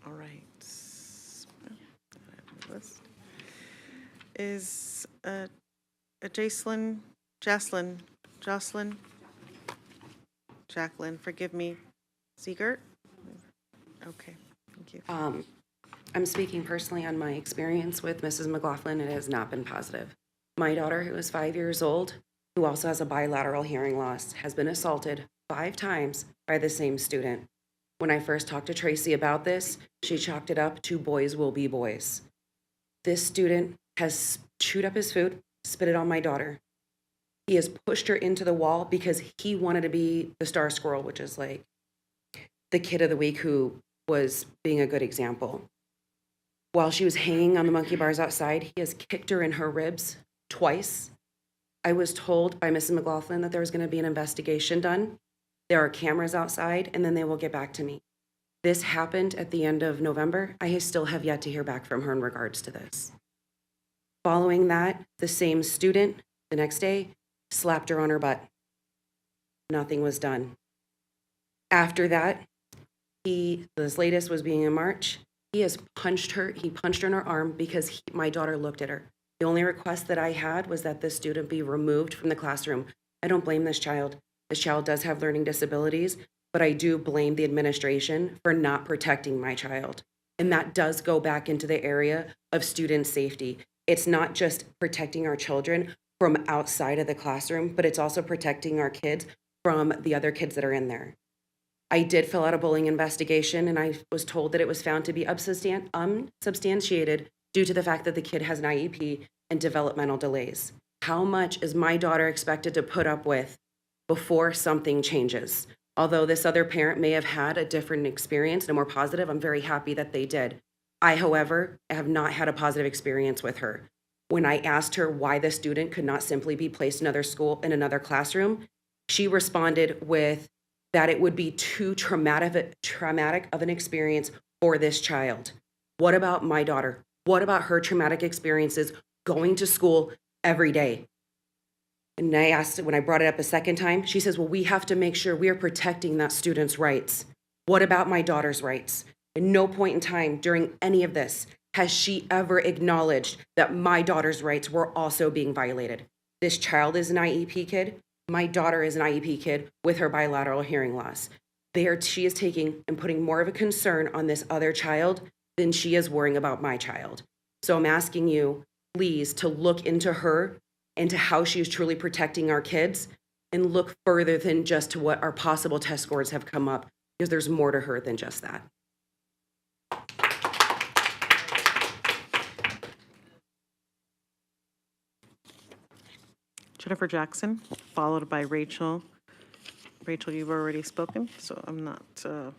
All right. Is Jacqueline, forgive me, Siegert? Okay, thank you. I'm speaking personally on my experience with Mrs. McLaughlin. It has not been positive. My daughter, who is 5 years old, who also has a bilateral hearing loss, has been assaulted 5 times by the same student. When I first talked to Tracy about this, she chalked it up to boys will be boys. This student has chewed up his food, spit it on my daughter. He has pushed her into the wall because he wanted to be the star squirrel, which is like the kid of the week who was being a good example. While she was hanging on the monkey bars outside, he has kicked her in her ribs twice. I was told by Mrs. McLaughlin that there was going to be an investigation done. There are cameras outside, and then they will get back to me. This happened at the end of November. I still have yet to hear back from her in regards to this. Following that, the same student, the next day, slapped her on her butt. Nothing was done. After that, this latest was being in March, he has punched her. He punched her in her arm because my daughter looked at her. The only request that I had was that this student be removed from the classroom. I don't blame this child. This child does have learning disabilities, but I do blame the administration for not protecting my child. And that does go back into the area of student safety. It's not just protecting our children from outside of the classroom, but it's also protecting our kids from the other kids that are in there. I did fill out a bullying investigation, and I was told that it was found to be unsubstantiated due to the fact that the kid has an IEP and developmental delays. How much is my daughter expected to put up with before something changes? Although this other parent may have had a different experience and a more positive, I'm very happy that they did. I, however, have not had a positive experience with her. When I asked her why the student could not simply be placed in another classroom, she responded with that it would be too traumatic of an experience for this child. What about my daughter? What about her traumatic experiences going to school every day? And I asked, when I brought it up a second time, she says, well, we have to make sure we are protecting that student's rights. What about my daughter's rights? At no point in time during any of this has she ever acknowledged that my daughter's rights were also being violated. This child is an IEP kid. My daughter is an IEP kid with her bilateral hearing loss. She is taking and putting more of a concern on this other child than she is worrying about my child. So I'm asking you, please, to look into her, into how she is truly protecting our kids, and look further than just to what our possible test scores have come up, because there's more to her than just that. Jennifer Jackson, followed by Rachel. Rachel, you've already spoken, so I'm not, you're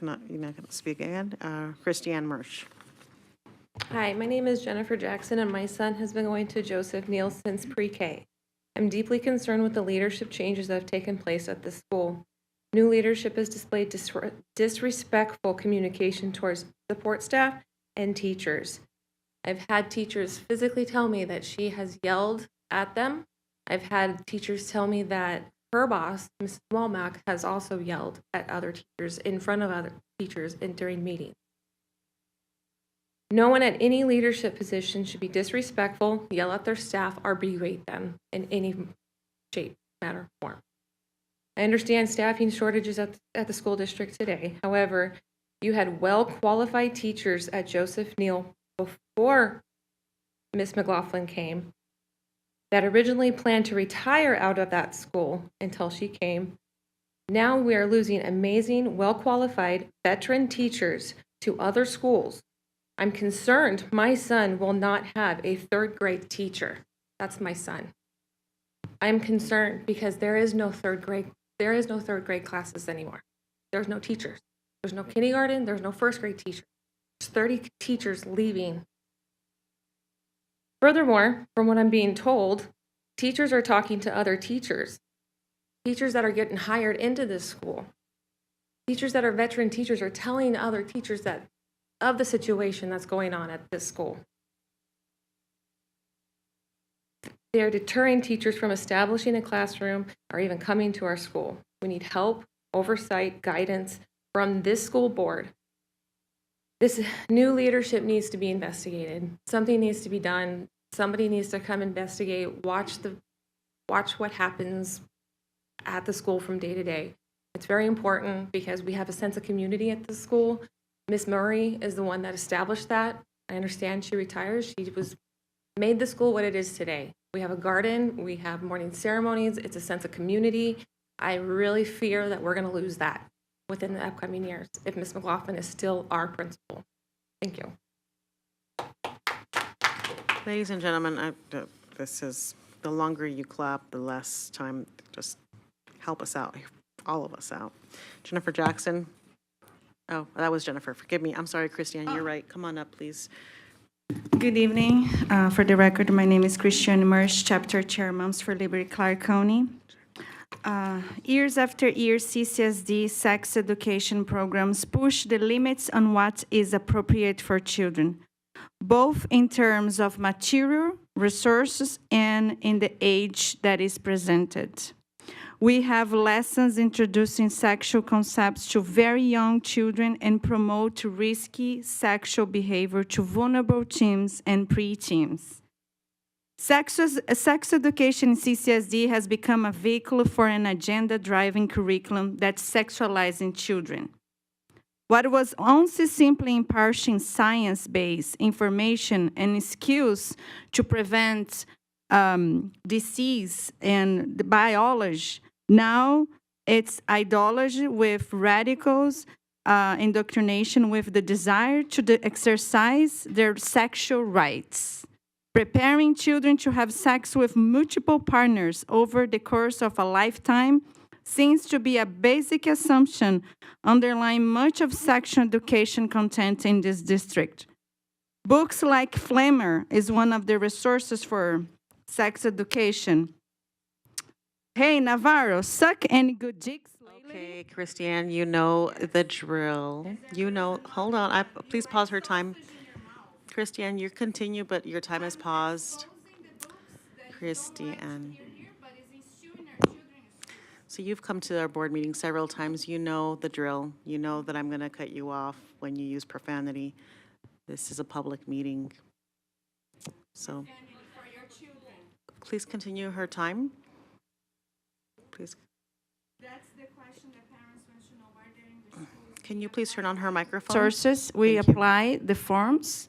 not going to speak again. Christiane Mersch. Hi, my name is Jennifer Jackson, and my son has been going to Joseph Neal since pre-K. I'm deeply concerned with the leadership changes that have taken place at the school. New leadership has displayed disrespectful communication towards support staff and teachers. I've had teachers physically tell me that she has yelled at them. I've had teachers tell me that her boss, Mrs. Walmack, has also yelled at other teachers in front of other teachers and during meetings. No one at any leadership position should be disrespectful, yell at their staff, or berate them in any shape, matter, or form. I understand staffing shortages at the school district today. However, you had well-qualified teachers at Joseph Neal before Ms. McLaughlin came that originally planned to retire out of that school until she came. Now we are losing amazing, well-qualified veteran teachers to other schools. I'm concerned my son will not have a third grade teacher. That's my son. I'm concerned because there is no third grade classes anymore. There's no teachers. There's no kindergarten, there's no first grade teachers. There's 30 teachers leaving. Furthermore, from what I'm being told, teachers are talking to other teachers. Teachers that are getting hired into this school. Teachers that are veteran teachers are telling other teachers that of the situation that's going on at this school. They are deterring teachers from establishing a classroom or even coming to our school. We need help, oversight, guidance from this school board. This new leadership needs to be investigated. Something needs to be done. Somebody needs to come investigate, watch what happens at the school from day to day. It's very important because we have a sense of community at the school. Miss Murray is the one that established that. I understand she retires. She made the school what it is today. We have a garden, we have morning ceremonies, it's a sense of community. I really fear that we're going to lose that within the upcoming years if Ms. McLaughlin is still our principal. Thank you. Ladies and gentlemen, this is, the longer you clap, the less time. Just help us out, all of us out. Jennifer Jackson. Oh, that was Jennifer. Forgive me. I'm sorry, Christiane. You're right. Come on up, please. Good evening. For the record, my name is Christiane Mersch, Chapter Chair, Moms for Liberty, Clark County. Years after years, CCSD sex education programs push the limits on what is appropriate for children, both in terms of material, resources, and in the age that is presented. We have lessons introducing sexual concepts to very young children and promote risky sexual behavior to vulnerable teens and preteens. Sex education in CCSD has become a vehicle for an agenda-driving curriculum that's sexualizing children. What was once simply imparting science-based information and skills to prevent disease and the biology, now it's ideology with radicals, indoctrination with the desire to exercise their sexual rights. Preparing children to have sex with multiple partners over the course of a lifetime seems to be a basic assumption underlying much of sexual education content in this district. Books like Flamer is one of the resources for sex education. Hey, Navarro, suck any good dicks lately? Okay, Christiane, you know the drill. You know, hold on, please pause her time. Christiane, you continue, but your time is paused. Christiane. So you've come to our board meeting several times. You know the drill. You know that I'm going to cut you off when you use profanity. This is a public meeting. So please continue her time. Please. That's the question that parents want to know why they're in the school. Can you please turn on her microphone? Sources, we Thank you. apply the forms,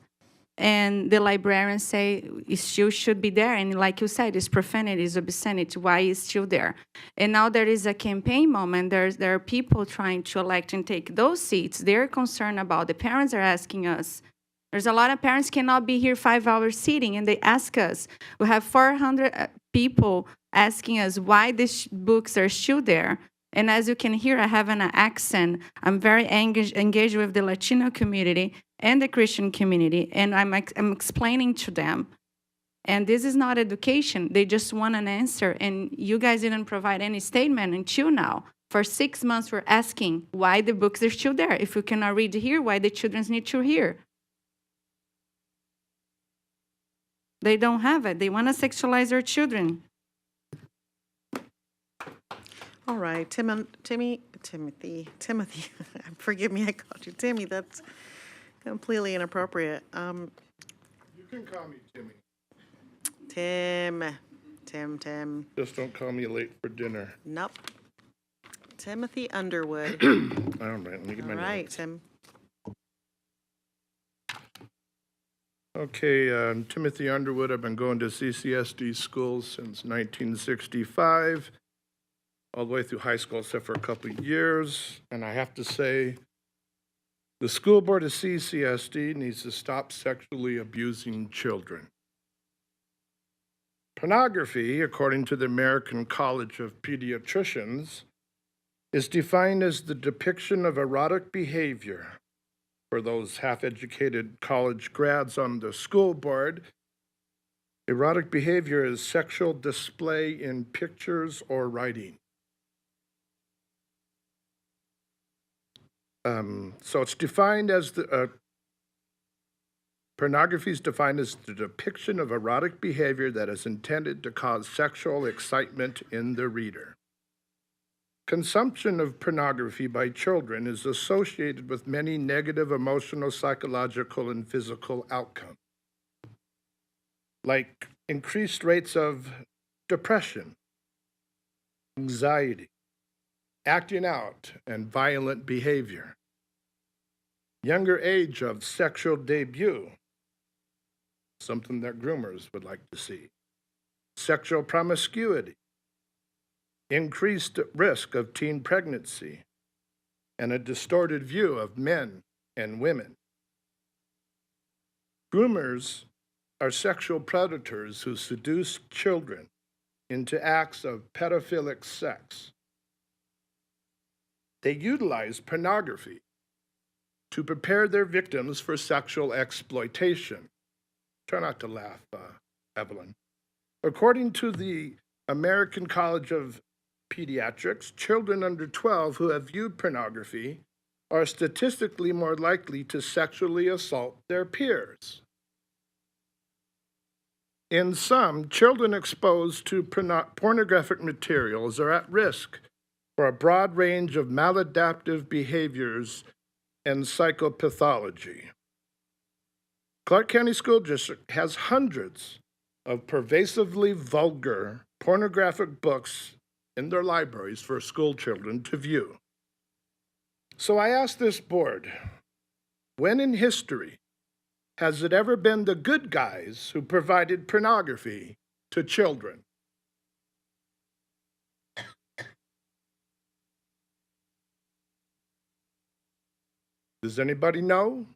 and the librarians say it still should be there. And like you said, it's profanity, it's obscenity. Why is still there? And now there is a campaign moment. There are people trying to elect and take those seats. They're concerned about. The parents are asking us. There's a lot of parents cannot be here 5 hours sitting, and they ask us. We have 400 people asking us why these books are still there. And as you can hear, I have an accent. I'm very engaged with the Latino community and the Christian community, and I'm explaining to them. And this is not education. They just want an answer, and you guys didn't provide any statement until now. For 6 months, we're asking why the books are still there. If you cannot read here, why the children need to hear? They don't have it. They want to sexualize their children. All right, Timothy, forgive me, I called you Timmy, that's completely inappropriate. You can call me Timmy. Tim. Just don't call me late for dinner. Nope. Timothy Underwood. All right, let me get my All right, notes. Tim. Okay, Timothy Underwood. I've been going to CCSD schools since 1965, all the way through high school, except for a couple of years. And I have to say, the school board of CCSD needs to stop sexually abusing children. Pornography, according to the American College of Pediatricians, is defined as the depiction of erotic behavior. For those half-educated college grads on the school board, erotic behavior is sexual display in pictures or writing. So it's defined as pornography is defined as the depiction of erotic behavior that is intended to cause sexual excitement in the reader. Consumption of pornography by children is associated with many negative emotional, psychological, and physical outcomes, like increased rates of depression, anxiety, acting out, and violent behavior. Younger age of sexual debut, something that groomers would like to see. Sexual promiscuity, increased risk of teen pregnancy, and a distorted view of men and women. Groomers are sexual predators who seduce children into acts of pedophilic sex. They utilize pornography to prepare their victims for sexual exploitation. Try not to laugh, Evelyn. According to the American College of Pediatrics, children under 12 who have viewed pornography are statistically more likely to sexually assault their peers. In sum, children exposed to pornographic materials are at risk for a broad range of maladaptive behaviors and psychopathology. Clark County School District has hundreds of pervasively vulgar pornographic books in their libraries for school children to view. So I ask this board, when in history has it ever been the good guys who provided pornography to children? Does anybody know?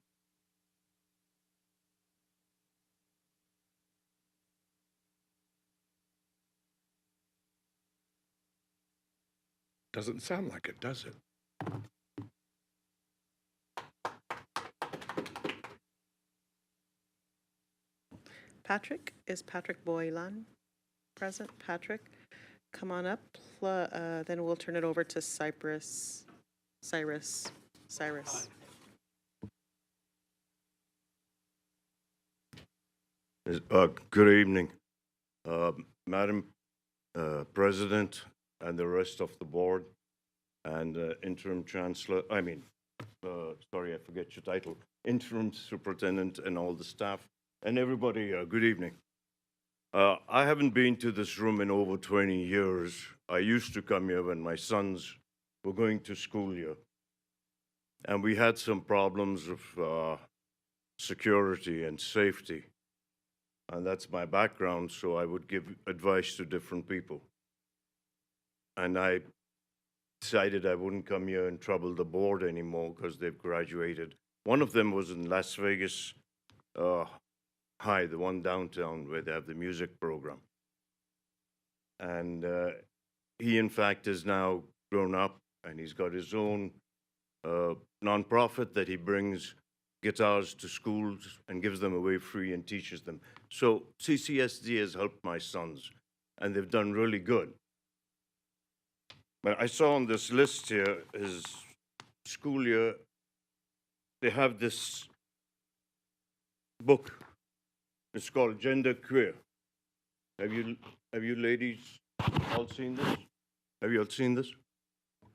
Doesn't sound like it, does it? Patrick. Is Patrick Boylan present? Patrick, come on up. Then we'll turn it over to Cyrus. Good evening, Madam President and the rest of the board and Interim Chancellor, sorry, I forget your title, Interim Superintendent and all the staff and everybody, good evening. I haven't been to this room in over 20 years. I used to come here when my sons were going to school here. And we had some problems of security and safety. And that's my background, so I would give advice to different people. And I decided I wouldn't come here and trouble the board anymore because they've graduated. One of them was in Las Vegas High, the one downtown where they have the music program. And he, in fact, is now grown up and he's got his own nonprofit that he brings guitars to schools and gives them away free and teaches them. So CCSD has helped my sons, and they've done really good. But I saw on this list here, his school year, they have this book. It's called Gender Queer. Have you ladies all seen this? Have you all seen this?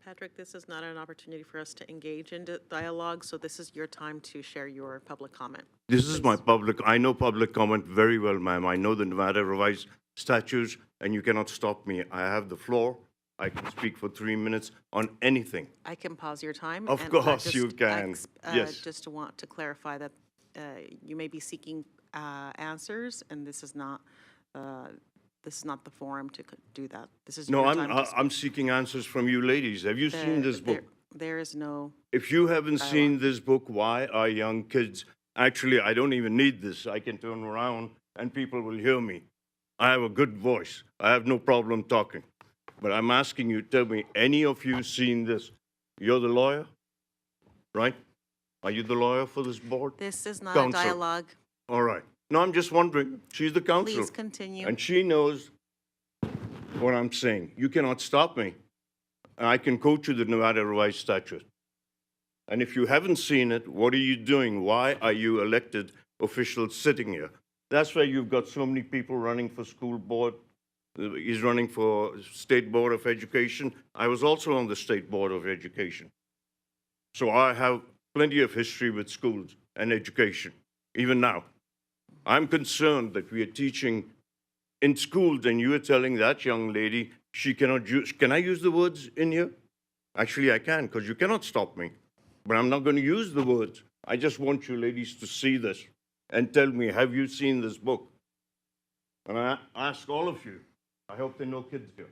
Patrick, this is not an opportunity for us to engage in dialogue, so this is your time to share your public comment. This is my public, I know public comment very well, ma'am. I know the Nevada revised statutes, and you cannot stop me. I have the floor. I can speak for 3 minutes on anything. I can pause your time. Of course you can. Yes. Just to want to clarify that you may be seeking answers, and this is not the forum to do that. This is No, your time to speak. I'm seeking answers from you ladies. Have you seen this book? There is no. If you haven't seen this book, why are young kids? Actually, I don't even need this. I can turn around and people will hear me. I have a good voice. I have no problem talking. But I'm asking you, tell me, any of you seen this? You're the lawyer, right? Are you the lawyer for this board? This is not Counsel. a dialogue. All right. No, I'm just wondering. She's the counsel. Please continue. And she knows what I'm saying. You cannot stop me. I can quote you the Nevada revised statute. And if you haven't seen it, what are you doing? Why are you elected officials sitting here? That's why you've got so many people running for school board. He's running for State Board of Education. I was also on the State Board of Education. So I have plenty of history with schools and education, even now. I'm concerned that we are teaching in schools and you are telling that young lady she cannot use, can I use the words in here? Actually, I can, because you cannot stop me. But I'm not going to use the words. I just want you ladies to see this and tell me, have you seen this book? And I ask all of you, I hope there are no kids here.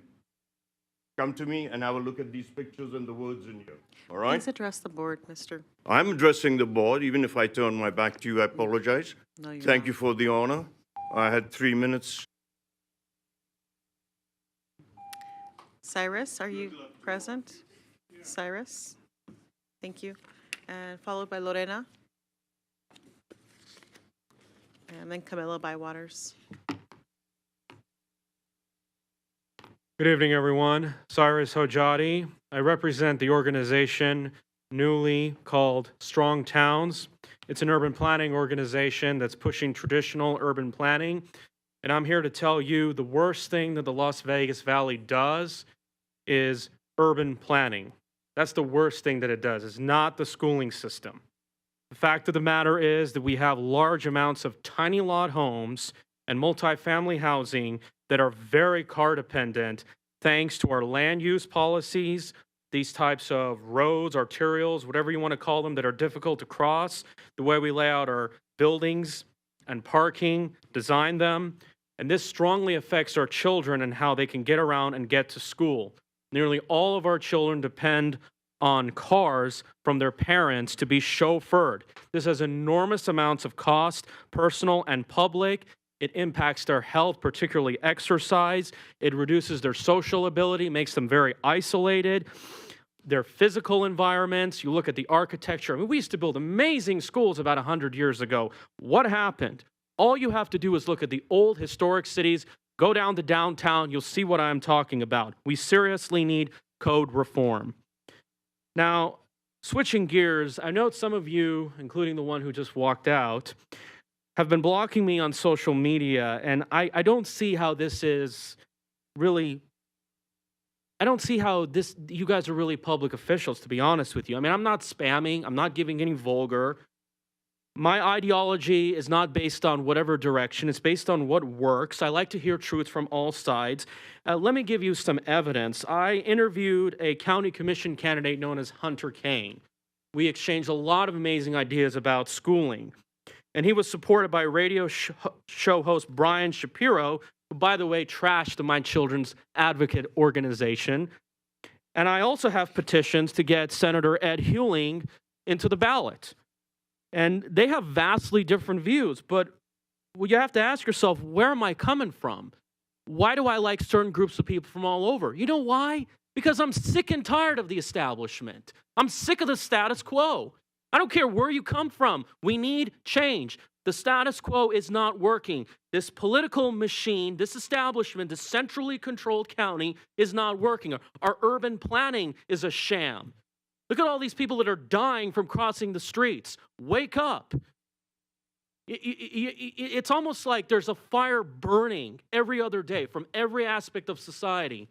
Come to me and have a look at these pictures and the words in here, all right? Please address the board, Mr. I'm addressing the board. Even if I turn my back to you, I apologize. No, you're Thank not. you for the honor. I had 3 minutes. Cyrus, are you present? Cyrus? Thank you. And followed by Lorena. And then Camilla Bywaters. Good evening, everyone. Cyrus Hojadi. I represent the organization newly called Strong Towns. It's an urban planning organization that's pushing traditional urban planning. And I'm here to tell you the worst thing that the Las Vegas Valley does is urban planning. That's the worst thing that it does. It's not the schooling system. The fact of the matter is that we have large amounts of tiny lot homes and multifamily housing that are very car dependent thanks to our land use policies, these types of roads, arterials, whatever you want to call them, that are difficult to cross, the way we lay out our buildings and parking, design them. And this strongly affects our children and how they can get around and get to school. Nearly all of our children depend on cars from their parents to be chauffeured. This has enormous amounts of cost, personal and public. It impacts their health, particularly exercise. It reduces their social ability, makes them very isolated. Their physical environments, you look at the architecture. I mean, we used to build amazing schools about 100 years ago. What happened? All you have to do is look at the old historic cities, go down to downtown, you'll see what I'm talking about. We seriously need code reform. Now, switching gears, I know some of you, including the one who just walked out, have been blocking me on social media, and I don't see how this is really, I don't see how this, you guys are really public officials, to be honest with you. I mean, I'm not spamming, I'm not giving any vulgar. My ideology is not based on whatever direction, it's based on what works. I like to hear truth from all sides. Let me give you some evidence. I interviewed a county commission candidate known as Hunter Kane. We exchanged a lot of amazing ideas about schooling. And he was supported by radio show host Brian Shapiro, who, by the way, trashed the My Children's Advocate organization. And I also have petitions to get Senator Ed Huling into the ballot. And they have vastly different views, but you have to ask yourself, where am I coming from? Why do I like certain groups of people from all over? You know why? Because I'm sick and tired of the establishment. I'm sick of the status quo. I don't care where you come from. We need change. The status quo is not working. This political machine, this establishment, this centrally controlled county is not working. Our urban planning is a sham. Look at all these people that are dying from crossing the streets. Wake up. It's almost like there's a fire burning every other day from every aspect of society.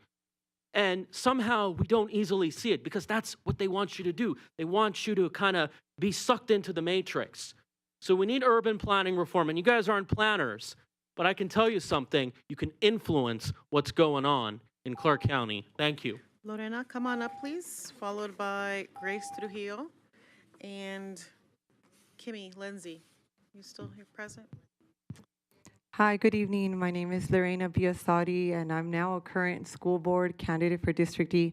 And somehow we don't easily see it because that's what they want you to do. They want you to kind of be sucked into the matrix. So we need urban planning reform. And you guys aren't planners, but I can tell you something. You can influence what's going on in Clark County. Thank you. Lorena, come on up, please, followed by Grace Trujillo and Kimmy Lindsay. You still here present? Hi, good evening. My name is Lorena Biasotti, and I'm now a current school board candidate for District D.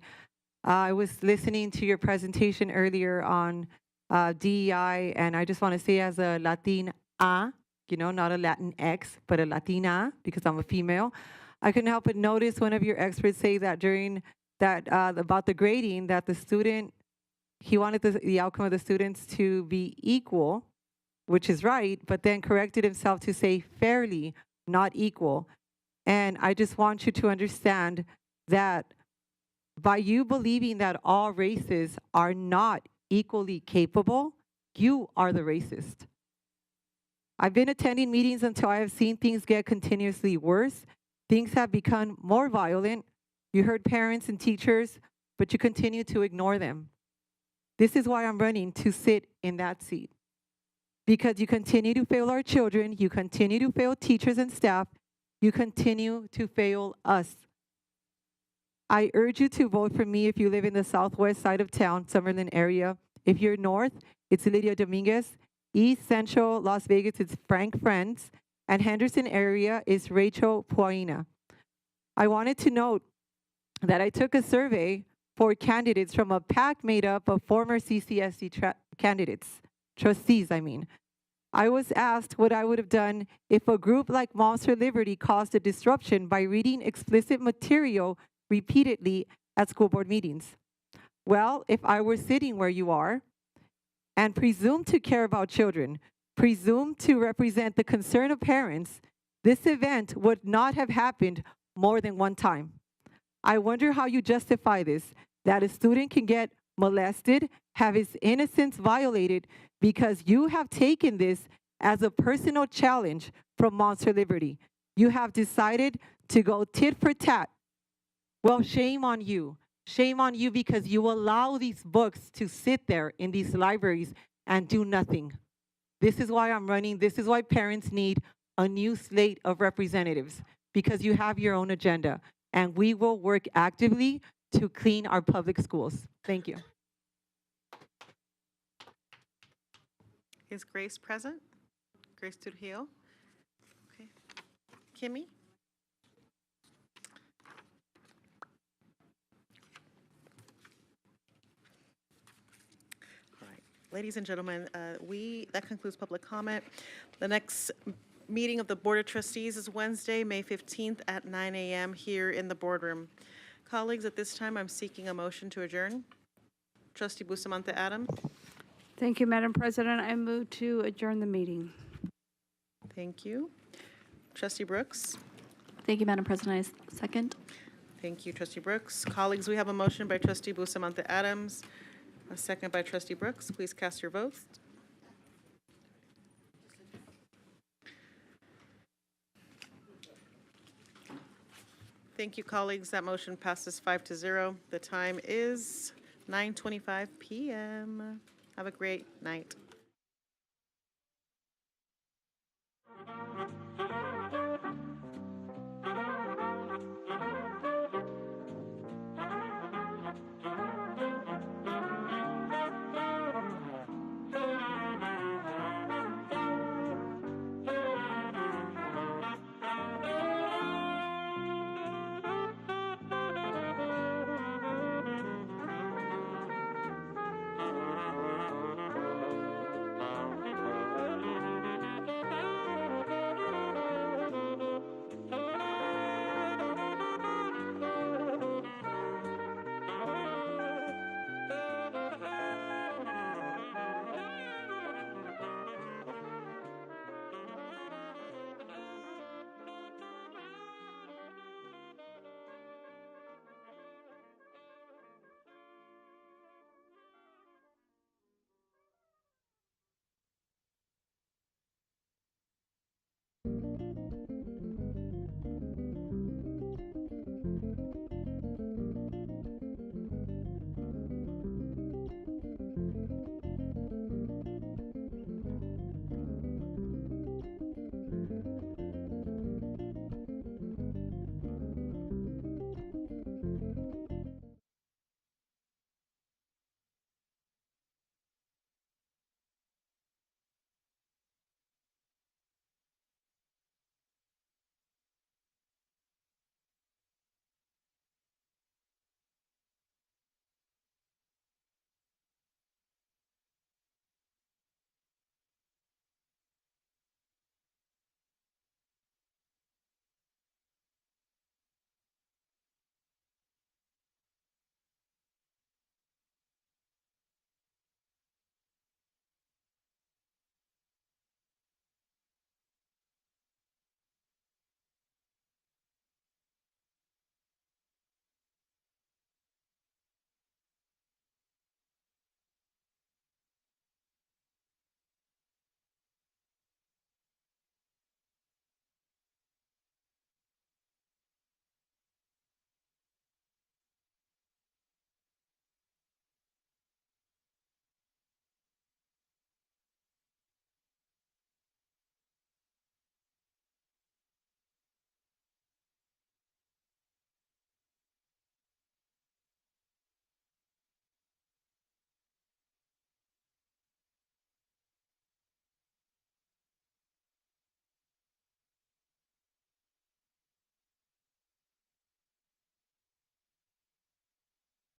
I was listening to your presentation earlier on DEI, and I just want to say as a Latina, not a Latin X, but a Latina, because I'm a female, I couldn't help but notice one of your experts say that during that, about the grading, that the student, he wanted the outcome of the students to be equal, which is right, but then corrected himself to say fairly, not equal. And I just want you to understand that by you believing that all races are not equally capable, you are the racist. I've been attending meetings until I have seen things get continuously worse. Things have become more violent. You heard parents and teachers, but you continue to ignore them. This is why I'm running to sit in that seat. Because you continue to fail our children, you continue to fail teachers and staff, you continue to fail us. I urge you to vote for me if you live in the southwest side of town, Summerlin area. If you're north, it's Lydia Dominguez. East Central Las Vegas, it's Frank Friends. And Henderson area is Rachel Poina. I wanted to note that I took a survey for candidates from a pack made up of former CCSD candidates. Trustees, I mean. I was asked what I would have done if a group like Moms for Liberty caused a disruption by reading explicit material repeatedly at school board meetings. Well, if I were sitting where you are and presumed to care about children, presumed to represent the concern of parents, this event would not have happened more than one time. I wonder how you justify this, that a student can get molested, have his innocence violated because you have taken this as a personal challenge from Moms for Liberty. You have decided to go tit for tat. Well, shame on you. Shame on you because you allow these books to sit there in these libraries and do nothing. This is why I'm running. This is why parents need a new slate of representatives, because you have your own agenda. And we will work actively to clean our public schools. Thank you. Is Grace present? Grace Trujillo? Okay. Kimmy? All right. Ladies and gentlemen, that concludes public comment. The next meeting of the Board of Trustees is Wednesday, May 15th at 9 a.m. here in the boardroom. Colleagues, at this time, I'm seeking a motion to adjourn. Trustee Bustamante Adam. Thank you, Madam President. I move to adjourn the meeting. Thank you. Trustee Brooks? Thank you, Madam President. I second. Thank you, Trustee Brooks. Colleagues, we have a motion by Trustee Bustamante Adams, a second by Trustee Brooks. Please cast your votes. Thank you, colleagues. That motion passes 5-0. The time is 9:25 p.m. Have a great night.